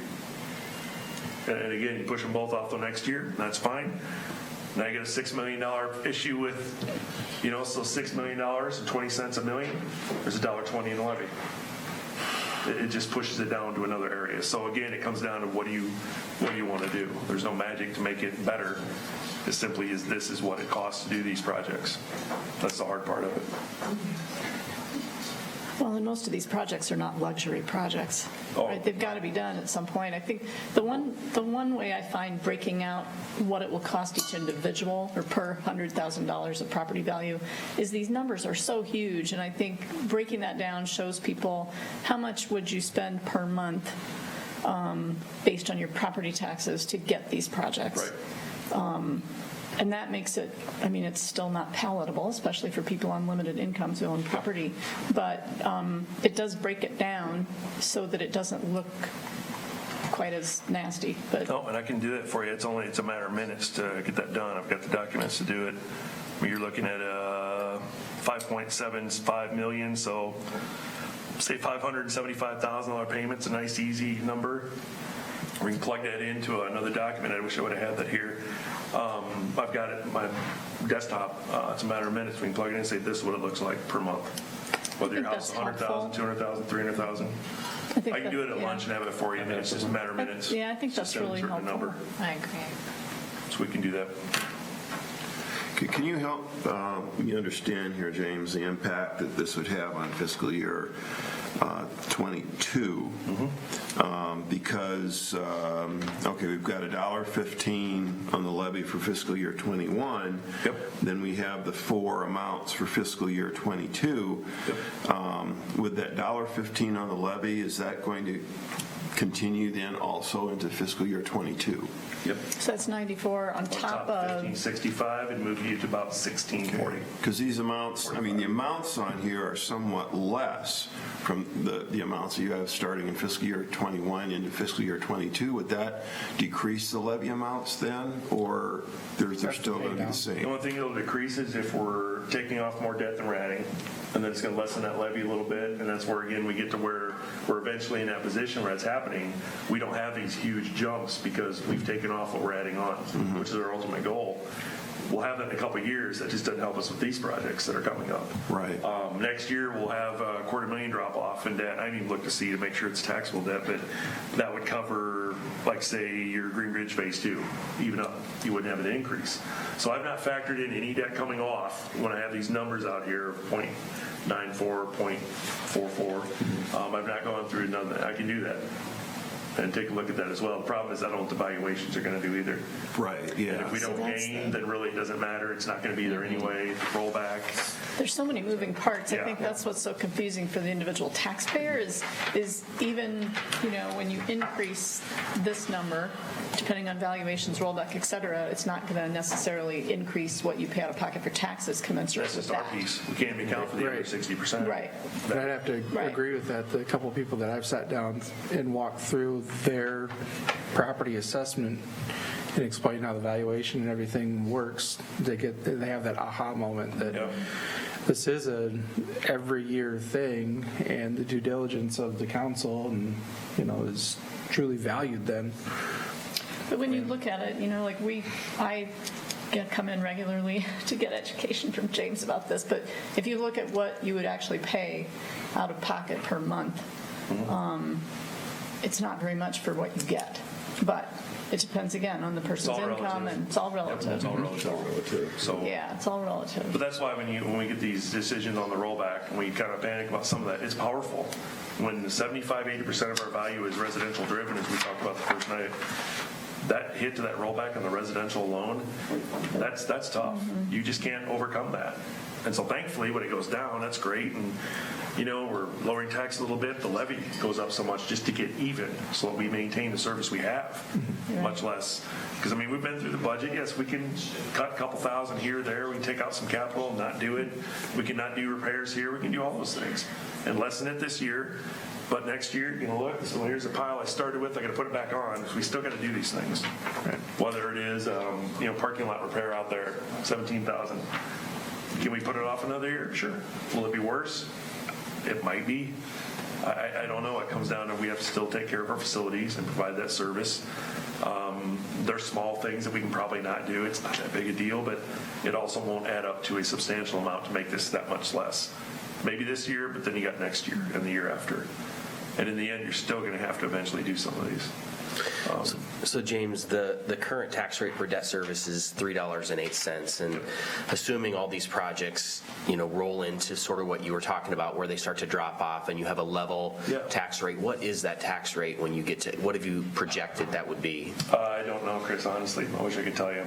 And again, you push them both off till next year, that's fine. Now you get a $6 million issue with, so $6 million and 20 cents a million, there's $1.20 in the levy. It just pushes it down to another area. So again, it comes down to what do you want to do? There's no magic to make it better. It simply is, this is what it costs to do these projects. That's the hard part of it. Well, and most of these projects are not luxury projects, right? They've got to be done at some point. I think the one way I find breaking out what it will cost each individual or per $100,000 of property value is these numbers are so huge, and I think breaking that down shows people how much would you spend per month based on your property taxes to get these projects. Right. And that makes it, it's still not palatable, especially for people on limited incomes who own property, but it does break it down so that it doesn't look quite as nasty. But and I can do that for you. It's a matter of minutes to get that done. I've got the documents to do it. You're looking at $5.75 million, so say $575,000 payment's a nice, easy number. We can plug that into another document. I wish I would have had that here. I've got it on my desktop. It's a matter of minutes. We can plug it in and say this is what it looks like per month. Whether your house is 100,000, 200,000, 300,000. I can do it at lunch and have it for you, and it's just a matter of minutes. Yeah, I think that's really helpful. Number. I agree. So we can do that. Can you help me understand here, James, the impact that this would have on fiscal year 22? Because, we've got $1.15 on the levy for fiscal year 21. Yep. Then we have the 4 amounts for fiscal year 22. Yep. With that $1.15 on the levy, is that going to continue then also into fiscal year 22? Yep. So that's 94 on top of 1565 and move you to about 1640. Because these amounts, the amounts on here are somewhat less from the amounts that you have starting in fiscal year 21 into fiscal year 22. Would that decrease the levy amounts then, or they're still going to be the same? The only thing it'll decrease is if we're taking off more debt than we're adding, and then it's going to lessen that levy a little bit, and that's where, again, we get to where we're eventually in that position where it's happening. We don't have these huge jumps because we've taken off what we're adding on, which is our ultimate goal. We'll have that in a couple of years. That just doesn't help us with these projects that are coming up. Right. Next year, we'll have a $250,000 drop off in debt. I didn't even look to see to make sure it's taxable debt, but that would cover, like, say, your Green Ridge Phase 2, even up. You wouldn't have an increase. So I've not factored in any debt coming off when I have these numbers out here of 0.94, 0.44. I've not gone through none of that. I can do that and take a look at that as well. The problem is I don't know what the valuations are going to do either. Right, yeah. And if we don't gain, then really it doesn't matter. It's not going to be there anyway. Rollback. There's so many moving parts. I think that's what's so confusing for the individual taxpayer is even, when you increase this number, depending on valuations, rollback, et cetera, it's not going to necessarily increase what you pay out of pocket for taxes commensurate That's with just that. our piece. We can't account for the other 60%. Right. But I'd have to agree with that. The couple of people that I've sat down and walked through their property assessment and explain how the valuation and everything works, they have that aha moment that this is a every year thing, and the due diligence of the council and, is truly valued then. But when you look at it, like I come in regularly to get education from James about this, but if you look at what you would actually pay out of pocket per month, it's not very much for what you get. But it depends again on the person's income, and it's all relative. It's all relative. So, Yeah, it's all relative. but that's why when we get these decisions on the rollback, and we kind of panic about some of that, it's powerful. When 75-80% of our value is residential driven, as we talked about the first night, that hit to that rollback on the residential alone, that's tough. You just can't overcome that. And so thankfully, when it goes down, that's great. And, we're lowering tax a little bit. The levy goes up so much just to get even so that we maintain the service we have, much less. Because, we've been through the budget. Yes, we can cut a couple thousand here or there. We can take out some capital and not do it. We can not do repairs here. We can do all those things and lessen it this year. But next year, look, so here's a pile I started with. I got to put it back on. We still got to do these things. Whether it is, parking lot repair out there, $17,000. Can we put it off another year? Sure. Will it be worse? It might be. I don't know. It comes down to we have to still take care of our facilities and provide that service. There's small things that we can probably not do. It's not that big a deal, but it also won't add up to a substantial amount to make this that much less. Maybe this year, but then you got next year and the year after. And in the end, you're still going to have to eventually do some of these. So James, the current tax rate for debt service is $3.08, and assuming all these projects, roll into sort of what you were talking about, where they start to drop off and you have a level tax rate, what is that tax rate when you get to, what have you projected that would be? I don't know, Chris, honestly. I wish I could tell you.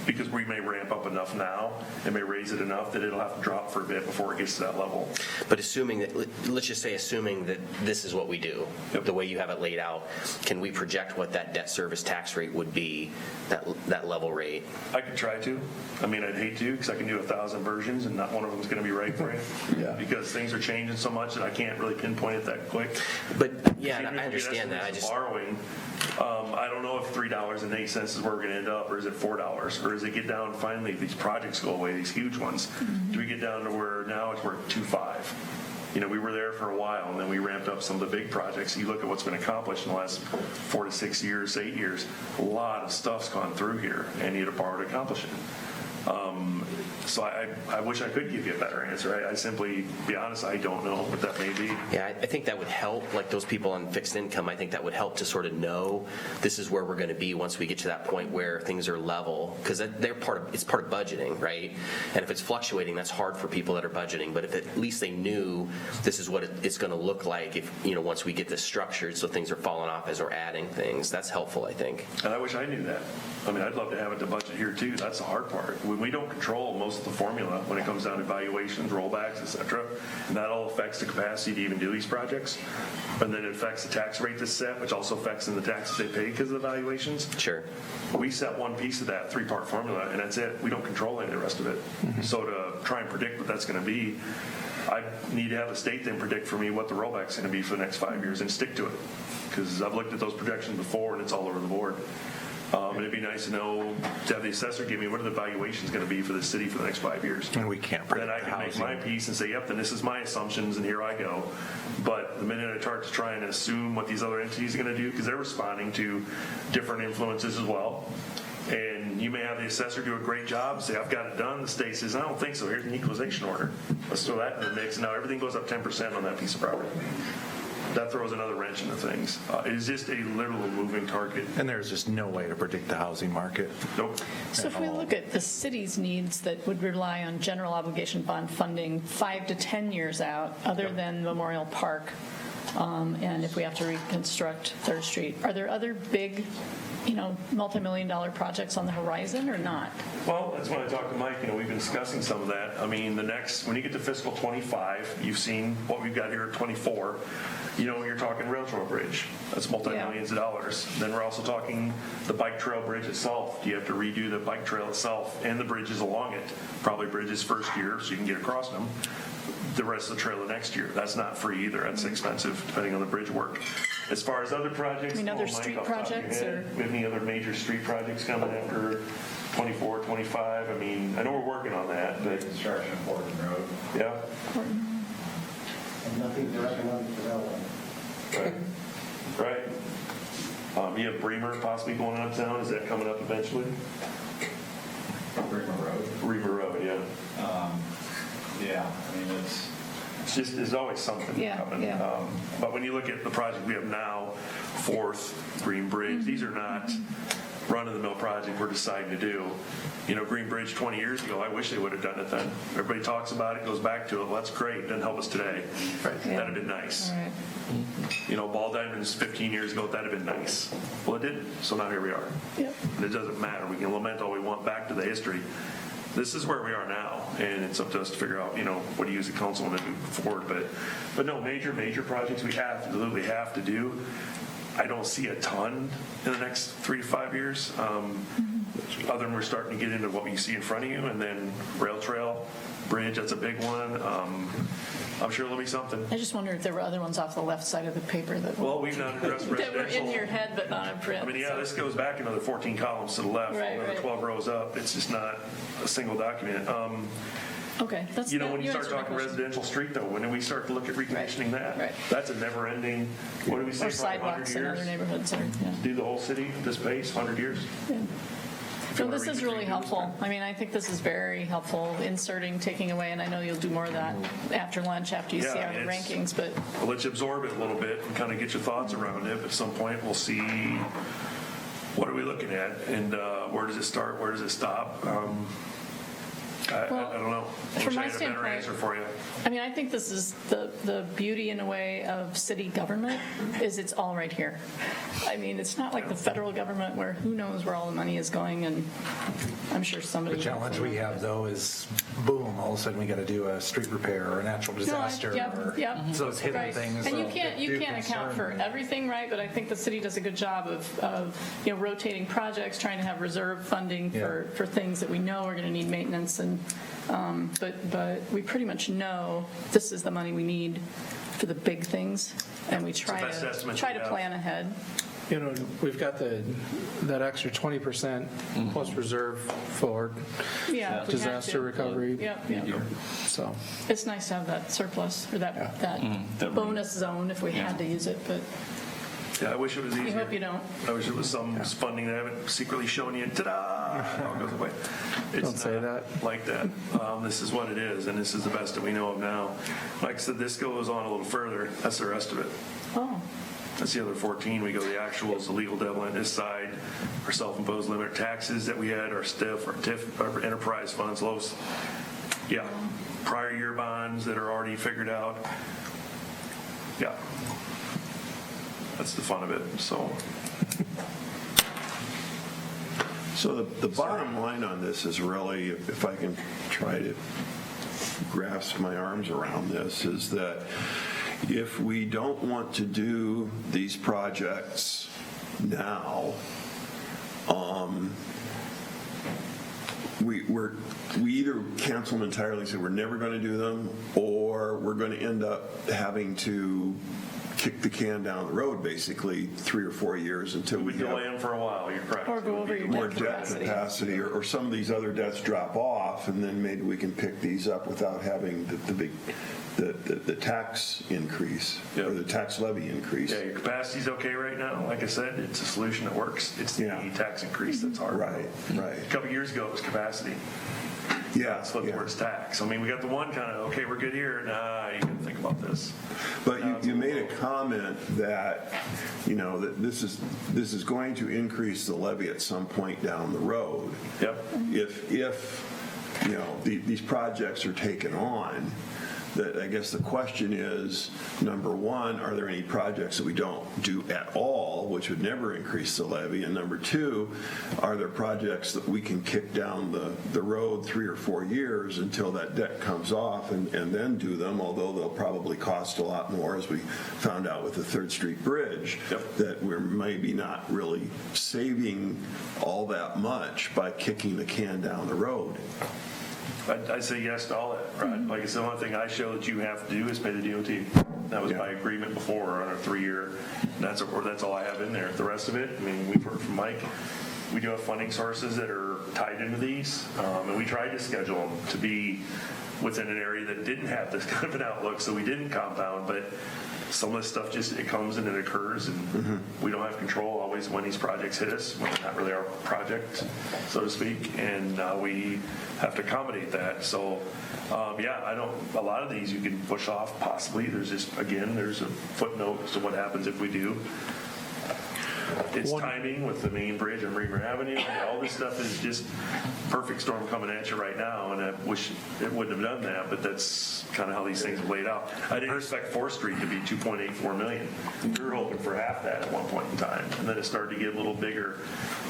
Because we may ramp up enough now and may raise it enough that it'll have to drop for a bit before it gets to that level. But assuming that this is what we do, the way you have it laid out, can we project what that debt service tax rate would be, that level rate? I could try to. I'd hate to, because I can do 1,000 versions and not one of them is going to be right for you. Because things are changing so much that I can't really pinpoint it that quick. But I understand that. Borrowing. I don't know if $3.08 is where we're going to end up, or is it $4, or does it get down finally if these projects go away, these huge ones? Do we get down to where now it's worth $2.5? We were there for a while, and then we ramped up some of the big projects. You look at what's been accomplished in the last 4 to 6 years, 8 years. A lot of stuff's gone through here, and you had to borrow to accomplish it. So I wish I could give you a better answer. I simply, be honest, I don't know what that may be. Yeah, I think that would help, like those people on fixed income, I think that would help to sort of know this is where we're going to be once we get to that point where things are level, because it's part of budgeting, right? And if it's fluctuating, that's hard for people that are budgeting, but if at least they knew this is what it's going to look like if, once we get this structured so things are falling off as we're adding things, that's helpful, I think. And I wish I knew that. I'd love to have it to budget here too. That's the hard part. When we don't control most of the formula when it comes down to valuations, rollbacks, et cetera, and that all affects the capacity to even do these projects. And then it affects the tax rate that's set, which also affects the taxes they pay because of the valuations. Sure. We set one piece of that 3-part formula, and that's it. We don't control any of the rest of it. So to try and predict what that's going to be, I need to have the state then predict for me what the rollback's going to be for the next 5 years and stick to it. Because I've looked at those projections before, and it's all over the board. And it'd be nice to know, to have the assessor give me what are the valuations going to be for the city for the next 5 years. And we can't predict Then I can make my piece and say, yep, then this is my assumptions, and here I go. But the minute I start to try and assume what these other entities are going to do, because they're responding to different influences as well. And you may have the assessor do a great job and say, I've got it done. The state says, I don't think so. Here's an equalization order. Let's throw that in the mix. And now everything goes up 10% on that piece of property. That throws another wrench into things. It is just a literal moving target. And there's just no way to predict the housing market. Nope. So if we look at the city's needs that would rely on general obligation bond funding 5 to 10 years out, other than Memorial Park, and if we have to reconstruct 3rd Street, are there other big, multi-million-dollar projects on the horizon or not? Well, that's when I talked to Mike. We've been discussing some of that. When you get to fiscal 25, you've seen what we've got here at 24. You're talking railroad bridge. That's multi-millions of dollars. Then we're also talking the bike trail bridge itself. You have to redo the bike trail itself and the bridges along it. Probably bridges first year so you can get across them. The rest of the trail the next year. That's not free either. That's expensive depending on the bridge work. As far as other projects, other street projects? We have any other major street projects coming after 24, 25, I mean, I know we're working on that, but, Construction of Birgen Road. yeah. Nothing for economic development. Right. You have Bremer possibly going out of town, is that coming up eventually? Birgen Road. Bremer Road, yeah. Yeah, I mean, it's Just, there's always something Yeah, coming. yeah. But when you look at the project we have now, Fourth, Green Bridge, these are not run-of-the-mill project we're deciding to do. You know, Green Bridge 20 years ago, I wish they would have done it then. Everybody talks about it, goes back to it, well, that's great, doesn't help us today. That'd have been nice. All right. You know, Ball Diamonds 15 years ago, that'd have been nice. Well, it didn't, so now here we are. Yep. And it doesn't matter, we can lament all we want back to the history. This is where we are now, and it's up to us to figure out, you know, what do you as a council want to do forward. But no, major projects we absolutely have to do. I don't see a ton in the next 3 to 5 years. Other than we're starting to get into what you see in front of you, and then rail trail, bridge, that's a big one. I'm sure there'll be something. I just wonder if there were other ones off the left side of the paper that Well, we've not addressed that were residential. in your head but not in print. I mean, yeah, so. this goes back another 14 columns to the left, Right, another right. 12 rows up. It's just not a single document. Okay, that's You know, when you start answered my talking question. residential street, though, when do we start to look at reconditioning that? Right. That's a never-ending, what do we say, Or probably 100 sidewalks in other years? neighborhoods. Or, yeah. Do the whole city at this pace, 100 years? Yeah. If you No, wanna this is recondition, really do it. helpful. I mean, I think this is very helpful, inserting, taking away, and I know you'll do more of that after lunch, after you Yeah, see I our mean, it's- rankings, but Well, let's absorb it a little bit and kind of get your thoughts around it. At some point, we'll see what are we looking at, and where does it start, where does it stop? I don't know. I from wish I my had a better standpoint- answer for you. I mean, I think this is the beauty in a way of city government is it's all right here. I mean, it's not like the federal government where who knows where all the money is going, and I'm sure somebody. The challenge we have, though, is boom, all of a sudden we got to do a street repair or a natural disaster. or So it's hidden Right. things. And you that can't do account for concern me. everything, right? But I think the city does a good job of rotating projects, trying to have reserve funding for things that we know are going to need maintenance, and but we pretty much know this is the money we need for the big things, and we try best estimate to we have. plan ahead. You know, we've got that extra 20% plus reserve for Yeah, if we have disaster to. recovery. Yep. So, It's nice to have that surplus or that that bonus zone if we had to use it, but Yeah, I wish it was easier. you hope you don't. I wish it was some funding that I haven't secretly shown you. Ta-da! It all goes away. It's Don't say not like that. This is what it is, and this is the best that we know of now. Like I said, this goes on a little further. That's the rest of it. Oh, That's the other 14. We go the actuals, the legal deadline this side, our self-imposed limit taxes that we had, our STIF, our TIF, our enterprise funds, lows. Yeah, prior year bonds that are already figured out. Yeah. That's the fun of it, so. So the bottom line on this is really, if I can try to grasp my arms around this, is that if we don't want to do these projects now, we either cancel them entirely, say we're never going to do them, or we're going to end up having to kick the can down the road basically 3 or 4 years until we Delay have them for a while, you're correct. or go over your more debt debt capacity. capacity, or some of these other debts drop off, and then maybe we can pick these up without having the big, the tax increase, or the tax levy increase. Yeah, your capacity's okay right now. Like I said, it's a solution that works. It's the tax increase that's hard. Right. A couple years ago, it was capacity. Yeah. Flipped towards tax. I mean, we got the one kind of, okay, we're good here. Nah, you got to think about this. But you made a comment that, that this is going to increase the levy at some point down the road. Yep. If these projects are taken on, that I guess the question is, number one, are there any projects that we don't do at all, which would never increase the levy? And number two, are there projects that we can kick down the road 3 or 4 years until that debt comes off and then do them, although they'll probably cost a lot more, as we found out with the 3rd Street Bridge, that we're maybe not really saving all that much by kicking the can down the road. I'd say yes to all that, right? Like I said, the only thing I show that you have to do is pay the DOT. That was my agreement before on a 3-year. That's all I have in there. The rest of it, I mean, we've heard from Mike. We do have funding sources that are tied into these, and we tried to schedule them to be within an area that didn't have this kind of an outlook, so we didn't compound, but some of this stuff just, it comes and it occurs, and we don't have control always when these projects hit us, when they're not really our project, so to speak, and we have to accommodate that. So, a lot of these you can push off possibly. There's just, again, there's a footnote as to what happens if we do. It's timing with the main bridge on Reamer Avenue. All this stuff is just perfect storm coming at you right now, and I wish it wouldn't have done that, but that's kind of how these things have laid out. I didn't expect 4th Street to be $2.84 million. We were hoping for half that at one point in time, and then it started to get a little bigger.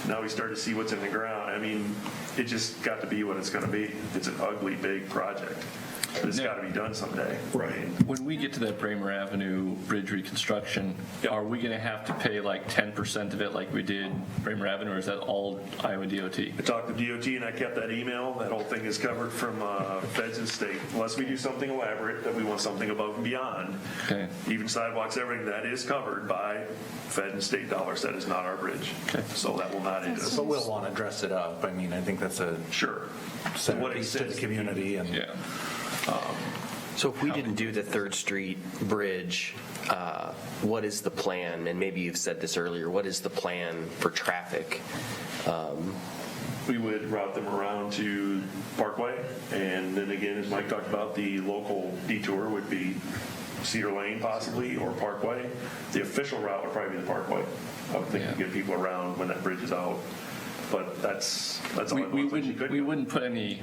Now we start to see what's in the ground. I mean, it just got to be what it's going to be. It's an ugly, big project. But it's got to be done someday. Right. When we get to that Bramer Avenue bridge reconstruction, are we going to have to pay like 10% of it like we did Bramer Avenue, or is that all Iowa DOT? I talked to DOT and I kept that email. That whole thing is covered from feds and state. Unless we do something elaborate, that we want something above and beyond. Okay. Even sidewalks, everything, that is covered by fed and state dollars. That is not our bridge. Okay. So that will not hit us. But we'll want to dress it up. I mean, I think that's a centerpiece to the community. And yeah. So if we didn't do the 3rd Street Bridge, what is the plan? And maybe you've said this earlier, what is the plan for traffic? We would route them around to Parkway, and then again, as Mike talked about, the local detour would be Cedar Lane possibly, or Parkway. The official route would probably be the Parkway. I would think to get people around when that bridge is out. But that's all we wouldn't put any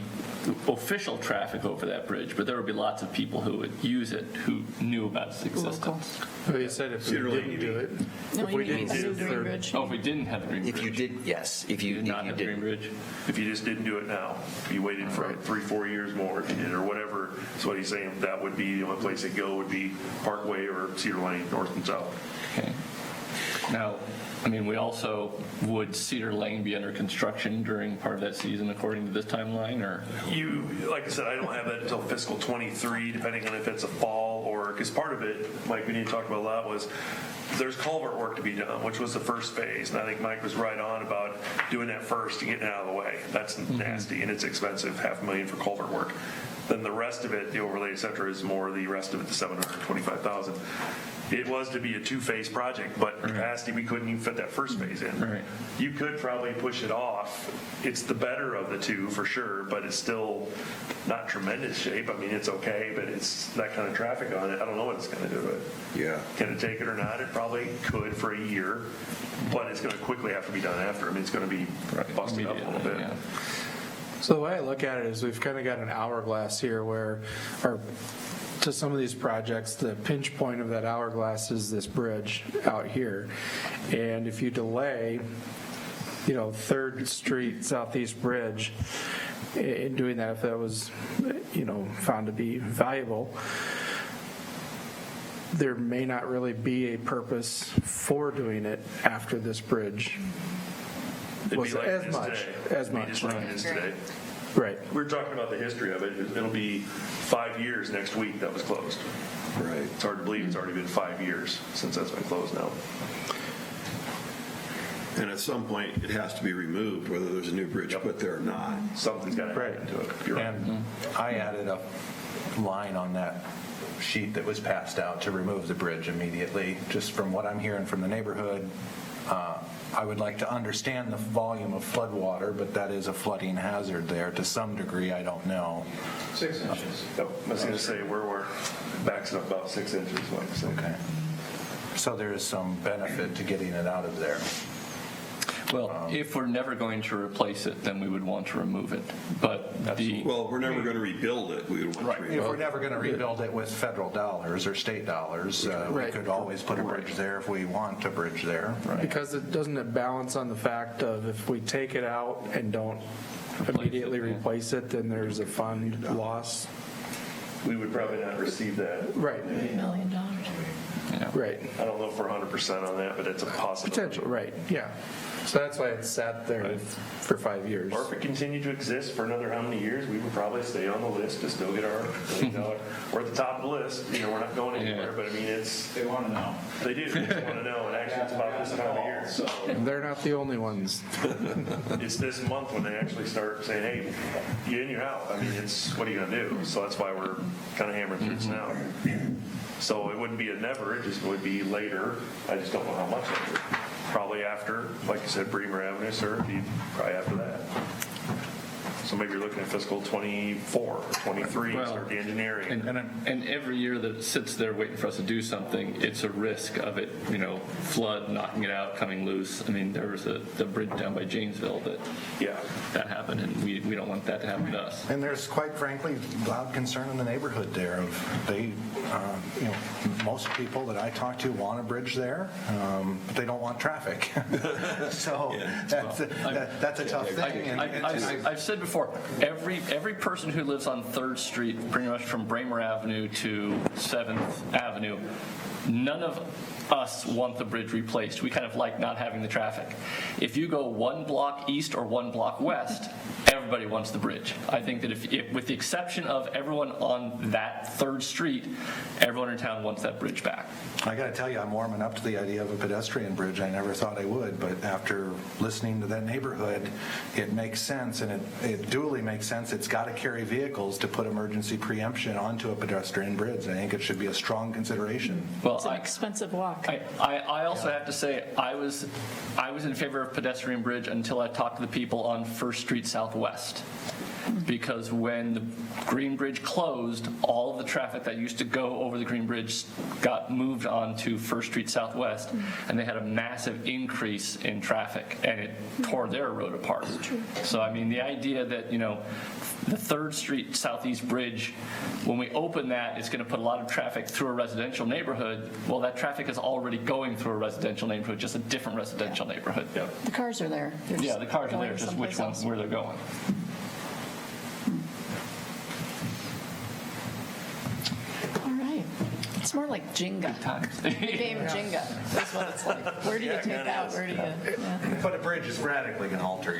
official traffic over that bridge, but there would be lots of people who would use it who knew about its existence. Well, you said if we didn't do it. No, you mean the Green Bridge. Oh, if we didn't have the Green Bridge. If you did, yes. If you did not have the Green Bridge. If you just didn't do it now, if you waited for 3-4 years more, if you did, or whatever, that's what he's saying, that would be the only place to go would be Parkway or Cedar Lane, north and south. Okay. Now, I mean, we also, would Cedar Lane be under construction during part of that season according to this timeline, or? Like I said, I don't have that until fiscal 23, depending on if it's a fall or, because part of it, Mike, we didn't talk about a lot, was there's culvert work to be done, which was the first phase. And I think Mike was right on about doing that first and getting it out of the way. That's nasty and it's expensive, $500,000 for culvert work. Then the rest of it, the overlay, et cetera, is more the rest of it, the $725,000. It was to be a 2-phase project, but capacity, we couldn't even fit that first phase in. Right. You could probably push it off. It's the better of the two for sure, but it's still not tremendous shape. I mean, it's okay, but it's that kind of traffic on it. I don't know what it's going to do to it. Yeah. Can it take it or not? It probably could for a year, but it's going to quickly have to be done after. I mean, it's going to be busted up a little bit. Yeah. So the way I look at it is we've kind of got an hourglass here where to some of these projects, the pinch point of that hourglass is this bridge out here. And if you delay, 3rd Street Southeast Bridge, in doing that, if that was, found to be valuable, there may not really be a purpose for doing it after this bridge. It'd be like as it is much, today. as It'd be much. just like it is today. Right. We're talking about the history of it. It'll be 5 years next week that was closed. Right. It's hard to believe it's already been 5 years since that's been closed now. And at some point, it has to be removed, whether there's a new bridge put there or not. Something's got to happen to it. You're right. And I added a line on that sheet that was passed out to remove the bridge immediately. Just from what I'm hearing from the neighborhood, I would like to understand the volume of flood water, but that is a flooding hazard there to some degree. I don't know. 6 inches. I was going to say we're backs up about 6 inches, like I say. Okay. So there is some benefit to getting it out of there. Well, if we're never going to replace it, then we would want to remove it. But well, we're never going to rebuild it. We would want to rebuild If we're never going to rebuild it with federal dollars or state dollars, we could always put a bridge there if we want a bridge there. Because it doesn't balance on the fact of if we take it out and don't immediately replace it, then there's a fund loss. We would probably not receive that. Right. $1 million. Right. I don't know if we're 100% on that, but it's a possibility. Potential, right, yeah. So that's why it's sat there for 5 years. Or if it continued to exist for another how many years, we would probably stay on the list to still get our $1 million. We're at the top of the list, we're not going anywhere, but I mean, They want to know. they do, they just want to know, and actually it's about this time of year, so. They're not the only ones. It's this month when they actually start saying, hey, you in, you're out. I mean, what are you gonna do? So that's why we're kind of hammering through this now. So it wouldn't be a never, it just would be later. I just don't know how much later. Probably after, like you said, Bremer Avenue, sir, it'd be probably after that. So maybe you're looking at fiscal 24 or 23, start the engineering. And every year that it sits there waiting for us to do something, it's a risk of it, flood, knocking it out, coming loose. I mean, there was the bridge down by Janesville that happened, and we don't want that to happen to us. And there's, quite frankly, loud concern in the neighborhood there. Most people that I talk to want a bridge there, but they don't want traffic. So that's a tough thing. I've said before, every person who lives on 3rd Street, pretty much from Bremer Avenue to 7th Avenue, none of us want the bridge replaced. We kind of like not having the traffic. If you go 1 block east or 1 block west, everybody wants the bridge. I think that if with the exception of everyone on that 3rd Street, everyone in town wants that bridge back. I got to tell you, I'm warming up to the idea of a pedestrian bridge. I never thought I would, but after listening to that neighborhood, it makes sense, and it duly makes sense. It's got to carry vehicles to put emergency preemption onto a pedestrian bridge. I think it should be a strong consideration. Well, It's an expensive walk. I also have to say I was in favor of pedestrian bridge until I talked to the people on 1st Street Southwest. Because when the Green Bridge closed, all of the traffic that used to go over the Green Bridge got moved on to 1st Street Southwest, and they had a massive increase in traffic, and it tore their road apart. So, I mean, the idea that, the 3rd Street Southeast Bridge, when we open that, it's going to put a lot of traffic through a residential neighborhood. Well, that traffic is already going through a residential neighborhood, just a different residential neighborhood. The cars are there. Yeah, the cars are there, just which one, where they're going. All right. It's more like Jenga. The game Jenga. That's what it's like. Where do you take out? Where do you? Yeah. But a bridge is radically going to alter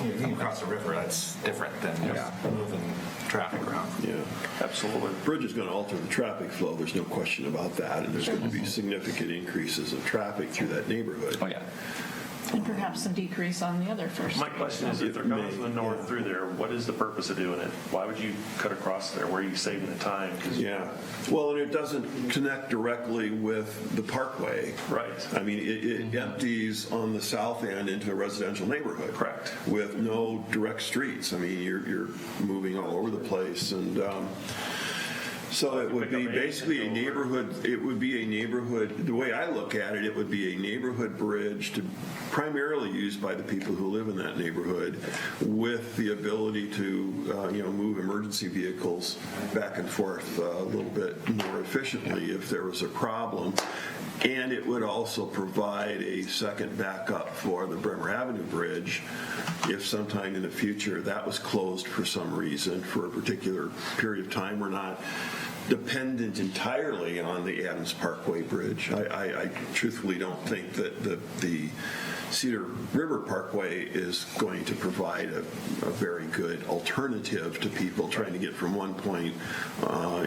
you can cross a river. That's different than just moving traffic around. Yeah, absolutely. Bridge is going to alter the traffic flow. There's no question about that. And there's going to be significant increases of traffic through that neighborhood. Oh, yeah. And perhaps some decrease on the other first. My question is, if they're coming from the north through there, what is the purpose of doing it? Why would you cut across there? Where are you saving the time? Yeah. Well, and it doesn't connect directly with the parkway. Right. I mean, it empties on the south end into a residential neighborhood. Correct. With no direct streets. I mean, you're moving all over the place. And so it would be basically a neighborhood, the way I look at it, it would be a neighborhood bridge primarily used by the people who live in that neighborhood, with the ability to move emergency vehicles back and forth a little bit more efficiently if there was a problem. And it would also provide a second backup for the Bremer Avenue Bridge if sometime in the future that was closed for some reason for a particular period of time. We're not dependent entirely on the Adams Parkway Bridge. I truthfully don't think that the Cedar River Parkway is going to provide a very good alternative to people trying to get from one point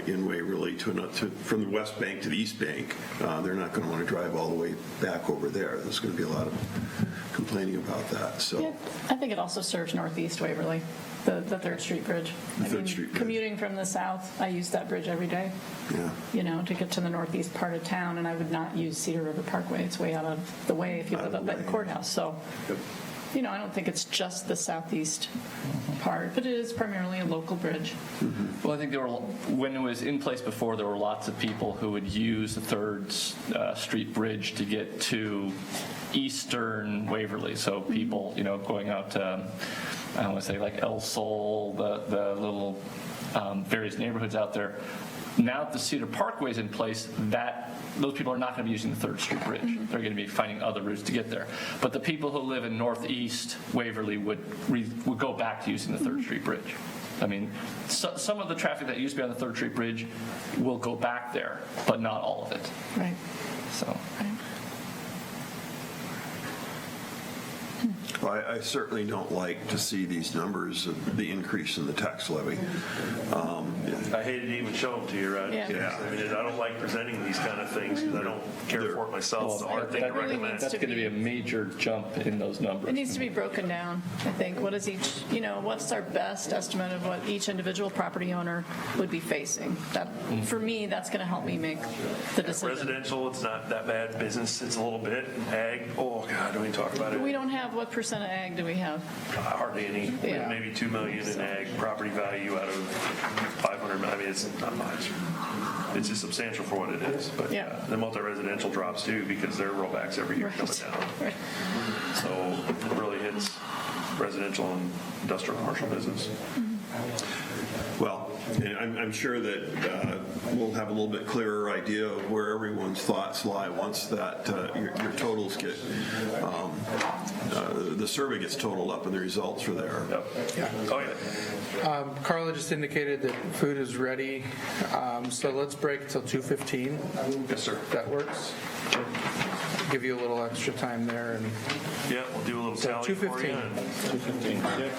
in Waverly from the west bank to the east bank. They're not going to want to drive all the way back over there. There's going to be a lot of complaining about that. So Yeah, I think it also serves Northeast Waverly, the 3rd Street Bridge. Commuting from the south, I use that bridge every day. Yeah. To get to the northeast part of town, and I would not use Cedar River Parkway. It's way out of the way if you live up at the courthouse. So, I don't think it's just the southeast part, but it is primarily a local bridge. Well, I think when it was in place before, there were lots of people who would use the 3rd Street Bridge to get to eastern Waverly. So people, going out to, I don't want to say like El Sol, the little various neighborhoods out there. Now that the Cedar Parkway is in place, those people are not going to be using the 3rd Street Bridge. They're going to be finding other routes to get there. But the people who live in northeast Waverly would go back to using the 3rd Street Bridge. I mean, some of the traffic that used to be on the Third Street Bridge will go back there, but not all of it. Right. So. Well, I certainly don't like to see these numbers of the increase in the tax levy. I hated to even show them to you, Rod. Yeah. I mean, I don't like presenting these kind of things because I don't care for it myself. It's a hard thing to really recommend. needs That's going to be a major jump in those numbers. It needs to be broken down, I think. What is each, what's our best estimate of what each individual property owner would be facing? That, for me, that's going to help me make the decision. Residential, it's not that bad. Business, it's a little bit. Ag, oh God, don't even talk about it. We don't have, what percent of ag do we have? Hardly any. Yeah. Maybe 2 million in ag property value out of 500. I mean, it's not much. It's just substantial for what it is. But Yeah. the multi-residential drops too because their rollbacks every year coming down. Right. So it really hits residential and industrial commercial business. Well, and I'm sure that we'll have a little bit clearer idea of where everyone's thoughts lie once that your totals get, the survey gets totaled up and the results are there. Yep. Oh, yeah. Carla just indicated that food is ready, so let's break till 2:15. Yes, sir. That works. Give you a little extra time there, and Yeah, we'll do a little tally for you. 2:15.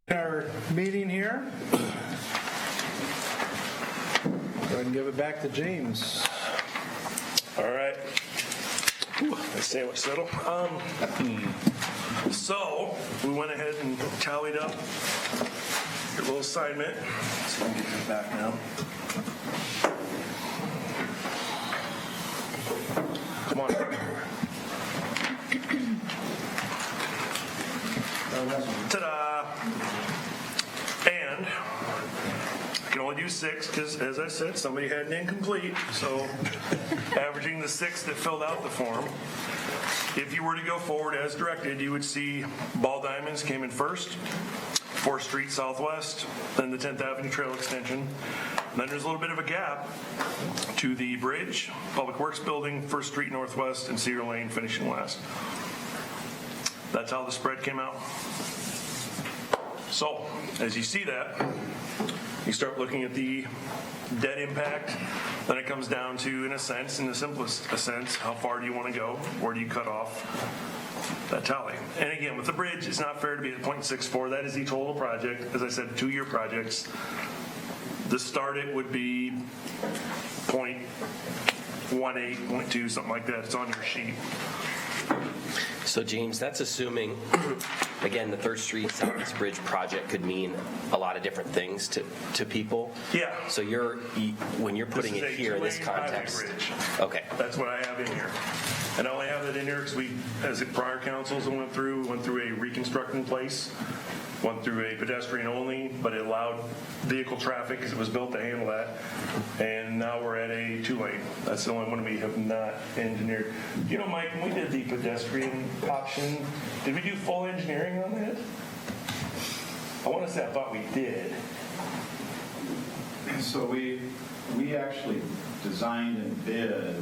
Our meeting here. Go ahead and give it back to James. All right. Ooh, I say it was settle. So we went ahead and tallied up your little assignment. So let me get it back now. Come on. Ta-da! And I can only do 6 because, as I said, somebody had an incomplete. So averaging the 6 that filled out the form. If you were to go forward as directed, you would see Ball Diamonds came in first, 4th Street Southwest, then the 10th Avenue Trail Extension. And then there's a little bit of a gap to the bridge, Public Works Building, 1st Street Northwest, and Cedar Lane finishing last. That's how the spread came out. So, as you see that, you start looking at the debt impact. Then it comes down to, in a sense, in the simplest sense, how far do you want to go? Where do you cut off that tally? And again, with the bridge, it's not fair to be at 0.64. That is the total project. As I said, 2-year projects. The start it would be 0.18, 0.2, something like that. It's on your sheet. So James, that's assuming, again, the 3rd Street Southeast Bridge project could mean a lot of different things to people. Yeah. So when you're putting it here in this context. Okay. That's what I have in here. And I only have that in here because we, as prior councils went through a reconstructing place, went through a pedestrian only, but it allowed vehicle traffic because it was built to handle that. And now we're at a 2-lane. That's the only one we have not engineered. You know, Mike, when we did the pedestrian option, did we do full engineering on that? I want to say I thought we did. So we actually designed and bid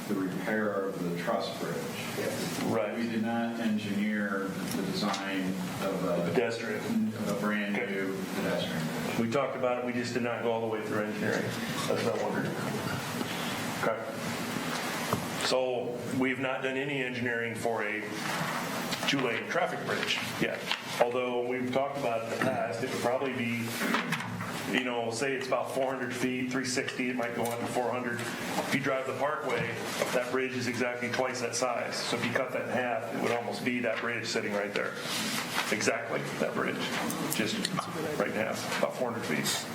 the repair of the truss bridge. Right. We did not engineer the design of a pedestrian, of a brand new pedestrian. We talked about it. We just did not go all the way through engineering. That's what I wondered. Okay. So we've not done any engineering for a 2-lane traffic bridge yet. Although we've talked about it in the past, it would probably be, you know, say it's about 400 feet, 360, it might go up to 400. If you drive the Parkway, that bridge is exactly twice that size. So if you cut that in half, it would almost be that bridge sitting right there. Exactly that bridge, just right in half, about 400 feet.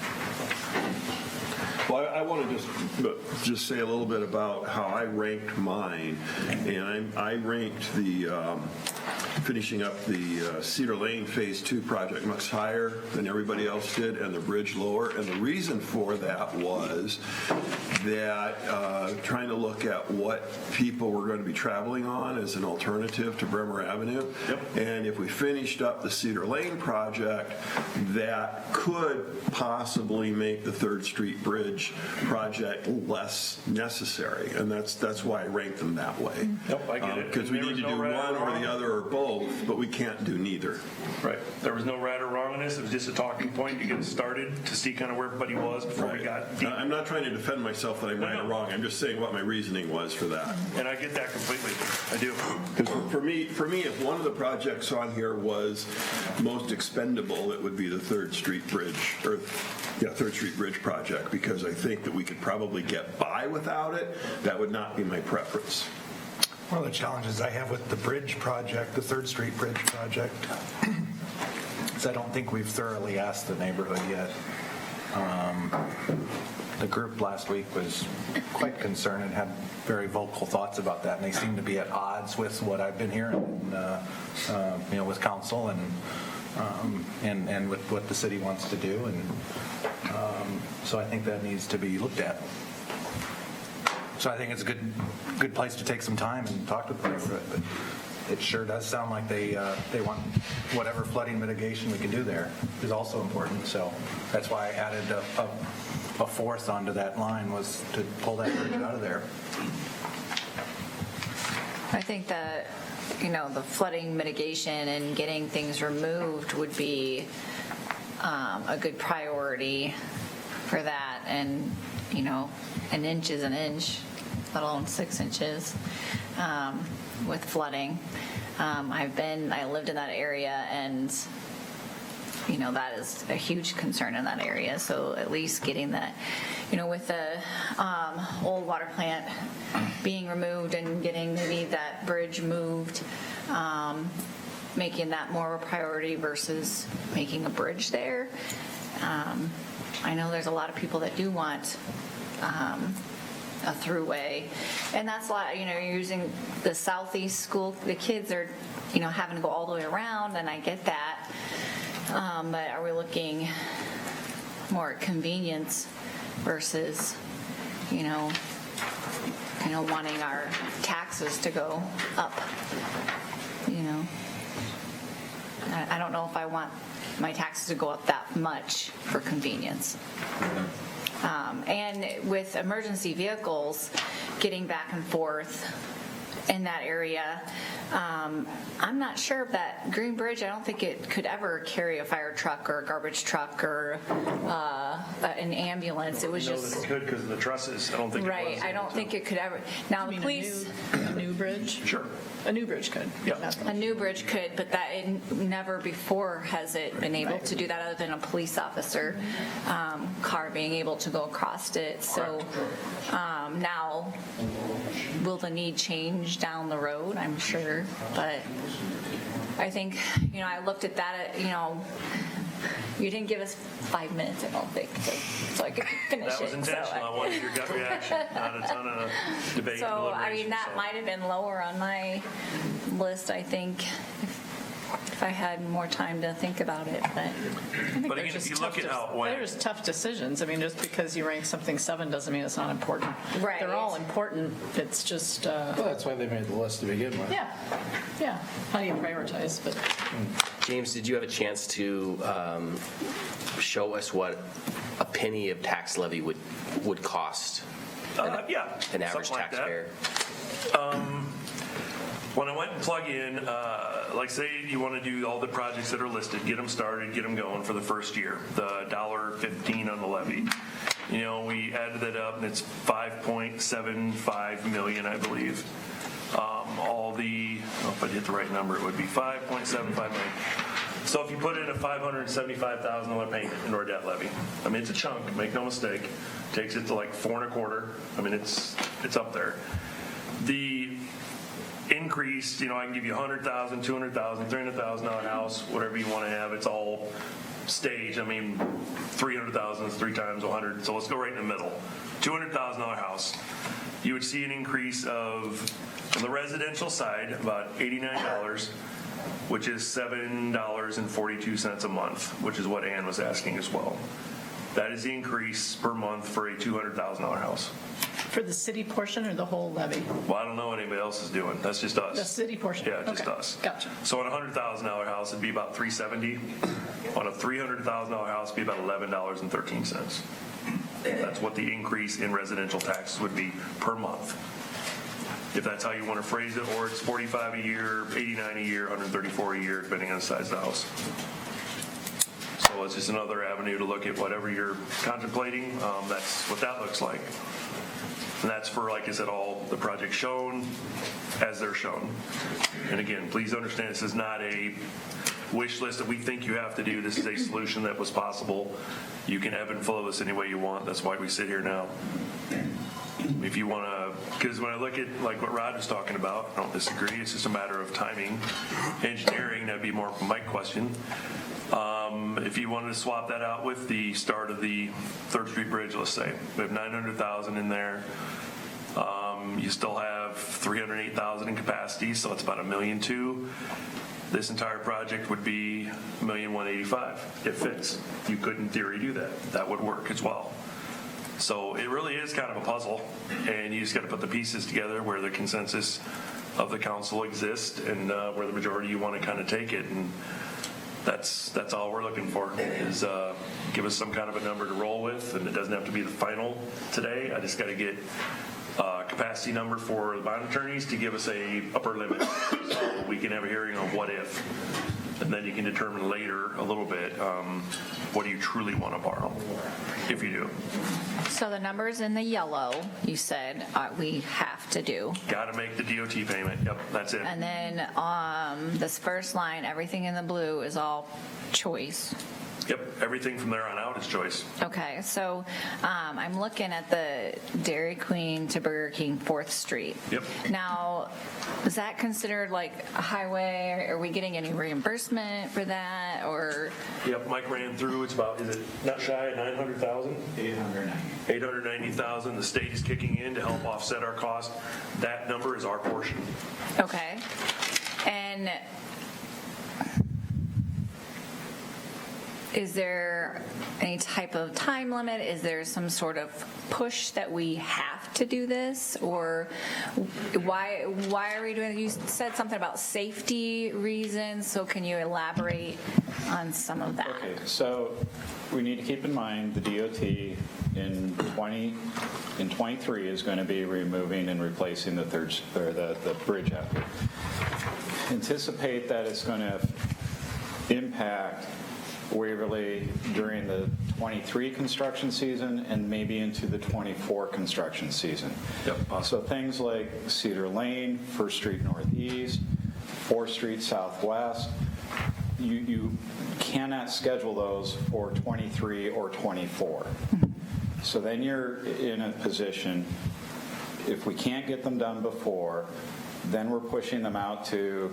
Well, I want to just say a little bit about how I ranked mine, and I ranked the finishing up the Cedar Lane Phase 2 project much higher than everybody else did, and the bridge lower. And the reason for that was that trying to look at what people were going to be traveling on as an alternative to Bremer Avenue. Yep. And if we finished up the Cedar Lane project, that could possibly make the 3rd Street Bridge project less necessary, and that's why I ranked them that way. Yep, I get it. Because we need to do one or the other or both, but we can't do neither. Right. There was no right or wrong in this. It was just a talking point to get started to see kind of where everybody was before we got deep. I'm not trying to defend myself that I'm right or wrong. I'm just saying what my reasoning was for that. And I get that completely. I do. Because for me, if one of the projects on here was most expendable, it would be the 3rd Street Bridge, 3rd Street Bridge project, because I think that we could probably get by without it. That would not be my preference. One of the challenges I have with the bridge project, the 3rd Street Bridge project, is I don't think we've thoroughly asked the neighborhood yet. The group last week was quite concerned and had very vocal thoughts about that, and they seem to be at odds with what I've been hearing, with council and with what the city wants to do, and so I think that needs to be looked at. So I think it's a good place to take some time and talk to the neighborhood, but it sure does sound like they want whatever flooding mitigation we can do there is also important. So that's why I added a 4th onto that line, was to pull that bridge out of there. I think that, the flooding mitigation and getting things removed would be a good priority for that. And, an inch is an inch, let alone 6 inches with flooding. I lived in that area, and that is a huge concern in that area. So at least getting that, with the old water plant being removed and getting maybe that bridge moved, making that more of a priority versus making a bridge there. I know there's a lot of people that do want a throughway, and that's why you're using the southeast school. The kids are having to go all the way around, and I get that. But are we looking more at convenience versus wanting our taxes to go up? I don't know if I want my taxes to go up that much for convenience. And with emergency vehicles getting back and forth in that area, I'm not sure if that Green Bridge, I don't think it could ever carry a fire truck or a garbage truck or an ambulance. It was I know just... that it could because of the trusses. I don't think it was. Right, I don't think it could ever. Now, the police... A new bridge? Sure. A new bridge could. Yeah. A new bridge could, but that never before has it been able to do that other than a police officer car being able to go across it. So now, will the need change down the road? I'm sure, but I think, I looked at that, you didn't give us 5 minutes, I don't think, so I could finish it. That was intentional. I wanted your gut reaction, not a ton of debate. So, and deliberation, that might have been lower on my list, I think, if I had more time to think about it, but... But again, if you look at how it went. There's tough decisions. I mean, just because you rank something 7 doesn't mean it's not important. Right. They're all important. It's just... Well, that's why they made the list to begin with. Yeah. How do you prioritize? But James, did you have a chance to show us what a penny of tax levy would cost an average something like taxpayer? When I went and plug in, like say you want to do all the projects that are listed, get them started, get them going for the first year, the $1.15 on the levy. We added that up and it's $5.75 million, I believe. If I hit the right number, it would be $5.75 million. So if you put in a $575,000 payment into our debt levy, I mean, it's a chunk, make no mistake. Takes it to like 4.25. I mean, it's up there. The increase, I can give you $100,000, $200,000, $300,000 house, whatever you want to have. It's all staged. I mean, $300,000 is 3 times 100. So let's go right in the middle. $200,000 house. You would see an increase of, on the residential side, about $89, which is $7.42 a month, which is what Ann was asking as well. That is the increase per month for a $200,000 house. for the city portion or the whole levy? Well, I don't know what anybody else is doing. That's just us. The city portion? Yeah, just Okay. us. Gotcha. So on a $100,000 house, it'd be about $370. On a $300,000 house, it'd be about $11.13. That's what the increase in residential taxes would be per month. If that's how you want to phrase it, or it's $45 a year, $89 a year, $134 a year, depending on the size of the house. So it's just another avenue to look at whatever you're contemplating. That's what that looks like. And that's for, like I said, all the projects shown as they're shown. And again, please understand, this is not a wish list that we think you have to do. This is a solution that was possible. You can ebb and flow this any way you want. That's why we sit here now. If you want to, because when I look at like what Rod was talking about, I don't disagree. It's just a matter of timing. Engineering, that'd be more my question. If you wanted to swap that out with the start of the 3rd Street Bridge, let's say, we have $900,000 in there. You still have $308,000 in capacity, so it's about $1.2 million. This entire project would be $1.185 million. It fits. You could, in theory, do that. That would work as well. So it really is kind of a puzzle, and you just got to put the pieces together where the consensus of the council exists and where the majority you want to kind of take it. And that's all we're looking for is give us some kind of a number to roll with, and it doesn't have to be the final today. I just got to get a capacity number for the bond attorneys to give us a upper limit so we can have a hearing on what if. and then you can determine later a little bit, what do you truly want to borrow, if you do. So the numbers in the yellow, you said, we have to do. Got to make the DOT payment. Yep, that's it. And then this first line, everything in the blue is all choice. Yep, everything from there on out is choice. Okay, so I'm looking at the Dairy Queen to Burger King 4th Street. Yep. Now, is that considered like a highway? Are we getting any reimbursement for that, or? Yep, Mike ran through, it's about, is it not shy of 900,000? 890,000. The state is kicking in to help offset our cost. That number is our portion. Okay. And is there any type of time limit? Is there some sort of push that we have to do this? Or why are we doing it? You said something about safety reasons, so can you elaborate on some of that? Okay, so we need to keep in mind the DOT in 23 is going to be removing and replacing the bridge out here. Anticipate that it's going to impact Waverly during the 23 construction season and maybe into the 24 construction season. Yep. So things like Cedar Lane, 1st Street Northeast, 4th Street Southwest, you cannot schedule those for 23 or 24. So then you're in a position, if we can't get them done before, then we're pushing them out to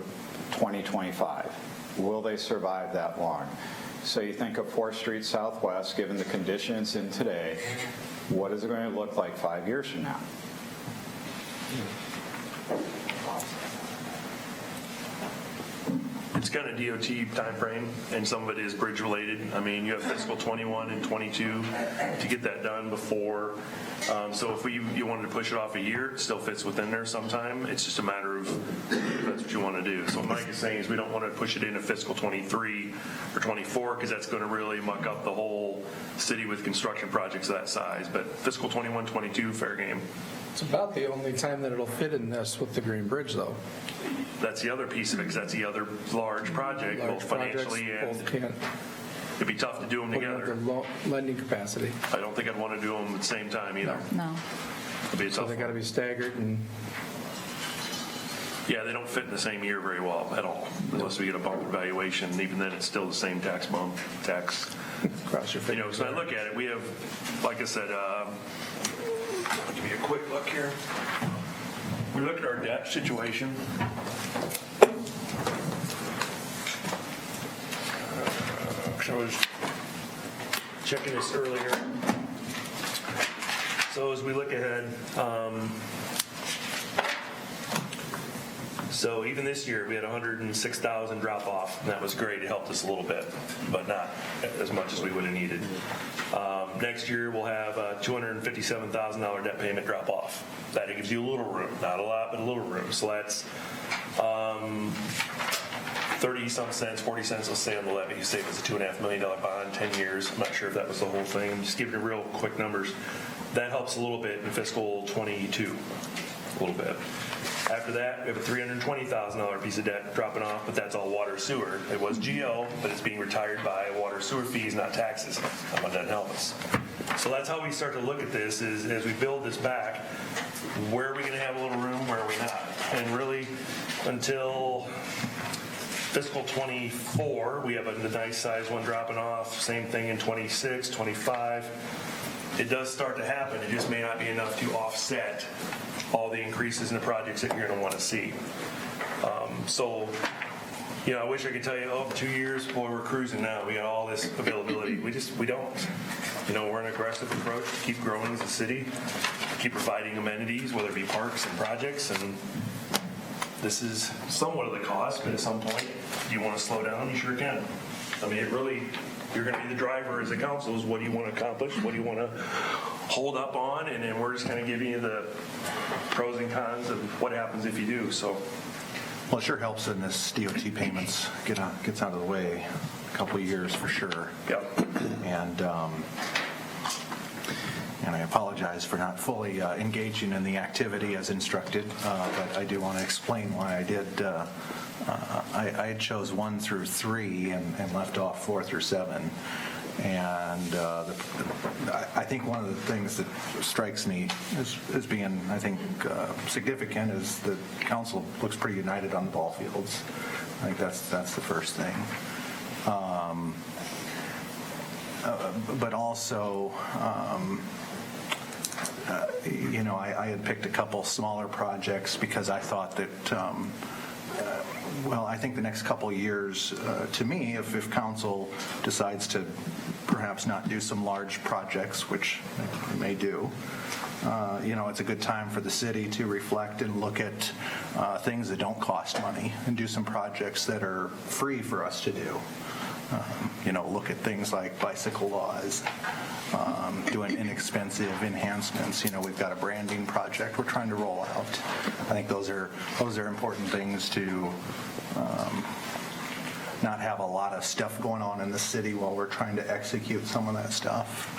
2025. Will they survive that long? So you think of 4th Street Southwest, given the conditions in today, what is it going to look like 5 years from now? It's kind of DOT timeframe, and some of it is bridge related. I mean, you have fiscal 21 and 22 to get that done before. So if you wanted to push it off a year, it still fits within there sometime. It's just a matter of if that's what you want to do. So what Mike is saying is we don't want to push it into fiscal 23 or 24 because that's going to really muck up the whole city with construction projects of that size. But fiscal 21, 22, fair game. It's about the only time that it'll fit in this with the Green Bridge, though. That's the other piece of it, because that's the other large project, both financially and it'd be tough to do them together. The lending capacity. I don't think I'd want to do them at the same time either. No. It'd be a So tough they got to one. be staggered and. Yeah, they don't fit in the same year very well at all, unless we get a bump in valuation. And even then, it's still the same tax bump, Cross your fingers. So I look at it, we have, like I said, give me a quick look here. We look at our debt situation. I was checking this earlier. So as we look ahead, so even this year, we had 106,000 drop off, and that was great. It helped us a little bit, but not as much as we would have needed. Next year, we'll have a $257,000 debt payment drop off. That gives you a little room, not a lot, but a little room. So that's 30-some cents, 40 cents, let's say, on the levy. You say it was a $2.5 million bond, 10 years. I'm not sure if that was the whole thing. I'm just giving you real quick numbers. That helps a little bit in fiscal 22, a little bit. After that, we have a $320,000 piece of debt dropping off, but that's all water sewer. It was GO, but it's being retired by water sewer fees, not taxes. That doesn't help us. So that's how we start to look at this, is as we build this back, where are we going to have a little room, where are we not? And really, until fiscal 24, we have a nice size one dropping off. Same thing in 26, 25. It does start to happen. It just may not be enough to offset all the increases in the projects that you're going to want to see. So, I wish I could tell you, 2 years, boy, we're cruising now. We got all this availability. We don't. We're an aggressive approach to keep growing as a city, keep providing amenities, whether it be parks and projects, and this is somewhat of the cost, but at some point, if you want to slow down, you sure can. I mean, you're going to be the driver as a council, is what do you want to accomplish, what do you want to hold up on, and then we're just kind of giving you the pros and cons of what happens if you do. So, well, it sure helps in this DOT payments gets out of the way a couple of years for sure. Yep. And and I apologize for not fully engaging in the activity as instructed, but I do want to explain why I did. I chose 1 through 3 and left off 4 through 7. And I think one of the things that strikes me as being, I think, significant is that council looks pretty united on the ball fields. I think that's the first thing. But also, I had picked a couple smaller projects because I thought that, I think the next couple of years, to me, if council decides to perhaps not do some large projects, which they may do, it's a good time for the city to reflect and look at things that don't cost money and do some projects that are free for us to do. Look at things like bicycle laws, doing inexpensive enhancements. We've got a branding project we're trying to roll out. I think those are important things to not have a lot of stuff going on in the city while we're trying to execute some of that stuff.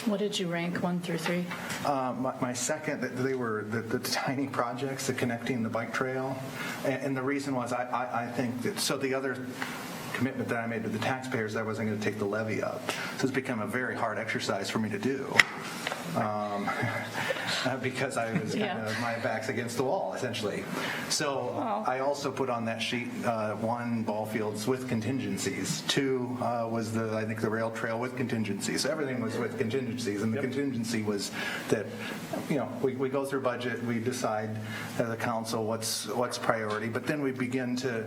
What did you rank 1 through 3? My second, they were the tiny projects, the connecting the bike trail. And the reason was I think that, so the other commitment that I made to the taxpayers, I wasn't going to take the levy up. So it's become a very hard exercise for me to do. Because I was kind of, my back's against the wall, essentially. So I also put on that sheet 1, ball fields with contingencies. 2 was I think the rail trail with contingencies. So everything was with contingencies, and the contingency was that, we go through budget, we decide as a council what's priority, but then we begin to,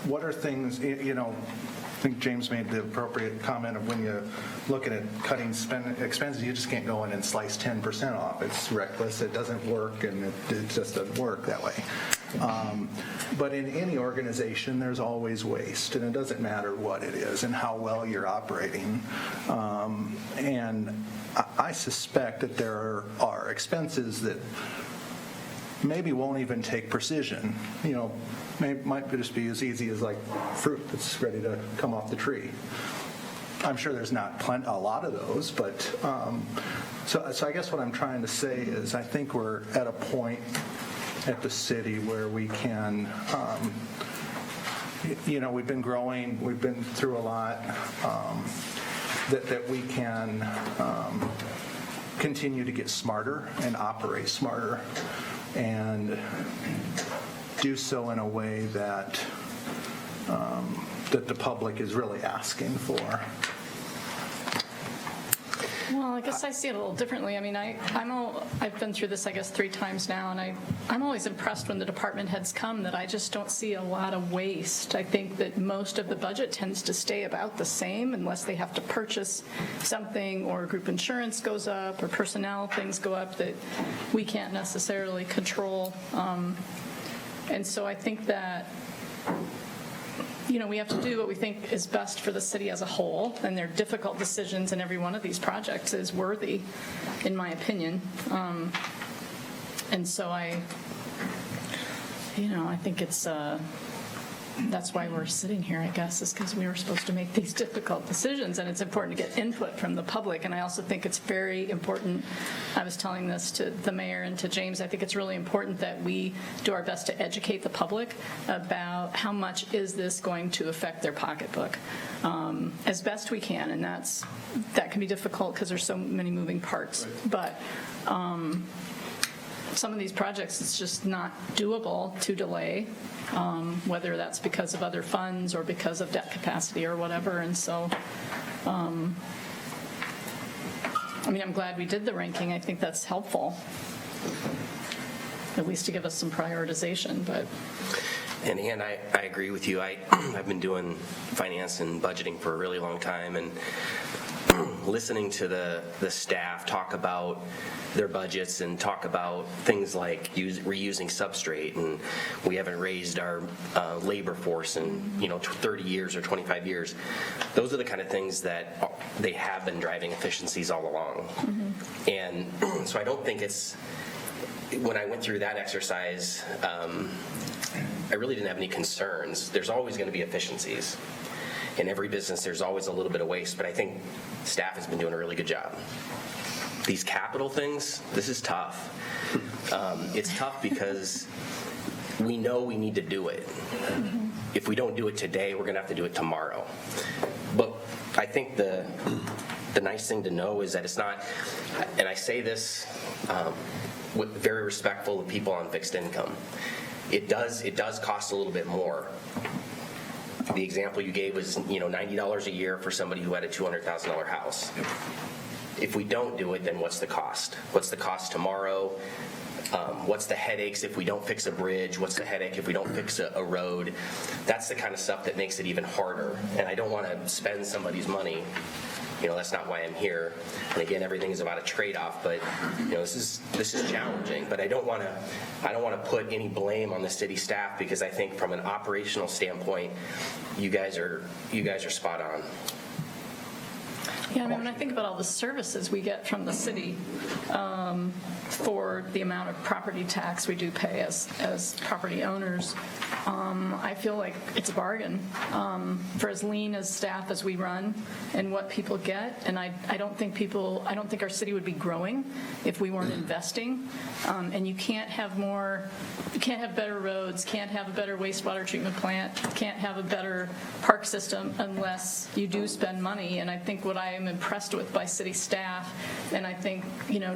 what are things, I think James made the appropriate comment of when you look at it, cutting expenses, you just can't go in and slice 10% off. It's reckless, it doesn't work, and it just doesn't work that way. But in any organization, there's always waste, and it doesn't matter what it is and how well you're operating. And I suspect that there are expenses that maybe won't even take precision. Might just be as easy as like fruit that's ready to come off the tree. I'm sure there's not a lot of those, but so I guess what I'm trying to say is I think we're at a point at the city where we can, we've been growing, we've been through a lot, that we can continue to get smarter and operate smarter and do so in a way that that the public is really asking for. Well, I guess I see it a little differently. I mean, I've been through this, I guess, 3 times now, and I'm always impressed when the department heads come that I just don't see a lot of waste. I think that most of the budget tends to stay about the same unless they have to purchase something or group insurance goes up or personnel things go up that we can't necessarily control. And so I think that, we have to do what we think is best for the city as a whole, and they're difficult decisions, and every one of these projects is worthy, in my opinion. And so I think it's, that's why we're sitting here, I guess, is because we were supposed to make these difficult decisions, and it's important to get input from the public. And I also think it's very important, I was telling this to the mayor and to James, I think it's really important that we do our best to educate the public about how much is this going to affect their pocketbook as best we can. And that can be difficult because there's so many moving parts. But some of these projects, it's just not doable to delay, whether that's because of other funds or because of debt capacity or whatever. And so, I'm glad we did the ranking. I think that's helpful, at least to give us some prioritization. But And I agree with you. I've been doing finance and budgeting for a really long time, and listening to the staff talk about their budgets and talk about things like reusing substrate, and we haven't raised our labor force in 30 years or 25 years. Those are the kind of things that they have been driving efficiencies all along. Mm-hmm. And so I don't think it's, when I went through that exercise, I really didn't have any concerns. There's always going to be efficiencies. in every business, there's always a little bit of waste, but I think staff has been doing a really good job. These capital things, this is tough. It's tough because we know we need to do it. If we don't do it today, we're going to have to do it tomorrow. But I think the nice thing to know is that it's not, and I say this very respectful of people on fixed income. It does cost a little bit more. The example you gave was $90 a year for somebody who had a $200,000 house. If we don't do it, then what's the cost? What's the cost tomorrow? What's the headaches if we don't fix a bridge? What's the headache if we don't fix a road? That's the kind of stuff that makes it even harder. And I don't want to spend somebody's money. That's not why I'm here. And again, everything is about a trade-off. But this is challenging. But I don't want to put any blame on the city staff because I think from an operational standpoint, you guys are spot on. Yeah, when I think about all the services we get from the city for the amount of property tax we do pay as property owners, I feel like it's a bargain for as lean as staff as we run and what people get. And I don't think our city would be growing if we weren't investing. And you can't have better roads, can't have a better wastewater treatment plant, can't have a better park system unless you do spend money. And I think what I am impressed with by city staff, and I think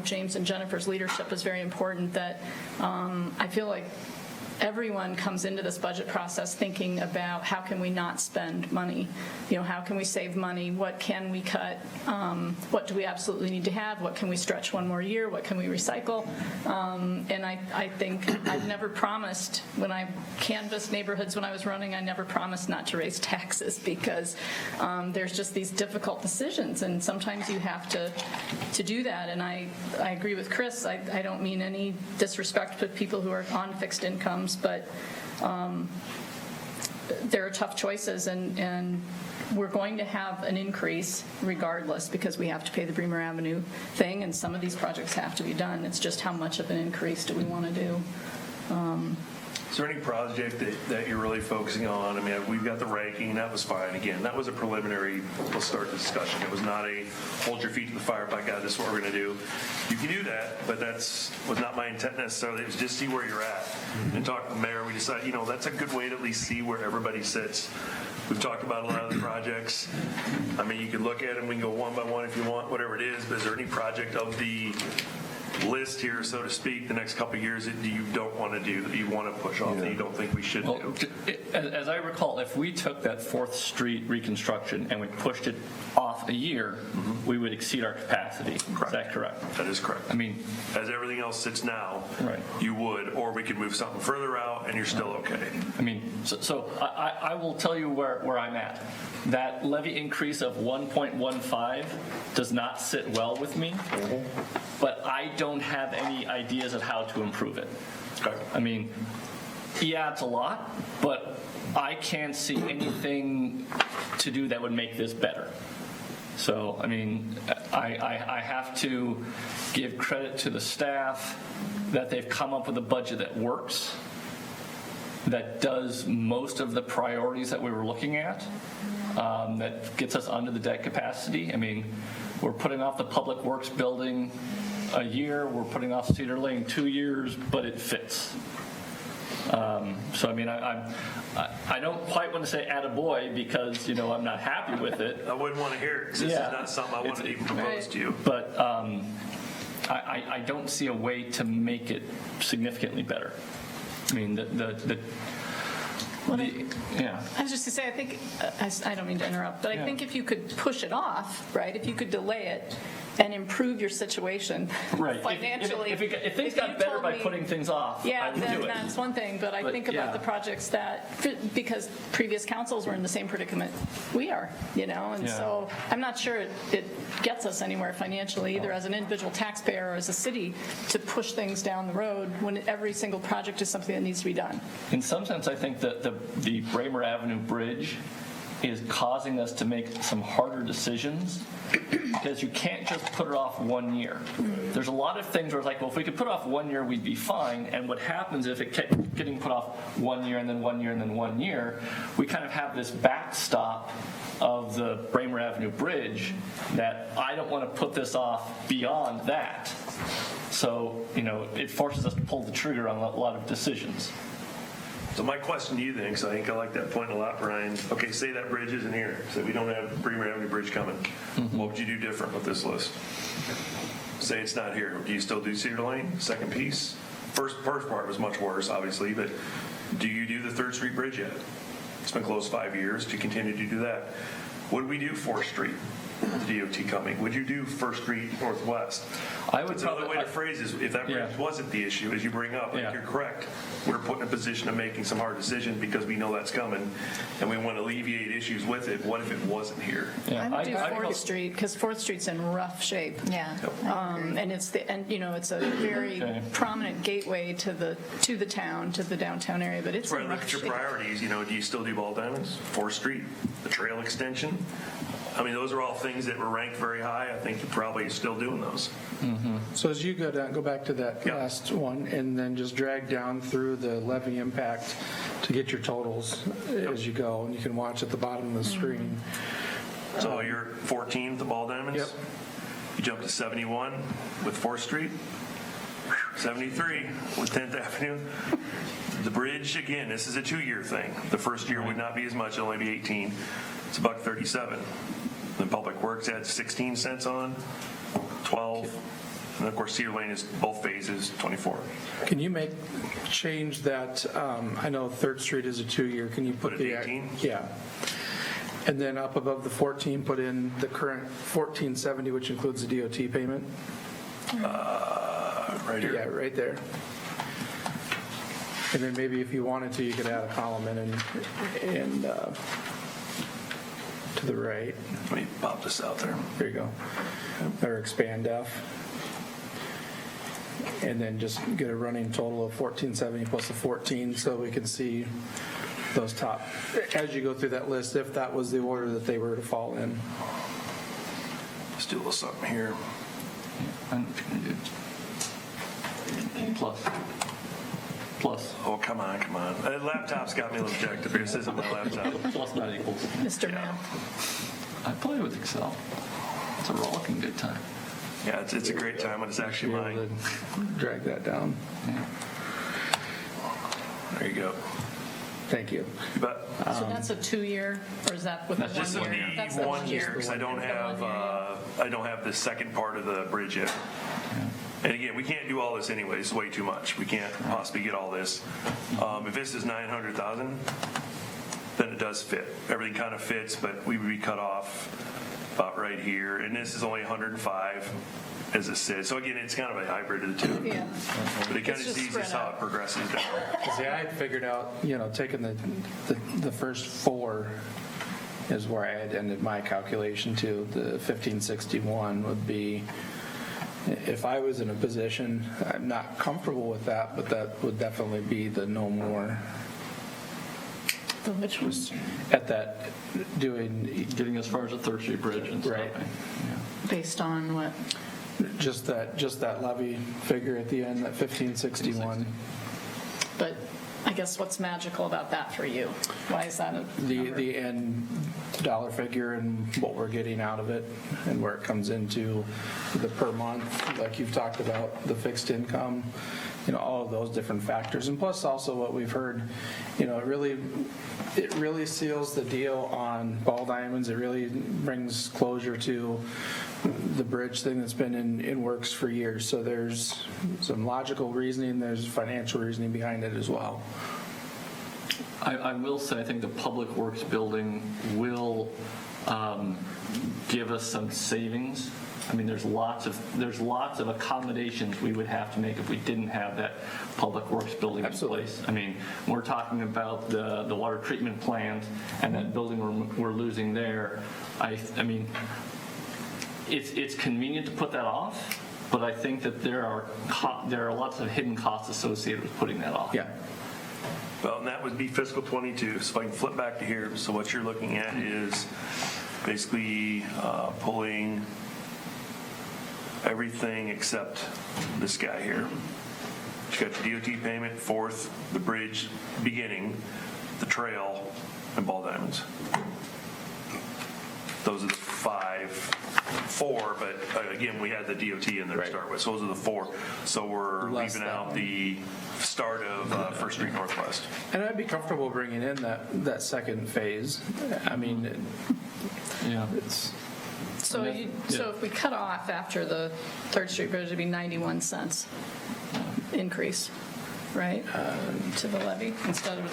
James and Jennifer's leadership is very important, that I feel like everyone comes into this budget process thinking about how can we not spend money, how can we save money, what can we cut, what do we absolutely need to have, what can we stretch one more year, what can we recycle, and I think I've never promised, when I canvassed neighborhoods when I was running, I never promised not to raise taxes because there's just these difficult decisions, and sometimes you have to do that. And I agree with Chris. I don't mean any disrespect to people who are on fixed incomes, but there are tough choices, and we're going to have an increase regardless because we have to pay the Bremer Avenue thing, and some of these projects have to be done. It's just how much of an increase do we want to do? Is there any project that you're really focusing on? I mean, we've got the ranking, that was fine. Again, that was a preliminary, let's start the discussion. It was not a hold your feet to the fire, by God, this is what we're going to do. You can do that, but was not my intent necessarily. It was just see where you're at and talk to the mayor. We decided, that's a good way to at least see where everybody sits. We've talked about a lot of the projects. I mean, you can look at them, we can go one by one if you want, whatever it is, but is there any project of the list here, so to speak, the next couple of years that you don't want to do, that you want to push off, that you don't think we should do? As I recall, if we took that 4th Street reconstruction and we pushed it off a year, we would exceed our capacity. Correct. Is that correct? That is correct. I mean, as everything else sits now, right, you would, or we could move something further out and you're still okay. I mean, so I will tell you where I'm at. That levy increase of 1.15 does not sit well with me, but I don't have any ideas of how to improve it. Okay. I mean, yeah, it's a lot, but I can't see anything to do that would make this better. So, I mean, I have to give credit to the staff that they've come up with a budget that works, that does most of the priorities that we were looking at, that gets us under the debt capacity. I mean, we're putting off the Public Works building a year, we're putting off Cedar Lane 2 years, but it fits. So I mean, I don't quite want to say attaboy because I'm not happy with it. I wouldn't want to hear it because this is not something I wanted to even propose to you. But I don't see a way to make it significantly better. I mean, yeah. I was just going to say, I think, I don't mean to interrupt, but I think if you could push it off, right, if you could delay it and improve your situation right. financially. If things got better by putting things off, I would then do it. That's one thing, but I think about the projects that, because previous councils were in the same predicament we are, and so I'm not sure it gets us anywhere financially, either as an individual taxpayer or as a city, to push things down the road when every single project is something that needs to be done. In some sense, I think that the Bremer Avenue Bridge is causing us to make some harder decisions because you can't just put it off 1 year. There's a lot of things where it's like, well, if we could put it off 1 year, we'd be fine. And what happens if it kept getting put off 1 year and then 1 year and then 1 year, we kind of have this backstop of the Bramer Avenue Bridge that I don't want to put this off beyond that. So, it forces us to pull the trigger on a lot of decisions. So my question to you then, because I think I like that point a lot, Brian. Okay, say that bridge isn't here. Say we don't have Bremer Avenue Bridge coming. What would you do different with this list? Say it's not here. Do you still do Cedar Lane? Second piece? First part was much worse, obviously, but do you do the 3rd Street Bridge yet? It's been closed 5 years. Do you continue to do that? What do we do 4th Street? The DOT coming. Would you do 1st Street Northwest? That's another way to phrase this. If that bridge wasn't the issue, as you bring up, you're correct. We're put in a position of making some hard decisions because we know that's coming, and we want to alleviate issues with it. What if it wasn't here? I would do 4th Street because 4th Street's in rough shape. Yeah. And it's a very prominent gateway to the town, to the downtown area, but it's Right, in look rough at your shape. priorities. Do you still do Ball Diamonds? 4th Street, the trail extension? I mean, those are all things that were ranked very high. I think you're probably still doing those. So as you go back to that last one, and then just drag down through the levy impact to get your totals as you go, and you can watch at the bottom of the screen. So you're 14 the Ball Diamonds? Yep. You jump to 71 with 4th Street, 73 with 10th Avenue. The bridge, again, this is a 2-year thing. The first year would not be as much, it'll only be 18. It's $1.37. Then Public Works adds 16 cents on, 12. And of course, Cedar Lane is both phases, 24. Can you change that? I know 3rd Street is a 2-year. Can you put it the 18? Yeah. And then up above the 14, put in the current 1470, which includes the DOT payment. Right here. Yeah, right there. And then maybe if you wanted to, you could add a column in and to the right. Let me pop this out there. There you go. Or expand F. And then just get a running total of 1470 plus the 14 so we can see those top, as you go through that list, if that was the order that they were to fall in. Let's do a little something here. I know what you're going to do. Plus. Oh, come on. That laptop's got me a little jacked up here. This isn't my laptop. Plus not equals. Mr. Math. I play with Excel. It's a rollicking good time. Yeah, it's a great time when it's actually mine. Drag that down. There you go. Thank you. But So that's a 2-year, or is that with the 1 year? this will be That's the 1 year because I don't have the second part of the bridge yet. And again, we can't do all this anyway. It's way too much. We can't possibly get all this. If this is 900,000, then it does fit. Everything kind of fits, but we would be cut off about right here. And this is only 105 as it sits. So again, it's kind of a hybrid of the two. Yeah. But it kind of sees this how it progresses down. See, I had figured out, taking the first 4 is where I had ended my calculation to. The 1561 would be, if I was in a position, I'm not comfortable with that, but that would definitely be the no more. Which was at that getting as far as the 3rd Street Bridge and stuff. Right. based on what? Just that levy figure at the end, that 1561. But I guess what's magical about that for you? Why is that a number? The end dollar figure and what we're getting out of it and where it comes into the per month, like you've talked about, the fixed income, all of those different factors. And plus also what we've heard, it really seals the deal on Ball Diamonds. It really brings closure to the bridge thing that's been in works for years. So there's some logical reasoning, there's financial reasoning behind it as well. I will say, I think the Public Works building will give us some savings. I mean, there's lots of accommodations we would have to make if we didn't have that Public Works building in place. I mean, we're talking about the water treatment plant and that building we're losing there. I mean, it's convenient to put that off, but I think that there are lots of hidden costs associated with putting that off. Yeah. Well, and that would be fiscal 22. So if I can flip back to here. So what you're looking at is basically pulling everything except this guy here. You got the DOT payment, 4th, the bridge beginning, the trail, and ball diamonds. Those are the 4, but again, we had the DOT in there to start with, so those are the 4. So we're leaving out the start of First Street Northwest. And I'd be comfortable bringing in that second phase. I mean, it's. So if we cut off after the 3rd Street Bridge, it'd be 91 cents increase, right, to the levy instead of.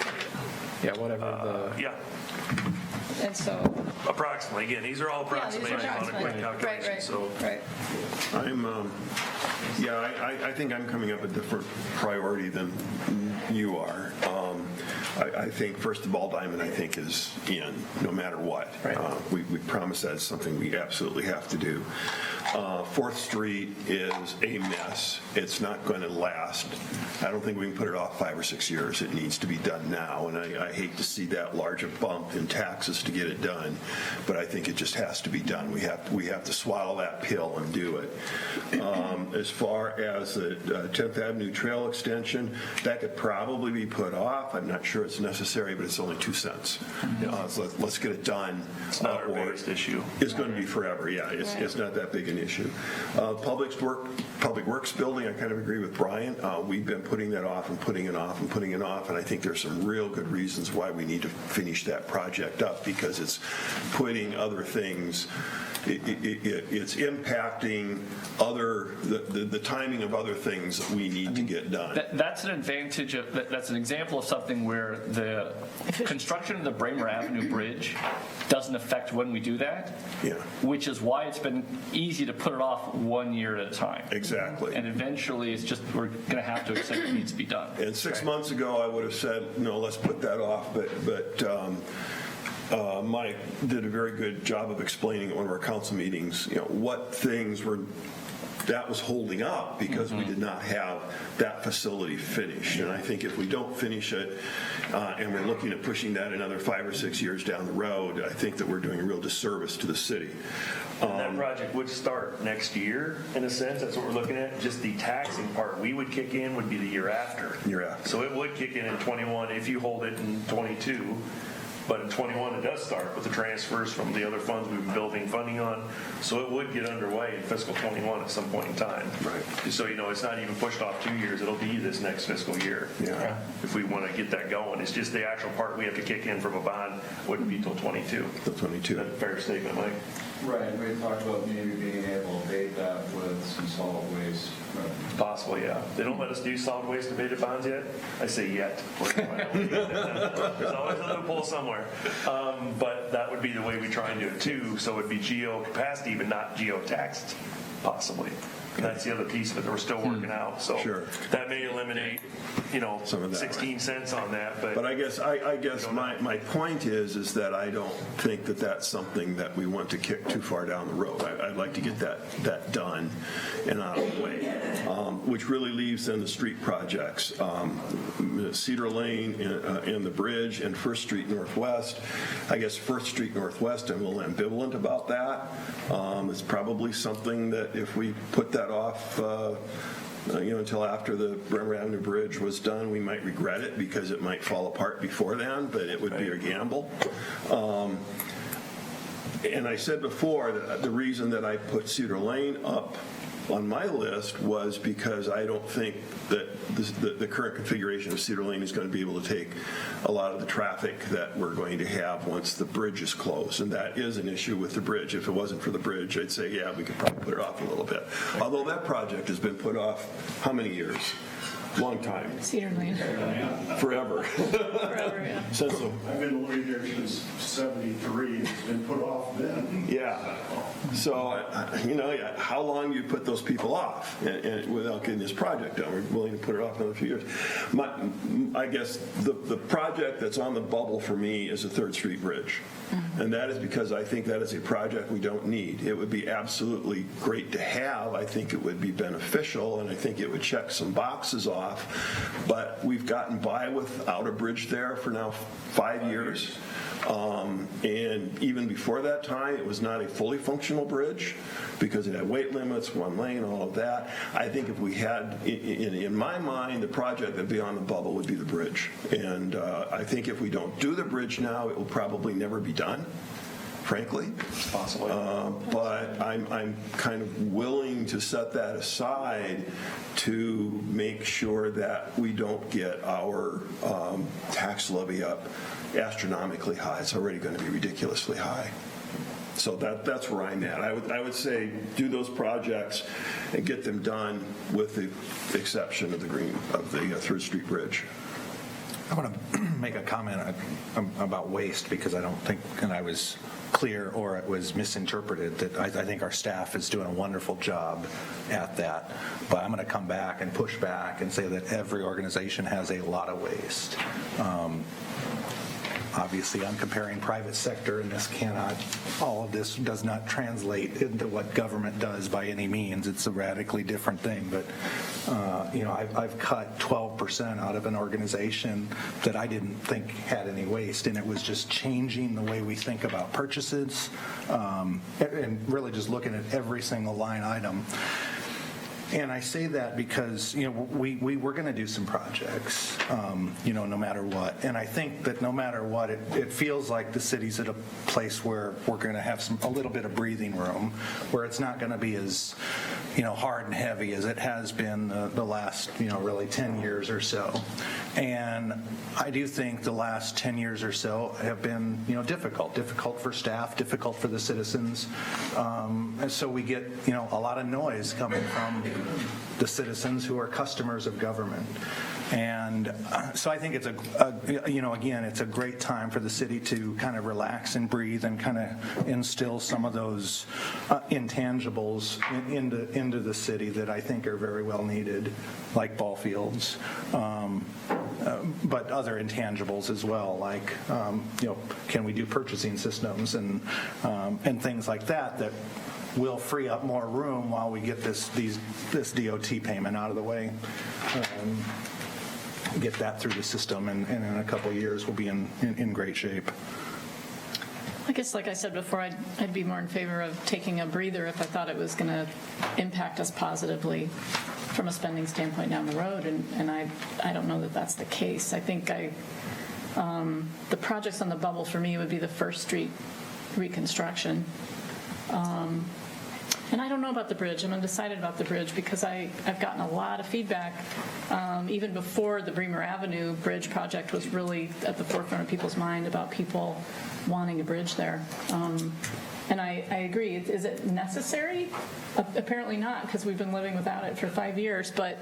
Yeah, whatever Yeah. And so. Approximately. Again, these are all approximations on a quick calculation. So Right. I think I'm coming up with a different priority than you are. I think first of all, Diamond, I think is in no matter what. We promise that is something we absolutely have to do. 4th Street is a mess. It's not going to last. I don't think we can put it off 5 or 6 years. It needs to be done now, and I hate to see that large a bump in taxes to get it done, but I think it just has to be done. We have to swallow that pill and do it. As far as the 10th Avenue Trail extension, that could probably be put off. I'm not sure it's necessary, but it's only 2 cents. So let's get it done. It's not our biggest issue. It's going to be forever, yeah. It's not that big an issue. Public Works building, I kind of agree with Brian. We've been putting that off and putting it off and putting it off, and I think there's some real good reasons why we need to finish that project up, because it's putting other things, it's impacting the timing of other things that we need to get done. That's an advantage of, that's an example of something where the construction of the Bramer Avenue Bridge doesn't affect when we do that, which is why it's been easy to put it off 1 year at a time. Exactly. And eventually it's just, we're going to have to accept it needs to be done. And 6 months ago, I would have said, no, let's put that off, but Mike did a very good job of explaining at one of our council meetings, what things were that was holding up because we did not have that facility finished. And I think if we don't finish it and we're looking at pushing that another 5 or 6 years down the road, I think that we're doing a real disservice to the city. And that project would start next year, in a sense. That's what we're looking at. Just the taxing part we would kick in would be the year after. So it would kick in 21 if you hold it in 22. But in 21, it does start with the transfers from the other funds we've been building funding on. So it would get underway in fiscal 21 at some point in time. Right. So, it's not even pushed off 2 years. It'll be this next fiscal year. Yeah. If we want to get that going. It's just the actual part we have to kick in from a bond wouldn't be till 22. Till 22. That's a fair statement, Mike. Right, we talked about maybe being able to abate that with some solid waste. Possibly, yeah. They don't let us do solid waste abated bonds yet. I say yet. There's always a loophole somewhere. But that would be the way we try and do it too. So it would be geo capacity, but not geo taxed, possibly. And that's the other piece of it that we're still working out. So that may eliminate, some of that, 16 cents on that. But I guess my point is that I don't think that that's something that we want to kick too far down the road. I'd like to get that done and out of the way, which really leaves then the street projects. Cedar Lane and the bridge and First Street Northwest. I guess First Street Northwest, I'm a little ambivalent about that. It's probably something that if we put that off until after the Bremer Avenue Bridge was done, we might regret it because it might fall apart before then, but it would be a gamble. And I said before that the reason that I put Cedar Lane up on my list was because I don't think that the current configuration of Cedar Lane is going to be able to take a lot of the traffic that we're going to have once the bridge is closed. And that is an issue with the bridge. If it wasn't for the bridge, I'd say, yeah, we could probably put it off a little bit. Although that project has been put off how many years? Long time. Cedar Lane. Forever. Forever, yeah. I've been living there since 73. It's been put off then. Yeah. So, how long do you put those people off and without getting this project done? We're willing to put it off another few years. I guess the project that's on the bubble for me is the 3rd Street Bridge. And that is because I think that is a project we don't need. It would be absolutely great to have. I think it would be beneficial, and I think it would check some boxes off off. But we've gotten by without a bridge there for now 5 years. And even before that time, it was not a fully functional bridge because it had weight limits, one lane, all of that. I think if we had, in my mind, the project that'd be on the bubble would be the bridge. And I think if we don't do the bridge now, it will probably never be done, frankly. Possibly. But I'm kind of willing to set that aside to make sure that we don't get our tax levy up astronomically high. It's already going to be ridiculously high. So that's where I'm at. I would say do those projects and get them done with the exception of the 3rd Street Bridge. I want to make a comment about waste because I don't think, and I was clear or it was misinterpreted, that I think our staff is doing a wonderful job at that. But I'm going to come back and push back and say that every organization has a lot of waste. Obviously, I'm comparing private sector, and all of this does not translate into what government does by any means. It's a radically different thing. But, I've cut 12% out of an organization that I didn't think had any waste, and it was just changing the way we think about purchases and really just looking at every single line item. And I say that because, we were going to do some projects, no matter what. And I think that no matter what, it feels like the city's at a place where we're going to have a little bit of breathing room, where it's not going to be as, hard and heavy as it has been the last, really 10 years or so. And I do think the last 10 years or so have been, difficult for staff, difficult for the citizens. And so we get, a lot of noise coming from the citizens who are customers of government. And so I think it's it's a great time for the city to kind of relax and breathe and kind of instill some of those intangibles into the city that I think are very well needed, like ball fields, but other intangibles as well, like can we do purchasing systems and things like that will free up more room while we get this DOT payment out of the way. Get that through the system, and in a couple of years we'll be in great shape. I guess, like I said before, I'd be more in favor of taking a breather if I thought it was going to impact us positively from a spending standpoint down the road, and I don't know that that's the case. I think the projects on the bubble for me would be the 1st Street reconstruction. And I don't know about the bridge. I'm undecided about the bridge because I've gotten a lot of feedback even before the Bremer Avenue Bridge project was really at the forefront of people's mind about people wanting a bridge there. And I agree. Is it necessary? Apparently not, because we've been living without it for 5 years. But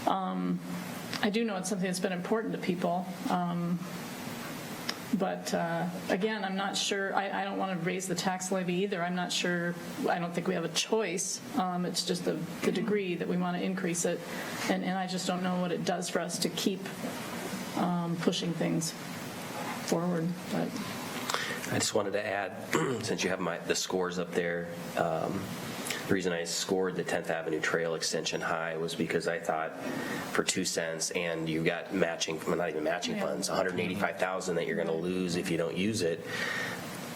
I do know it's something that's been important to people. But again, I'm not sure. I don't want to raise the tax levy either. I'm not sure. I don't think we have a choice. It's just the degree that we want to increase it. And I just don't know what it does for us to keep pushing things forward. But I just wanted to add, since you have the scores up there, the reason I scored the 10th Avenue Trail extension high was because I thought for 2 cents, and you got matching, well, not even matching funds, $185,000 that you're going to lose if you don't use it.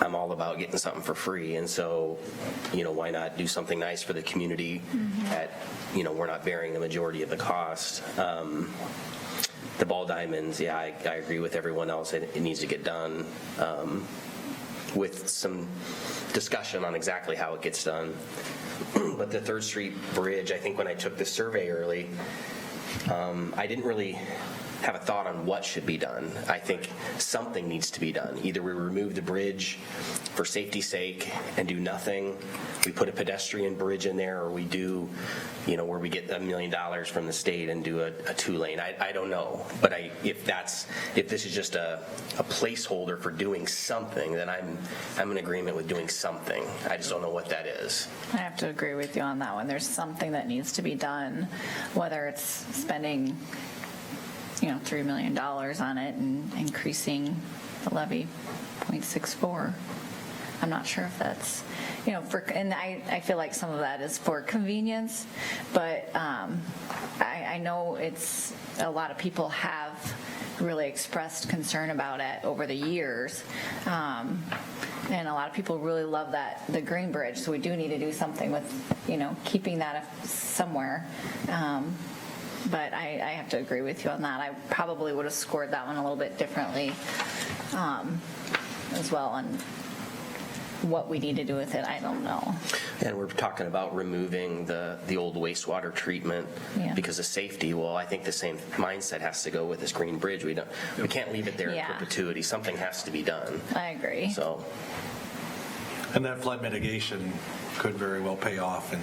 I'm all about getting something for free, and so, why not do something nice for the community at, we're not bearing the majority of the cost. The ball diamonds, I agree with everyone else. It needs to get done with some discussion on exactly how it gets done. But the 3rd Street Bridge, I think when I took the survey early, I didn't really have a thought on what should be done. I think something needs to be done. Either we remove the bridge for safety's sake and do nothing, we put a pedestrian bridge in there, or we do, where we get $1 million from the state and do a 2-lane. I don't know. But if this is just a placeholder for doing something, then I'm in agreement with doing something. I just don't know what that is. I have to agree with you on that one. There's something that needs to be done, whether it's spending $3 million on it and increasing the levy 0.64. I'm not sure if that's, and I feel like some of that is for convenience, but I I know it's, a lot of people have really expressed concern about it over the years. And a lot of people really love the Green Bridge, so we do need to do something with, keeping that somewhere. But I have to agree with you on that. I probably would have scored that one a little bit differently as well. And what we need to do with it, I don't know. And we're talking about removing the old wastewater treatment because of safety. Well, I think the same mindset has to go with this Green Bridge. We can't leave it there in perpetuity. Something has to be done. I agree. So, and that flood mitigation could very well pay off in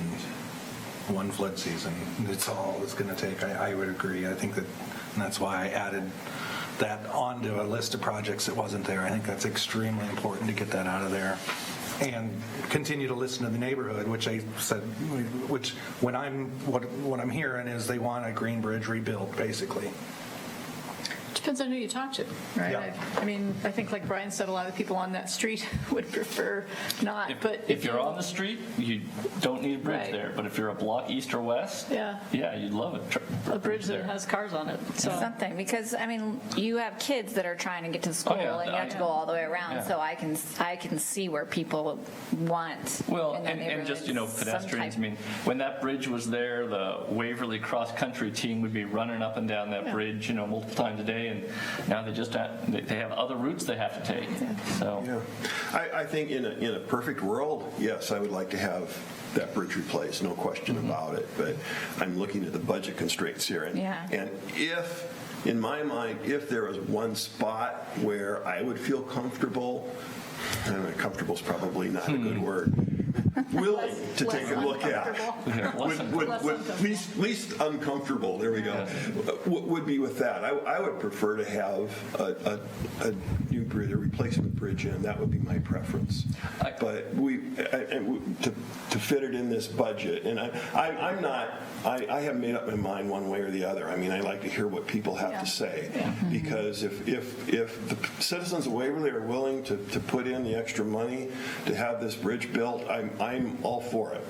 one flood season. It's all it's going to take. I would agree. I think and that's why I added that onto a list of projects that wasn't there. I think that's extremely important to get that out of there and continue to listen to the neighborhood, which I said, what I'm hearing is they want a Green Bridge rebuilt, basically. Depends on who you talk to, right? Yeah. I think like Brian said, a lot of people on that street would prefer not. If you're on the street, you don't need a bridge Right. there. But if you're a block east or west, you'd love a bridge that has cars on it. So. Something, because you have kids that are trying to get to school and you have to go all the way around. So I can see where people want. Well, and just pedestrians. When that bridge was there, the Waverly cross country team would be running up and down that bridge, multiple times a day. And now they have other routes they have to take. So I think in a perfect world, yes, I would like to have that bridge replaced, no question about it. But I'm looking at the budget constraints here, and if, in my mind, if there was one spot where I would feel comfortable, comfortable is probably not a good word, willing to take a look at, least uncomfortable, there we go, would be with that. I would prefer to have a new bridge, a replacement bridge in. That would be my preference. But to fit it in this budget, and I haven't made up my mind one way or the other. I like to hear what people have to say, because if the citizens of Waverly are willing to put in the extra money to have this bridge built, I'm all for it.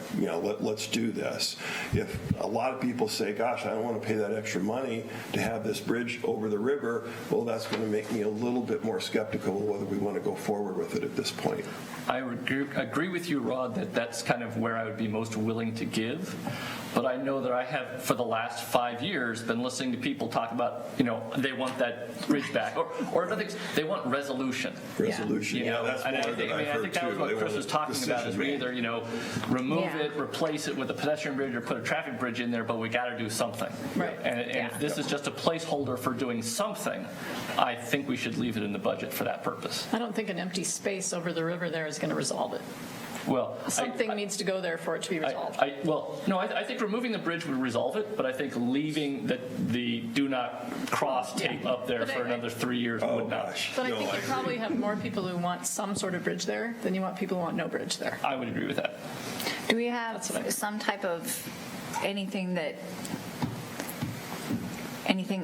Let's do this. If a lot of people say, gosh, I don't want to pay that extra money to have this bridge over the river, well, that's going to make me a little bit more skeptical whether we want to go forward with it at this point. I would agree with you, Rod, that that's kind of where I would be most willing to give. But I know that I have, for the last 5 years, been listening to people talk about, they want that bridge back, or they want resolution. Resolution, that's more than I've heard, I think that was what Chris was talking about, is we either, remove it, replace it with a pedestrian bridge, or put a traffic bridge in there, but we got to do something. Right. And if this is just a placeholder for doing something, I think we should leave it in the budget for that purpose. I don't think an empty space over the river there is going to resolve it. Well, something needs to go there for it to be resolved. I think removing the bridge would resolve it, but I think leaving the do not cross tape up there for another 3 years would not. But I think you probably have more people who want some sort of bridge there than you want people who want no bridge there. I would agree with that. Do we have some type of anything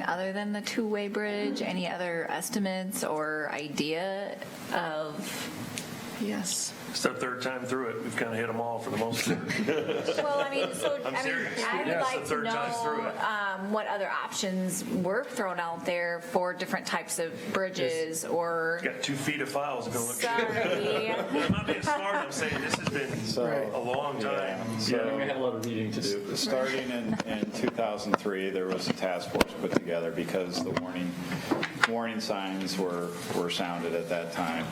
other than the two-way bridge? Any other estimates or idea of? Yes. It's our third time through it. We've kind of hit them all for the most part. Well, I would like to know what other options were thrown out there for different types of bridges or. Got 2 feet of files. Sorry. I'm not being smart. I'm saying this has been a long time. Yeah, we had a lot of reading to do. Starting in 2003, there was a task force put together because the warning signs were sounded at that time.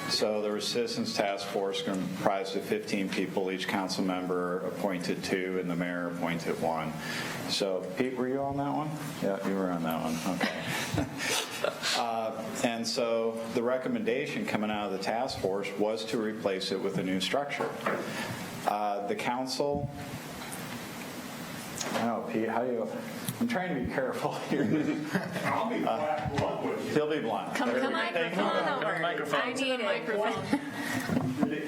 So there was Citizens Task Force comprised of 15 people. Each council member appointed 2, and the mayor appointed 1. So, Pete, were you on that one? Yeah, you were on that one. Okay. And so the recommendation coming out of the task force was to replace it with a new structure. The council, I know, Pete, how do you? I'm trying to be careful here. I'll be blunt with you. He'll be blunt. Come on over. I need it.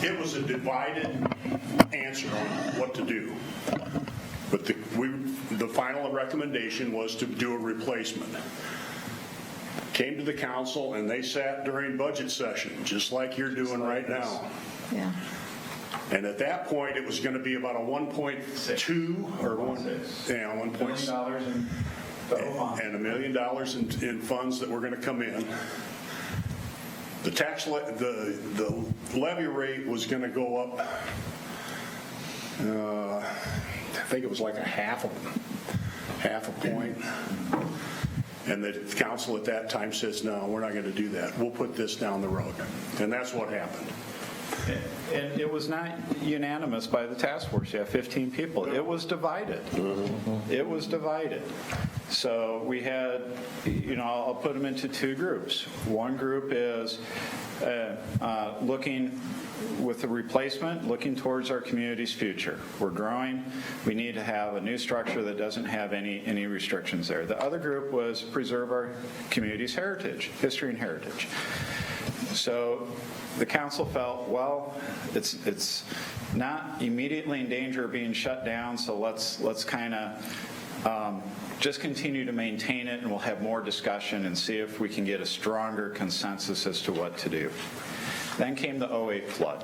It was a divided answer on what to do. But the final recommendation was to do a replacement. Came to the council and they sat during budget session, just like you're doing right now. Yeah. And at that point, it was going to be about a 1.2 or 1.6 and $1 million in funds that were going to come in. The the levy rate was going to go up. I think it was like a half a point. And the council at that time says, no, we're not going to do that. We'll put this down the road. And that's what happened. And it was not unanimous by the task force. You have 15 people. It was divided. It was divided. So we had, I'll put them into two groups. One group is looking with the replacement, looking towards our community's future. We're growing. We need to have a new structure that doesn't have any restrictions there. The other group was preserve our community's heritage, history and heritage. So the council felt, well, it's not immediately in danger of being shut down, so let's kind of just continue to maintain it, and we'll have more discussion and see if we can get a stronger consensus as to what to do. Then came the 2008 flood.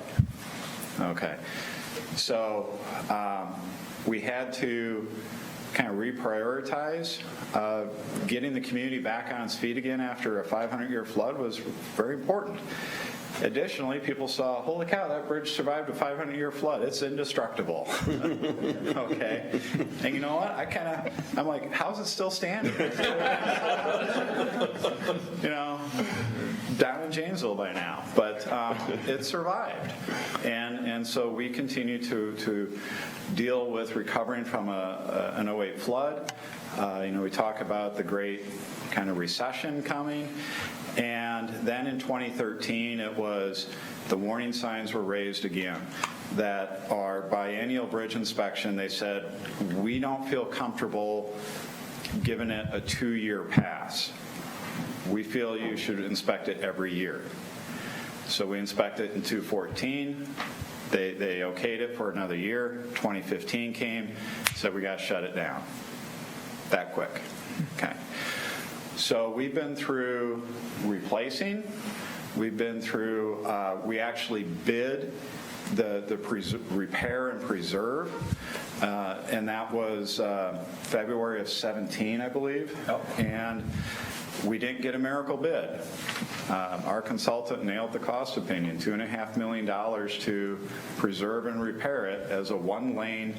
Okay, so we had to kind of reprioritize. Getting the community back on its feet again after a 500-year flood was very important. Additionally, people saw, holy cow, that bridge survived a 500-year flood. It's indestructible. Okay. And you know what? I'm like, how's it still standing? Down in Janesville by now. But it survived. And so we continue to deal with recovering from an 2008 flood. We talk about the great kind of recession coming. And then in 2013, it was the warning signs were raised again that our biennial bridge inspection, they said, we don't feel comfortable giving it a 2-year pass. We feel you should inspect it every year. So we inspected it in 2014. They okayed it for another year. 2015 came, said we got to shut it down. That quick. Okay. So we've been through replacing. We've been through, we actually bid the repair and preserve, and that was February of 17, I believe. And we didn't get a miracle bid. Our consultant nailed the cost opinion, $2.5 million to preserve and repair it as a one-lane,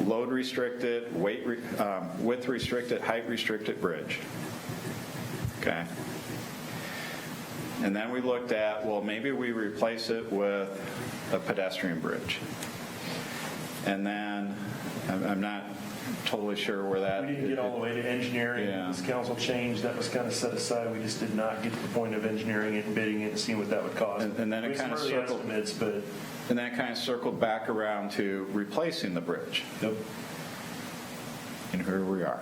load-restricted, width-restricted, height-restricted bridge. Okay. And then we looked at, well, maybe we replace it with a pedestrian bridge. And then, I'm not totally sure where that... We didn't get all the way to engineering. Yeah. This council changed. That was kind of set aside. We just did not get to the point of engineering it and bidding it and seeing what that would cost. And then it kind of circled... estimates, but... And then it kind of circled back around to replacing the bridge. Yep. And here we are.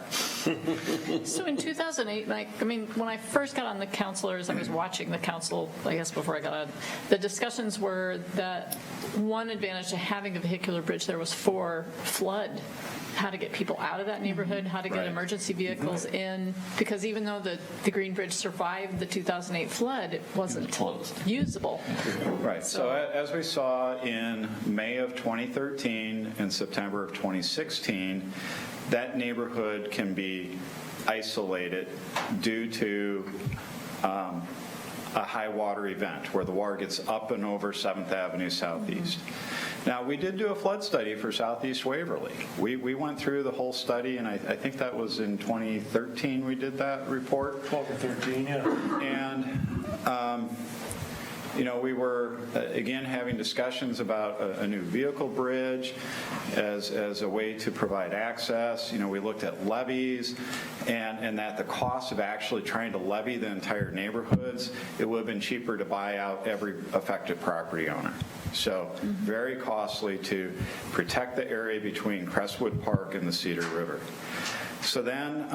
So in 2008, when I first got on the councilors, I was watching the council, I guess before I got on, the discussions were that one advantage to having a vehicular bridge there was for flood, how to get people out of that neighborhood, how to get emergency vehicles in, because even though the Green Bridge survived the 2008 flood, it wasn't usable. Right. So as we saw in May of 2013 and September of 2016, that neighborhood can be isolated due to a high water event where the water gets up and over 7th Avenue Southeast. Now, we did do a flood study for Southeast Waverly. We went through the whole study, and I think that was in 2013 we did that report. 12 or 13, yeah. And we were, again, having discussions about a new vehicle bridge as a way to provide access. We looked at levees and that the cost of actually trying to levy the entire neighborhoods, it would have been cheaper to buy out every affected property owner. So very costly to protect the area between Crestwood Park and the Cedar River. So then,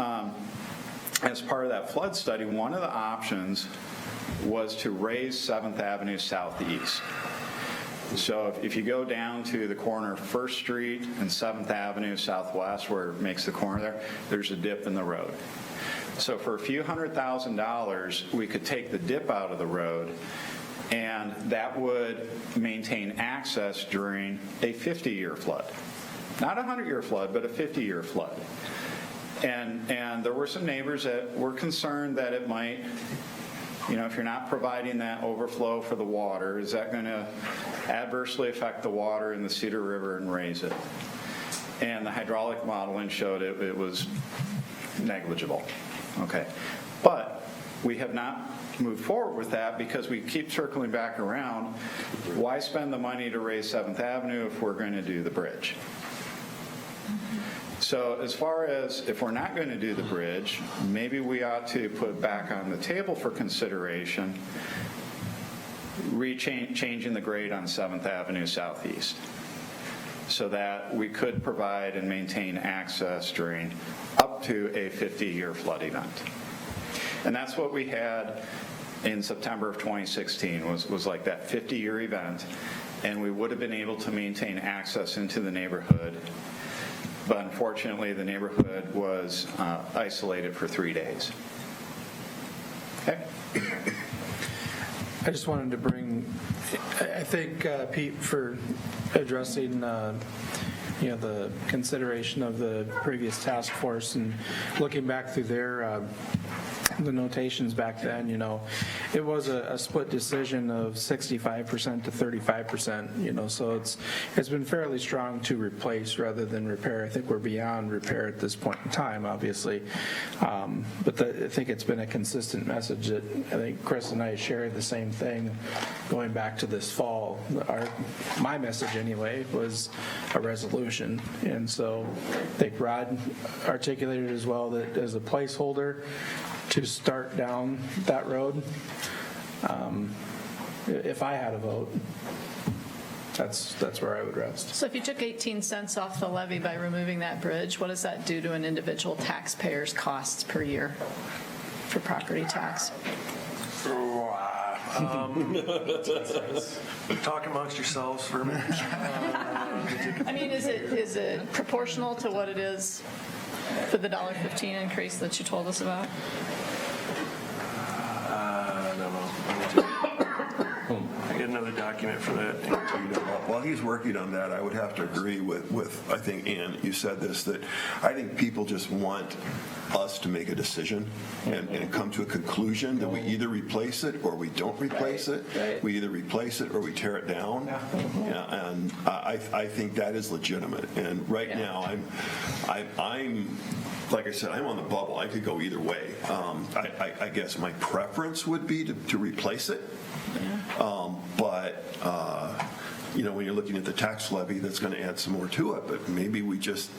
as part of that flood study, one of the options was to raise 7th Avenue Southeast. So if you go down to the corner of 1st Street and 7th Avenue Southwest, where it makes the corner there, there's a dip in the road. So for a few $100,000, we could take the dip out of the road And that would maintain access during a 50-year flood. Not a 100-year flood, but a 50-year flood. And there were some neighbors that were concerned that it might, if you're not providing that overflow for the water, is that going to adversely affect the water in the Cedar River and raise it? And the hydraulic modeling showed it was negligible. Okay. But we have not moved forward with that because we keep circling back around. Why spend the money to raise 7th Avenue if we're going to do the bridge? So as far as if we're not going to do the bridge, maybe we ought to put back on the table for consideration changing the grade on 7th Avenue Southeast so that we could provide and maintain access during up to a 50-year flood event. And that's what we had in September of 2016 was like that 50-year event, and we would have been able to maintain access into the neighborhood. But unfortunately, the neighborhood was isolated for 3 days. Okay. I just wanted to bring, I think, Pete, for addressing, the consideration of the previous task force and looking back through their the notations back then, it was a split decision of 65% to 35%, so it's been fairly strong to replace rather than repair. I think we're beyond repair at this point in time, obviously. But I think it's been a consistent message that I think Chris and I shared the same thing going back to this fall. My message anyway was a resolution. And so I think Rod articulated as well that as a placeholder to start down that road, if I had a vote, that's where I would rest. So if you took 18 cents off the levy by removing that bridge, what does that do to an individual taxpayer's costs per year for property tax? Talk amongst yourselves for a minute. I mean, is it proportional to what it is for the $1.15 increase that you told us about? I don't know. I get another document for that. While he's working on that, I would have to agree with I think, Ann, you said this, that I think people just want us to make a decision and come to a conclusion that we either replace it or we don't replace it. Right. We either replace it or we tear it down. Yeah, and I think that is legitimate. And right now, I'm like I said, I'm on the bubble. I could go either way. I guess my preference would be to replace it. But when you're looking at the tax levy, that's going to add some more to it. But maybe we just,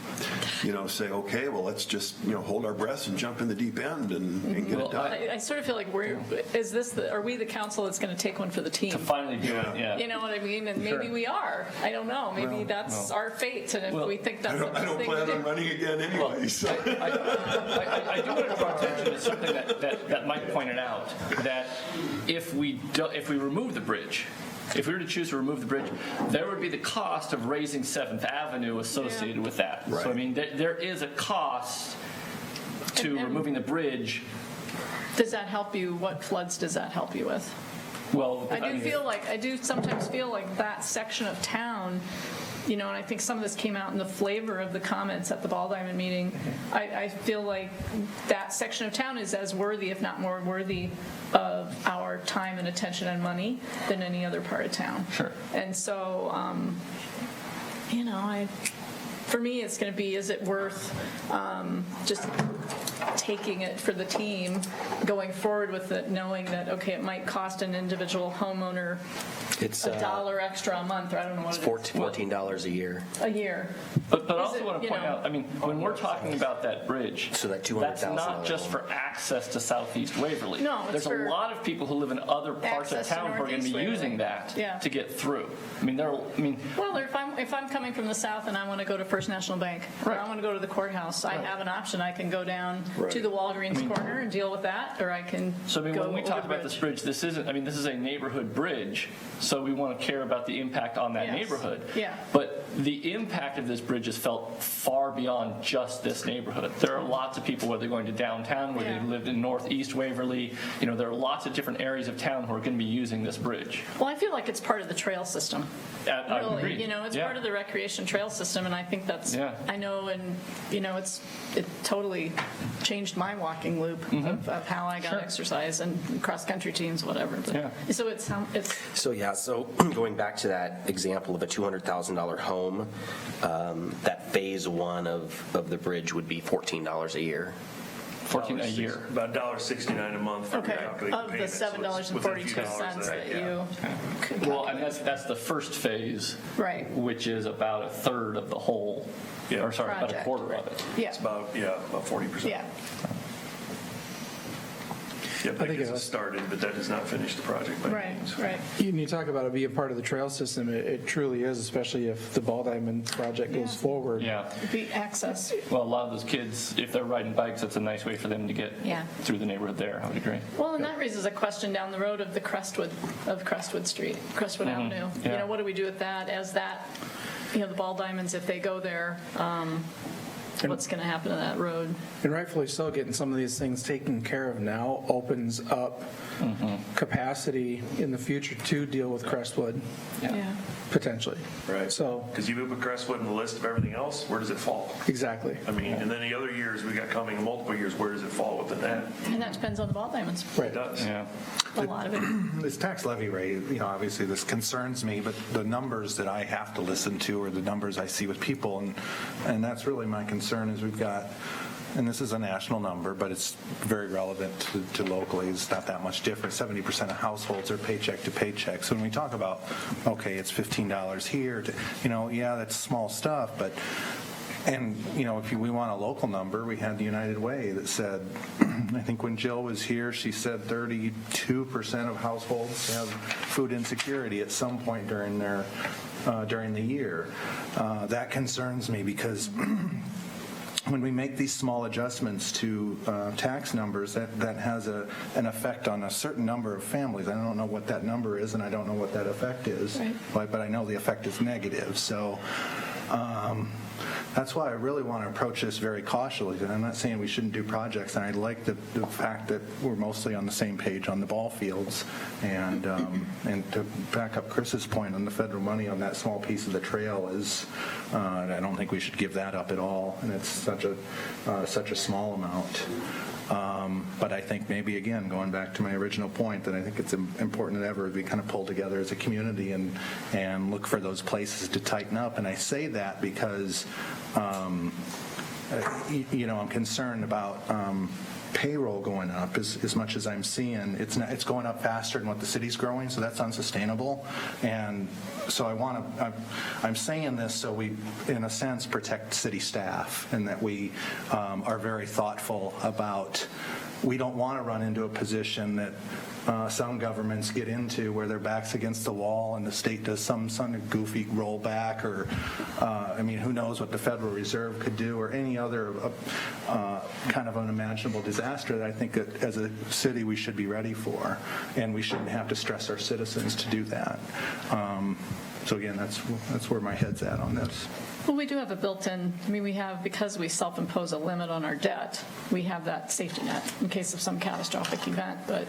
say, okay, well, let's just, hold our breaths and jump in the deep end and get it done. I sort of feel like are we the council that's going to take one for the team? To finally do it, yeah. You know what I mean? And maybe we are. I don't know. Maybe that's our fate. And if we think that's the best I don't thing plan to on do. running again anyway. So. I do want to draw attention to something that Mike pointed out, that if we remove the bridge, if we were to choose to remove the bridge, there would be the cost of raising 7th Avenue associated with that. Right. So, I mean, there is a cost to removing the bridge. Does that help you? What floods does that help you with? Well, I do sometimes feel like that section of town, and I think some of this came out in the flavor of the comments at the Ball Diamond meeting. I feel like that section of town is as worthy, if not more worthy, of our time and attention and money than any other part of town. Sure. And so, for me, it's going to be, is it worth just taking it for the team, going forward with it, knowing that, okay, it might cost an individual homeowner It's $1 extra a month, or I don't know what it is. $14 a year. A year. But I also want to point out, I mean, when we're talking about that bridge, So that $200,000 that's not just for access to Southeast Waverly. No, it's There's for a lot of people who live in other parts of access to town who are going to be Northeast using Waverly. that to get through. I mean, Well, if I'm coming from the south and I want to go to First National Bank, or I want to go to the courthouse, I have an option. I can go down to the Walgreens corner and deal with that, or I can So, I mean, go when we over talk the about this bridge, this is a neighborhood bridge, so we want to care about the impact on that Yes. neighborhood. Yeah. But the impact of this bridge is felt far beyond just this neighborhood. There are lots of people, whether they're going to downtown, whether they lived in northeast Waverly, there are lots of different areas of town who are going to be using this bridge. Well, I feel like it's part of the trail system. I Really, agree. it's part of the recreation trail system, and I think that's, I know, and, it totally changed my walking loop of how I got exercise and cross-country teams, whatever. But, so it's. So going back to that example of a $200,000 home, that phase one of the bridge would be $14 a year. $14 a year. About $1.69 a month. Okay, of the $7.42 that you. Well, and that's the first phase, Right. which is about a third of the whole, or sorry, about a Project. quarter of it. Yeah. It's about 40%. Yeah. Yep, that gets us started, but that does not finish the project by any means. Right. You talk about it being part of the trail system, it truly is, especially if the Ball Diamond project goes forward. Yeah. Be access. Well, a lot of those kids, if they're riding bikes, it's a nice way for them to get through the neighborhood there. I would agree. Well, and that raises a question down the road of the Crestwood Street, Crestwood Avenue. Yeah. What do we do with that as that, the Ball Diamonds, if they go there, what's going to happen to that road? And rightfully so, getting some of these things taken care of now opens up capacity in the future to deal with Crestwood, potentially. Right. So, because you put Crestwood in the list of everything else, where does it fall? Exactly. I mean, and then the other years we got coming in multiple years, where does it fall within that? And that depends on the Ball Diamonds. Right. It does. Yeah. A lot of it. This tax levy rate, obviously this concerns me, but the numbers that I have to listen to are the numbers I see with people, and that's really my concern is we've got, and this is a national number, but it's very relevant to locally. It's not that much different. 70% of households are paycheck to paycheck. So when we talk about, okay, it's $15 here, that's small stuff, but and, if we want a local number, we had the United Way that said, I think when Jill was here, she said 32% of households have food insecurity at some point during the year. That concerns me because when we make these small adjustments to tax numbers, that has an effect on a certain number of families. I don't know what that number is, and I don't know what that effect is, but I know the effect is negative. So that's why I really want to approach this very cautiously. And I'm not saying we shouldn't do projects, and I like the fact that we're mostly on the same page on the ball fields. And to back up Chris's point on the federal money on that small piece of the trail is, I don't think we should give that up at all. And it's such a small amount. But I think maybe, again, going back to my original point, that I think it's important that ever we kind of pull together as a community and look for those places to tighten up. And I say that because, I'm concerned about payroll going up as much as I'm seeing. It's going up faster than what the city's growing, so that's unsustainable. And so I'm saying this so we, in a sense, protect city staff, and that we are very thoughtful about, we don't want to run into a position that some governments get into where their back's against the wall and the state does some of goofy rollback, or who knows what the Federal Reserve could do, or any other kind of unimaginable disaster that I think that as a city we should be ready for, and we shouldn't have to stress our citizens to do that. So again, that's where my head's at on this. Well, we do have a built-in, we have, because we self-impose a limit on our debt, we have that safety net in case of some catastrophic event. But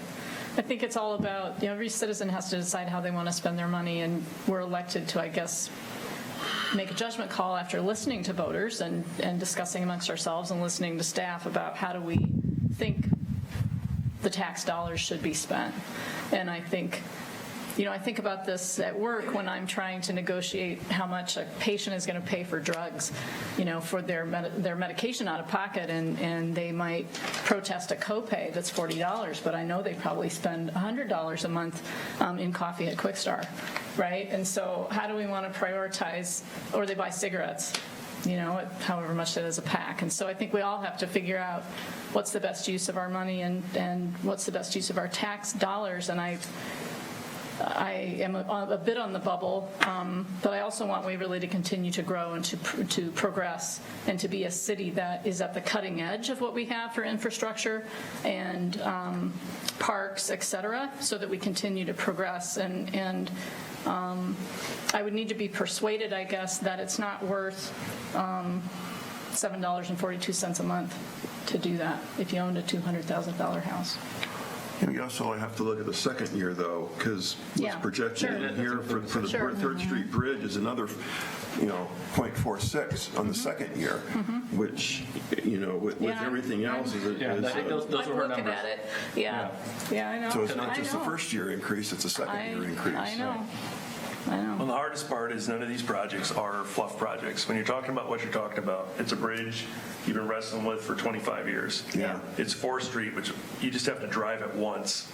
I think it's all about, every citizen has to decide how they want to spend their money, and we're elected to, I guess, make a judgment call after listening to voters and discussing amongst ourselves and listening to staff about how do we think the tax dollars should be spent. And I think, I think about this at work when I'm trying to negotiate how much a patient is going to pay for drugs, for their medication out of pocket, and they might protest a copay that's $40, but I know they probably spend $100 a month in coffee at Quick Star, right? And so how do we want to prioritize, or they buy cigarettes, however much that is a pack. And so I think we all have to figure out what's the best use of our money and what's the best use of our tax dollars. And I am a bit on the bubble, but I also want Waverly to continue to grow and to progress and to be a city that is at the cutting edge of what we have for infrastructure and parks, et cetera, so that we continue to progress and I would need to be persuaded, I guess, that it's not worth $7.42 a month to do that if you owned a $200,000 house. And you also have to look at the second year, though, because what's Yeah, projected sure. in here for the Sure. Third Street Bridge is another, 0.46 on the second year, which, with Yeah, everything else is. Yeah, I think those I'm are her looking numbers. at it. Yeah, I know. So it's not I just the know. first year increase, it's a second year increase. I know. Well, the hardest part is none of these projects are fluff projects. When you're talking about what you're talking about, it's a bridge you've been wrestling with for 25 years. Yeah. It's 4th Street, which you just have to drive it once.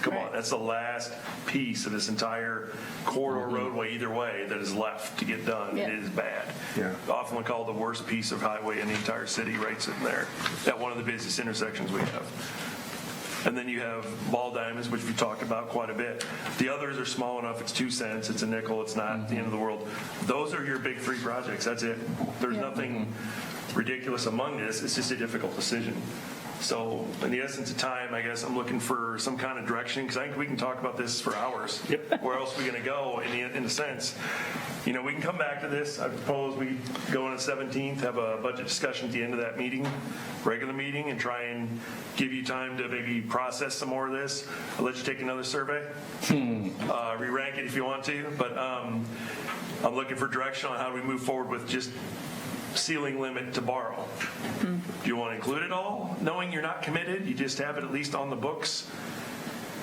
Come on, that's the last piece of this entire corridor roadway either way that is left to get done. Yeah. It is bad. Yeah. Often called the worst piece of highway in the entire city right sitting there at one of the busiest intersections we have. And then you have ball diamonds, which we talked about quite a bit. The others are small enough, it's 2 cents, it's a nickel, it's not the end of the world. Those are your big 3 projects, that's it. There's nothing ridiculous among this, it's just a difficult decision. So in the essence of time, I guess I'm looking for some kind of direction, because I think we can talk about this for hours. Where else are we going to go in a sense? We can come back to this. I propose we go on the 17th, have a budget discussion at the end of that meeting, regular meeting, and try and give you time to maybe process some more of this. I'll let you take another survey. Re-rank it if you want to, but I'm looking for direction on how do we move forward with just ceiling limit to borrow. Do you want to include it all, knowing you're not committed? You just have it at least on the books,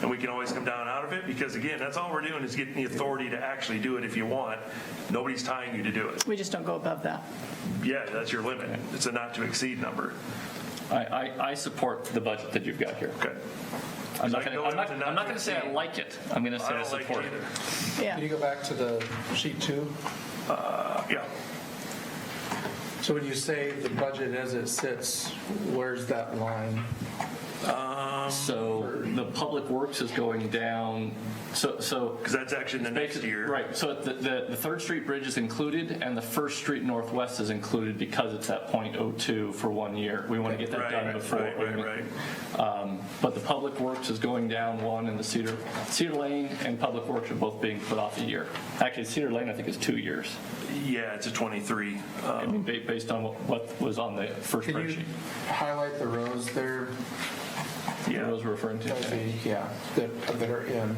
and we can always come down out of it, because again, that's all we're doing is getting the authority to actually do it if you want. Nobody's tying you to do it. We just don't go above that. Yeah, that's your limit. It's a not to exceed number. I support the budget that you've got here. Okay. I'm not going to say I like it. I'm going to say I support it. Yeah. Can you go back to the sheet 2? Yeah. So when you say the budget as it sits, where's that line? So the public works is going down. So because that's actually the next year, right? So the 3rd Street Bridge is included, and the 1st Street Northwest is included because it's at .02 for 1 year. We want to get that done before. Right. But the public works is going down 1, and the Cedar Lane and public works are both being put off a year. Actually, Cedar Lane I think is 2 years. Yeah, it's a 23. I mean, based on what was on the first Can you spreadsheet. highlight the rows there? Yeah. Those we're referring to. That are in.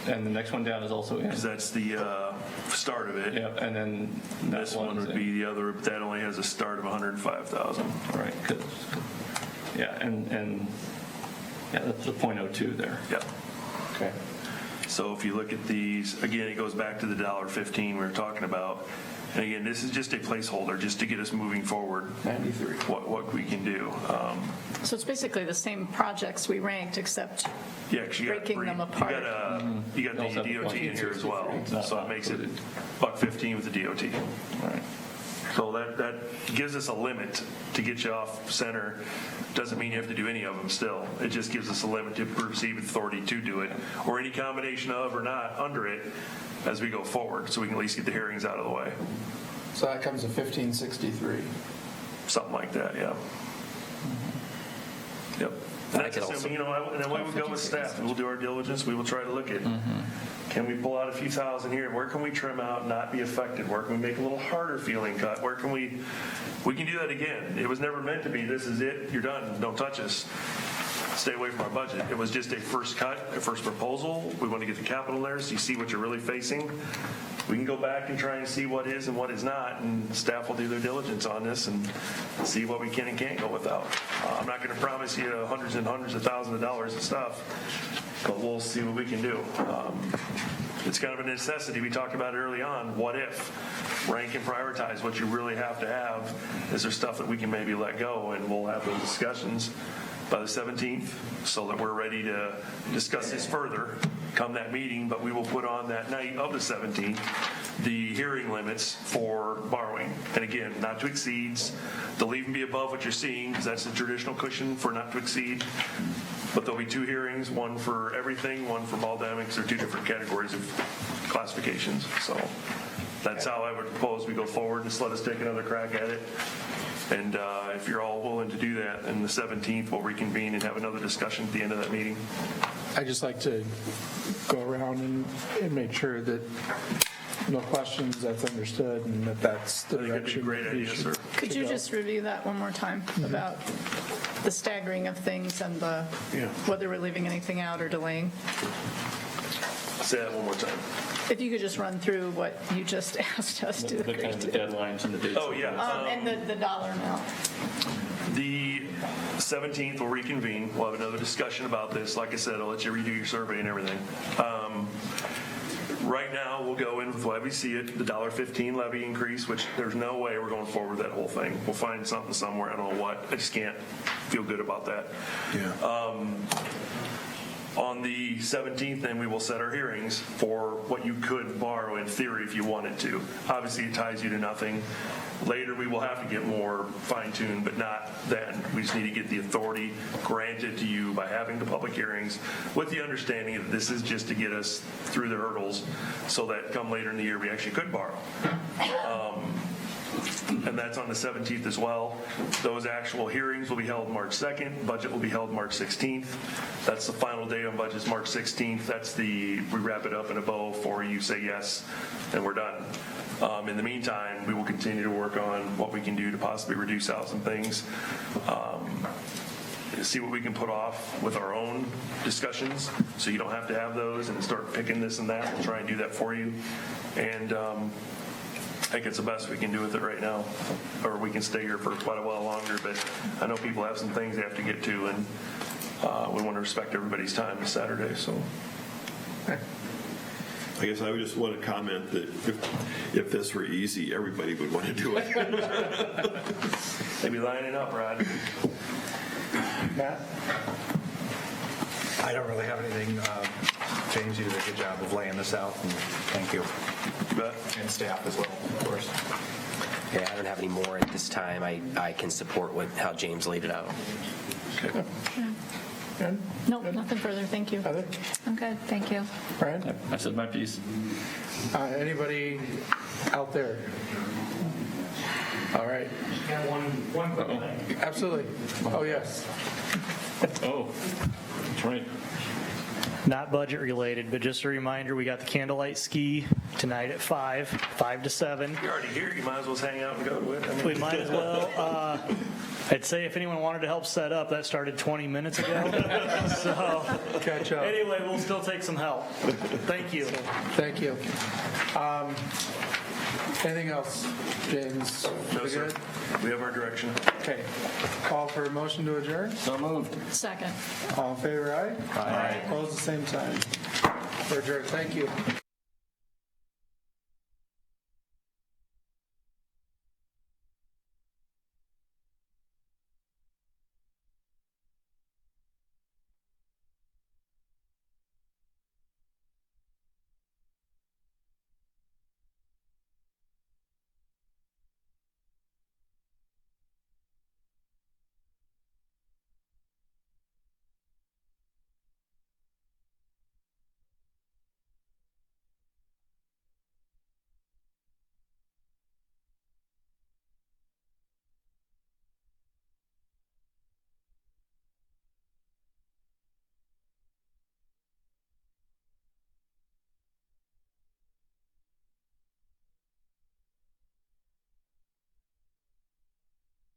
And the next one down is also in. Because that's the start of it. Yeah, and then this one would be the other. That only has a start of 105,000. Right. Yeah, and that's the .02 there. Yeah. Okay. So if you look at these, again, it goes back to the $1.15 we were talking about. And again, this is just a placeholder just to get us moving forward. 93. What we can do. So it's basically the same projects we ranked, except breaking them apart. You got the DOT in here as well, so it makes it $1.15 with the DOT. Right. So that gives us a limit to get you off center. Doesn't mean you have to do any of them still. It just gives us a limit to perceive authority to do it, or any combination of or not under it as we go forward, so we can at least get the hearings out of the way. So that comes to 1563. Something like that, yeah. Yep. And that's assuming, and then we will go with staff. We'll do our diligence. We will try to look at, can we pull out a few thousand here? Where can we trim out, not be affected? Where can we make a little harder feeling cut? Where can we can do that again. It was never meant to be, this is it, you're done, don't touch us. Stay away from our budget. It was just a first cut, a first proposal. We want to get the capital there so you see what you're really facing. We can go back and try and see what is and what is not, and staff will do their diligence on this and see what we can and can't go without. I'm not going to promise you hundreds and hundreds of thousands of dollars of stuff, but we'll see what we can do. It's kind of a necessity. We talked about it early on. What if? Rank and prioritize what you really have to have. Is there stuff that we can maybe let go? And we'll have those discussions by the 17th so that we're ready to discuss this further come that meeting, but we will put on that night of the 17th the hearing limits for borrowing. And again, not to exceeds. They'll even be above what you're seeing because that's the traditional cushion for not to exceed. But there'll be 2 hearings, one for everything, one for ball dynamics, or 2 different categories of classifications. So that's how I would propose we go forward. Just let us take another crack at it. And if you're all willing to do that, then the 17th we'll reconvene and have another discussion at the end of that meeting. I just like to go around and make sure that no questions, that's understood, and that's the direction. Great we idea, should- sir. Could you go. just review that one more time about the staggering of things and the, whether we're leaving anything out or delaying? Say that one more time. If you could just run through what you just asked us to. The kind of deadlines and the dates. Oh, yeah. And the dollar amount. The 17th, we'll reconvene. We'll have another discussion about this. Like I said, I'll let you redo your survey and everything. Right now, we'll go in with what we see it, the $1.15 levy increase, which there's no way we're going forward with that whole thing. We'll find something somewhere. I don't know what. I just can't feel good about that. On the 17th, then we will set our hearings for what you could borrow in theory if you wanted to. Obviously, it ties you to nothing. Later, we will have to get more fine-tuned, but not then. We just need to get the authority granted to you by having the public hearings with the understanding that this is just to get us through the hurdles so that come later in the year, we actually could borrow. And that's on the 17th as well. Those actual hearings will be held March 2nd. Budget will be held March 16th. That's the final day on budgets, March 16th. That's we wrap it up in a bow for you say yes, and we're done. In the meantime, we will continue to work on what we can do to possibly reduce out some things. See what we can put off with our own discussions so you don't have to have those and start picking this and that. We'll try and do that for you. And I think it's the best we can do with it right now, or we can stay here for quite a while longer, but I know people have some things they have to get to, and we want to respect everybody's time this Saturday, so. I guess I would just want to comment that if this were easy, everybody would want to do it. They'd be lining up, Rod. Matt? I don't really have anything. James, you did a good job of laying this out, and thank you. You bet. And staff as well, of course. Yeah, I don't have any more at this time. I can support how James laid it out. Okay. No, nothing further. Thank you. Heather? I'm good, thank you. Brian? I said my piece. Anybody out there? All right. One quick thing. Absolutely. Oh, yes. Oh, that's right. Not budget related, but just a reminder, we got the candlelight ski tonight at 5 to 7. You're already here. You might as well just hang out and go to it. I mean, We might as well. I'd say if anyone wanted to help set up, that started 20 minutes ago. So Catch up. anyway, we'll still take some help. Thank you. Thank you. Anything else, James? No, We sir. good? We have our direction. Okay. Call for a motion to adjourn? So moved. Second. All in favor, aye? Aye. Opposed, the same sign. We're adjourned. Thank you.